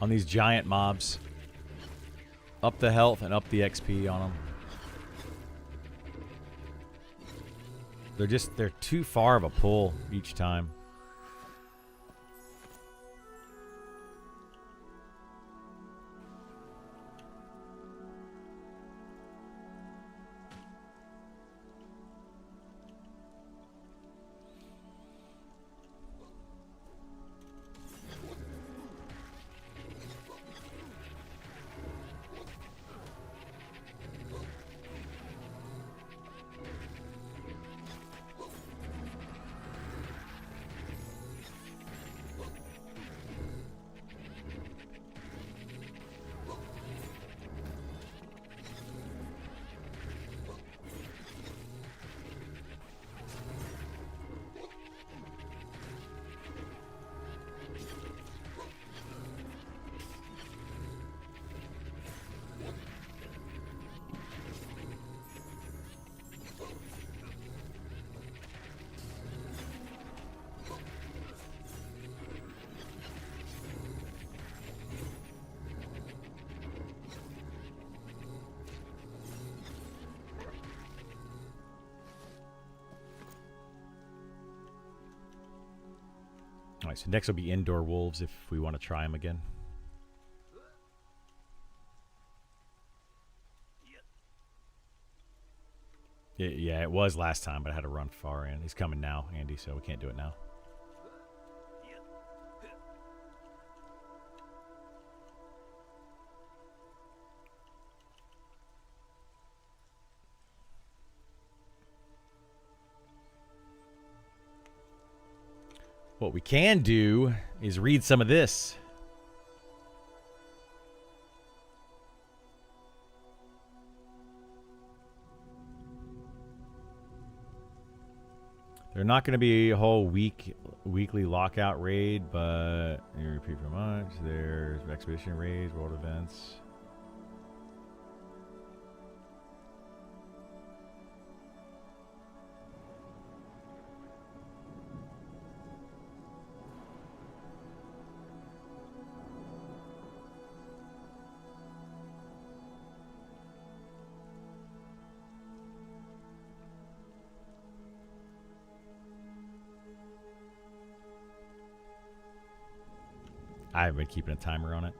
on these giant mobs. Up the health and up the XP on them. They're too far of a pull each time. Alright, so next will be indoor wolves if we want to try them again. Yeah, it was last time, but I had to run far in. He's coming now, Andy, so we can't do it now. What we can do is read some of this. They're not going to be a whole weekly lockout raid, but you repeat for much. There's expedition raids, world events. I haven't been keeping a timer on it.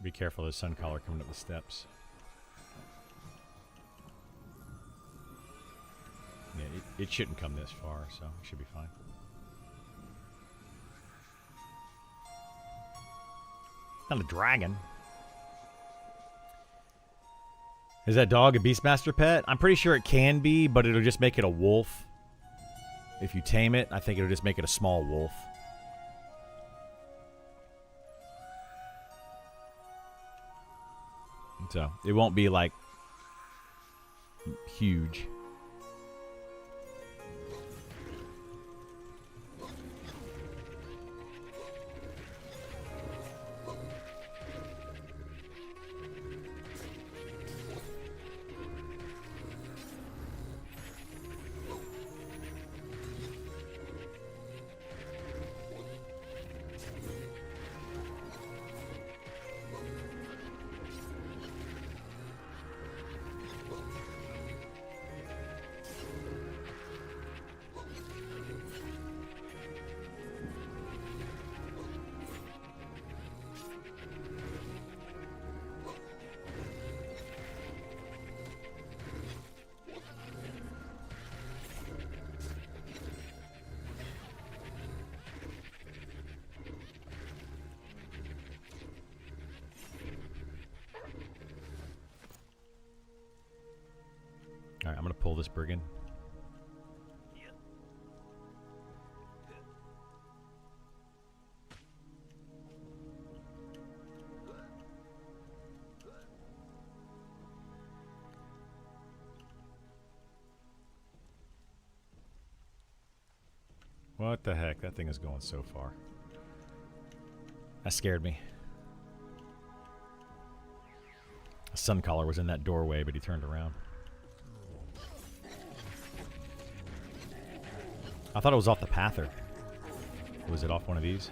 Be careful, there's Suncaller coming up the steps. it shouldn't come this far, so it should be fine. Not a dragon. Is that dog a Beastmaster pet? I'm pretty sure it can be, but it'll just make it a wolf. If you tame it, I think it'll just make it a small wolf. So, it won't be, like, huge. Alright, I'm going to pull this brigand. What the heck? That thing is going so far. That scared me. A Suncaller was in that doorway, but he turned around. I thought it was off the Pather. Was it off one of these?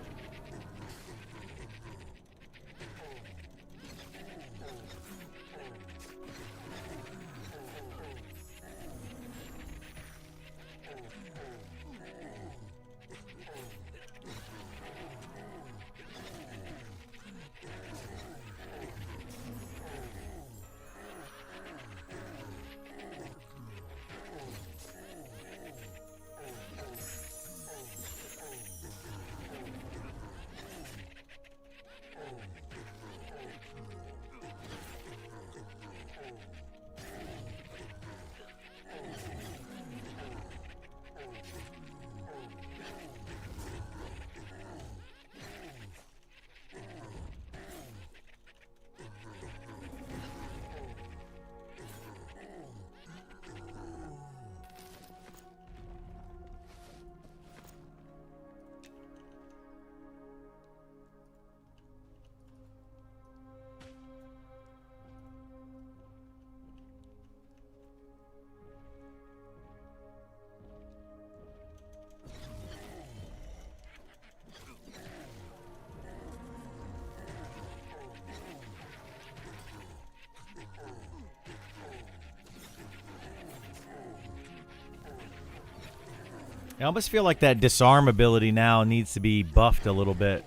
I almost feel like that disarm ability now needs to be buffed a little bit.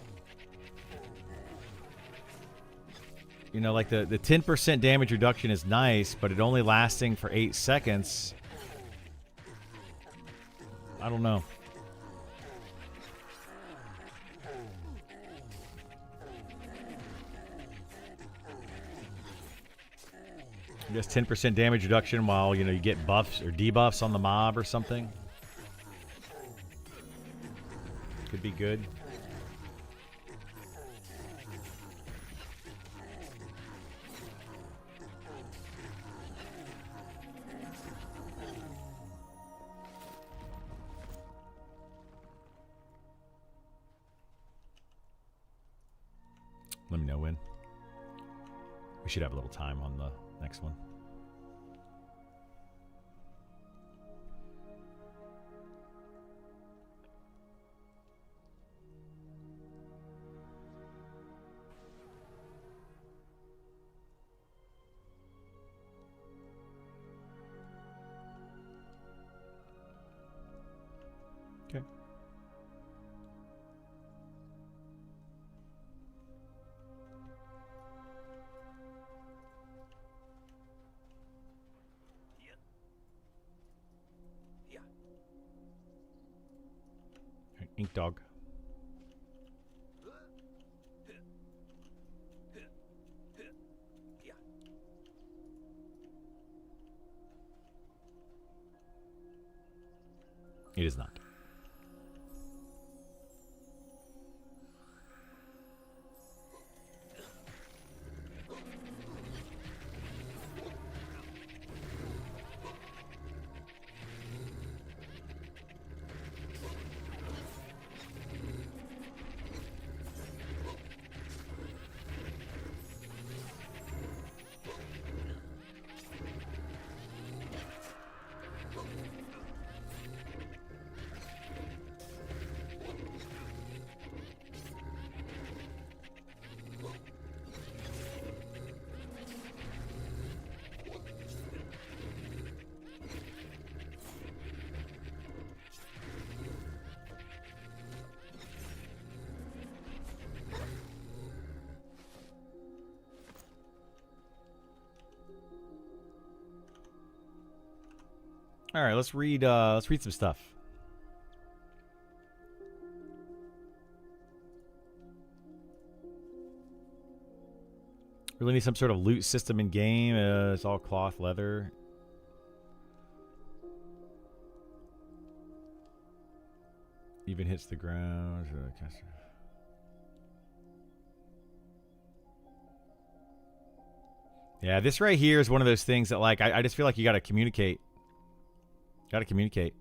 You know, like the 10% damage reduction is nice, but it only lasting for 8 seconds. I don't know. I guess 10% damage reduction while, you know, you get buffs or debuffs on the mob or something. Could be good. Let me know when. We should have a little time on the next one. Okay. Ink dog. It is not. All right, let's read some stuff. Really need some sort of loot system in game. It's all cloth leather. Even hits the ground. Yeah, this right here is one of those things that, like, I just feel like you got to communicate. Got to communicate.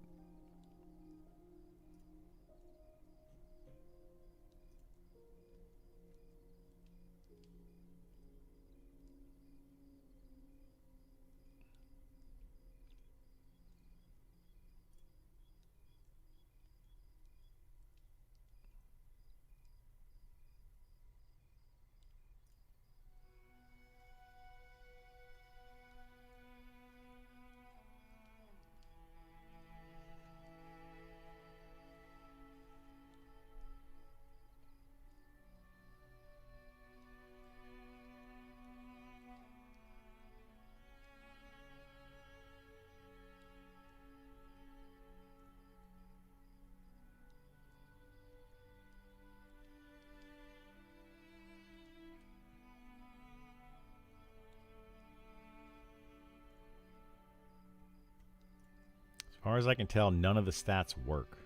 As far as I can tell, none of the stats work.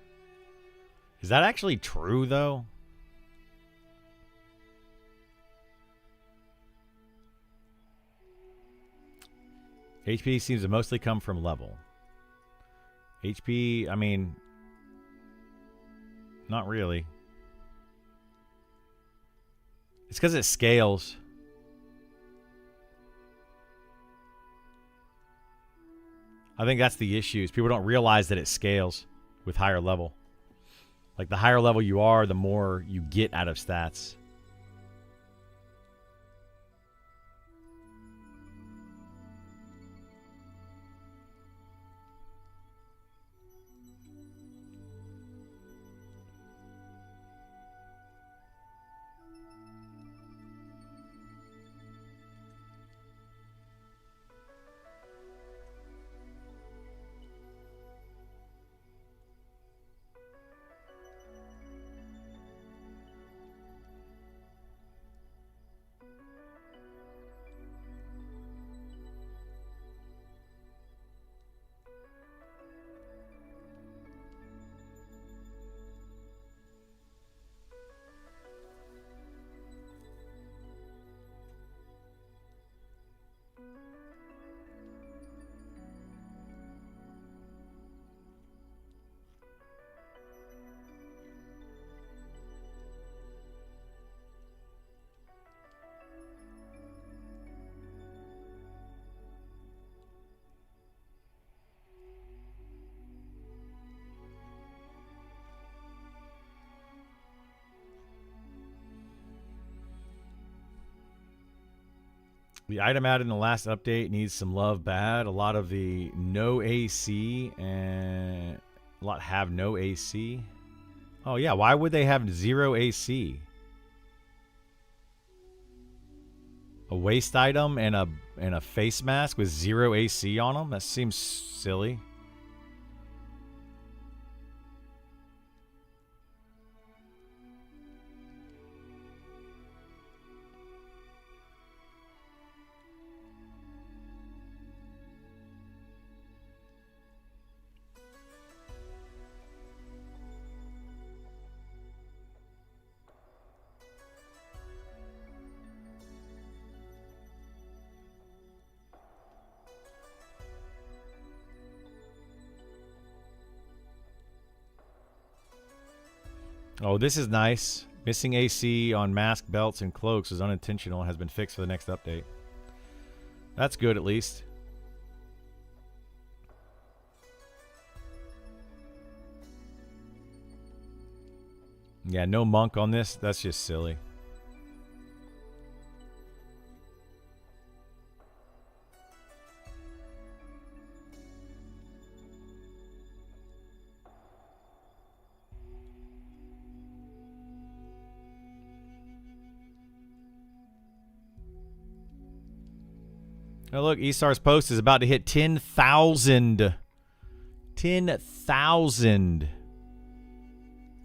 Is that actually true, though? HP seems to mostly come from level. HP, I mean, not really. It's because it scales. I think that's the issue, is people don't realize that it scales with higher level. Like, the higher level you are, the more you get out of stats. The item added in the last update needs some love bad. A lot of the no AC and a lot have no AC. Oh yeah, why would they have 0 AC? A waste item and a face mask with 0 AC on them? That seems silly. Oh, this is nice. Missing AC on mask, belts, and cloaks is unintentional. Has been fixed for the next update. That's good, at least. Yeah, no monk on this. That's just silly. Oh, look, Esar's post is about to hit 10,000. 10,000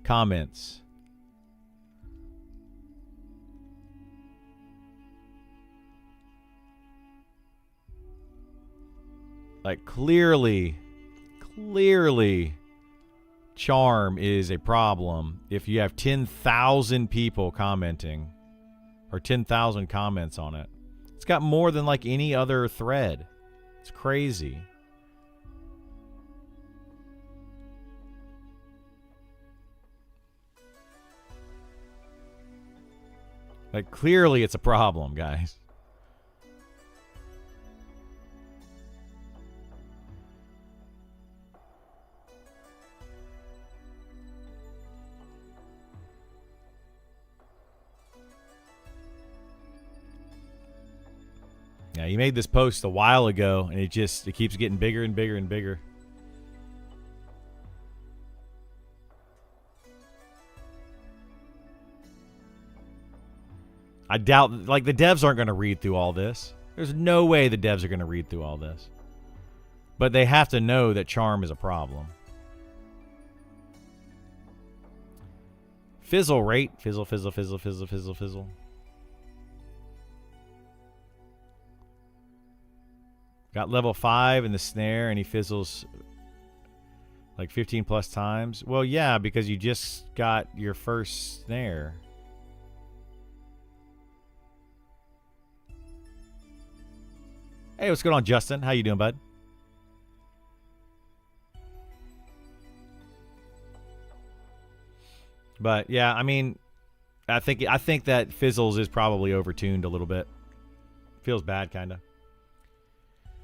comments. Like, clearly, charm is a problem if you have 10,000 people commenting or 10,000 comments on it. It's got more than like any other thread. It's crazy. Like, clearly it's a problem, guys. Yeah, he made this post a while ago, and it keeps getting bigger and bigger and bigger. I doubt, like, the devs aren't going to read through all this. There's no way the devs are going to read through all this. But they have to know that charm is a problem. Fizzle rate. Fizzle, fizzle, fizzle, fizzle, fizzle, fizzle. Got level 5 in the snare, and he fizzles like 15 plus times. Well, yeah, because you just got your first snare. Hey, what's going on, Justin? How you doing, bud? But yeah, I mean, I think that fizzles is probably overtuned a little bit. Feels bad, kind of.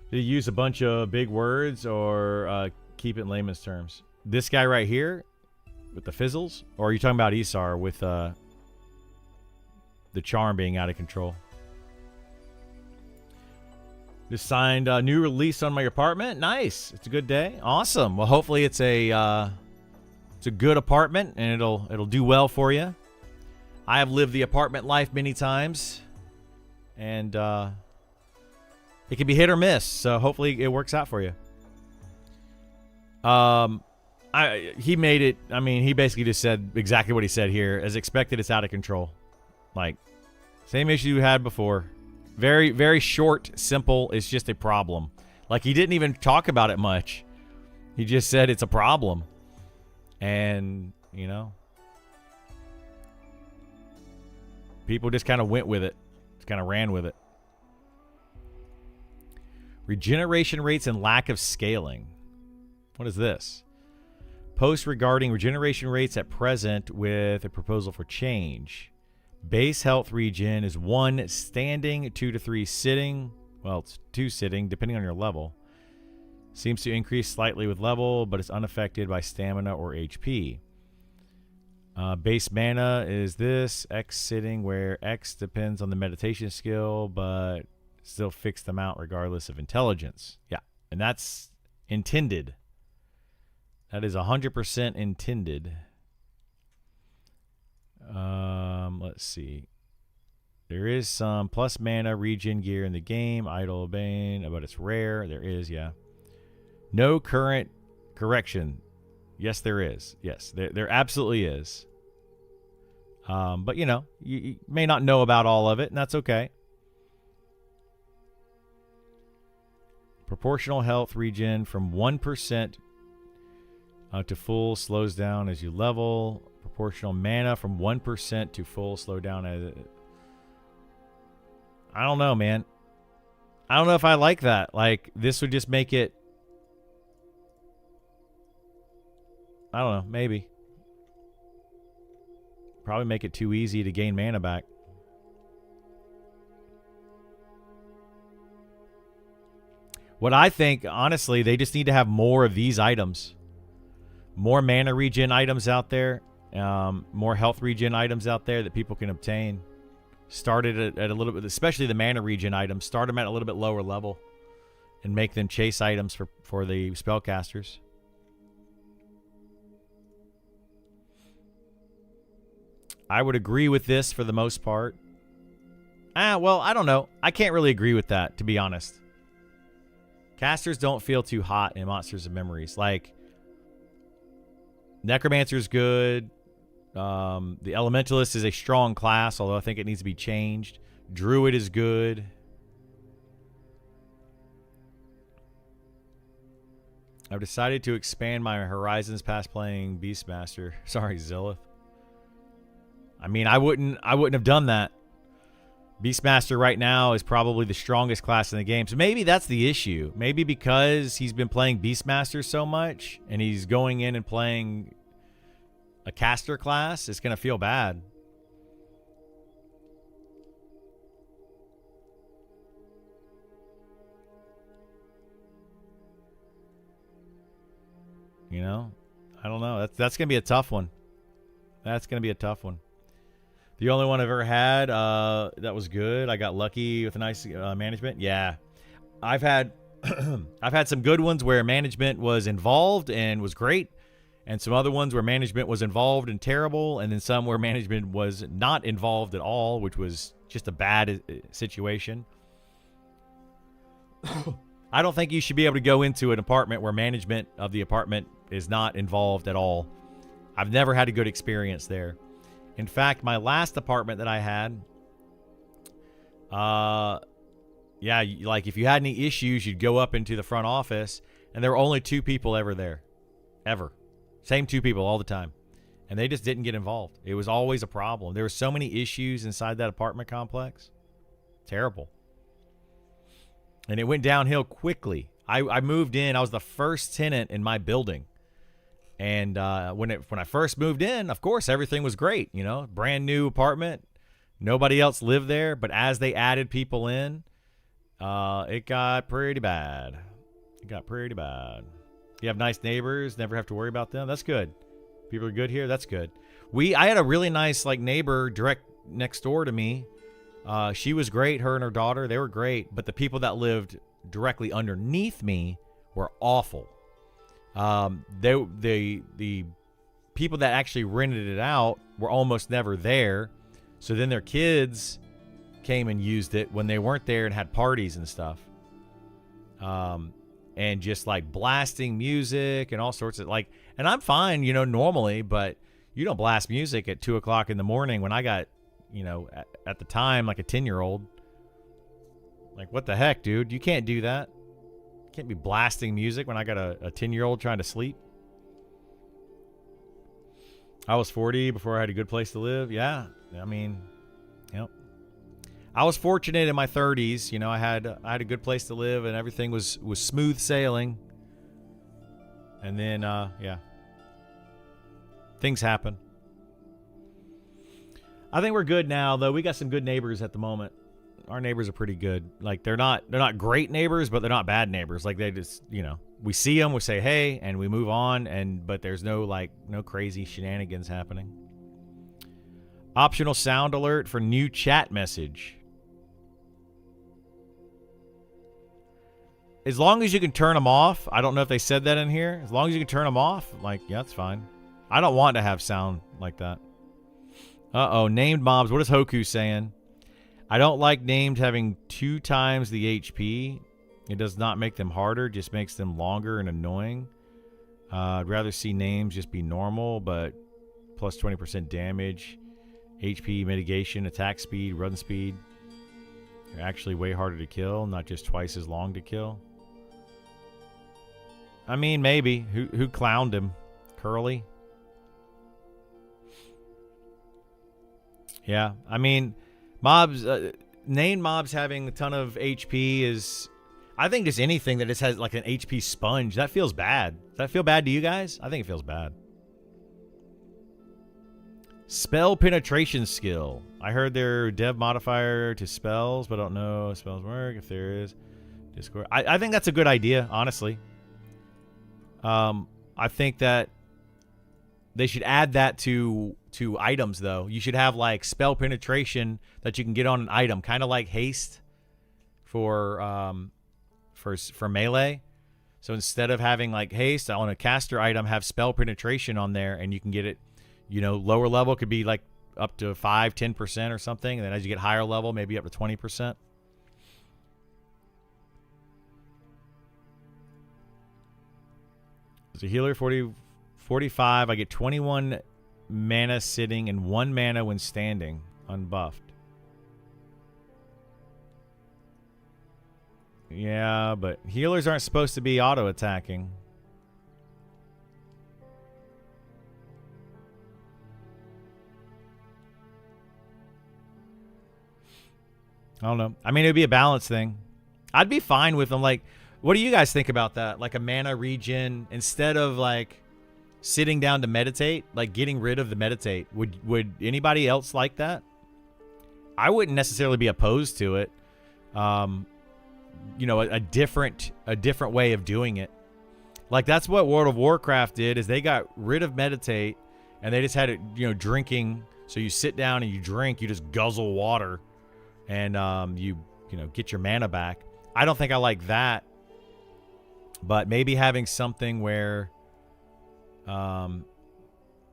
Did he use a bunch of big words or keep it in layman's terms? This guy right here with the fizzles? Or are you talking about Esar with the charm being out of control? Just signed a new release on my apartment. Nice. It's a good day. Awesome. Well, hopefully it's a good apartment and it'll do well for you. I have lived the apartment life many times, and it can be hit or miss, so hopefully it works out for you. He made it. I mean, he basically just said exactly what he said here. As expected, it's out of control. Like, same issue you had before. Very, very short, simple. It's just a problem. Like, he didn't even talk about it much. He just said it's a problem. And, you know, people just kind of went with it. Just kind of ran with it. Regeneration rates and lack of scaling. What is this? Post regarding regeneration rates at present with a proposal for change. Base health regen is 1 standing, 2 to 3 sitting. Well, it's 2 sitting, depending on your level. Seems to increase slightly with level, but it's unaffected by stamina or HP. Base mana is this. X sitting, where X depends on the meditation skill, but still fixed amount regardless of intelligence. Yeah, and that's intended. That is 100% intended. Let's see. There is some plus mana regen gear in the game. Idle Bane, but it's rare. There is, yeah. No current correction. Yes, there is. Yes, there absolutely is. But, you know, you may not know about all of it, and that's okay. Proportional health regen from 1% to full slows down as you level. Proportional mana from 1% to full slow down as... I don't know, man. I don't know if I like that. Like, this would just make it... I don't know, maybe. Probably make it too easy to gain mana back. What I think, honestly, they just need to have more of these items. More mana regen items out there. More health regen items out there that people can obtain. Started at a little bit, especially the mana regen items. Start them at a little bit lower level. And make them chase items for the spellcasters. I would agree with this for the most part. Well, I don't know. I can't really agree with that, to be honest. Casters don't feel too hot in Monsters of Memories. Like, Necromancer's good. The Elementalist is a strong class, although I think it needs to be changed. Druid is good. I've decided to expand my horizons past playing Beastmaster. Sorry, Zillith. I mean, I wouldn't have done that. Beastmaster right now is probably the strongest class in the game. So maybe that's the issue. Maybe because he's been playing Beastmaster so much and he's going in and playing a caster class, it's going to feel bad. You know? I don't know. That's going to be a tough one. That's going to be a tough one. The only one I've ever had that was good. I got lucky with a nice management. Yeah. I've had I've had some good ones where management was involved and was great, and some other ones where management was involved and terrible, and then some where management was not involved at all, which was just a bad situation. I don't think you should be able to go into an apartment where management of the apartment is not involved at all. I've never had a good experience there. In fact, my last apartment that I had, yeah, like if you had any issues, you'd go up into the front office, and there were only 2 people ever there. Ever. Same 2 people all the time. And they just didn't get involved. It was always a problem. There were so many issues inside that apartment complex. Terrible. And it went downhill quickly. I moved in. I was the first tenant in my building. And when I first moved in, of course, everything was great. You know, brand new apartment. Nobody else lived there. But as they added people in, it got pretty bad. It got pretty bad. You have nice neighbors. Never have to worry about them. That's good. People are good here. That's good. I had a really nice neighbor direct next door to me. She was great. Her and her daughter, they were great. But the people that lived directly underneath me were awful. The people that actually rented it out were almost never there. So then their kids came and used it when they weren't there and had parties and stuff. And just blasting music and all sorts of and I'm fine, normally, but you don't blast music at 2:00 in the morning when I got, at the time, a 10-year-old. What the heck, dude? You can't do that. Can't be blasting music when I got a 10-year-old trying to sleep. I was 40 before I had a good place to live. Yeah, I mean, yep. I was fortunate in my 30s. I had a good place to live and everything was smooth sailing. And then, yeah, things happen. I think we're good now, though. We got some good neighbors at the moment. Our neighbors are pretty good. They're not great neighbors, but they're not bad neighbors. They just, we see them, we say hey, and we move on. But there's no crazy shenanigans happening. Optional sound alert for new chat message. As long as you can turn them off. I don't know if they said that in here. As long as you can turn them off, yeah, that's fine. I don't want to have sound like that. Uh-oh, named mobs. What is Hoku saying? I don't like named having 2 times the HP. It does not make them harder, just makes them longer and annoying. I'd rather see names just be normal, but plus 20% damage, HP mitigation, attack speed, run speed. They're actually way harder to kill, not just twice as long to kill. I mean, maybe. Who clowned him? Curly? Yeah, I mean... Mobs, named mobs having a ton of HP is, I think just anything that just has an HP sponge, that feels bad. Does that feel bad to you guys? I think it feels bad. Spell penetration skill. I heard their dev modifier to spells, but I don't know if spells work. If there is Discord, I think that's a good idea, honestly. I think that they should add that to items, though. You should have like spell penetration that you can get on an item, kind of like haste for melee. So instead of having like haste on a caster item, have spell penetration on there, and you can get it. You know, lower level could be like up to 5-10% or something, and then as you get higher level, maybe up to 20%. As a healer, 45, I get 21 mana sitting and 1 mana when standing, unbuffed. Yeah, but healers aren't supposed to be auto-attacking. I don't know. I mean, it would be a balance thing. I'd be fine with them. Like, what do you guys think about that? Like a mana regen instead of like sitting down to meditate, like getting rid of the meditate. Would anybody else like that? I wouldn't necessarily be opposed to it. You know, a different way of doing it. Like that's what World of Warcraft did, is they got rid of meditate and they just had it, you know, drinking. So you sit down and you drink, you just guzzle water, and you know, get your mana back. I don't think I like that, but maybe having something where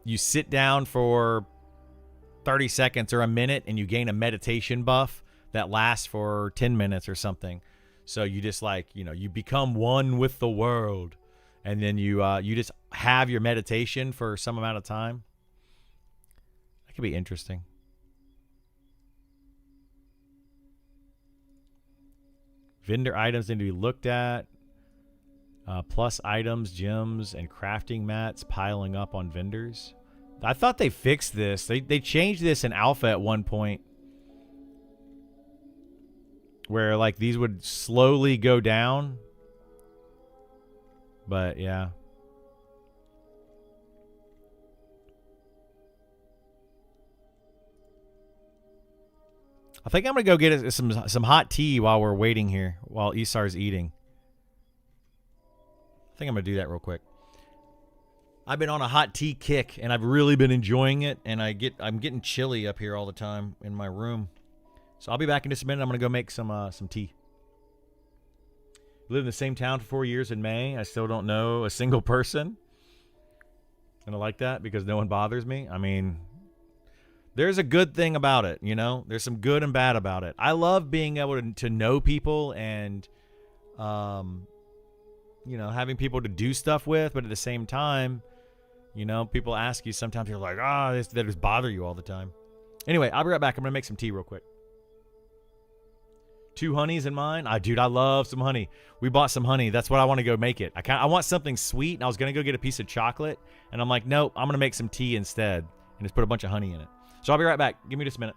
you sit down for 30 seconds or a minute and you gain a meditation buff that lasts for 10 minutes or something. So you just like, you know, you become one with the world, and then you just have your meditation for some amount of time. That could be interesting. Vendor items need to be looked at. Plus items, gems, and crafting mats piling up on vendors. I thought they fixed this. They changed this in alpha at one point, where like these would slowly go down. But yeah. I think I'm gonna go get some hot tea while we're waiting here, while Isar's eating. I think I'm gonna do that real quick. I've been on a hot tea kick, and I've really been enjoying it. And I'm getting chilly up here all the time in my room, so I'll be back in just a minute. I'm gonna go make some tea. Lived in the same town for 4 years in May. I still don't know a single person, and I like that because no one bothers me. I mean, there's a good thing about it, you know. There's some good and bad about it. I love being able to know people and, you know, having people to do stuff with. But at the same time, you know, people ask you sometimes. You're like, they just bother you all the time. Anyway, I'll be right back. I'm gonna make some tea real quick. 2 honeys in mine. Dude, I love some honey. We bought some honey. That's what I want to go make it. I want something sweet, and I was gonna go get a piece of chocolate, and I'm like, nope, I'm gonna make some tea instead, and just put a bunch of honey in it. So I'll be right back. Give me just a minute.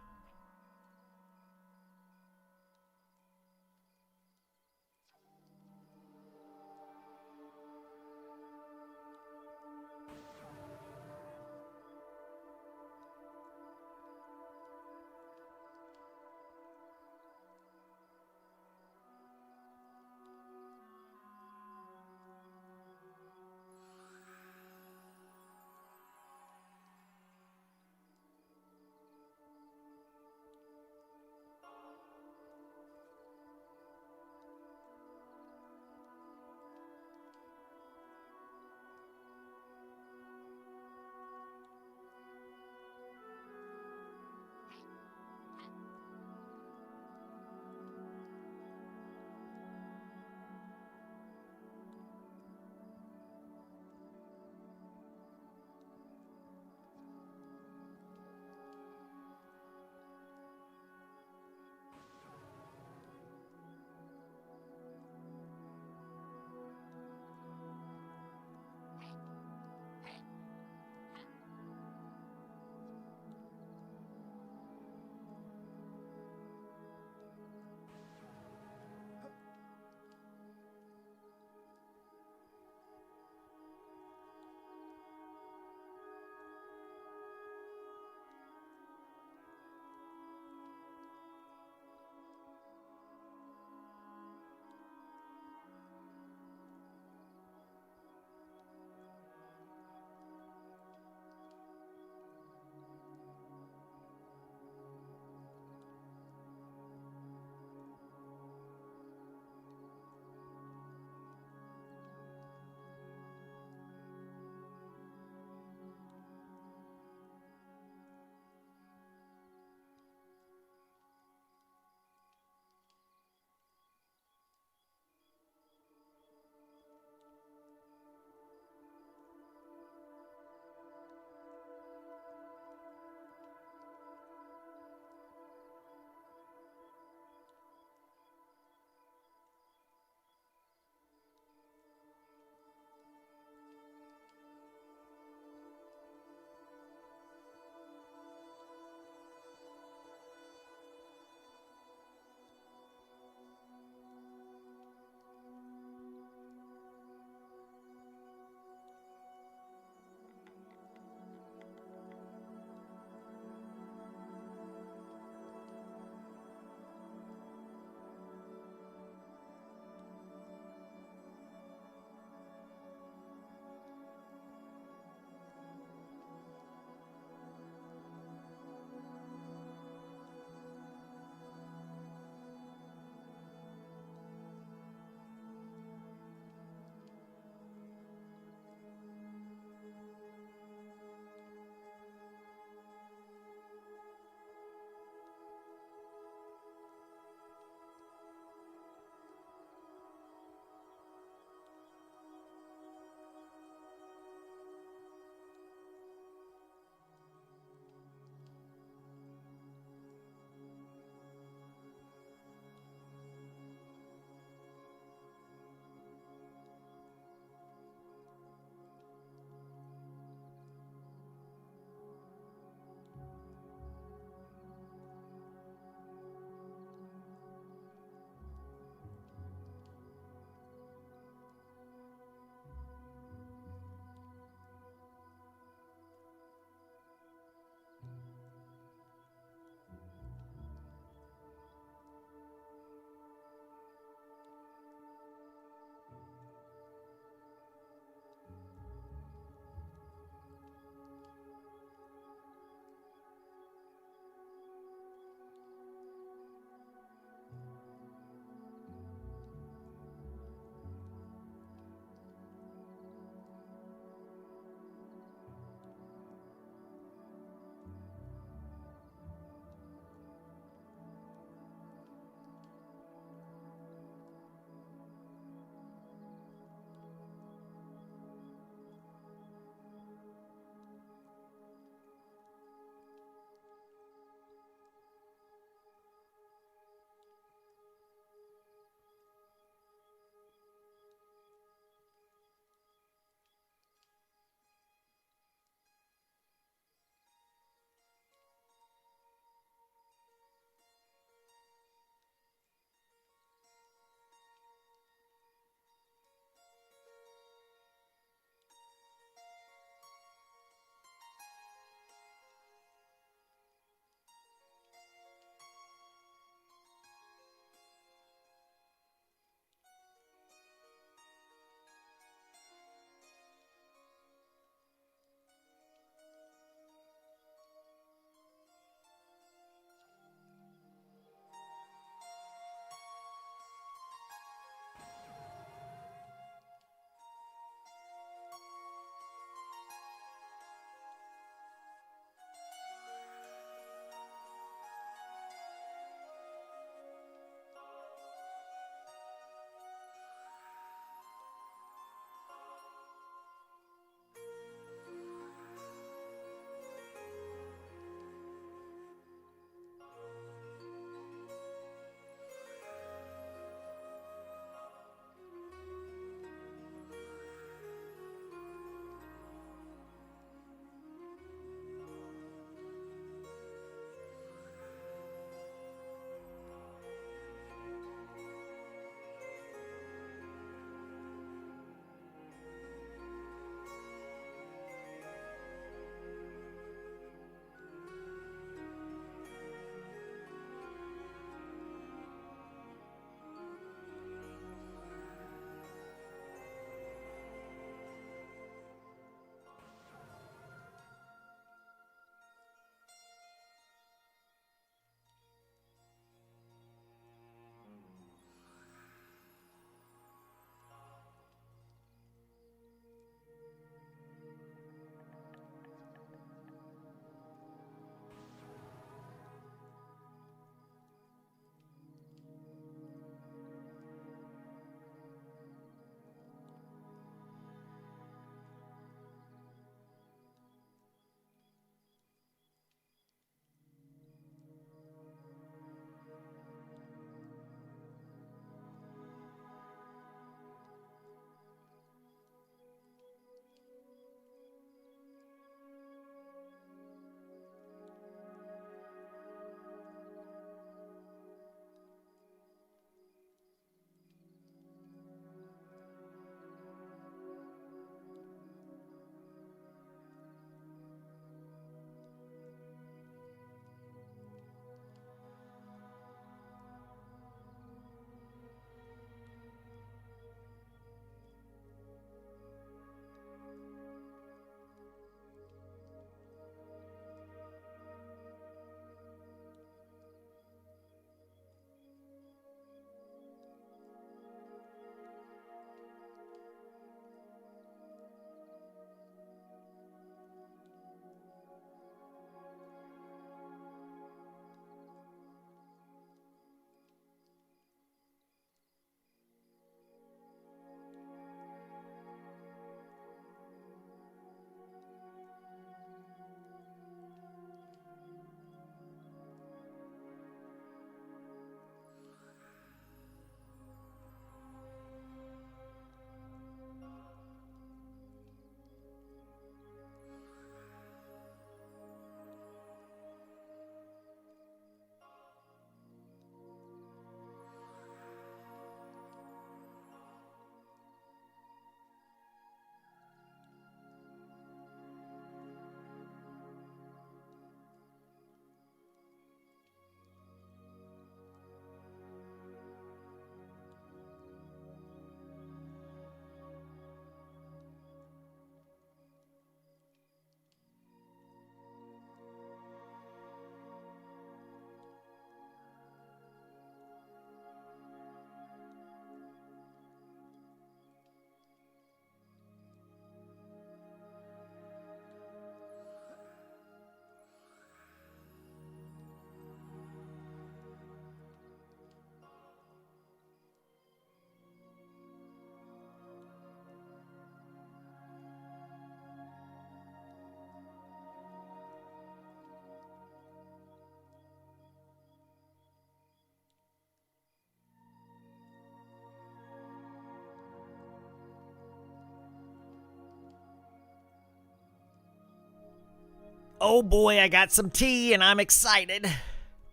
Oh boy, I got some tea and I'm excited.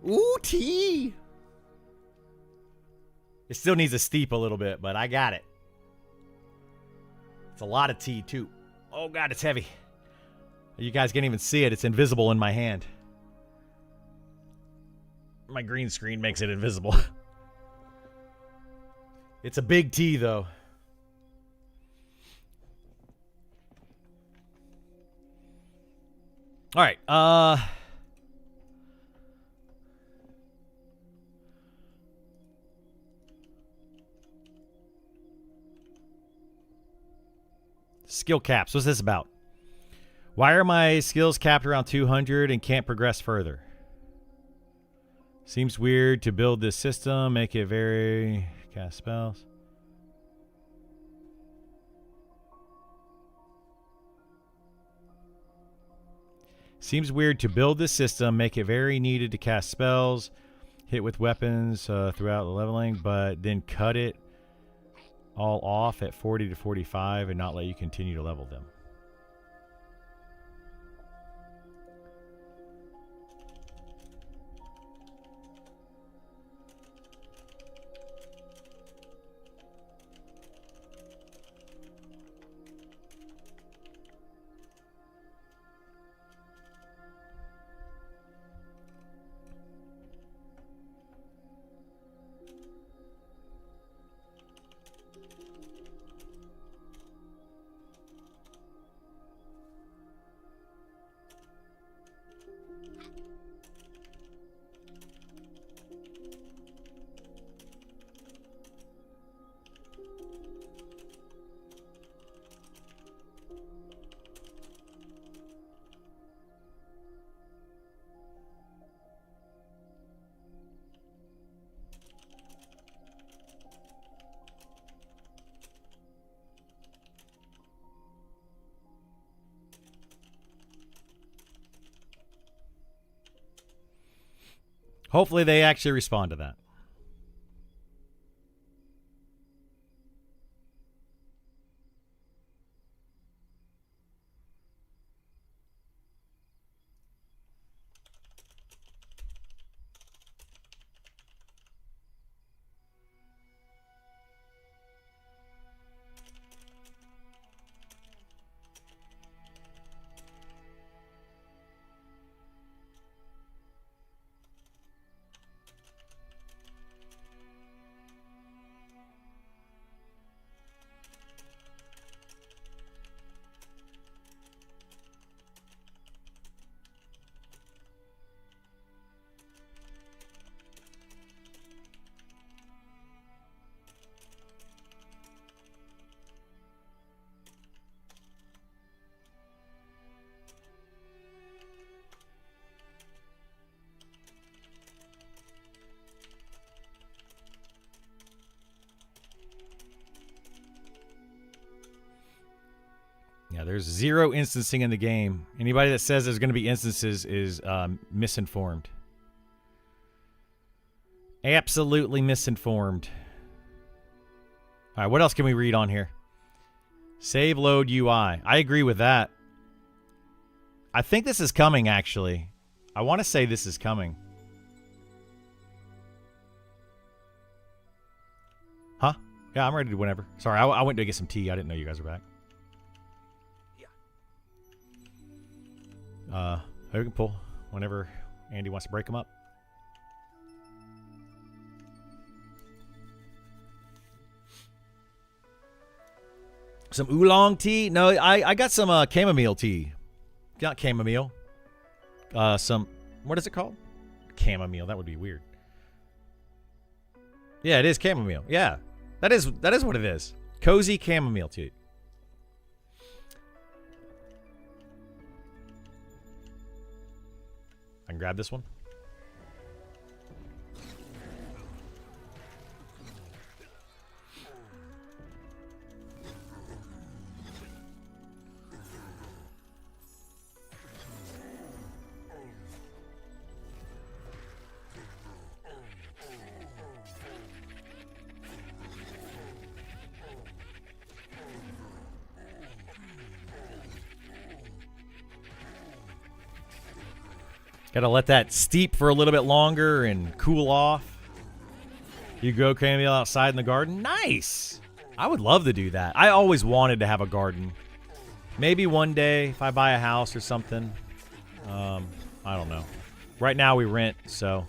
Ooh, tea. It still needs to steep a little bit, but I got it. It's a lot of tea, too. Oh, God, it's heavy. You guys can't even see it. It's invisible in my hand. My green screen makes it invisible. It's a big tea, though. All right. Skill caps. What's this about? Why are my skills capped around 200 and can't progress further? Seems weird to build this system, make it very... Cast spells. Seems weird to build this system, make it very needed to cast spells, hit with weapons throughout the leveling, but then cut it all off at 40 to 45 and not let you continue to level them. Hopefully they actually respond to that. Yeah, there's 0 instancing in the game. Anybody that says there's going to be instances is misinformed. Absolutely misinformed. All right, what else can we read on here? Save load UI. I agree with that. I think this is coming, actually. I want to say this is coming. Huh? Yeah, I'm ready to whenever. Sorry, I went to get some tea. I didn't know you guys were back. We can pull whenever Andy wants to break them up. Some oolong tea? No, I got some chamomile tea. Not chamomile. Some, what is it called? Chamomile. That would be weird. Yeah, it is chamomile. Yeah, that is what it is. Cozy chamomile tea. I can grab this one. Gotta let that steep for a little bit longer and cool off. You grow chamomile outside in the garden? Nice! I would love to do that. I always wanted to have a garden. Maybe one day if I buy a house or something. I don't know. Right now we rent, so.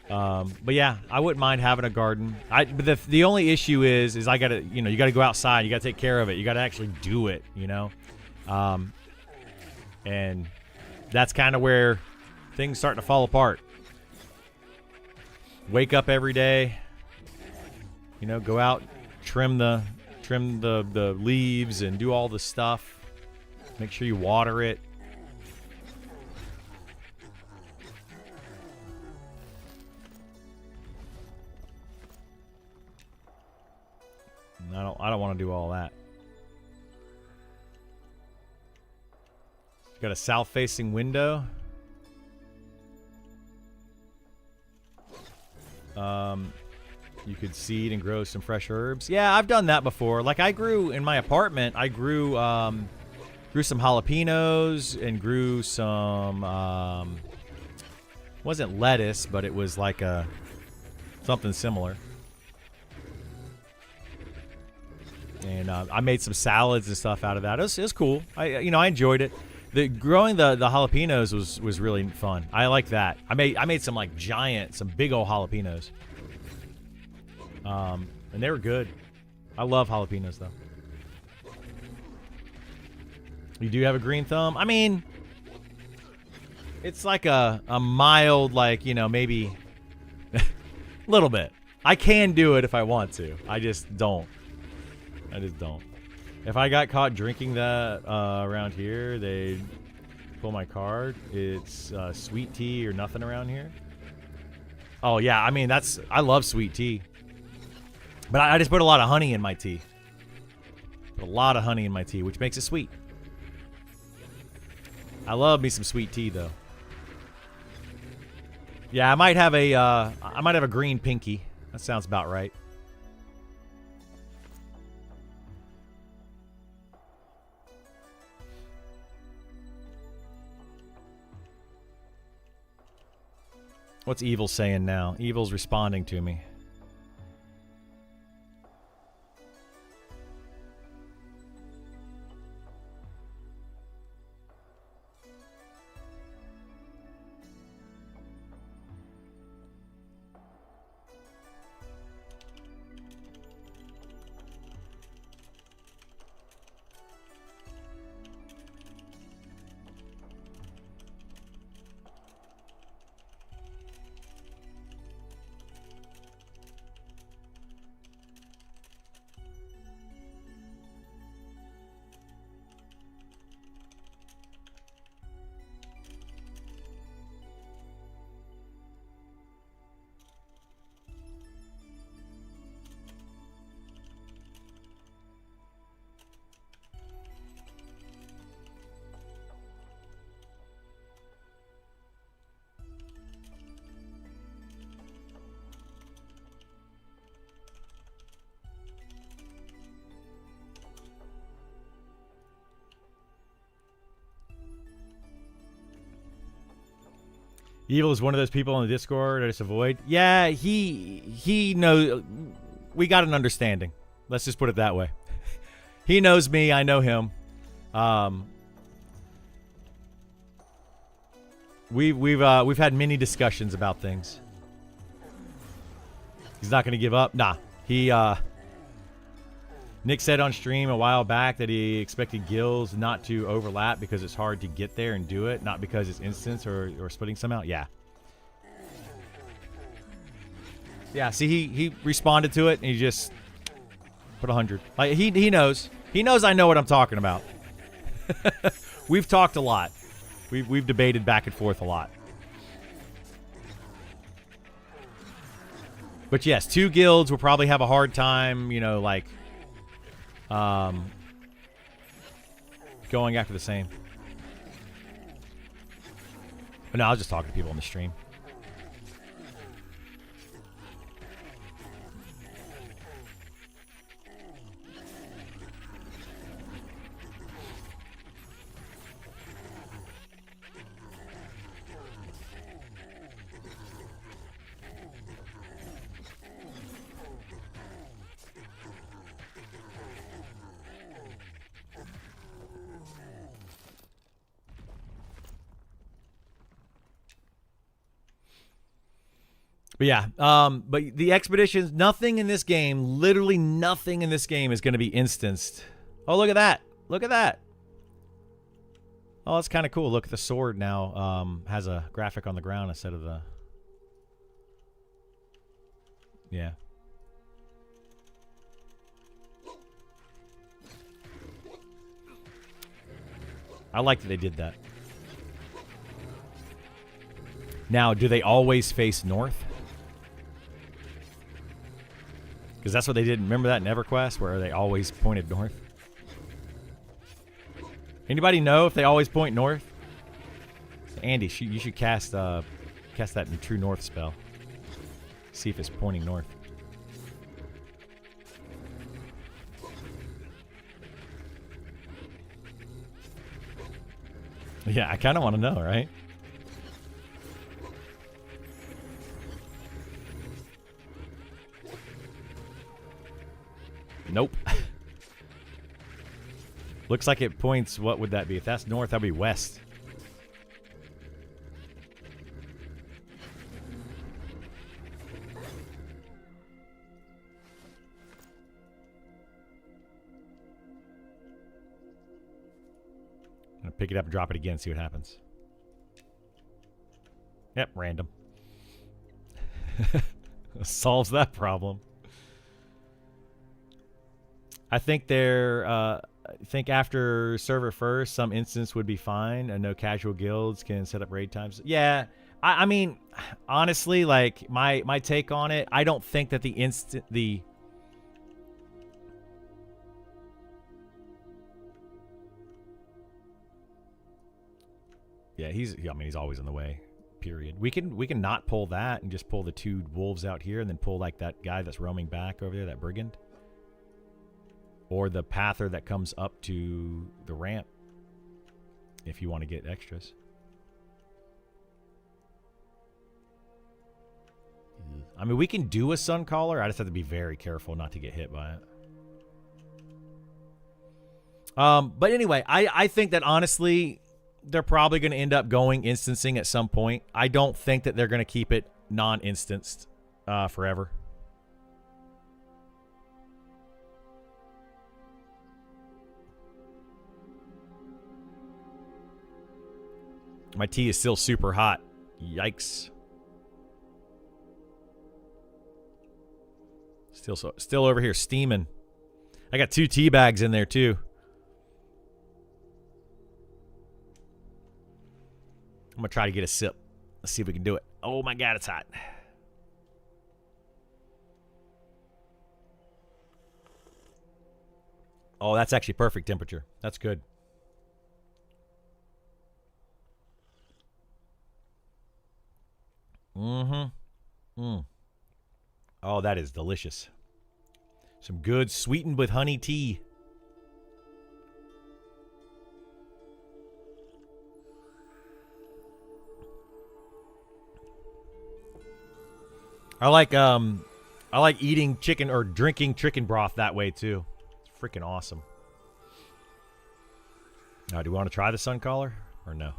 But yeah, I wouldn't mind having a garden. But the only issue is I gotta, you gotta go outside. You gotta take care of it. You gotta actually do it, and that's kind of where things start to fall apart. Wake up every day, go out, trim the leaves and do all the stuff. Make sure you water it. And I don't want to do all that. Got a south-facing window. You could seed and grow some fresh herbs. Yeah, I've done that before. Like I grew in my apartment. I grew some jalapenos and grew some wasn't lettuce, but it was like something similar. And I made some salads and stuff out of that. It was cool. I enjoyed it. Growing the jalapenos was really fun. I like that. I made some like some big old jalapenos. And they were good. I love jalapenos though. You do have a green thumb? I mean, it's like a mild, like, maybe a little bit. I can do it if I want to. I just don't. If I got caught drinking that around here, they'd pull my card. It's sweet tea or nothing around here. Oh, yeah. I mean, I love sweet tea. But I just put a lot of honey in my tea. Put a lot of honey in my tea, which makes it sweet. I love me some sweet tea, though. Yeah, I might have a green pinky. That sounds about right. What's Evil saying now? Evil's responding to me. Evil is one of those people on the Discord I just avoid. Yeah, he knows. We got an understanding. Let's just put it that way. He knows me. I know him. We've had many discussions about things. He's not going to give up. Nah. Nick said on stream a while back that he expected guilds not to overlap because it's hard to get there and do it, not because it's instance or splitting some out. Yeah. Yeah, see, he responded to it and he just put 100. Like he knows. He knows I know what I'm talking about. We've talked a lot. We've debated back and forth a lot. But yes, 2 guilds will probably have a hard time, going after the same. But no, I was just talking to people on the stream. But yeah, but the expeditions, nothing in this game, literally nothing in this game is going to be instanced. Oh, look at that. Look at that. Oh, that's kind of cool. Look, the sword now has a graphic on the ground instead of the... Yeah. I like that they did that. Now, do they always face north? Because that's what they did. Remember that in EverQuest where they always pointed north? Anybody know if they always point north? Andy, you should cast that in True North spell. See if it's pointing north. Yeah, I kind of want to know, right? Nope. Looks like it points, what would that be? If that's north, that would be west. I'm going to pick it up and drop it again, see what happens. Yep, random. Solves that problem. I think after server first, some instance would be fine, and no casual guilds can set up raid times. Yeah, I mean, honestly, like my take on it, I don't think that yeah, he's always in the way. Period. We can not pull that and just pull the 2 wolves out here, and then pull like that guy that's roaming back over there, that brigand. Or the pather that comes up to the ramp if you want to get extras. I mean, we can do a Suncaller. I just have to be very careful not to get hit by it. But anyway, I think that honestly, they're probably going to end up going instancing at some point. I don't think that they're going to keep it non-instanced forever. My tea is still super hot. Yikes. Still over here steaming. I got 2 tea bags in there too. I'm going to try to get a sip. Let's see if we can do it. Oh my God, it's hot. Oh, that's actually perfect temperature. That's good. Oh, that is delicious. Some good sweetened with honey tea. I like eating chicken or drinking chicken broth that way too. It's freaking awesome. Now, do we want to try the Suncaller or no?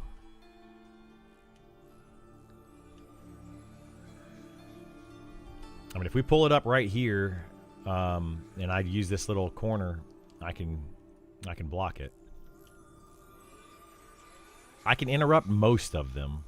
I mean, if we pull it up right here, and I use this little corner, I can block it. I can interrupt most of them.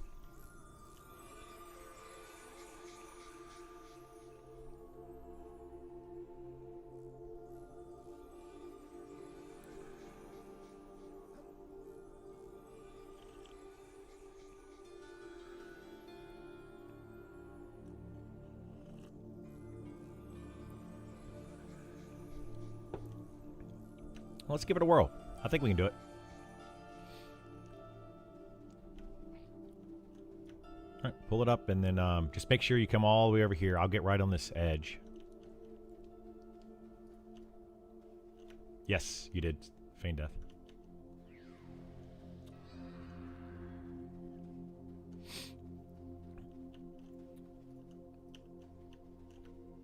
Let's give it a whirl. I think we can do it. All right, pull it up, and then just make sure you come all the way over here. I'll get right on this edge. Yes, you did. Feign death.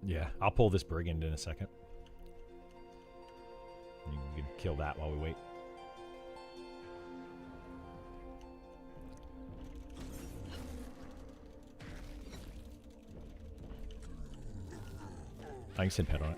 Yeah, I'll pull this brigand in a second. You can kill that while we wait. I can send pet on it.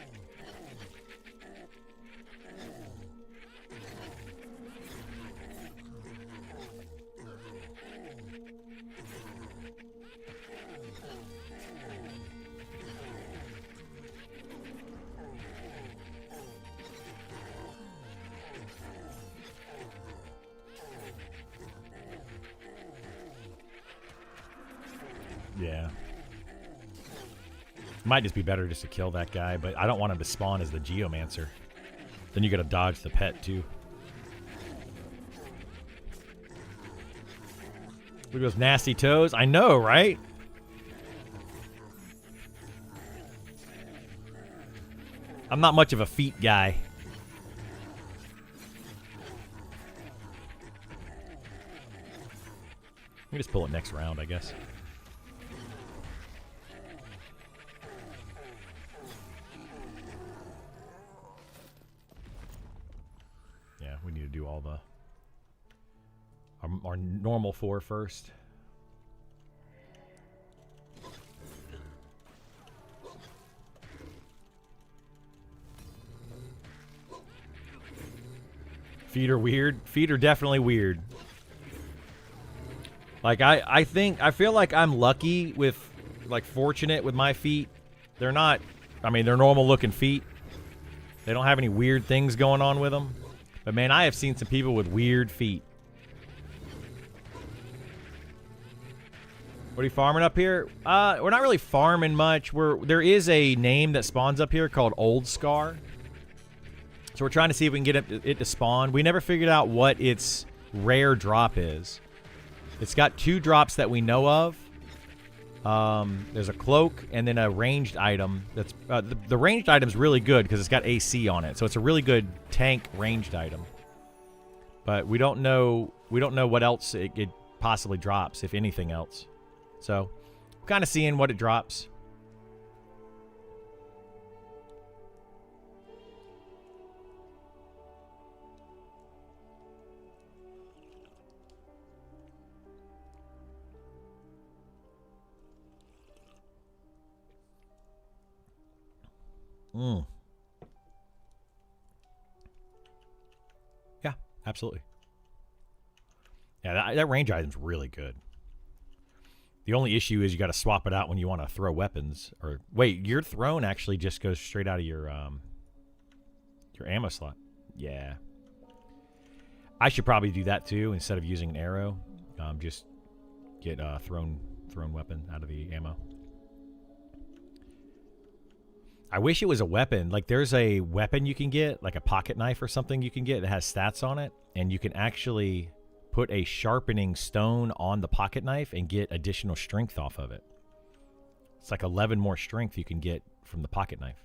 Yeah. Might just be better just to kill that guy, but I don't want him to spawn as the Geomancer. Then you gotta dodge the pet, too. Look at those nasty toes. I know, right? I'm not much of a feet guy. We can just pull it next round, I guess. Yeah, we need to do all the our normal 4 first. Feet are weird. Feet are definitely weird. Like, I feel like I'm lucky with, like, fortunate with my feet. They're not, I mean, they're normal looking feet. They don't have any weird things going on with them. But, man, I have seen some people with weird feet. What are you farming up here? We're not really farming much. There is a name that spawns up here called Old Scar. So we're trying to see if we can get it to spawn. We never figured out what its rare drop is. It's got 2 drops that we know of. There's a cloak and then a ranged item. That's the ranged item's really good because it's got AC on it, so it's a really good tank ranged item. But we don't know what else it possibly drops, if anything else. So, kind of seeing what it drops. Yeah, absolutely. Yeah, that range item's really good. The only issue is you got to swap it out when you want to throw weapons. Or wait, your throne actually just goes straight out of your ammo slot. Yeah. I should probably do that too instead of using an arrow. Just get thrown weapon out of the ammo. I wish it was a weapon. Like, there's a weapon you can get, like a pocket knife or something you can get that has stats on it, and you can actually put a sharpening stone on the pocket knife and get additional strength off of it. It's like 11 more strength you can get from the pocket knife.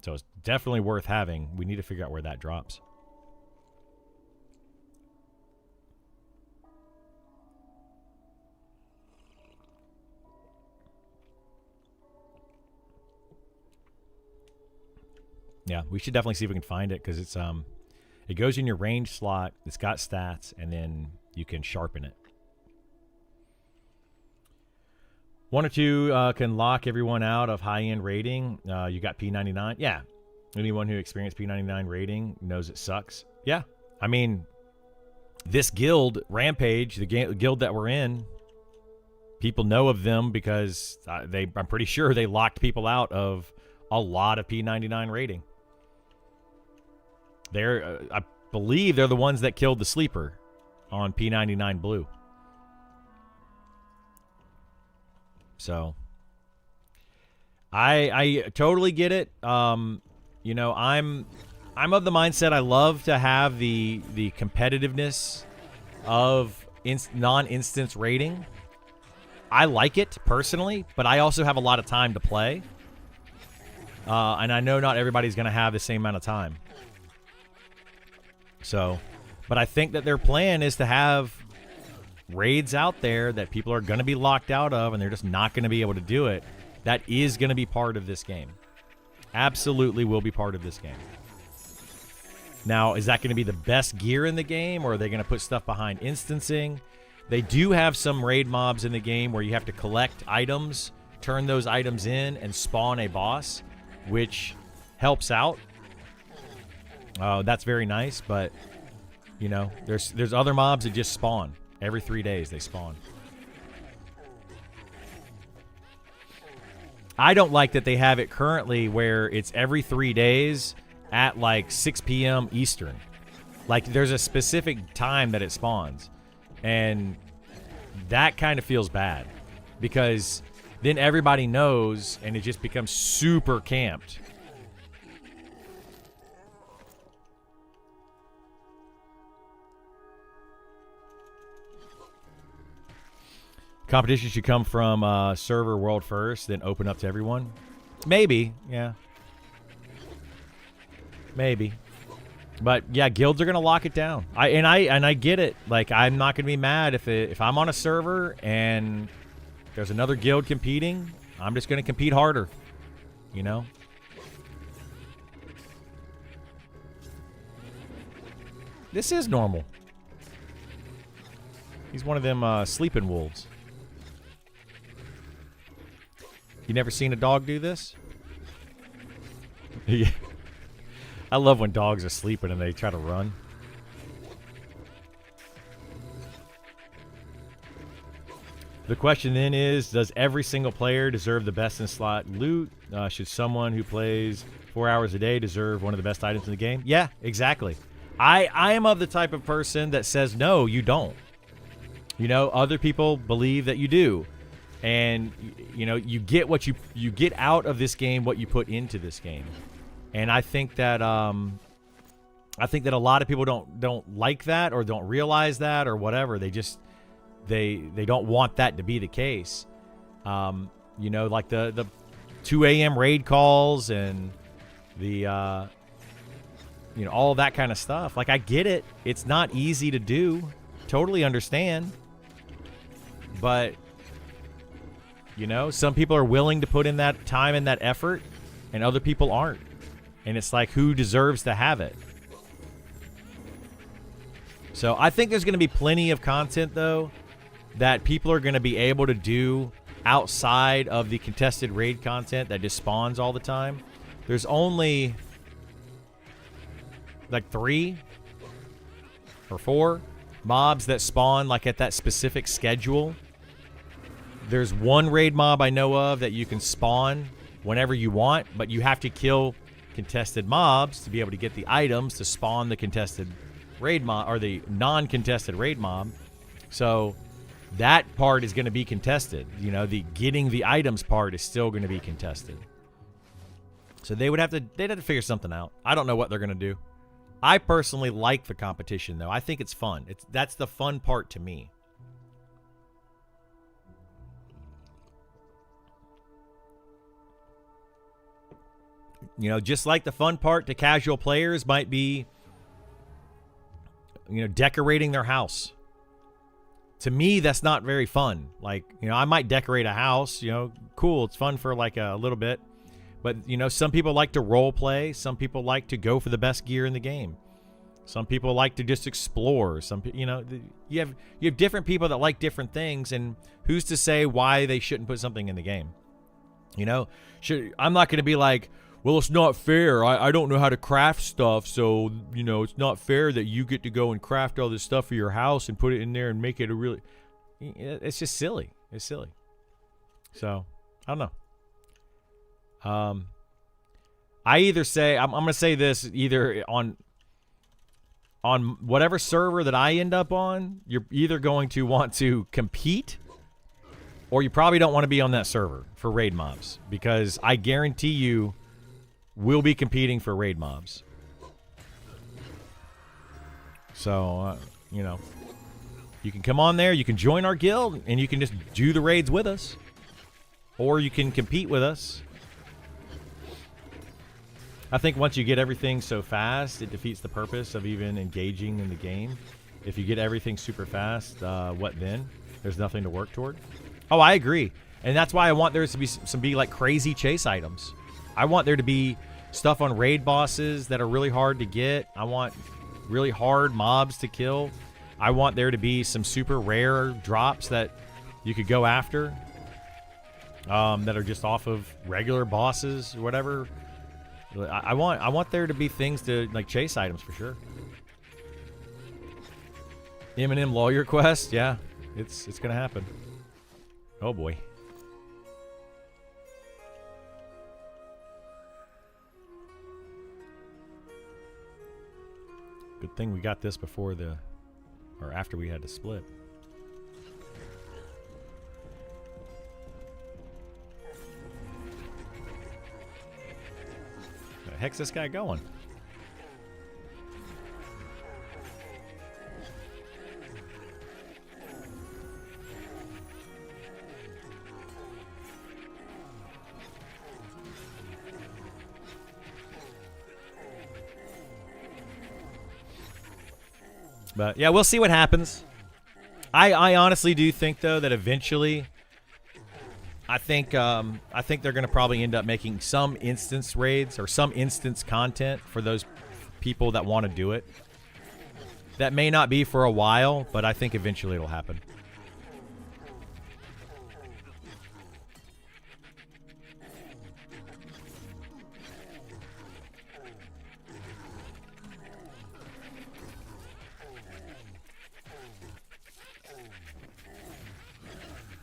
So it's definitely worth having. We need to figure out where that drops. Yeah, we should definitely see if we can find it, because it's it goes in your range slot, it's got stats, and then you can sharpen it. 1 or 2 can lock everyone out of high-end raiding. You got P99. Yeah, anyone who experienced P99 raiding knows it sucks. Yeah, I mean, this guild, Rampage, the guild that we're in, people know of them because I'm pretty sure they locked people out of a lot of P99 raiding. I believe they're the ones that killed the sleeper on P99 Blue. So I totally get it. You know, I'm of the mindset I love to have the competitiveness of non-instance raiding. I like it personally, but I also have a lot of time to play. And I know not everybody's going to have the same amount of time. So, but I think that their plan is to have raids out there that people are going to be locked out of, and they're just not going to be able to do it. That is going to be part of this game. Absolutely will be part of this game. Now, is that going to be the best gear in the game, or are they going to put stuff behind instancing? They do have some raid mobs in the game where you have to collect items turn those items in and spawn a boss, which helps out. That's very nice, but you know, there's other mobs that just spawn every 3 days. They spawn. I don't like that they have it currently where it's every 3 days at like 6 p.m. Eastern. Like there's a specific time that it spawns, and that kind of feels bad because then everybody knows and it just becomes super camped. Competition should come from server world first, then open up to everyone. Maybe, yeah. Maybe. But yeah, guilds are gonna lock it down. I get it. Like, I'm not gonna be mad if I'm on a server and there's another guild competing. I'm just gonna compete harder. You know? This is normal. He's one of them sleeping wolves. You never seen a dog do this? Yeah. I love when dogs are sleeping and they try to run. The question then is, does every single player deserve the best in slot loot? Should someone who plays 4 hours a day deserve one of the best items in the game? Yeah, exactly. I am of the type of person that says, no, you don't. You know, other people believe that you do. And, you know, you get what you get out of this game what you put into this game. And I think that a lot of people don't like that or don't realize that or whatever. They just they don't want that to be the case. You know, like the 2 a.m. raid calls and the you know, all that kind of stuff. Like, I get it. It's not easy to do. Totally understand. But you know, some people are willing to put in that time and that effort, and other people aren't. And it's like, who deserves to have it? So I think there's going to be plenty of content, though, that people are going to be able to do outside of the contested raid content that just spawns all the time. There's only like 3 or 4 mobs that spawn like at that specific schedule. There's one raid mob I know of that you can spawn whenever you want, but you have to kill contested mobs to be able to get the items to spawn the contested raid mob or the non-contested raid mob. So that part is going to be contested. You know, the getting the items part is still going to be contested. So they'd have to figure something out. I don't know what they're going to do. I personally like the competition, though. I think it's fun. That's the fun part to me. You know, just like the fun part to casual players might be, you know, decorating their house. To me, that's not very fun. Like, you know, I might decorate a house, you know, cool. It's fun for like a little bit. But, you know, some people like to role play. Some people like to go for the best gear in the game. Some people like to just explore. Some, you know, you have different people that like different things. And who's to say why they shouldn't put something in the game? You know, I'm not going to be like, well, it's not fair. I don't know how to craft stuff, so, you know, it's not fair that you get to go and craft all this stuff for your house and put it in there and make it a really... It's just silly. It's silly. So, I don't know. I either say... I'm going to say this either on whatever server that I end up on, you're either going to want to compete or you probably don't want to be on that server for raid mobs, because I guarantee you we'll be competing for raid mobs. So, you know, you can come on there, you can join our guild, and you can just do the raids with us. Or you can compete with us. I think once you get everything so fast, it defeats the purpose of even engaging in the game. If you get everything super fast, what then? There's nothing to work toward. Oh, I agree. And that's why I want there to be some like crazy chase items. I want there to be stuff on raid bosses that are really hard to get. I want really hard mobs to kill. I want there to be some super rare drops that you could go after. that are just off of regular bosses or whatever. I want there to be things to like chase items for sure. M&M lawyer quest, yeah, it's gonna happen. Oh boy. Good thing we got this before or after we had to split. Where the heck's this guy going? But yeah, we'll see what happens. I honestly do think though that eventually, I think they're gonna probably end up making some instance raids or some instance content for those people that want to do it. That may not be for a while, but I think eventually it'll happen.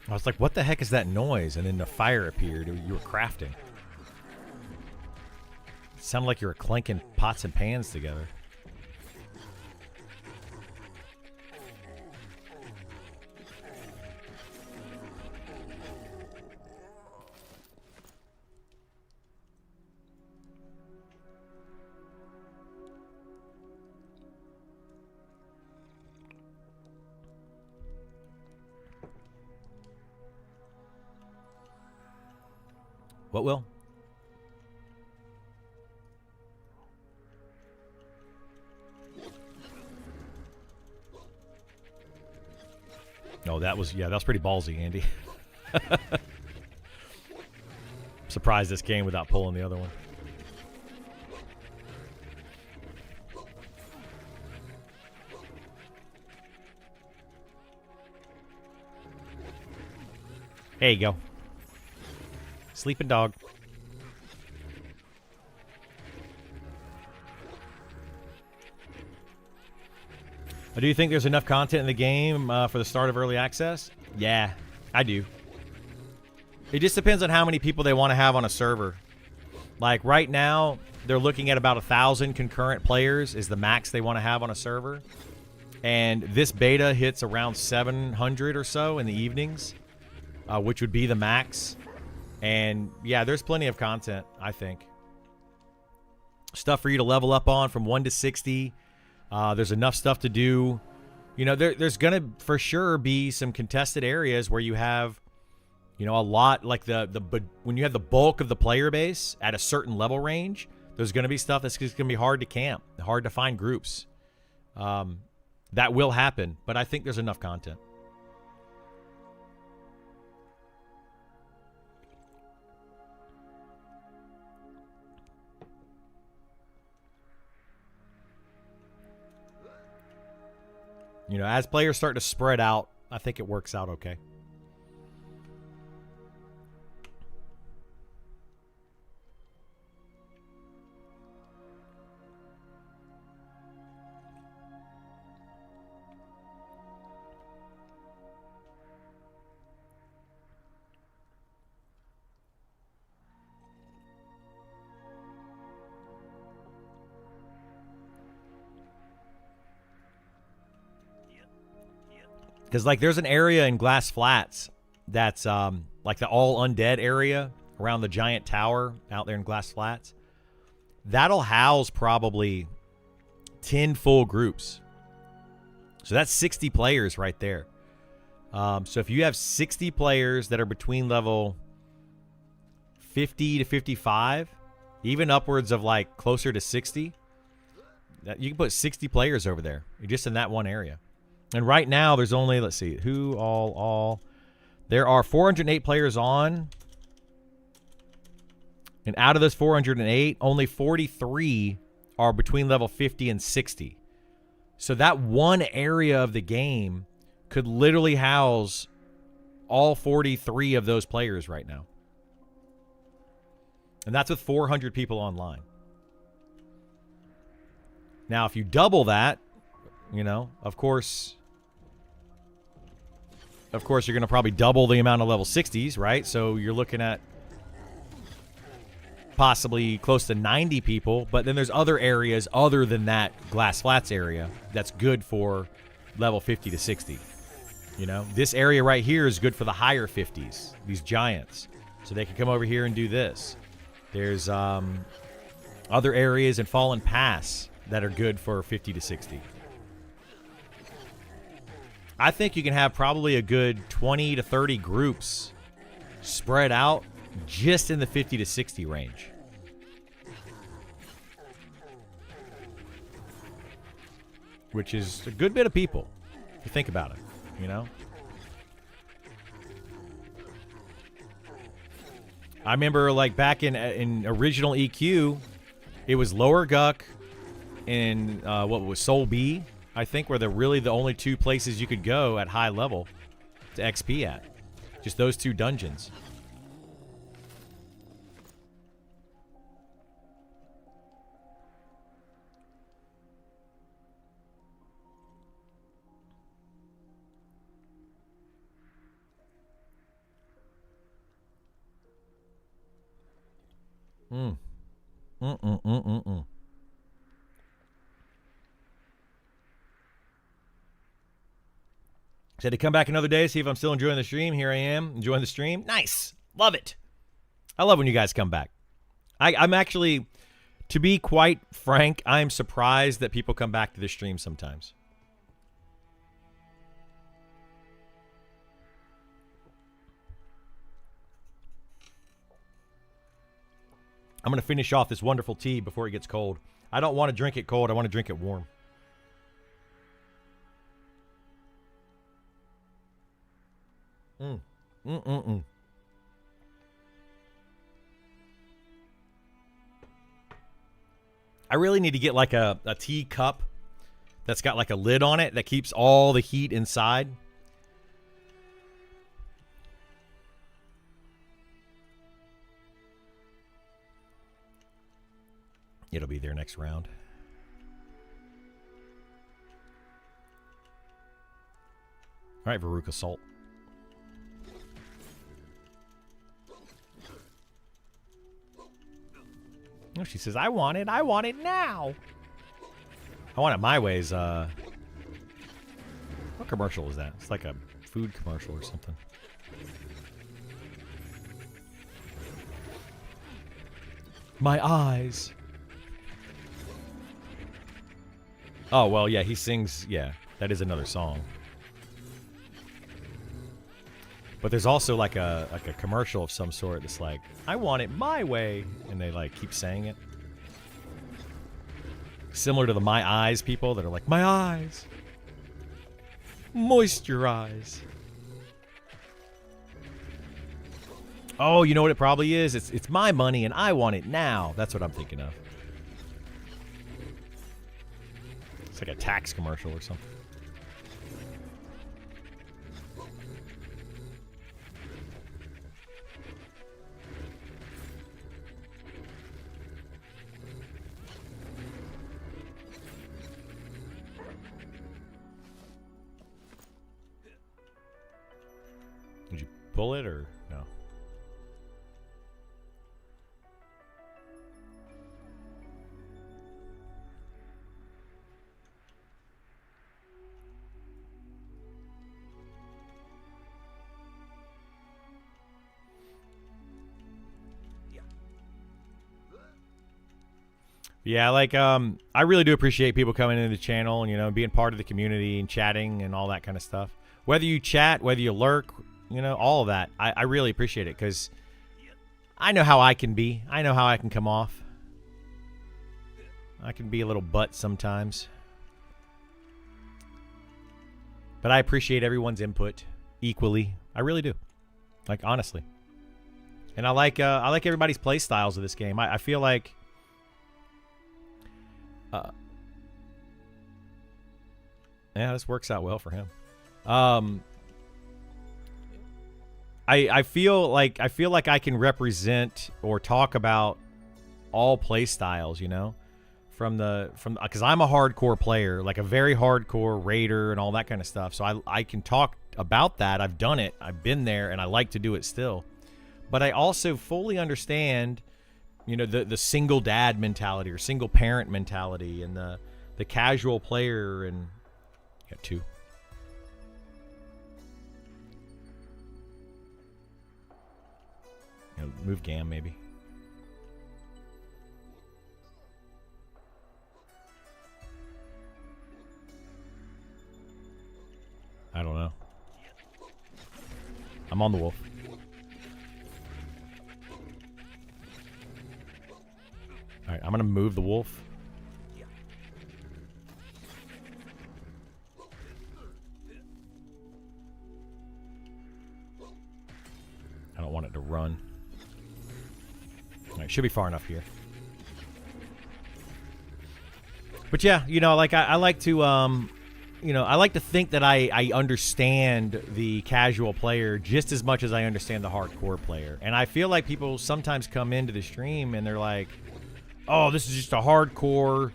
I was like, what the heck is that noise? And then the fire appeared. You were crafting. It sounded like you were clanking pots and pans together. What will? No, that was pretty ballsy, Andy. Surprised this game without pulling the other one. There you go. Sleeping dog. Do you think there's enough content in the game for the start of early access? Yeah, I do. It just depends on how many people they want to have on a server. Like right now, they're looking at about 1,000 concurrent players is the max they want to have on a server. And this beta hits around 700 or so in the evenings, which would be the max. And yeah, there's plenty of content, I think. Stuff for you to level up on from 1 to 60. There's enough stuff to do. You know, there's going to for sure be some contested areas where you have, you know, a lot like when you have the bulk of the player base at a certain level range, there's going to be stuff that's just going to be hard to camp, hard to find groups. That will happen, but I think there's enough content. You know, as players start to spread out, I think it works out okay. Because, like, there's an area in Glass Flats that's, like, the all-undead area around the giant tower out there in Glass Flats. That'll house probably 10 full groups. So that's 60 players right there. So if you have 60 players that are between level 50 to 55, even upwards of, like, closer to 60, you can put 60 players over there just in that one area. And right now, there's only, let's see, who all. There are 408 players on. And out of those 408, only 43 are between level 50 and 60. So that one area of the game could literally house all 43 of those players right now. And that's with 400 people online. Now, if you double that, you know, of course, you're going to probably double the amount of level 60s, right? So you're looking at possibly close to 90 people. But then there's other areas other than that Glass Flats area that's good for level 50 to 60. You know, this area right here is good for the higher 50s, these giants. So they can come over here and do this. There's other areas in Fallen Pass that are good for 50 to 60. I think you can have probably a good 20 to 30 groups spread out just in the 50 to 60 range. Which is a good bit of people, if you think about it, you know? I remember, like, back in original EQ, it was Lower Guck and what was Soul B, I think, were really the only two places you could go at high level to XP at. Just those two dungeons. Said to come back another day, see if I'm still enjoying the stream. Here I am, enjoying the stream. Nice. Love it. I love when you guys come back. I'm actually, to be quite frank, I'm surprised that people come back to the stream sometimes. I'm going to finish off this wonderful tea before it gets cold. I don't want to drink it cold. I want to drink it warm. I really need to get like a tea cup that's got like a lid on it that keeps all the heat inside. It'll be there next round. All right, Veruca Salt. Oh, she says, I want it now. I want it my ways. What commercial is that? It's like a food commercial or something. My eyes. Oh, well, yeah, he sings. Yeah, that is another song. But there's also like a commercial of some sort that's like, I want it my way. And they like keep saying it. Similar to the My Eyes people that are like, my eyes. Moisturize. Oh, you know what it probably is? It's my money and I want it now. That's what I'm thinking of. It's like a tax commercial or something. Did you pull it or no? Yeah, like I really do appreciate people coming into the channel and, you know, being part of the community and chatting and all that kind of stuff. Whether you chat, whether you lurk, you know, all of that. I really appreciate it because I know how I can be. I know how I can come off. I can be a little butt sometimes. But I appreciate everyone's input equally. I really do. Like, honestly. And I like everybody's play styles of this game. I feel like yeah, this works out well for him. I feel like I can represent or talk about all play styles, you know, from because I'm a hardcore player, like a very hardcore raider and all that kind of stuff. So I can talk about that. I've done it. I've been there, and I like to do it still. But I also fully understand, you know, the single dad mentality or single parent mentality and the casual player. And got two. You know, move Gam maybe. I don't know. I'm on the wolf. All right, I'm gonna move the wolf. I don't want it to run. All right, should be far enough here. But yeah, you know, like I like to you know, I like to think that I understand the casual player just as much as I understand the hardcore player. And I feel like people sometimes come into the stream and they're like, oh, this is just a hardcore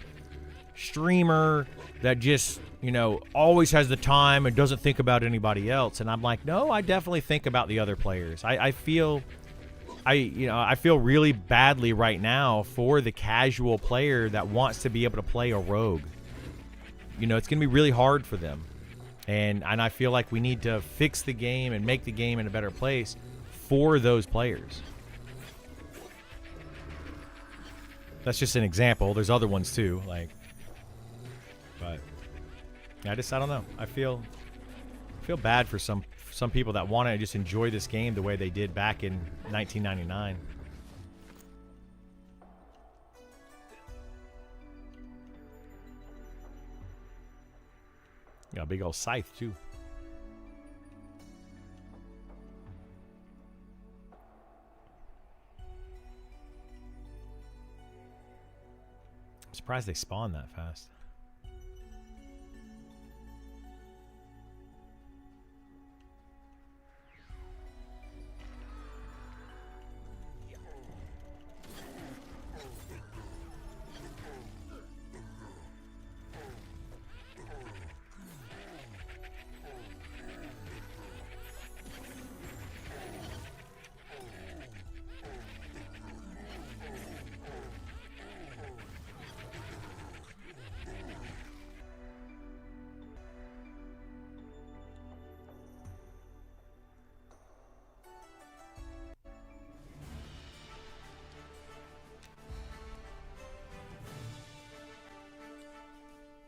streamer that just, you know, always has the time and doesn't think about anybody else. And I'm like, no, I definitely think about the other players. I feel really badly right now for the casual player that wants to be able to play a rogue. You know, it's going to be really hard for them. And I feel like we need to fix the game and make the game in a better place for those players. That's just an example. There's other ones too, like, but I don't know. I feel bad for some people that want to just enjoy this game the way they did back in 1999. Got a big old scythe too. I'm surprised they spawn that fast.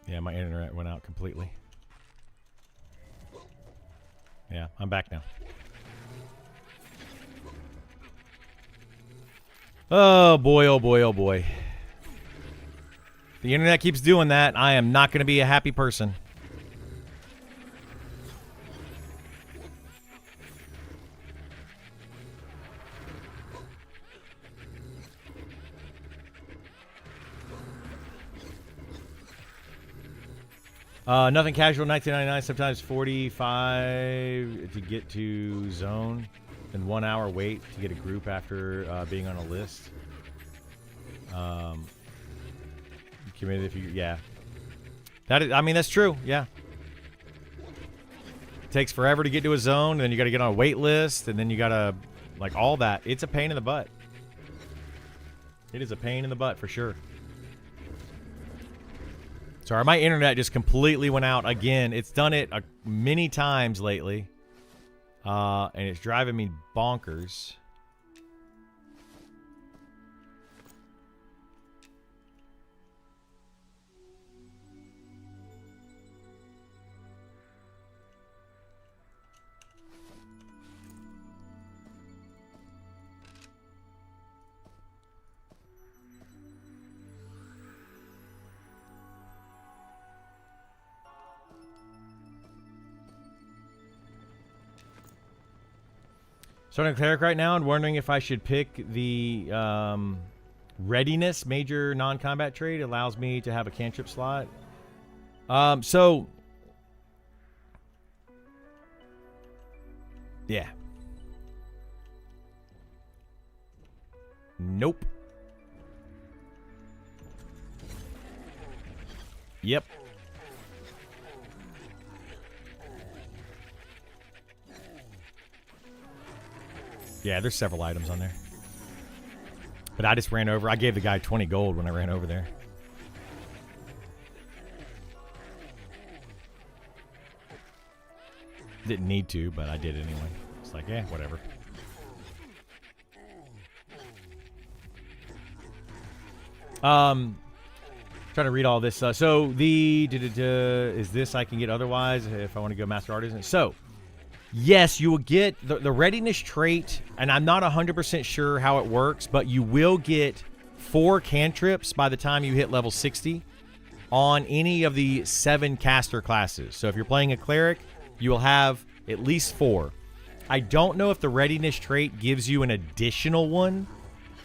Yeah, my internet went out completely. Yeah, I'm back now. Oh boy, oh boy, oh boy. The internet keeps doing that. I am not going to be a happy person. Nothing casual, 1999, sometimes 45 to get to zone, and 1 hour wait to get a group after being on a list. Committed if you, yeah. That is, I mean, that's true, yeah. It takes forever to get to a zone, and then you got to get on a wait list, and then you got to, like, all that. It's a pain in the butt. It is a pain in the butt for sure. Sorry, my internet just completely went out again. It's done it many times lately. And it's driving me bonkers. Starting cleric right now and wondering if I should pick the readiness major non-combat trait. It allows me to have a cantrip slot. So yeah, Nope. Yep. Yeah, there's several items on there. But I just ran over. I gave the guy 20 gold when I ran over there. Didn't need to, but I did anyway. It's like, yeah, whatever. Trying to read all this. So the is this I can get otherwise if I want to go Master Artisan. So yes, you will get the readiness trait, and I'm not 100% sure how it works, but you will get 4 cantrips by the time you hit level 60 on any of the 7 caster classes. So if you're playing a cleric, you will have at least 4. I don't know if the readiness trait gives you an additional one.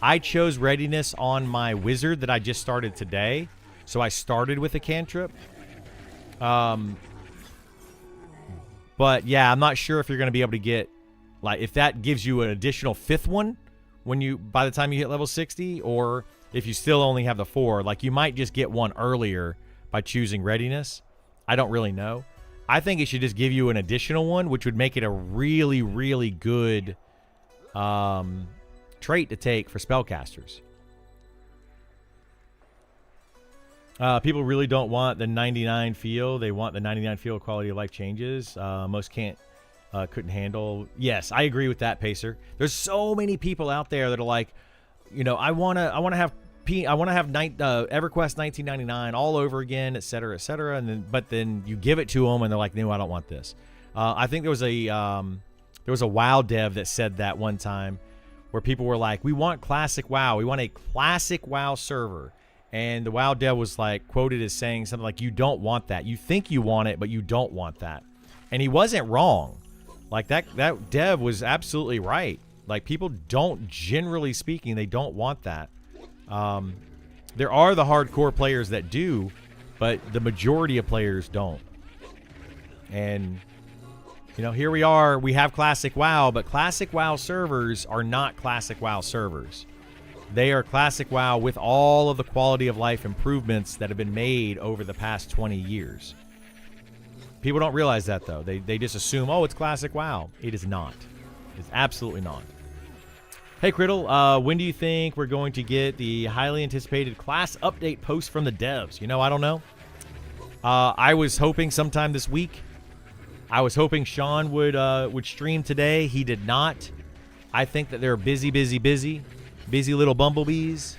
I chose readiness on my wizard that I just started today, so I started with a cantrip. But yeah, I'm not sure if you're going to be able to get, like, if that gives you an additional 5th one by the time you hit level 60, or if you still only have the 4. Like, you might just get one earlier by choosing readiness. I don't really know. I think it should just give you an additional one, which would make it a really, really good trait to take for spellcasters. People really don't want the 99 feel. They want the 99 feel quality of life changes. Most couldn't handle. Yes, I agree with that, Pacer. There's so many people out there that are like, you know, I want to have EverQuest 1999 all over again, et cetera, and then you give it to them and they're like, no, I don't want this. I think there was a WoW dev that said that one time, where people were like, we want classic WoW. We want a classic WoW server. And the WoW dev was like quoted as saying something like, you don't want that. You think you want it, but you don't want that. And he wasn't wrong. Like that dev was absolutely right. Like, people don't, generally speaking, they don't want that. There are the hardcore players that do, but the majority of players don't. And, you know, here we are. We have Classic WoW, but Classic WoW servers are not Classic WoW servers. They are Classic WoW with all of the quality of life improvements that have been made over the past 20 years. People don't realize that, though. They just assume, oh, it's Classic WoW. It is not. It's absolutely not. Hey, Criddle, when do you think we're going to get the highly anticipated class update post from the devs? You know, I don't know. I was hoping sometime this week. I was hoping Sean would stream today. He did not. I think that they're busy little bumblebees.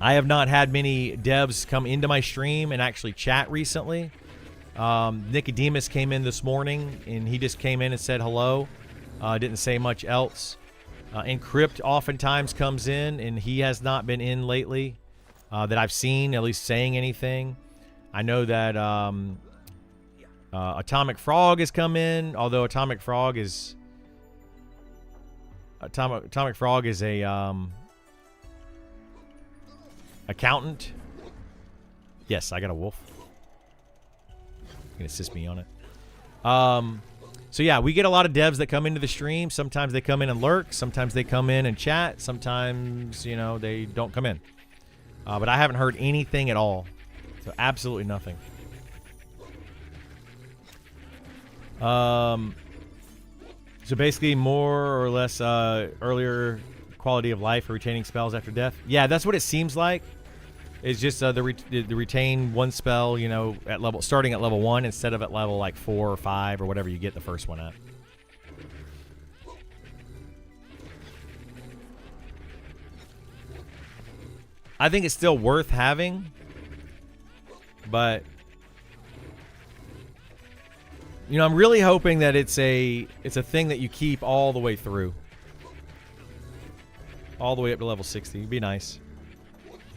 I have not had many devs come into my stream and actually chat recently. Nicodemus came in this morning, and he just came in and said hello. Didn't say much else. Encrypt oftentimes comes in, and he has not been in lately that I've seen, at least saying anything. I know that Atomic Frog has come in, although Atomic Frog is a accountant. Yes, I got a wolf. You can assist me on it. So yeah, we get a lot of devs that come into the stream. Sometimes they come in and lurk. Sometimes they come in and chat. Sometimes, you know, they don't come in. But I haven't heard anything at all. So absolutely nothing. So basically more or less earlier quality of life for retaining spells after death. Yeah, that's what it seems like. It's just the retain one spell, you know, starting at level 1 instead of at level like 4 or 5 or whatever you get the first one at. I think it's still worth having, but you know, I'm really hoping that it's a thing that you keep all the way through, all the way up to level 60. It'd be nice.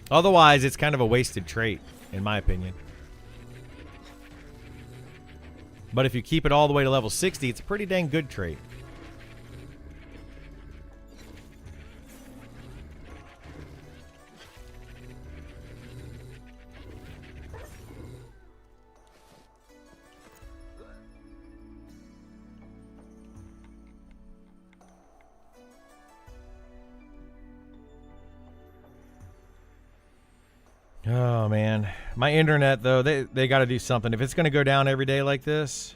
Otherwise, it's kind of a wasted trait, in my opinion. But if you keep it all the way to level 60, it's a pretty dang good trait. Oh man, my internet though, they got to do something. If it's gonna go down every day like this.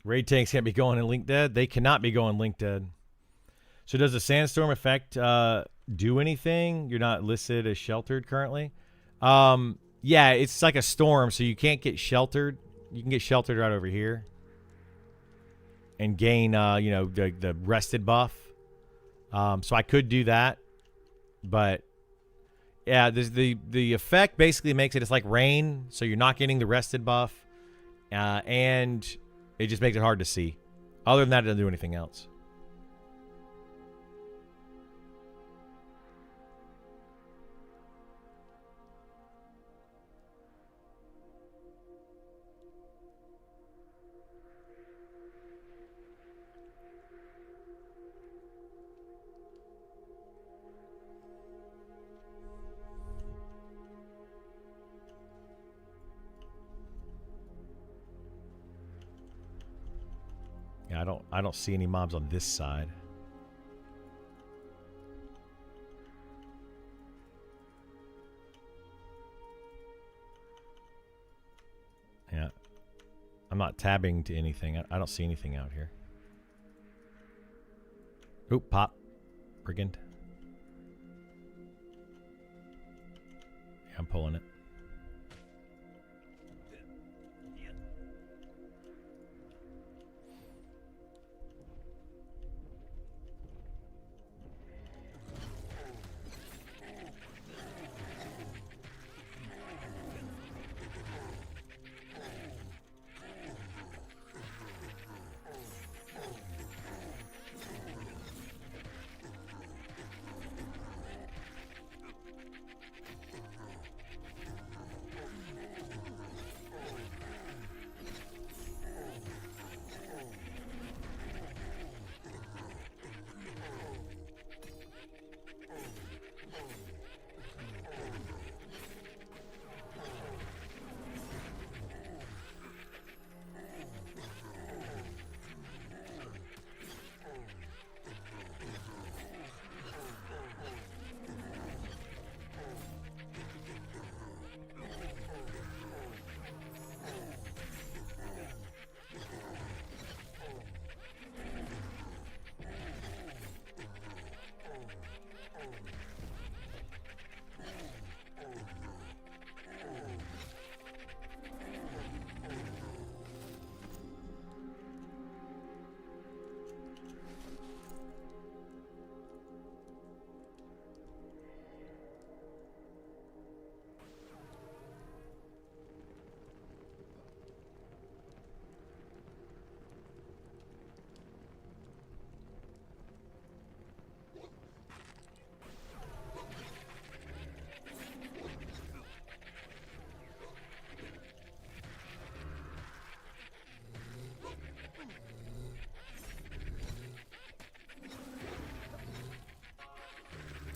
Raid tanks can't be going in Link Dead. They cannot be going Link Dead. So does the sandstorm effect do anything? You're not listed as sheltered currently. Yeah, it's like a storm, so you can't get sheltered. You can get sheltered right over here and gain, the rested buff. So I could do that, but yeah, the effect basically makes it. It's like rain, so you're not getting the rested buff, and it just makes it hard to see. Other than that, it doesn't do anything else. Yeah, I don't see any mobs on this side. Yeah. I'm not tabbing to anything. I don't see anything out here. Oop, pop. Brigand. Yeah, I'm pulling it.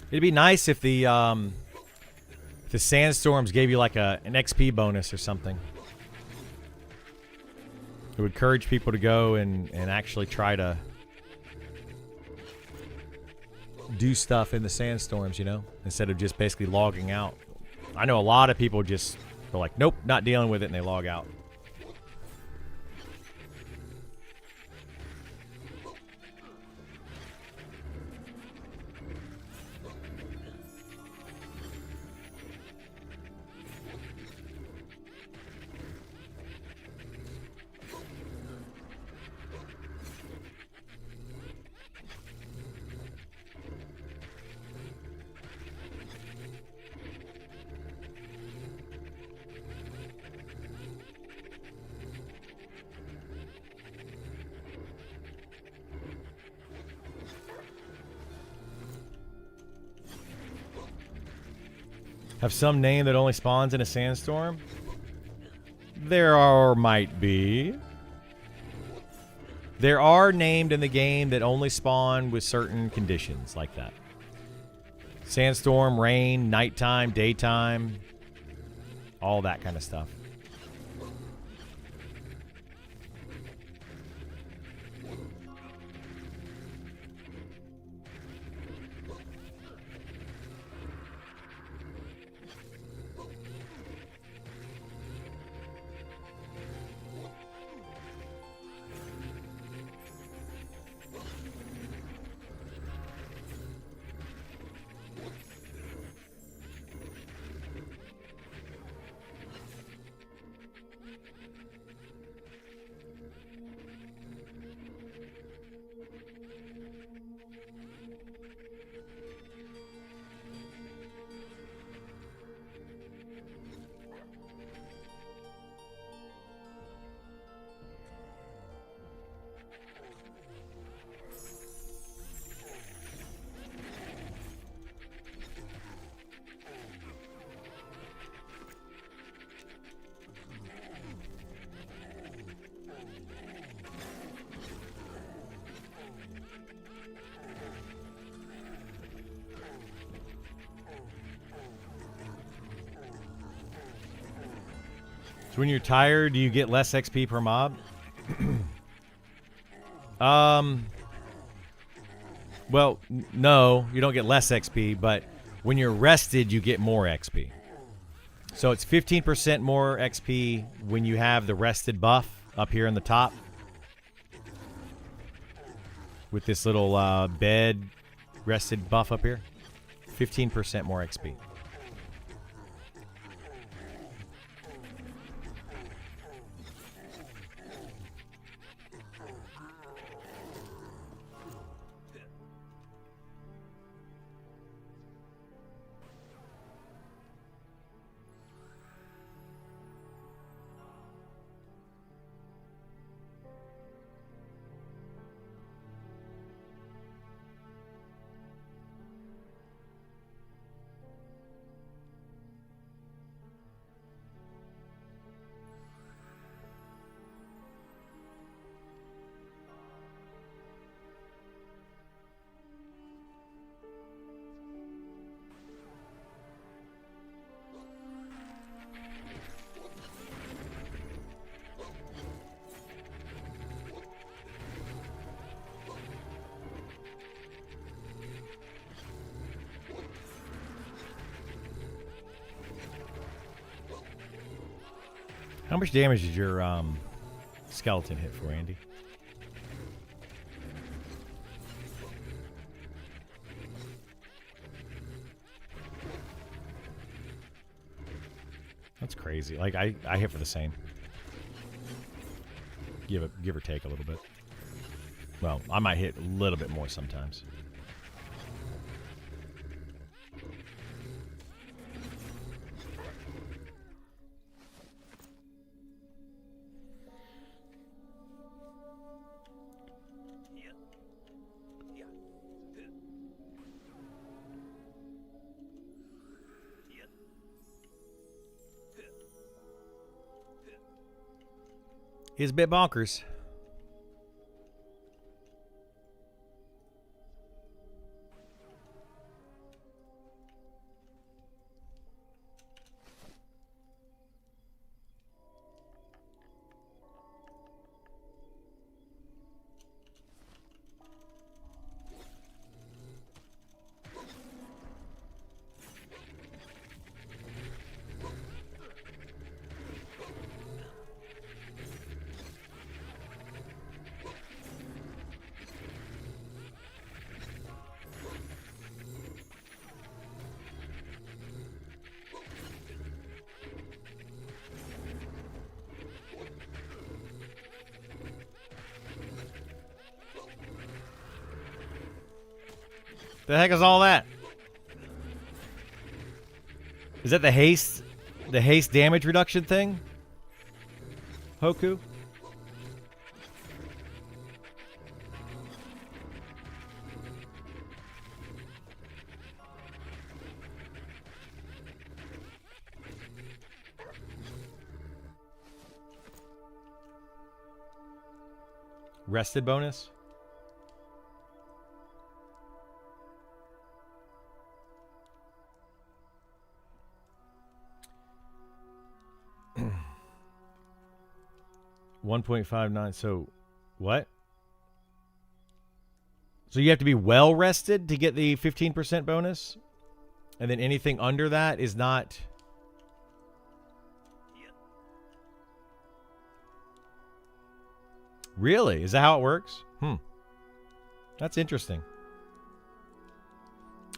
It'd be nice if the sandstorms gave you like an XP bonus or something. It would encourage people to go and actually try to do stuff in the sandstorms, instead of just basically logging out. I know a lot of people just go like, nope, not dealing with it, and they log out. Have some name that only spawns in a sandstorm? There are, might be. There are named in the game that only spawn with certain conditions like that. Sandstorm, rain, nighttime, daytime, all that kind of stuff. So when you're tired, do you get less XP per mob? Well, no, you don't get less XP, but when you're rested, you get more XP. So it's 15% more XP when you have the rested buff up here in the top. With this little bed rested buff up here. 15% more XP. How much damage did your skeleton hit for, Andy? That's crazy. Like I hit for the same. Give or take a little bit. Well, I might hit a little bit more sometimes. He's a bit bonkers. The heck is all that? Is that the haste damage reduction thing? Hoku? rested bonus. $1.59. So what? So you have to be well rested to get the 15% bonus? And then anything under that is not... Really? Is that how it works? That's interesting.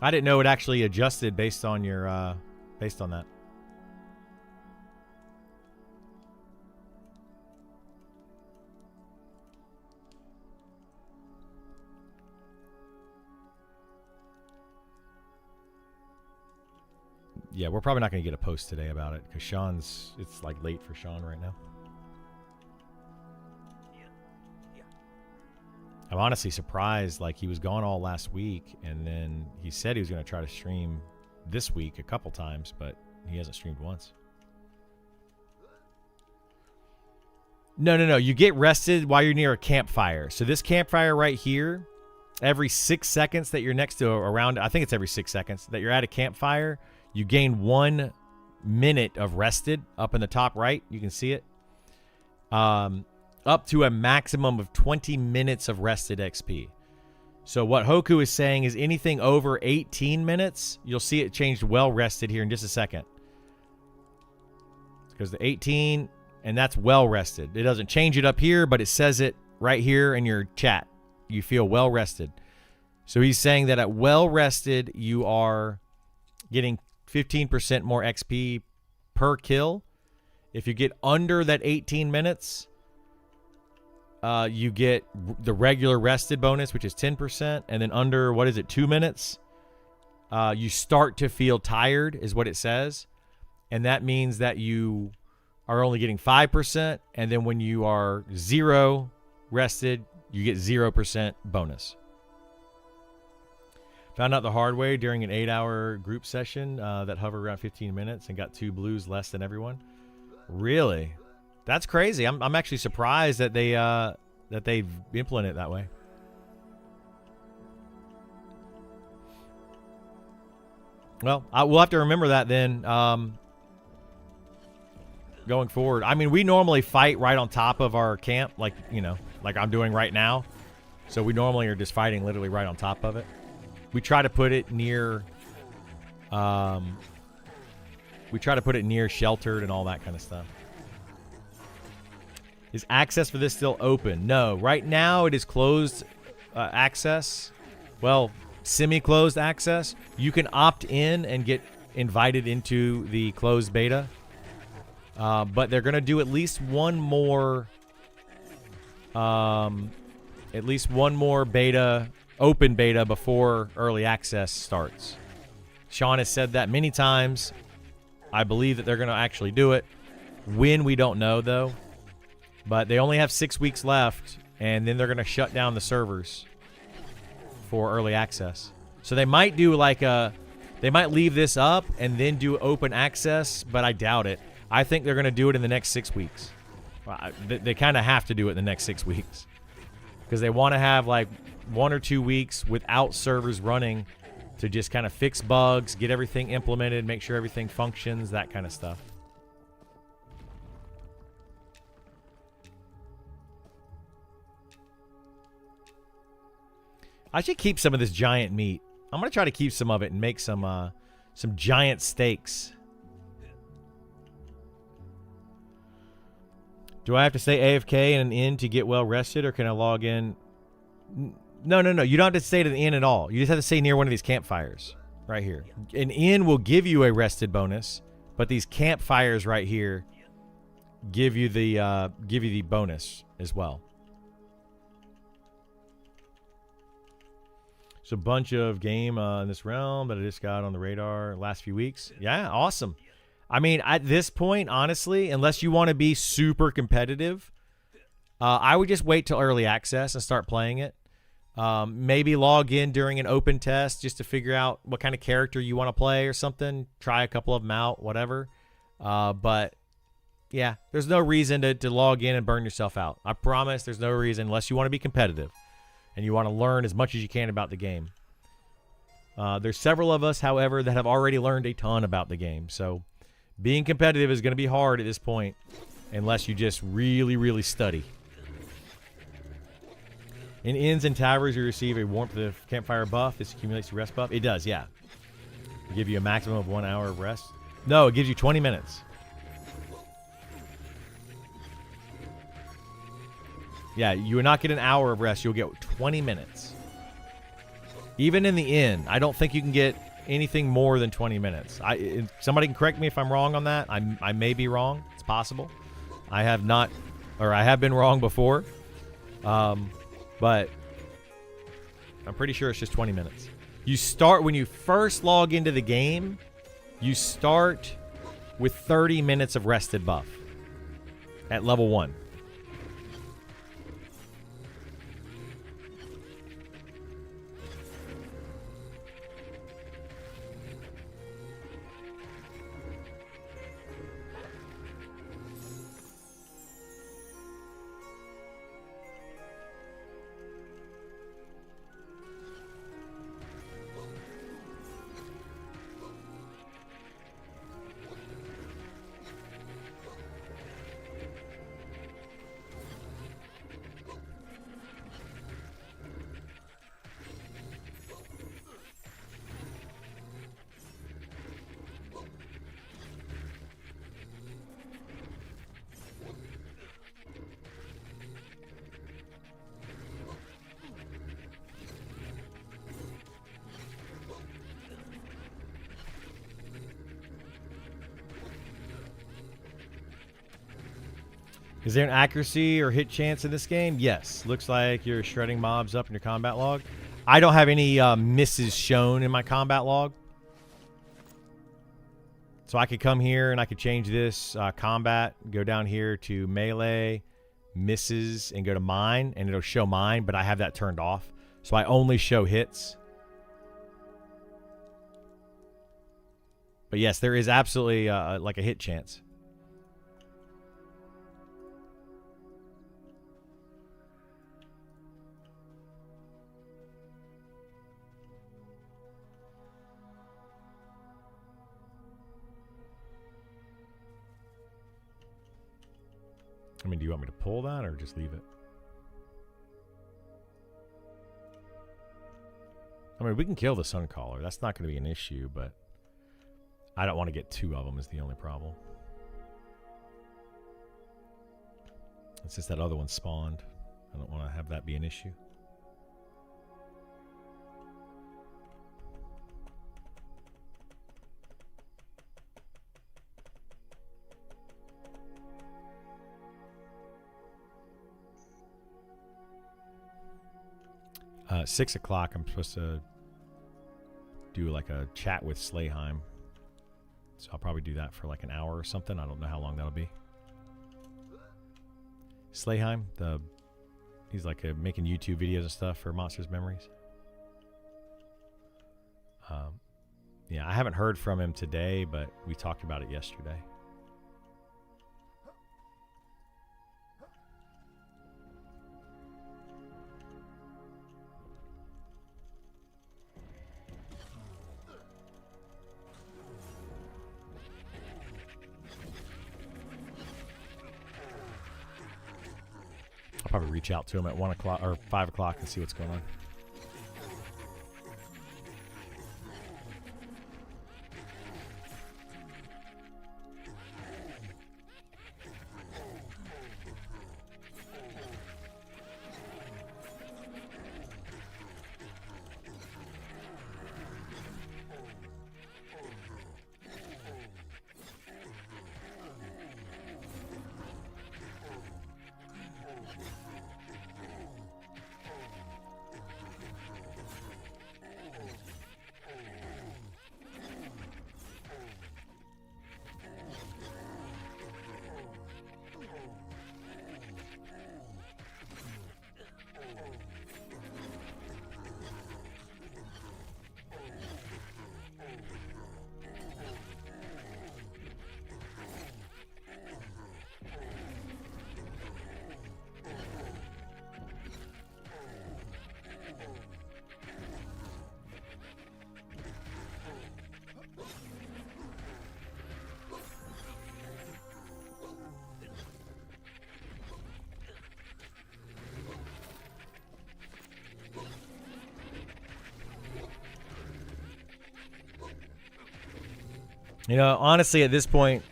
I didn't know it actually adjusted based on your based on that. Yeah, we're probably not going to get a post today about it because Sean's, it's like late for Sean right now. I'm honestly surprised. Like, he was gone all last week, and then he said he was going to try to stream this week a couple times, but he hasn't streamed once. No. You get rested while you're near a campfire. So this campfire right here, every 6 seconds that you're next to around, I think it's every 6 seconds that you're at a campfire, you gain 1 minute of rested up in the top right. You can see it. Up to a maximum of 20 minutes of rested XP. So what Hoku is saying is anything over 18 minutes, you'll see it changed well rested here in just a second. Because the 18, and that's well rested. It doesn't change it up here, but it says it right here in your chat. You feel well rested. So he's saying that at well rested, you are getting 15% more XP per kill. If you get under that 18 minutes, you get the regular rested bonus, which is 10%. And then under, 2 minutes, you start to feel tired, is what it says. And that means that you are only getting 5%. And then when you are 0 rested, you get 0% bonus. Found out the hard way during an 8-hour group session that hovered around 15 minutes and got 2 blues less than everyone. Really? That's crazy. I'm actually surprised that they've implemented it that way. Well, we'll have to remember that then going forward. I mean, we normally fight right on top of our camp, like I'm doing right now. So we normally are just fighting literally right on top of it. We try to put it near sheltered and all that kind of stuff. Is access for this still open? No. Right now it is closed access. Well, semi-closed access. You can opt in and get invited into the closed beta. But they're going to do at least one more beta, open beta before early access starts. Sean has said that many times. I believe that they're going to actually do it. When, we don't know, though. But they only have 6 weeks left, and then they're going to shut down the servers for early access. So they might do they might leave this up and then do open access, but I doubt it. I think they're going to do it in the next 6 weeks. They kind of have to do it in the next 6 weeks because they want to have like 1 or 2 weeks without servers running to just kind of fix bugs, get everything implemented, make sure everything functions, that kind of stuff. I should keep some of this giant meat. I'm going to try to keep some of it and make some giant steaks. Do I have to stay AFK in an inn to get well rested, or can I log in? No. You don't have to stay to the inn at all. You just have to stay near one of these campfires right here. An inn will give you a rested bonus, but these campfires right here give you the bonus as well. So a bunch of game in this realm that I just got on the radar last few weeks. Yeah, awesome. I mean, at this point, honestly, unless you want to be super competitive, I would just wait till early access and start playing it. Maybe log in during an open test just to figure out what kind of character you want to play or something. Try a couple of them out, whatever. But Yeah, there's no reason to log in and burn yourself out. I promise there's no reason unless you want to be competitive and you want to learn as much as you can about the game. There's several of us, however, that have already learned a ton about the game. So being competitive is going to be hard at this point unless you just really, really study. In inns and taverns, you receive a warmth of campfire buff. This accumulates your rest buff. It does, yeah. It'll give you a maximum of 1 hour of rest. No, it gives you 20 minutes. Yeah, you will not get an hour of rest. You'll get 20 minutes. Even in the inn, I don't think you can get anything more than 20 minutes. Somebody can correct me if I'm wrong on that. I may be wrong. It's possible. I have been wrong before. But I'm pretty sure it's just 20 minutes. You start, when you first log into the game, you start with 30 minutes of rested buff at level 1. Is there an accuracy or hit chance in this game? Yes. Looks like you're shredding mobs up in your combat log. I don't have any misses shown in my combat log. So I could come here and I could change this combat, go down here to melee, misses, and go to mine, and it'll show mine, but I have that turned off. So I only show hits. But yes, there is absolutely like a hit chance. I mean, do you want me to pull that or just leave it? I mean, we can kill the Suncaller. That's not going to be an issue, but I don't want to get 2 of them is the only problem. It's just that other one spawned. I don't want to have that be an issue. Uh, 6 o'clock, I'm supposed to do like a chat with Slayheim. So I'll probably do that for like an hour or something. I don't know how long that'll be. Slayheim, he's like making YouTube videos and stuff for Monsters Memories. Yeah, I haven't heard from him today, but we talked about it yesterday. I'll probably reach out to him at 1 o'clock or 5 o'clock and see what's going on. You know, honestly, at this point,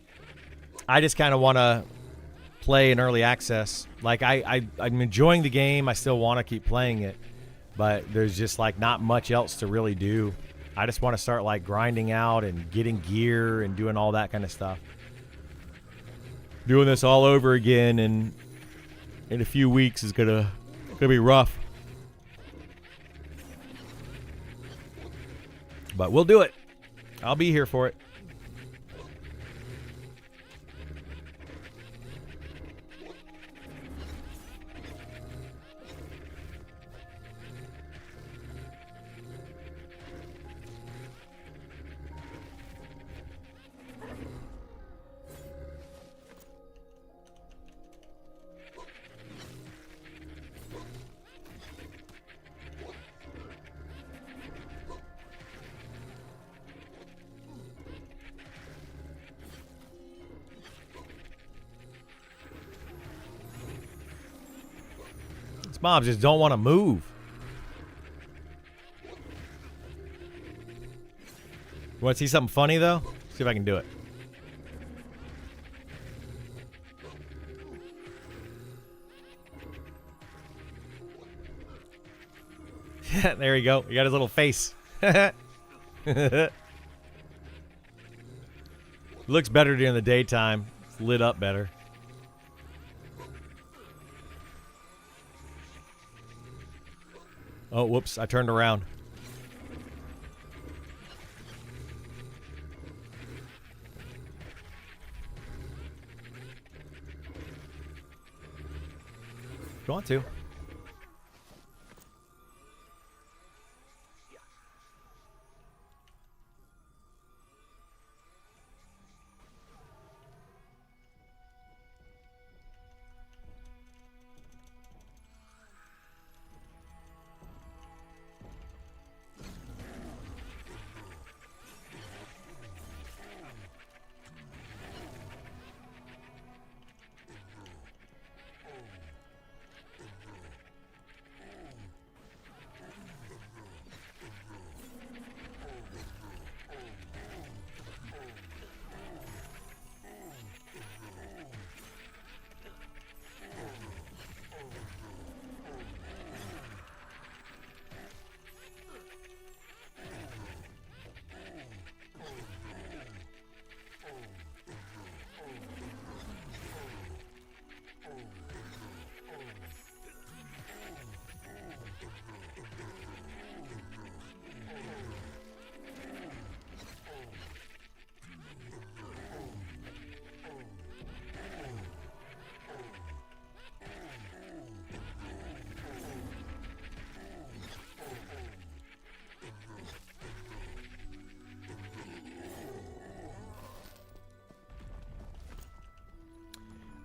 I just kind of want to play in early access. Like, I'm enjoying the game. I still want to keep playing it. But there's just, like, not much else to really do. I just want to start, like, grinding out and getting gear and doing all that kind of stuff. Doing this all over again in a few weeks is gonna be rough. But we'll do it. I'll be here for it. These mobs just don't want to move. You want to see something funny, though? See if I can do it. There you go. You got his little face. Looks better during the daytime. It's lit up better. Oh, whoops. I turned around. If you want to.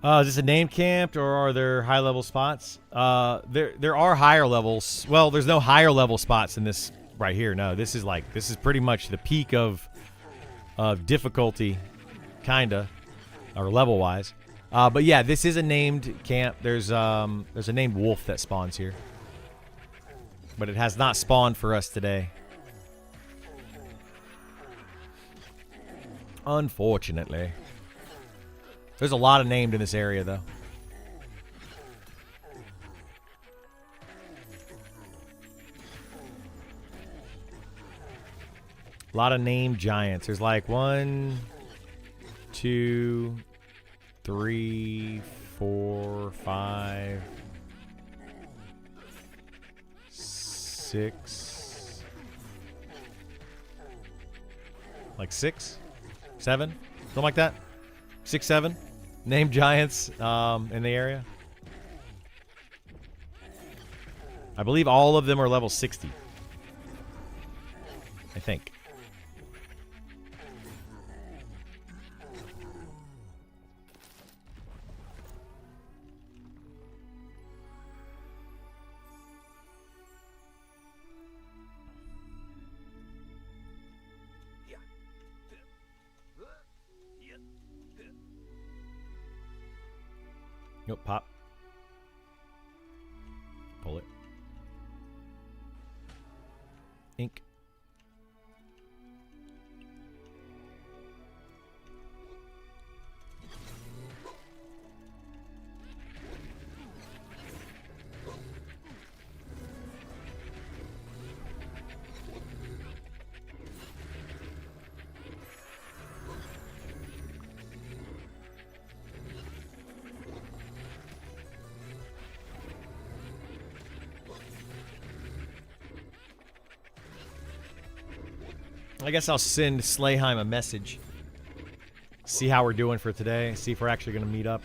Is this a name camped or are there high level spots? There are higher levels. Well, there's no higher level spots in this right here. No, this is pretty much the peak of difficulty, kinda, or level wise. But yeah, this is a named camp. There's a named wolf that spawns here, but it has not spawned for us today, unfortunately. There's a lot of named in this area, though. A lot of named giants. There's like 1, 2, 3, 4, 5, 6. Like 6, 7, something like that. 6, 7 named giants in the area. I believe all of them are level 60. I think. Nope, pop. Pull it. Ink. I guess I'll send Slayheim a message. See how we're doing for today. See if we're actually going to meet up.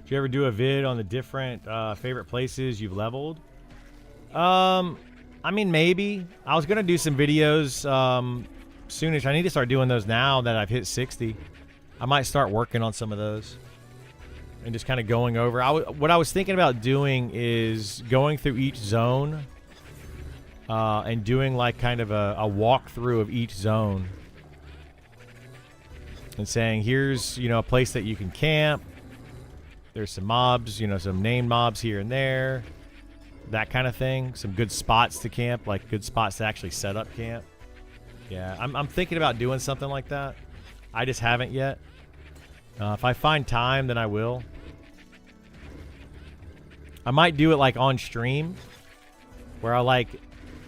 Did you ever do a vid on the different favorite places you've leveled? I mean, maybe. I was going to do some videos soonish. I need to start doing those now that I've hit 60. I might start working on some of those. And just kind of going over. What I was thinking about doing is going through each zone and doing like kind of a walkthrough of each zone. And saying, here's, you know, a place that you can camp. There's some mobs, you know, some named mobs here and there. That kind of thing. Some good spots to camp, like good spots to actually set up camp. Yeah, I'm thinking about doing something like that. I just haven't yet. If I find time, then I will. I might do it like on stream. Where I like,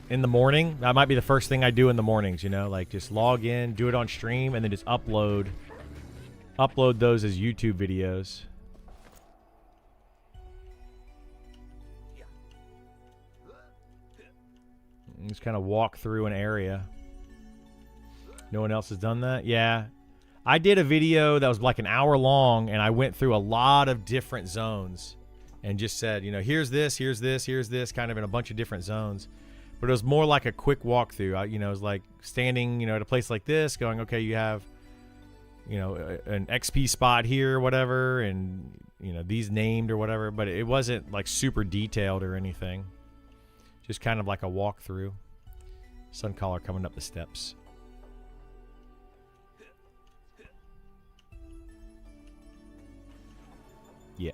in the morning, that might be the first thing I do in the mornings, you know. Like just log in, do it on stream, and then just upload those as YouTube videos. Just kind of walk through an area. No one else has done that? Yeah. I did a video that was like an hour long, and I went through a lot of different zones and just said, you know, here's this, here's this, here's this, kind of in a bunch of different zones. But it was more like a quick walkthrough. You know, it was like standing, you know, at a place like this, going, okay, you have, you know, an XP spot here or whatever, and, you know, these named or whatever. But it wasn't like super detailed or anything. Just kind of like a walkthrough. Suncaller coming up the steps. Yeah.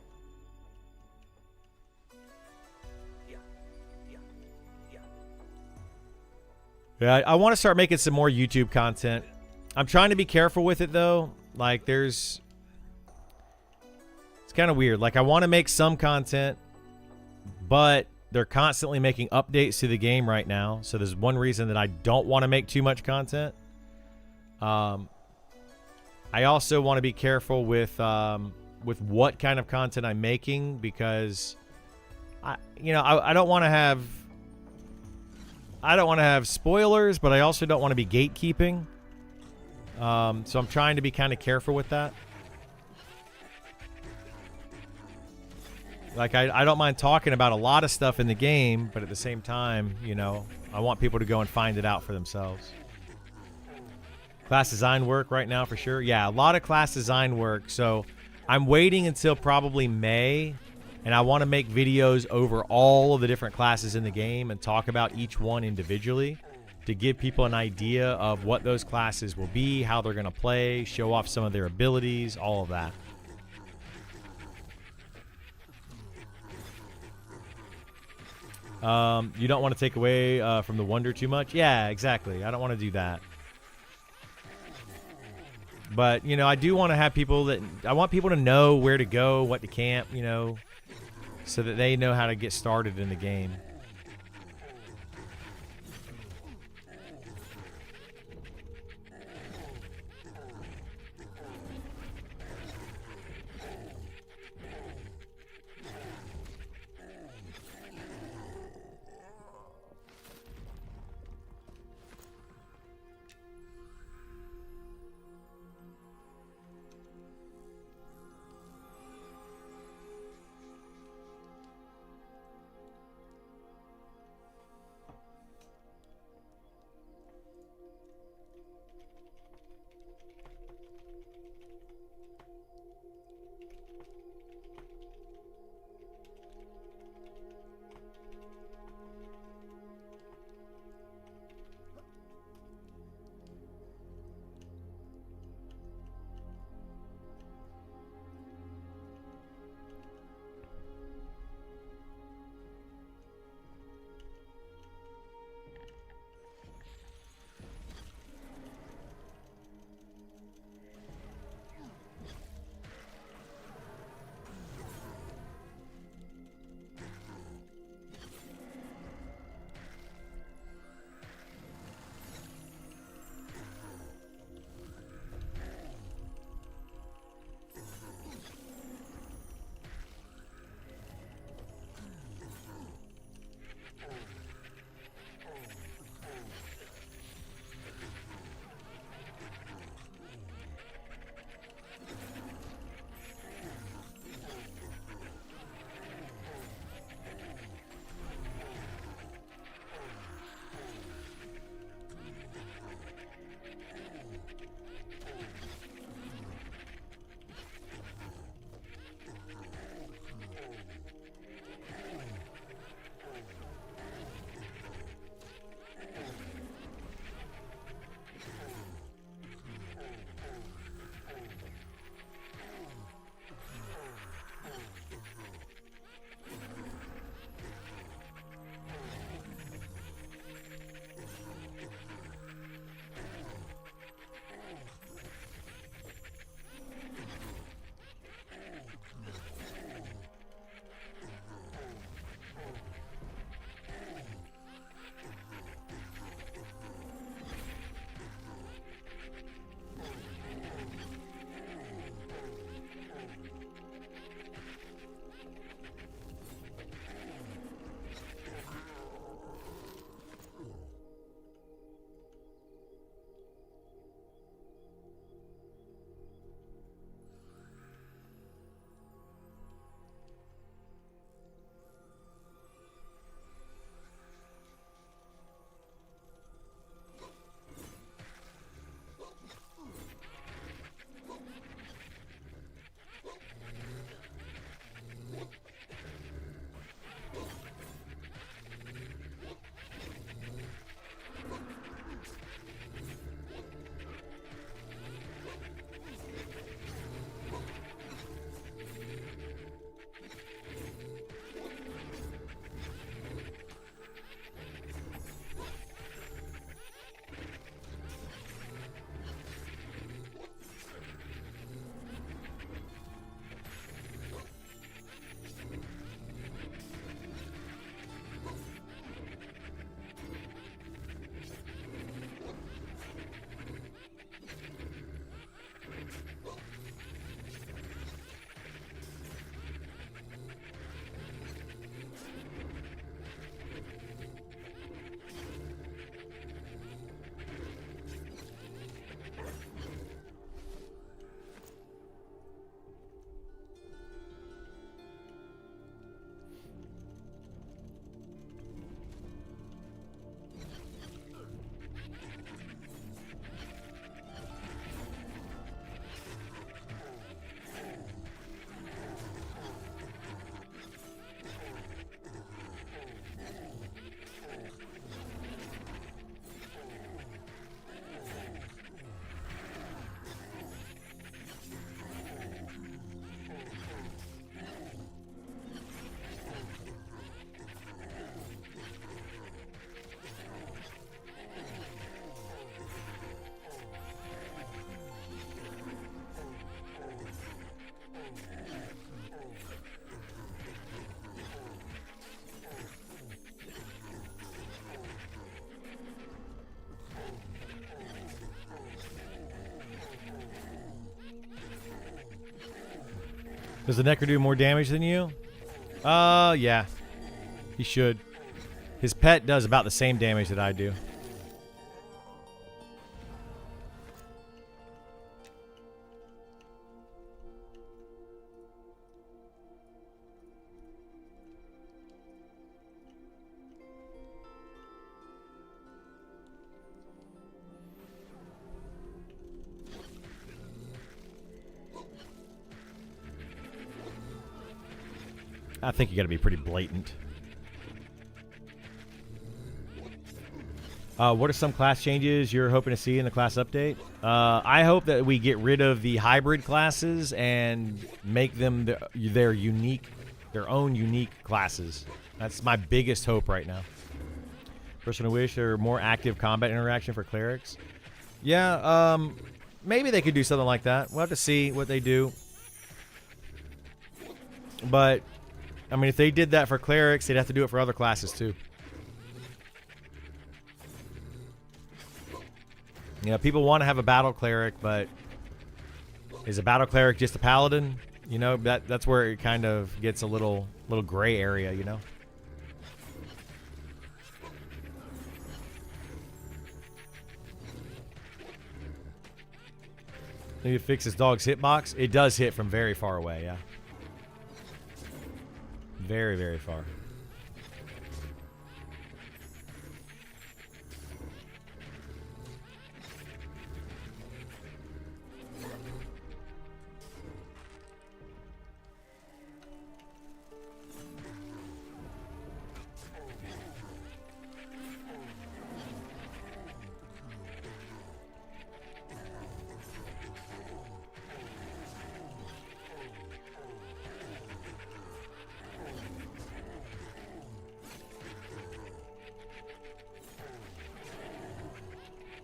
Yeah, I want to start making some more YouTube content. I'm trying to be careful with it though. Like it's kind of weird. Like I want to make some content, but they're constantly making updates to the game right now. So there's one reason that I don't want to make too much content. I also want to be careful with what kind of content I'm making, because I don't want to have spoilers, but I also don't want to be gatekeeping. So I'm trying to be kind of careful with that. Like, I don't mind talking about a lot of stuff in the game, but at the same time, you know, I want people to go and find it out for themselves. Class design work right now for sure. Yeah, a lot of class design work. So I'm waiting until probably May, and I want to make videos over all of the different classes in the game and talk about each one individually to give people an idea of what those classes will be, how they're going to play, show off some of their abilities, all of that. You don't want to take away from the wonder too much? Yeah, exactly. I don't want to do that. But, you know, I do want to have people that... I want people to know where to go, what to camp, you know, so that they know how to get started in the game. Does the Necro do more damage than you? Yeah. He should. His pet does about the same damage that I do. I think you got to be pretty blatant. What are some class changes you're hoping to see in the class update? I hope that we get rid of the hybrid classes and make them their own unique classes. That's my biggest hope right now. Personal wish or more active combat interaction for clerics. Yeah, maybe they could do something like that. We'll have to see what they do. But I mean, if they did that for clerics, they'd have to do it for other classes too. You know, people want to have a battle cleric, but is a battle cleric just a paladin? You know, that's where it kind of gets a little gray area, you know? Maybe fix his dog's hitbox. It does hit from very far away, yeah. Very, very far.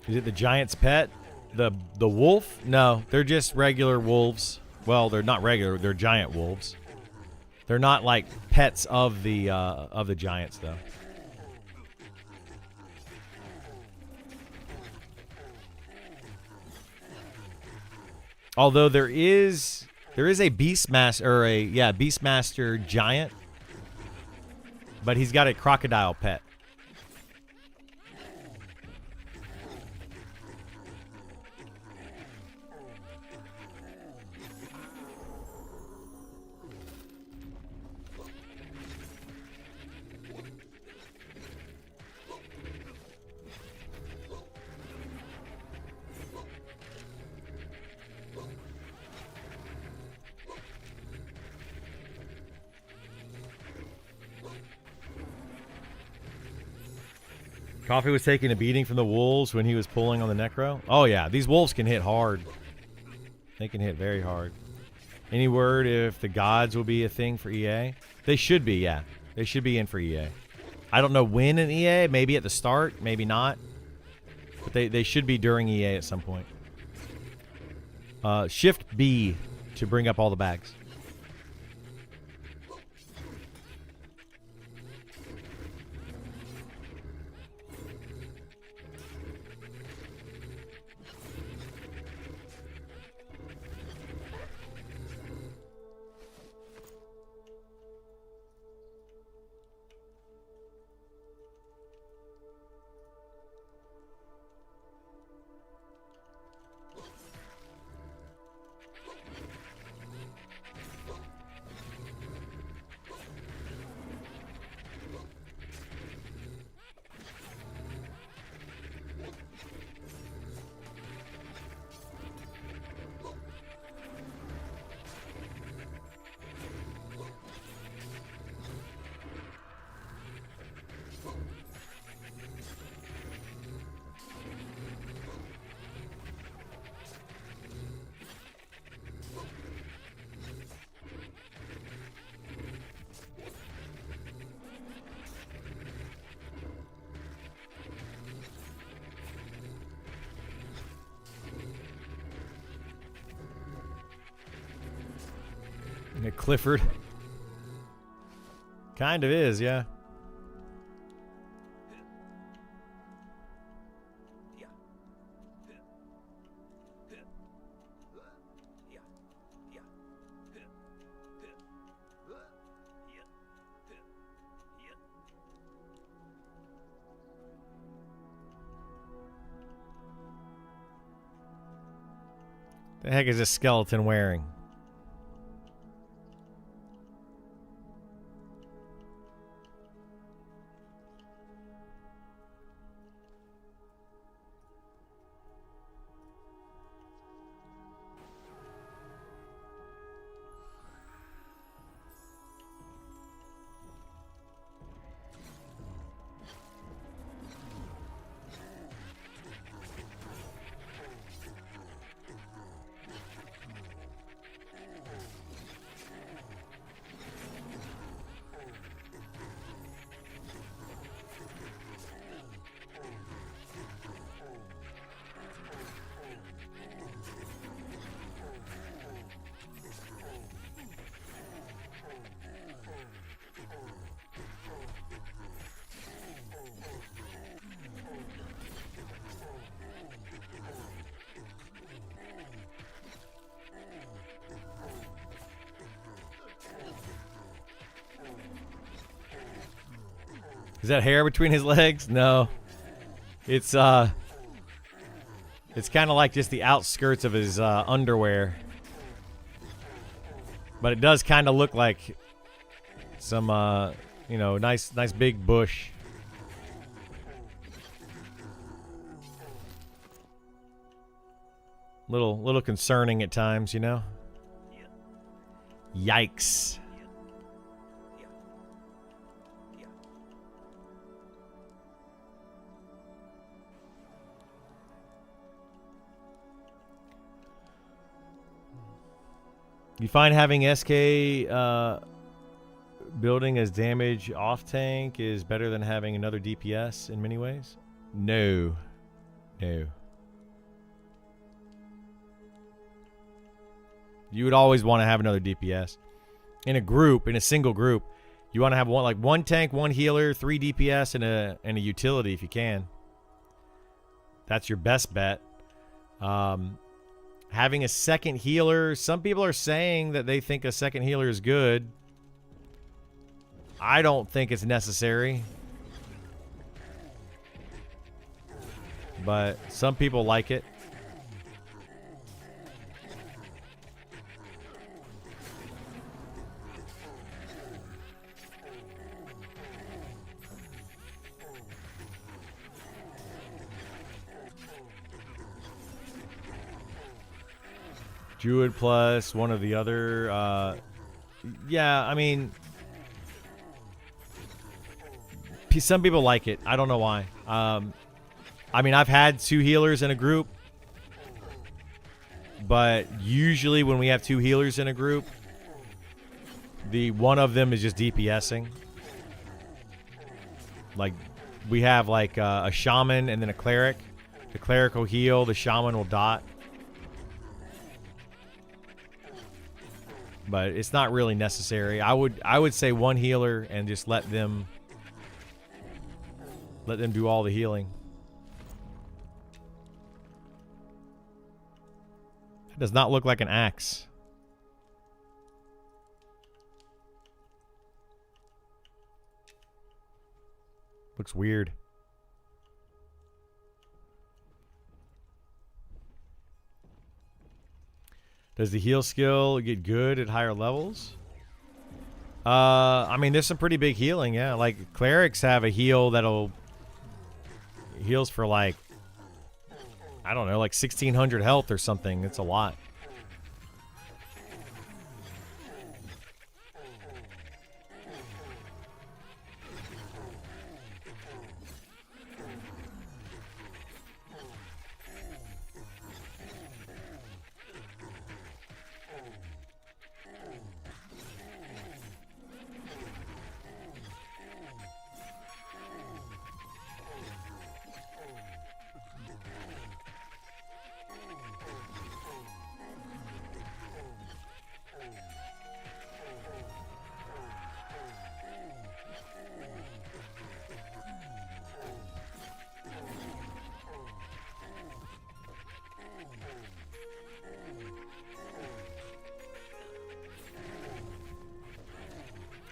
Is it the giant's pet? The wolf? No, they're just regular wolves. Well, they're not regular. They're giant wolves. They're not like pets of the giants, though. Although there is a Beastmaster or Beastmaster giant, but he's got a crocodile pet. Coffee was taking a beating from the wolves when he was pulling on the Necro. Oh, yeah. These wolves can hit hard. They can hit very hard. Any word if the gods will be a thing for EA? They should be, yeah. They should be in for EA. I don't know when in EA. Maybe at the start. Maybe not. But they should be during EA at some point. Shift B to bring up all the bags. Clifford. Kind of is, yeah. The heck is this skeleton wearing? Is that hair between his legs? No. It's kind of like just the outskirts of his underwear. But it does kind of look like some nice big bush. Little concerning at times, you know? Yikes. You find having SK building as damage off tank is better than having another DPS in many ways? No. No. You would always want to have another DPS. In a group, in a single group, you want to have one tank, one healer, 3 DPS, and a utility if you can. That's your best bet. Having a second healer, some people are saying that they think a second healer is good. I don't think it's necessary. But some people like it. Druid plus one of the other. Yeah, I mean, some people like it. I don't know why. I mean, I've had 2 healers in a group, but usually when we have 2 healers in a group, the one of them is just DPSing. Like, we have like a shaman and then a cleric. The cleric will heal, the shaman will dot. But it's not really necessary. I would say 1 healer and just let them do all the healing. It does not look like an axe. Looks weird. Does the heal skill get good at higher levels? I mean, there's some pretty big healing, yeah. Like, clerics have a heal that'll... heals for, like... I don't know, like 1,600 health or something. It's a lot.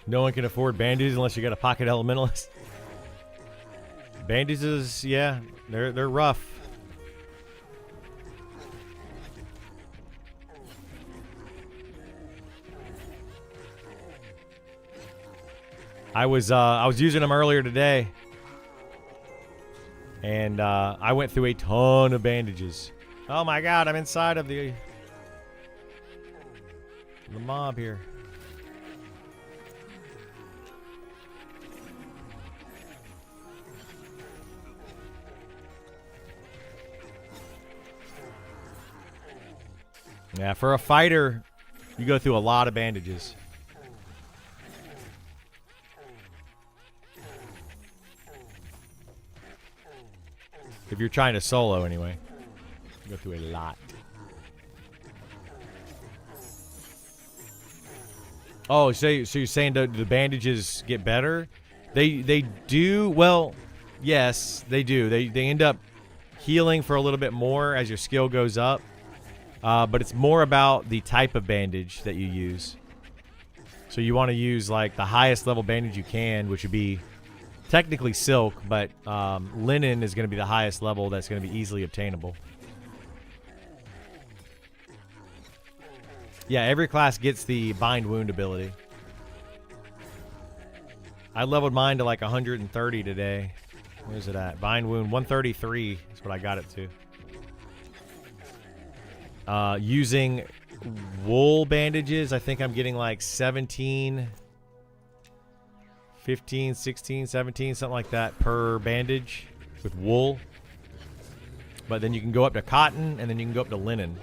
No one can afford bandages unless you got a pocket elementalist. Bandages, yeah, they're rough. I was using them earlier today, and I went through a ton of bandages. Oh my god, I'm inside of the mob here. Yeah, for a fighter, you go through a lot of bandages. If you're trying to solo, anyway. You go through a lot. Oh, so you're saying the bandages get better? They do. Well, yes, they do. They end up healing for a little bit more as your skill goes up. But it's more about the type of bandage that you use. So you want to use like the highest level bandage you can, which would be technically silk, but linen is going to be the highest level that's going to be easily obtainable. Yeah, every class gets the bind wound ability. I leveled mine to like 130 today. Where's it at? Bind wound 133 is what I got it to. Using wool bandages, I think I'm getting like 17, 15, 16, 17, something like that per bandage with wool. But then you can go up to cotton, and then you can go up to linen.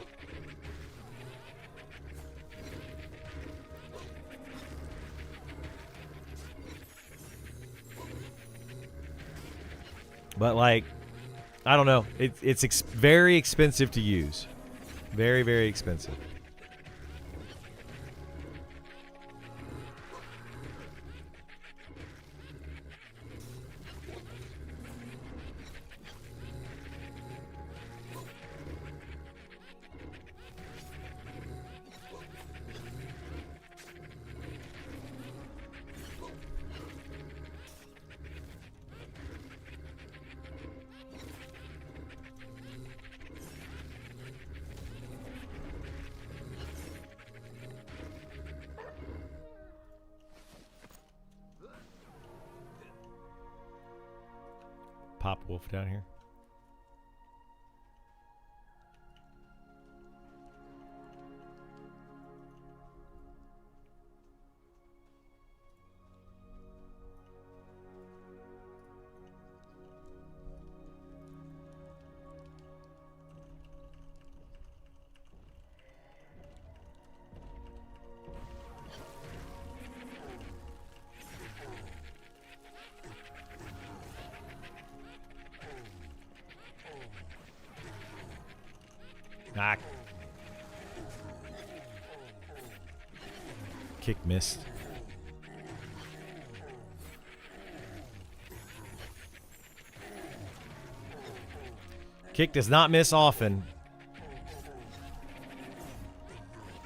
But like, I don't know. It's very expensive to use. Very, very expensive. Pop wolf down here. Ah. Kick missed. Kick does not miss often.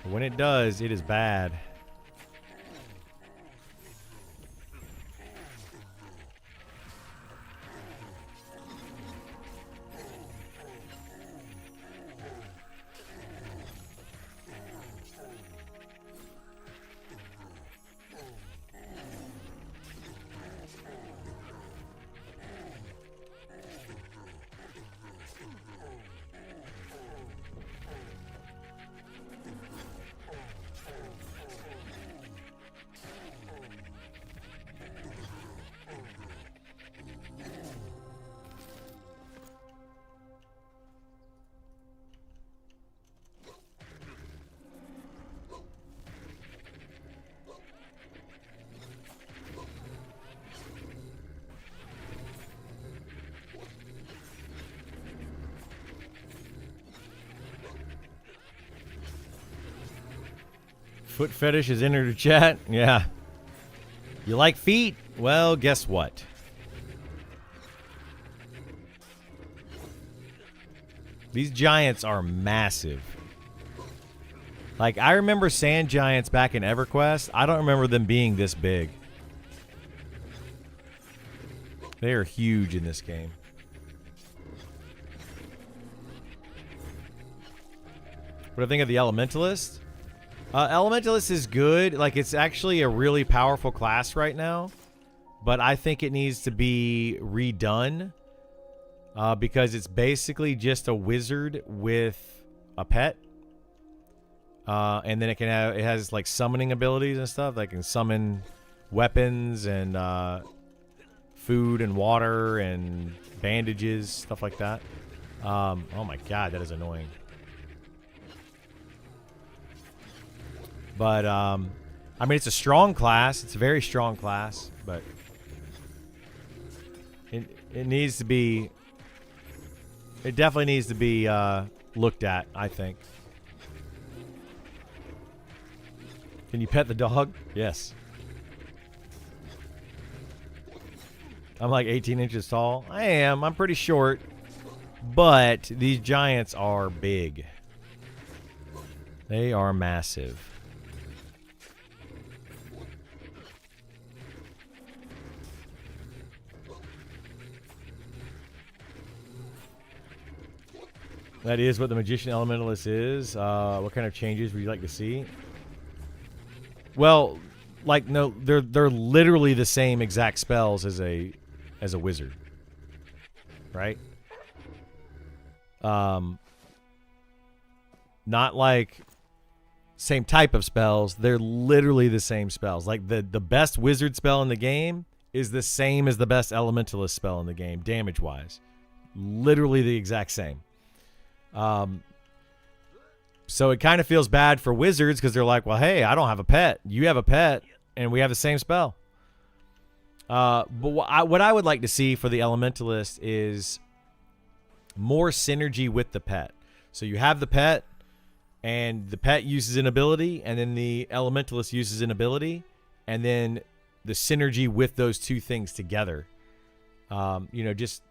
But when it does, it is bad. Foot fetish has entered the chat. Yeah. You like feet? Well, guess what? These giants are massive. Like, I remember sand giants back in EverQuest. I don't remember them being this big. They are huge in this game. What do I think of the Elementalist? Elementalist is good. Like, it's actually a really powerful class right now. but I think it needs to be redone because it's basically just a wizard with a pet. And then it has like summoning abilities and stuff. They can summon weapons and food and water and bandages, stuff like that. Oh my god, that is annoying. But I mean, it's a strong class. It's a very strong class, but it needs to be. It definitely needs to be looked at, I think. Can you pet the dog? Yes. I'm like 18 inches tall. I am. I'm pretty short. But these giants are big. They are massive. That is what the Magician Elementalist is. What kind of changes would you like to see? Well, like no, they're literally the same exact spells as a wizard, right? Not like same type of spells. They're literally the same spells. Like the best wizard spell in the game is the same as the best elementalist spell in the game, damage wise. Literally the exact same. So it kind of feels bad for wizards because they're like, well, hey, I don't have a pet. You have a pet, and we have the same spell. But what I would like to see for the elementalist is more synergy with the pet. So you have the pet, and the pet uses an ability, and then the elementalist uses an ability, and then the synergy with those two things together. Just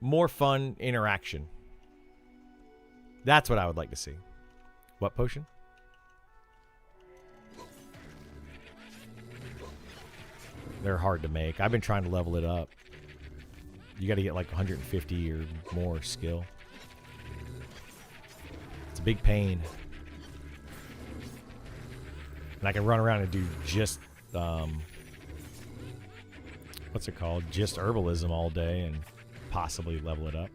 more fun interaction. That's what I would like to see. What potion? They're hard to make. I've been trying to level it up. You got to get like 150 or more skill. It's a big pain. And I can run around and do just, what's it called? Just herbalism all day and possibly level it up.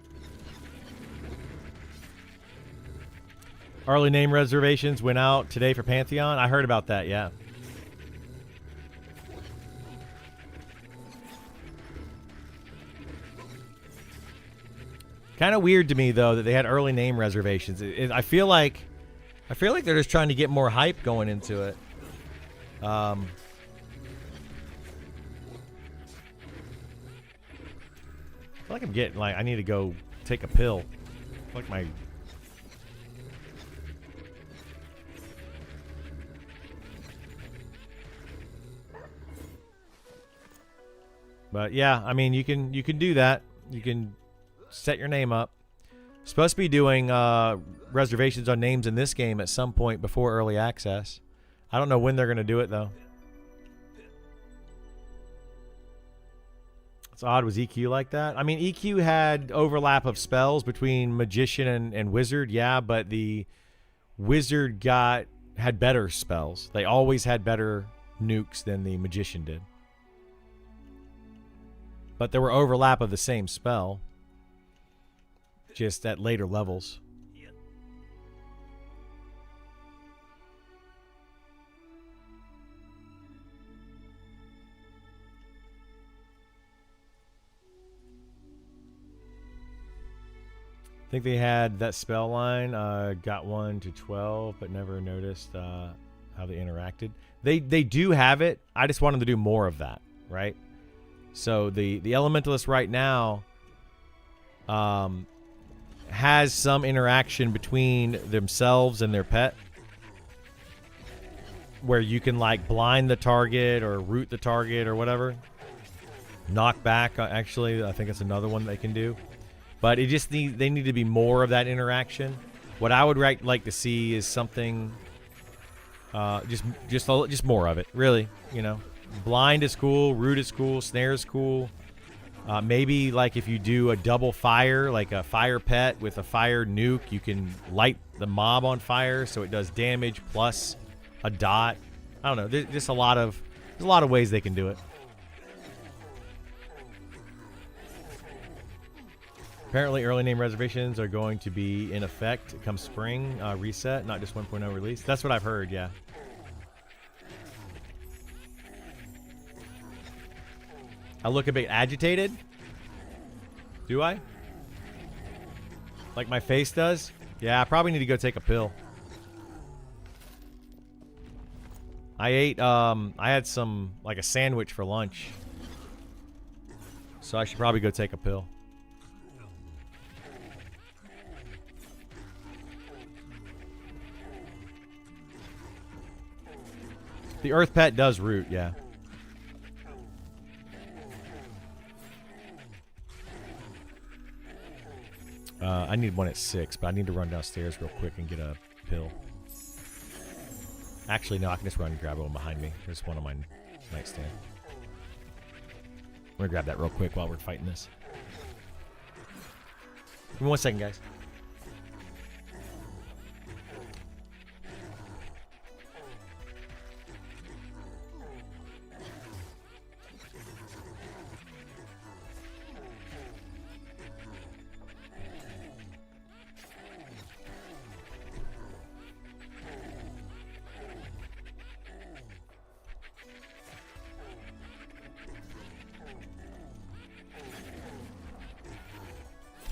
Early name reservations went out today for Pantheon. I heard about that, yeah. Kind of weird to me though that they had early name reservations. I feel like they're just trying to get more hype going into it. I feel like I'm getting I need to go take a pill. I feel like my But yeah, I mean, you can do that. You can set your name up. Supposed to be doing reservations on names in this game at some point before early access. I don't know when they're going to do it though. It's odd. Was EQ like that? I mean, EQ had overlap of spells between Magician and Wizard, yeah, but the Wizard had better spells. They always had better nukes than the Magician did. But there were overlap of the same spell, just at later levels. I think they had that spell line, got 1 to 12, but never noticed how they interacted. They do have it. I just want them to do more of that, right? So the Elementalist right now has some interaction between themselves and their pet, where you can like blind the target or root the target or whatever. Knock back, actually, I think it's another one they can do. But it just they need to be more of that interaction. What I would like to see is something, just more of it, really, you know. Blind is cool, root is cool, snare is cool. Maybe like if you do a double fire, like a fire pet with a fire nuke, you can light the mob on fire so it does damage plus a dot. I don't know. There's a lot of ways they can do it. Apparently, early name reservations are going to be in effect come spring reset, not just 1.0 release. That's what I've heard, yeah. I look a bit agitated. Do I? Like my face does? Yeah, I probably need to go take a pill. I had some, like a sandwich for lunch. So I should probably go take a pill. The Earth Pet does root, yeah. I need one at 6, but I need to run downstairs real quick and get a pill. Actually, no, I can just run and grab one behind me. There's one on my nightstand. I'm gonna grab that real quick while we're fighting this. Give me 1 second, guys.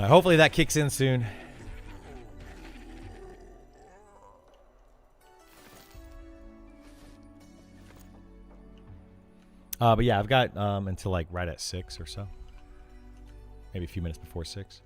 Hopefully that kicks in soon. But yeah, I've got until like right at 6 or so. Maybe a few minutes before 6.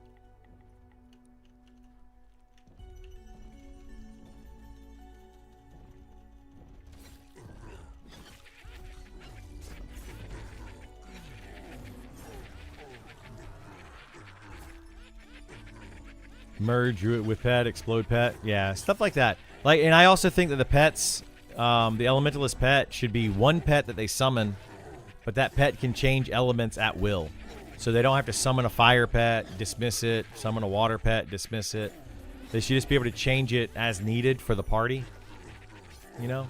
Merge, root with pet, explode pet. Yeah, stuff like that. Like, and I also think that the pets, the elementalist pet should be one pet that they summon, but that pet can change elements at will. So they don't have to summon a fire pet, dismiss it, summon a water pet, dismiss it. They should just be able to change it as needed for the party. You know?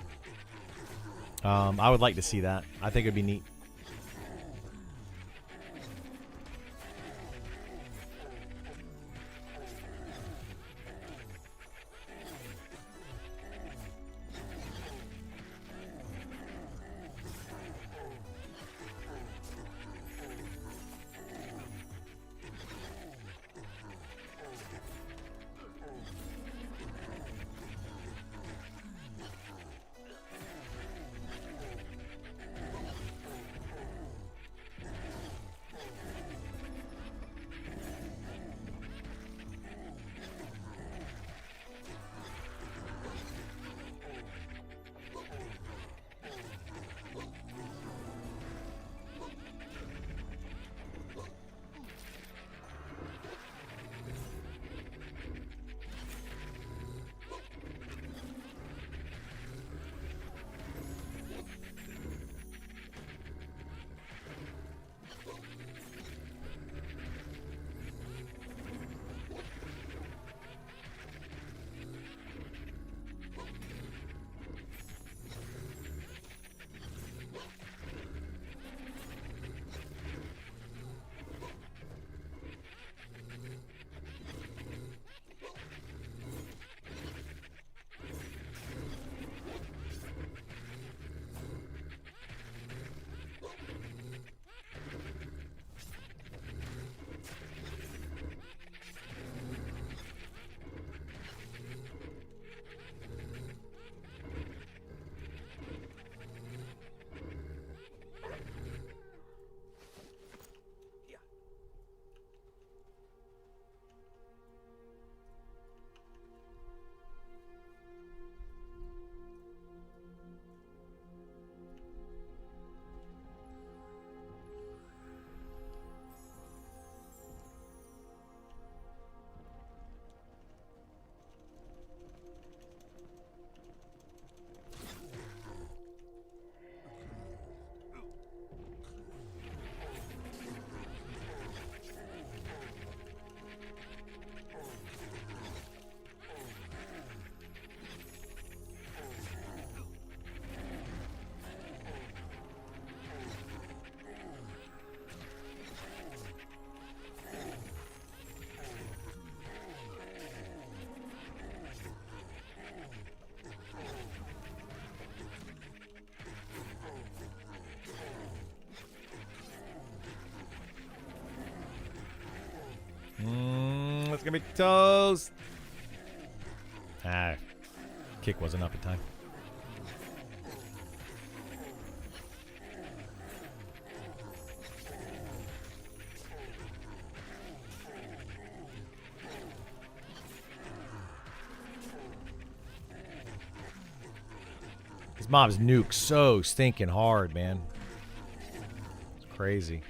I would like to see that. I think it'd be neat. gonna be toast. Ah, kick wasn't up in time. These mobs nuke so stinking hard, man. It's crazy.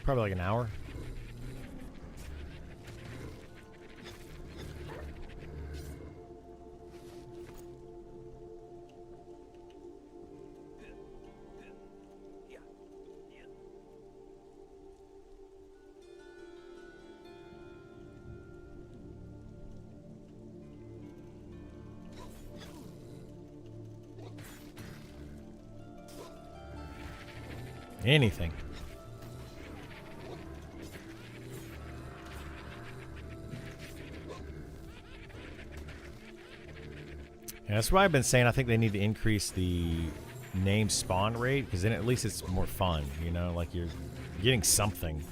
Probably like an hour. Anything. Yeah, that's why I've been saying I think they need to increase the name spawn rate, because then at least it's more fun, you know, like you're getting something.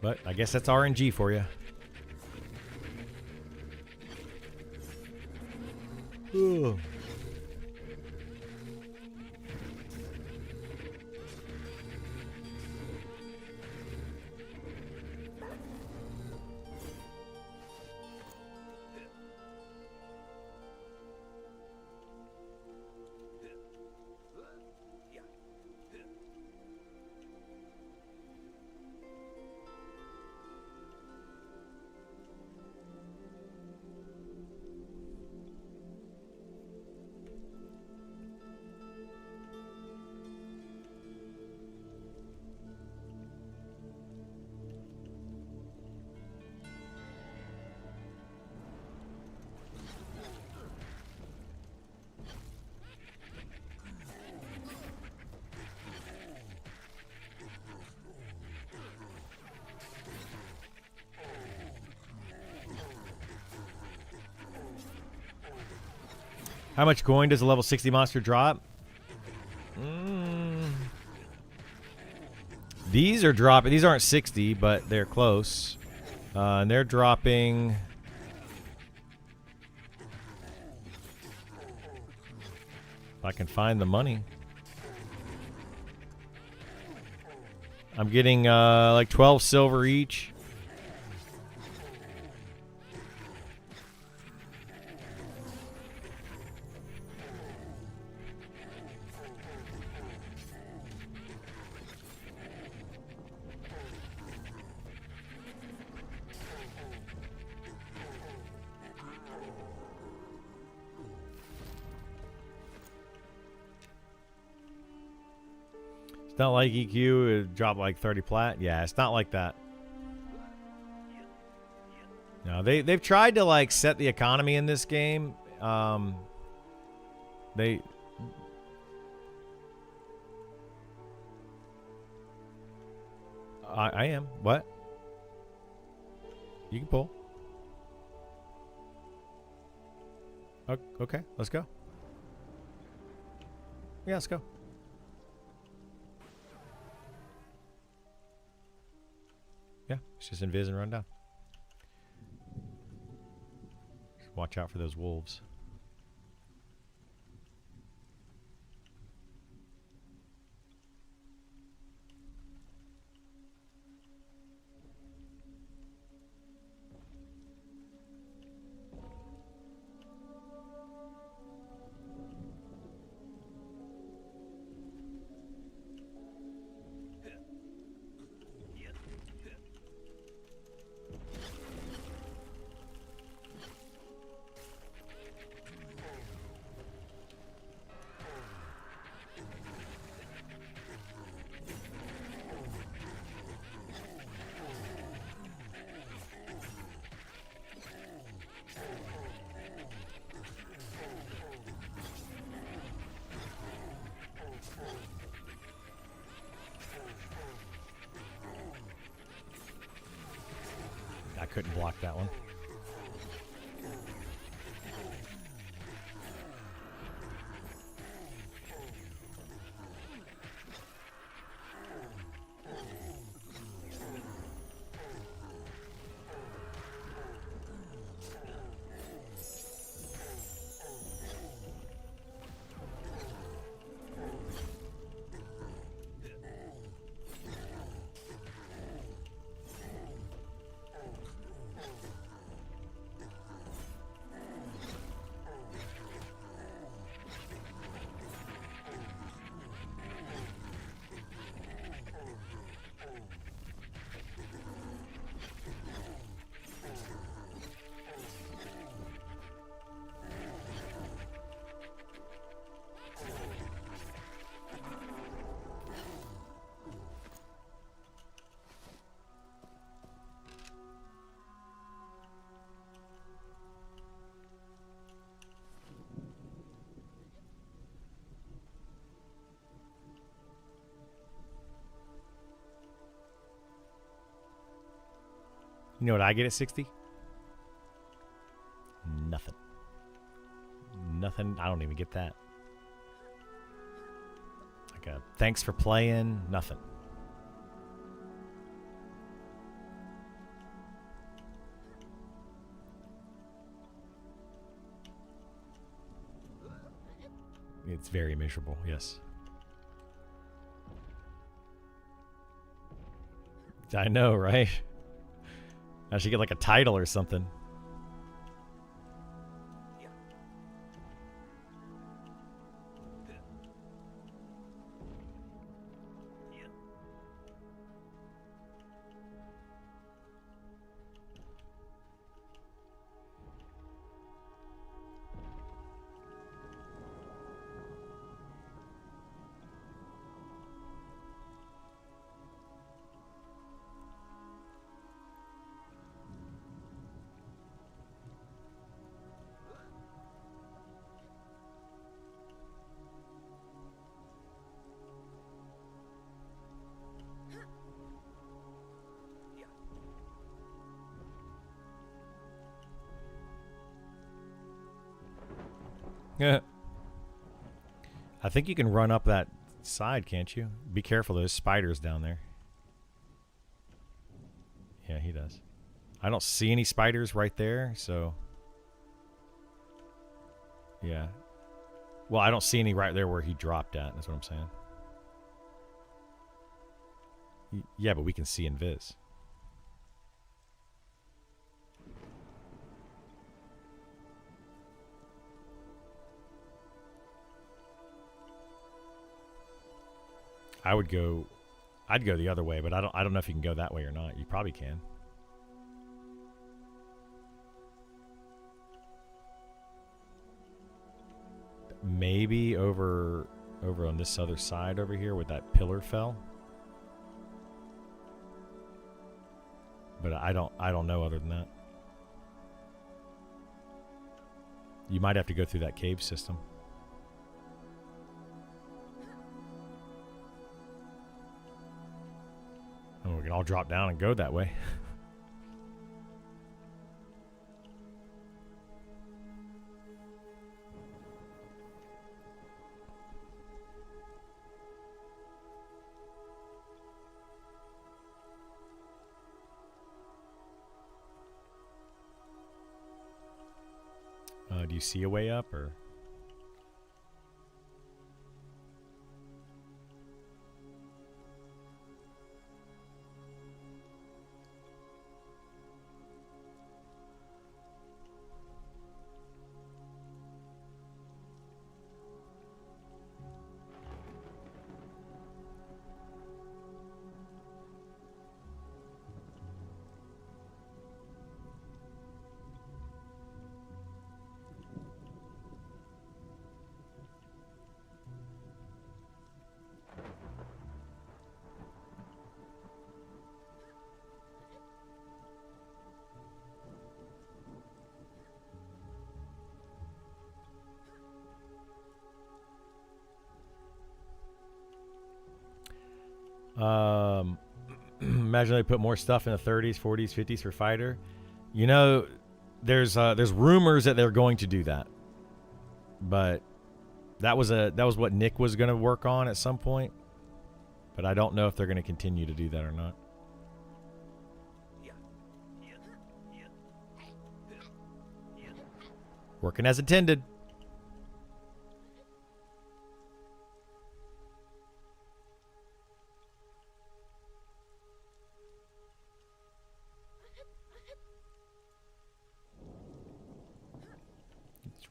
But I guess that's RNG for you. Ugh. How much coin does a level 60 monster drop? These are dropping. These aren't 60, but they're close. And they're dropping. If I can find the money. I'm getting like 12 silver each. It's not like EQ, it dropped like 30 plat. Yeah, it's not like that. No, they've tried to like set the economy in this game. I am. What? You can pull. Okay, let's go. Yeah, let's go. Yeah, it's just invis and run down. Just watch out for those wolves. I couldn't block that one. You know what I get at 60? Nothing. Nothing. I don't even get that. Like a thanks for playing. Nothing. It's very miserable, yes. I know, right? I should get like a title or something. Yeah. I think you can run up that side, can't you? Be careful, there's spiders down there. Yeah, he does. I don't see any spiders right there, so... Yeah. Well, I don't see any right there where he dropped at. That's what I'm saying. Yeah, but we can see invis. I'd go the other way, but I don't know if you can go that way or not. You probably can. Maybe over on this other side over here where that pillar fell. But I don't know other than that. You might have to go through that cave system. And we can all drop down and go that way. Do you see a way up, or? Imagine they put more stuff in the 30s, 40s, 50s for fighter. You know, there's rumors that they're going to do that, but that was what Nick was going to work on at some point. But I don't know if they're going to continue to do that or not. Working as intended.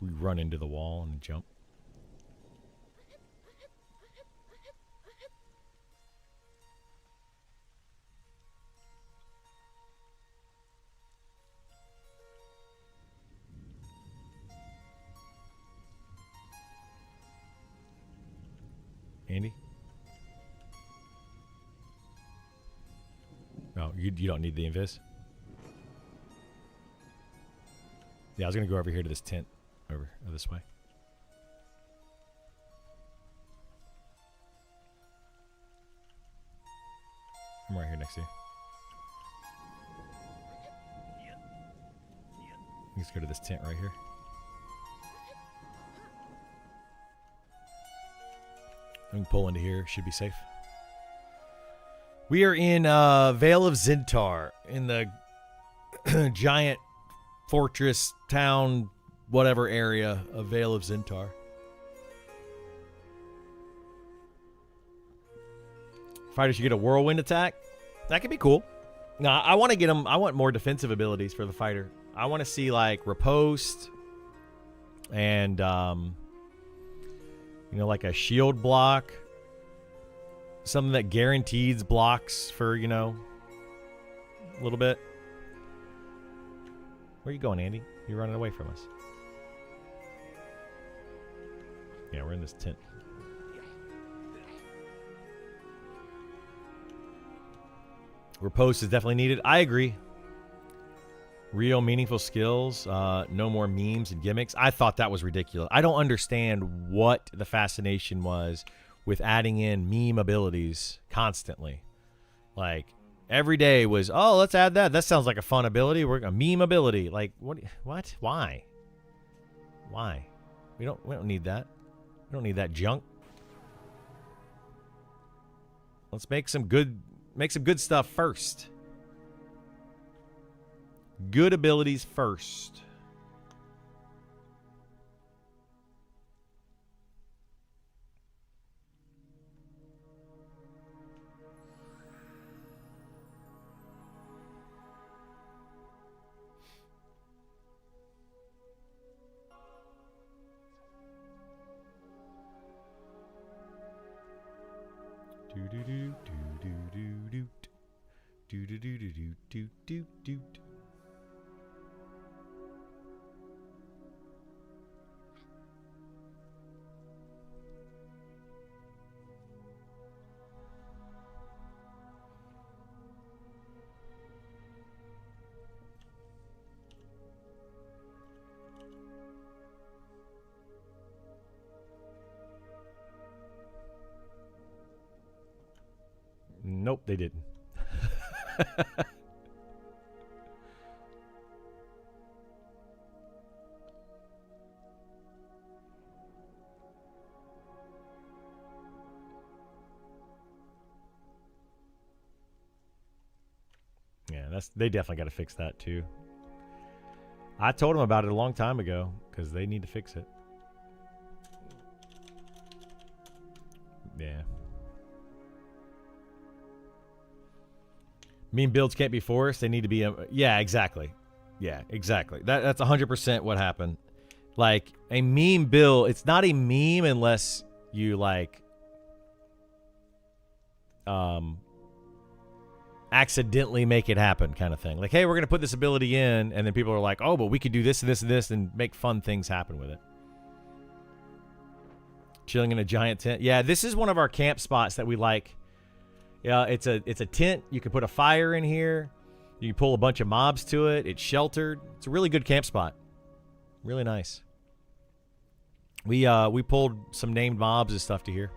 We run into the wall and jump. Andy? No, you don't need the invis. Yeah, I was going to go over here to this tent. Over this way. I'm right here next to you. Let's go to this tent right here. We can pull into here. Should be safe. We are in Vale of Zintar, in the giant fortress town, whatever area of Vale of Zintar. Fighter should get a whirlwind attack. That could be cool. No, I want to get him. I want more defensive abilities for the fighter. I want to see like riposte and you know, like a shield block, something that guarantees blocks for, you know, a little bit. Where are you going, Andy? You're running away from us. Yeah, we're in this tent. Riposte is definitely needed. I agree. Real meaningful skills. No more memes and gimmicks. I thought that was ridiculous. I don't understand what the fascination was with adding in meme abilities constantly. Like, every day was, oh, let's add that. That sounds like a fun ability. We're a meme ability. Like, what? Why? Why? We don't need that. We don't need that junk. Let's make some good stuff first. Good abilities first. Nope, they didn't. Yeah, they definitely got to fix that too. I told them about it a long time ago because they need to fix it. Yeah. Meme builds can't be forced. They need to be. Yeah, exactly. Yeah, exactly. That's 100% what happened. Like a meme build, it's not a meme unless you like accidentally make it happen, kind of thing. Like, hey, we're gonna put this ability in, and then people are like, oh, but we could do this and this and this, and make fun things happen with it. Chilling in a giant tent. Yeah, this is one of our camp spots that we like. Yeah, it's a tent. You can put a fire in here. You can pull a bunch of mobs to it. It's sheltered. It's a really good camp spot. Really nice. We pulled some named mobs and stuff to here.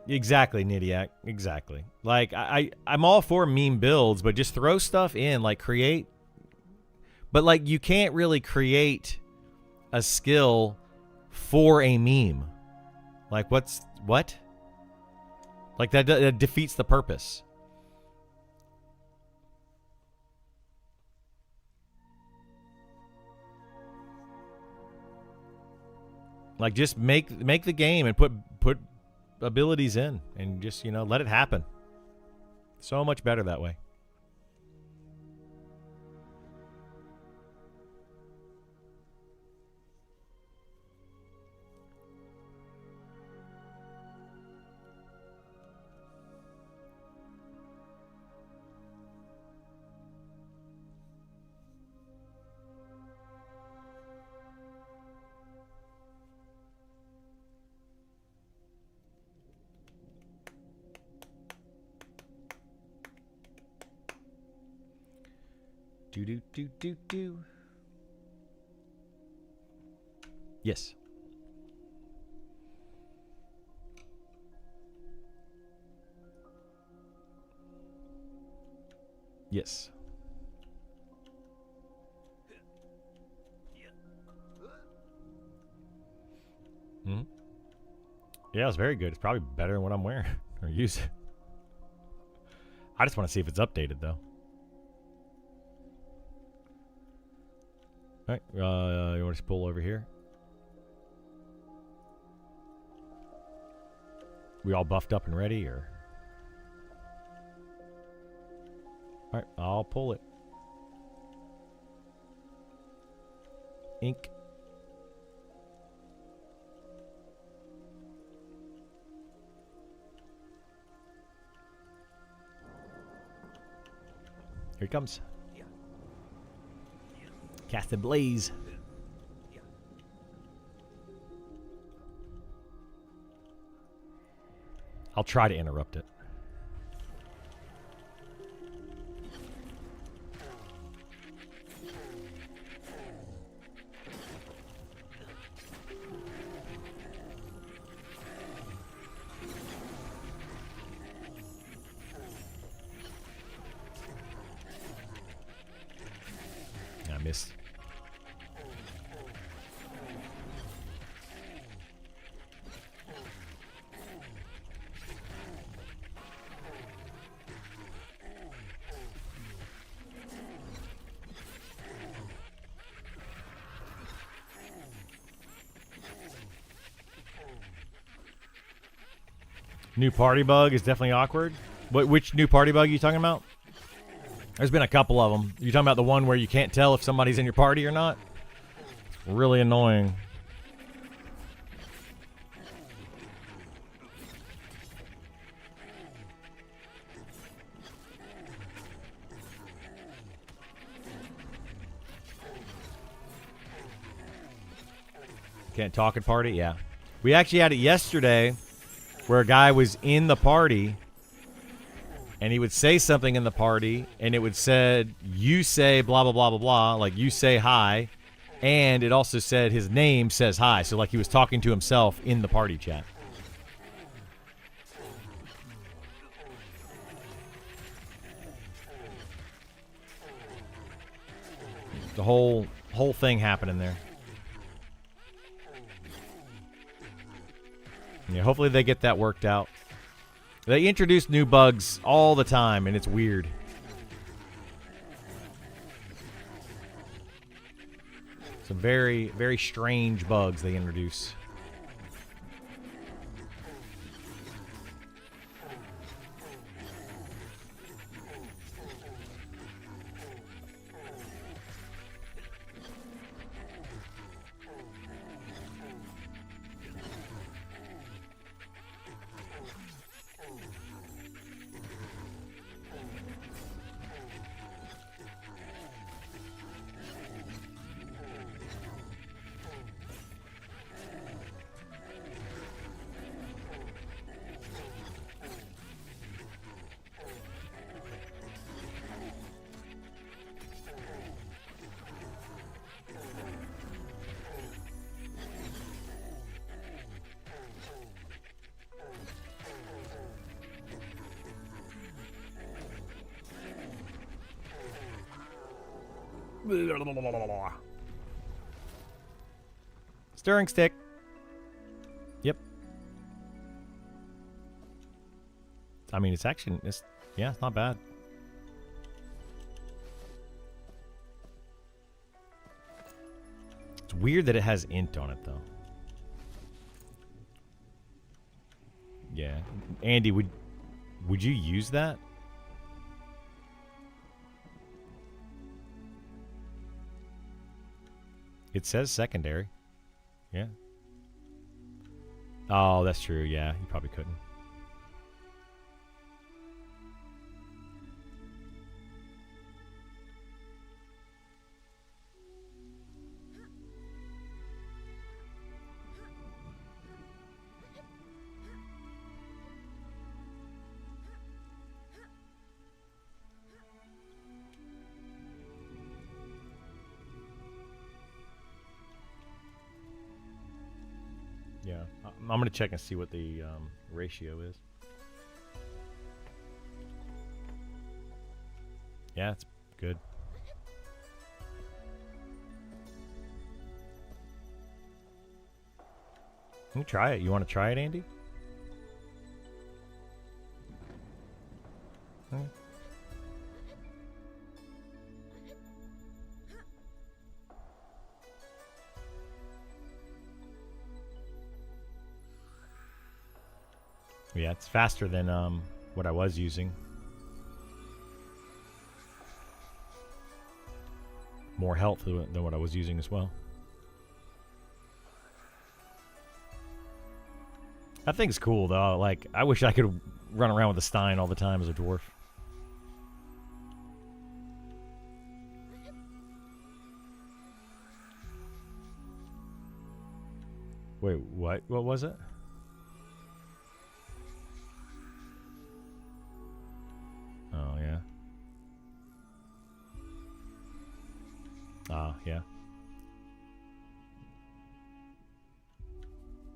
Exactly, Nidiac. Exactly. Like I'm all for meme builds, but just throw stuff in, like create. But like you can't really create a skill for a meme. Like what? Like that defeats the purpose. Like just make the game and put abilities in and just, let it happen. So much better that way. Do. Yes. Yes. Hmm. Yeah, it's very good. It's probably better than what I'm wearing or using. I just want to see if it's updated though. All right, you want to just pull over here? We all buffed up and ready, or? All right, I'll pull it. Ink. Here it comes. Cast a blaze. I'll try to interrupt it. I missed. New party bug is definitely awkward. Which new party bug are you talking about? There's been a couple of them. You talking about the one where you can't tell if somebody's in your party or not? Really annoying. Can't talk at party? Yeah. We actually had it yesterday where a guy was in the party and he would say something in the party and it would said, you say blah, blah, blah, blah, blah. Like, you say hi. And it also said his name says hi. So, like, he was talking to himself in the party chat. The whole thing happening there. Yeah, hopefully they get that worked out. They introduce new bugs all the time, and it's weird. Some very, very strange bugs they introduce. Stirring stick. Yep. I mean, it's actually, it's not bad. It's weird that it has int on it, though. Yeah. Andy, would you use that? It says secondary. Yeah. Oh, that's true. Yeah, you probably couldn't. Yeah, I'm going to check and see what the ratio is. Yeah, it's good. Let me try it. You want to try it, Andy? Okay. Yeah, it's faster than what I was using. More health than what I was using as well. That thing's cool, though. Like, I wish I could run around with a Stein all the time as a dwarf. Wait, what? What was it? Oh, yeah. Yeah.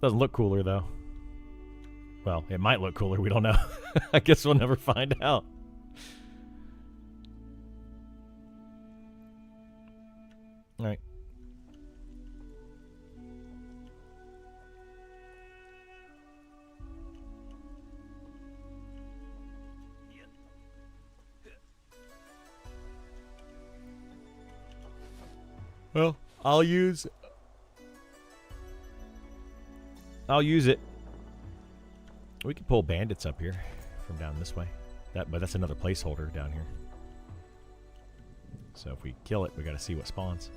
Doesn't look cooler, though. Well, it might look cooler. We don't know. I guess we'll never find out. All right. Well, I'll use it. We could pull bandits up here from down this way. But that's another placeholder down here. So if we kill it, we got to see what spawns.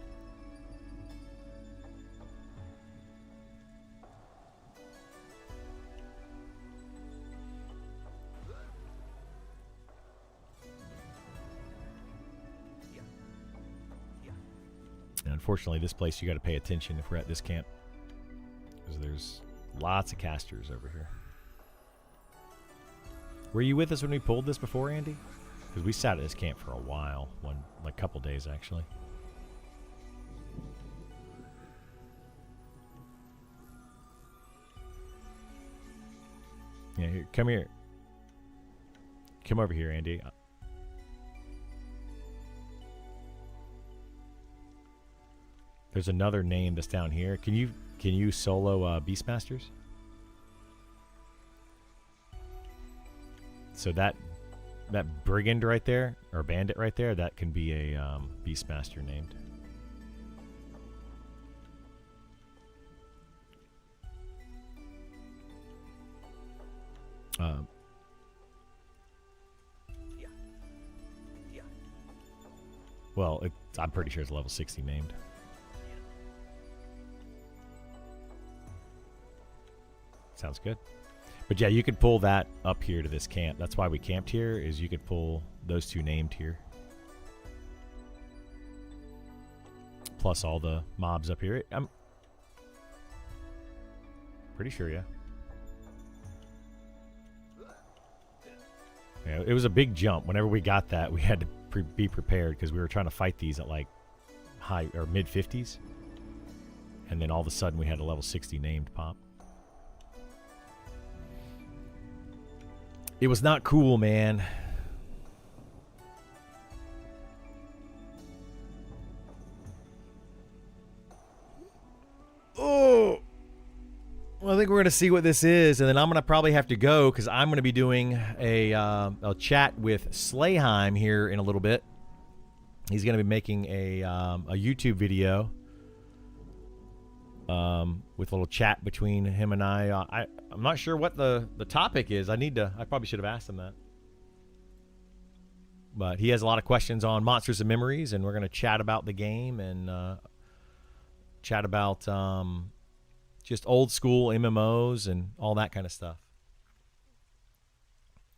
And unfortunately, this place you got to pay attention if we're at this camp, because there's lots of casters over here. Were you with us when we pulled this before, Andy? Because we sat at this camp for a while, like couple days actually. Yeah, here, come here. Come over here, Andy. There's another name that's down here. Can you solo Beastmasters? So that brigand right there, or bandit right there, that can be a Beastmaster named. Well, I'm pretty sure it's level 60 named. Sounds good. But yeah, you could pull that up here to this camp. That's why we camped here, is you could pull those two named here. Plus all the mobs up here. I'm pretty sure, yeah. Yeah, it was a big jump. Whenever we got that, we had to be prepared, because we were trying to fight these at like high or mid 50s. And then all of a sudden we had a level 60 named pop. It was not cool, man. Oh. Well, I think we're going to see what this is, and then I'm going to probably have to go, because I'm going to be doing a chat with Slayheim here in a little bit. He's going to be making a YouTube video with a little chat between him and I. I'm not sure what the topic is. I probably should have asked him that. But he has a lot of questions on Monsters and Memories, and we're going to chat about the game and chat about just old school MMOs and all that kind of stuff.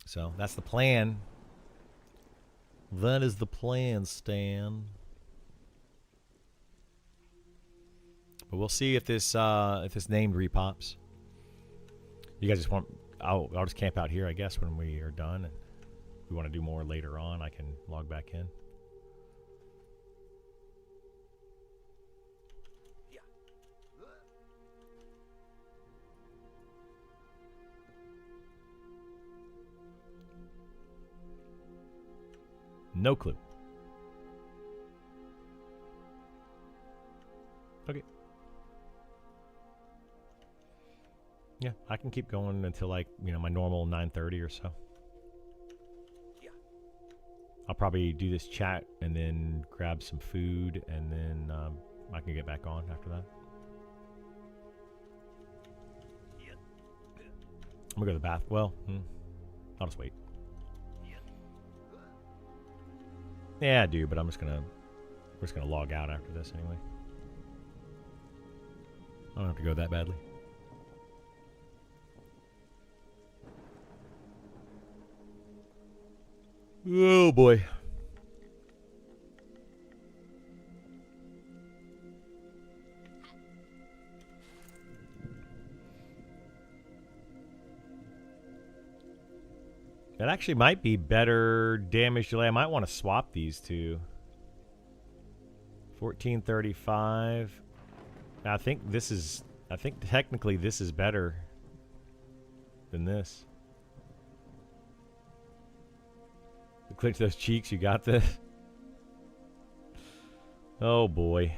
So that's the plan. That is the plan, Stan. But we'll see if this named repops. You guys just want? I'll just camp out here, I guess, when we are done. And if we want to do more later on, I can log back in. Yeah. No clue. Okay. Yeah, I can keep going until like, my normal 9:30 or so. Yeah. I'll probably do this chat and then grab some food, and then I can get back on after that. Yeah. I'm gonna go to the bath. Well, I'll just wait. Yeah, I do, but we're just gonna log out after this anyway. I don't have to go that badly. Oh boy. That actually might be better damage delay. I might want to swap these two. 1435. I think technically this is better than this. Clench those cheeks, you got this. Oh boy.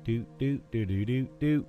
do do do do do do do.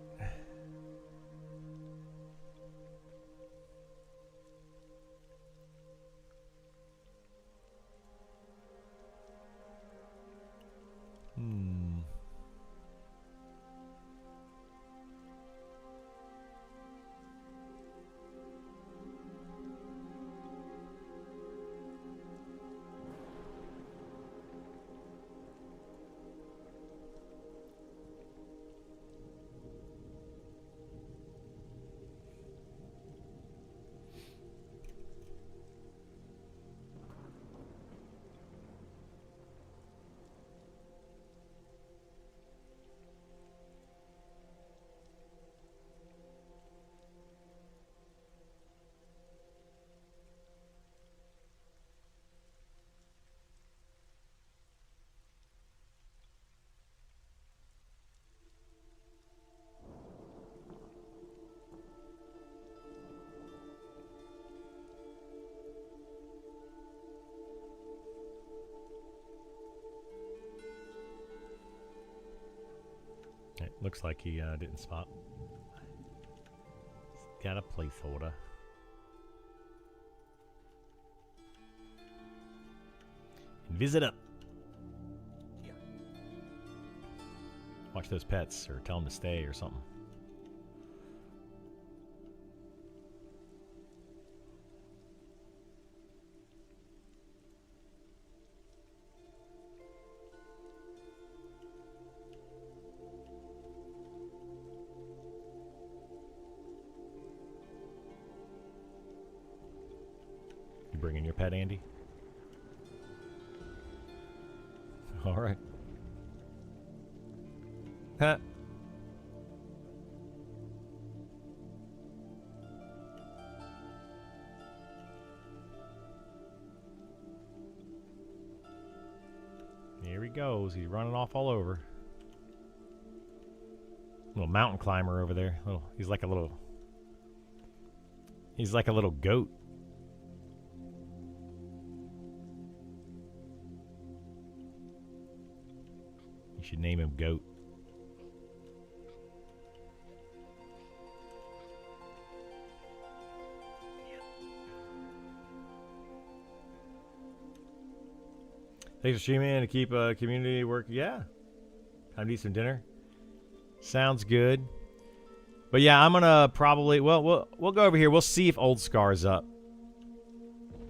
It looks like he didn't spot. Got a placeholder. Visit up. Watch those pets or tell them to stay or something. You bringing your pet, Andy? All right. Huh. Here he goes. He's running off all over. Little mountain climber over there. He's like a little goat. You should name him Goat. Thanks for streaming to keep community work. Yeah. Time to eat some dinner. Sounds good. But yeah, I'm gonna probably we'll go over here. We'll see if Old Scar's up.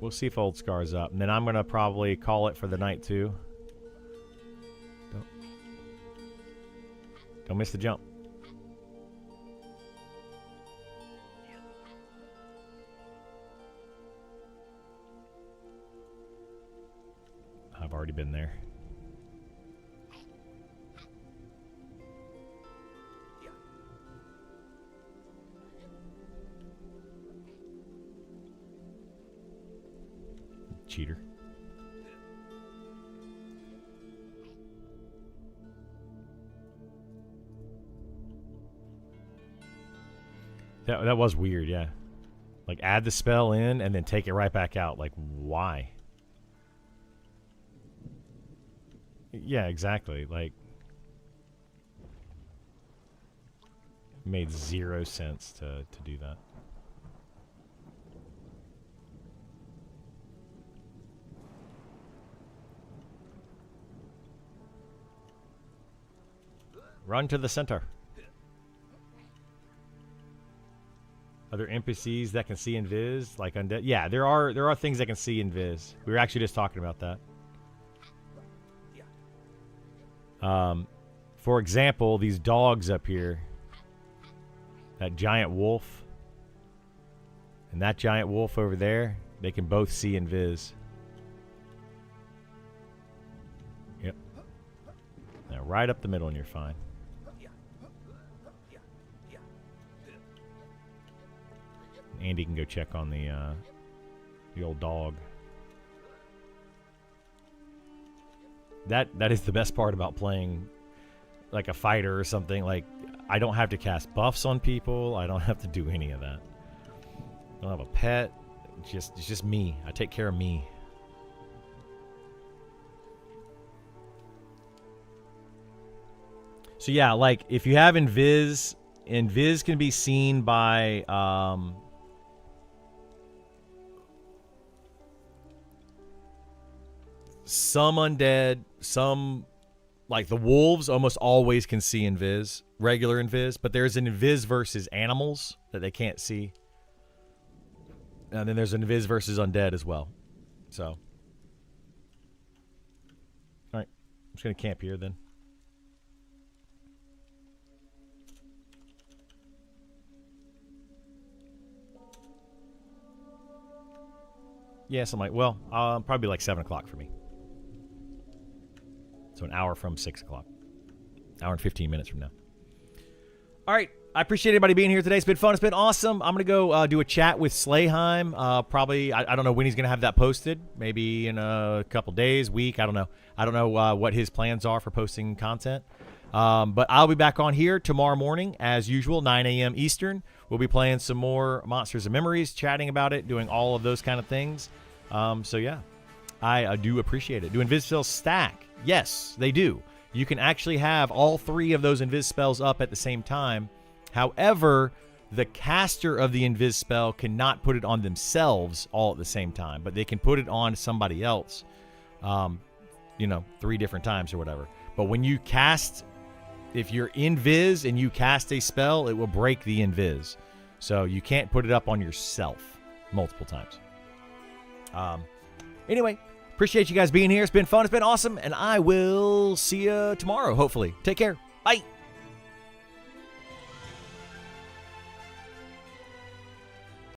We'll see if Old Scar's up. And then I'm gonna probably call it for the night too. Don't miss the jump. I've already been there. Cheater. That was weird, yeah. Like, add the spell in and then take it right back out. Like, why? Yeah, exactly. Like, it made 0 sense to do that. Run to the center. Are there NPCs that can see in Viz, like undead? Yeah, there are things that can see in Viz. We were actually just talking about that. For example, these dogs up here, that giant wolf and that giant wolf over there, they can both see in Viz. Yep. Now right up the middle and you're fine. Andy can go check on the old dog. That is the best part about playing like a fighter or something. Like, I don't have to cast buffs on people. I don't have to do any of that. I don't have a pet. It's just me. I take care of me. So yeah, like if you have Invis can be seen by some undead, some like the wolves almost always can see Invis, regular Invis, but there's an Invis versus animals that they can't see. And then there's an Invis versus undead as well. So, all right, I'm just gonna camp here then. Yes, I'm like, well, probably like 7 o'clock for me. So an hour from 6 o'clock. Hour and 15 minutes from now. All right. I appreciate everybody being here today. It's been fun. It's been awesome. I'm going to go do a chat with Slayheim. Probably, I don't know when he's going to have that posted. Maybe in a couple days, week. I don't know. I don't know what his plans are for posting content. But I'll be back on here tomorrow morning, as usual, 9 a.m. Eastern. We'll be playing some more Monsters and Memories, chatting about it, doing all of those kind of things. So, yeah, I do appreciate it. Do Invis spells stack? Yes, they do. You can actually have all 3 of those Invis spells up at the same time. However, the caster of the Invis spell cannot put it on themselves all at the same time, but they can put it on somebody else, 3 different times or whatever. But when you cast, if you're Invis and you cast a spell, it will break the Invis. So you can't put it up on yourself multiple times. Anyway, appreciate you guys being here. It's been fun. It's been awesome. And I will see you tomorrow, hopefully. Take care. Bye.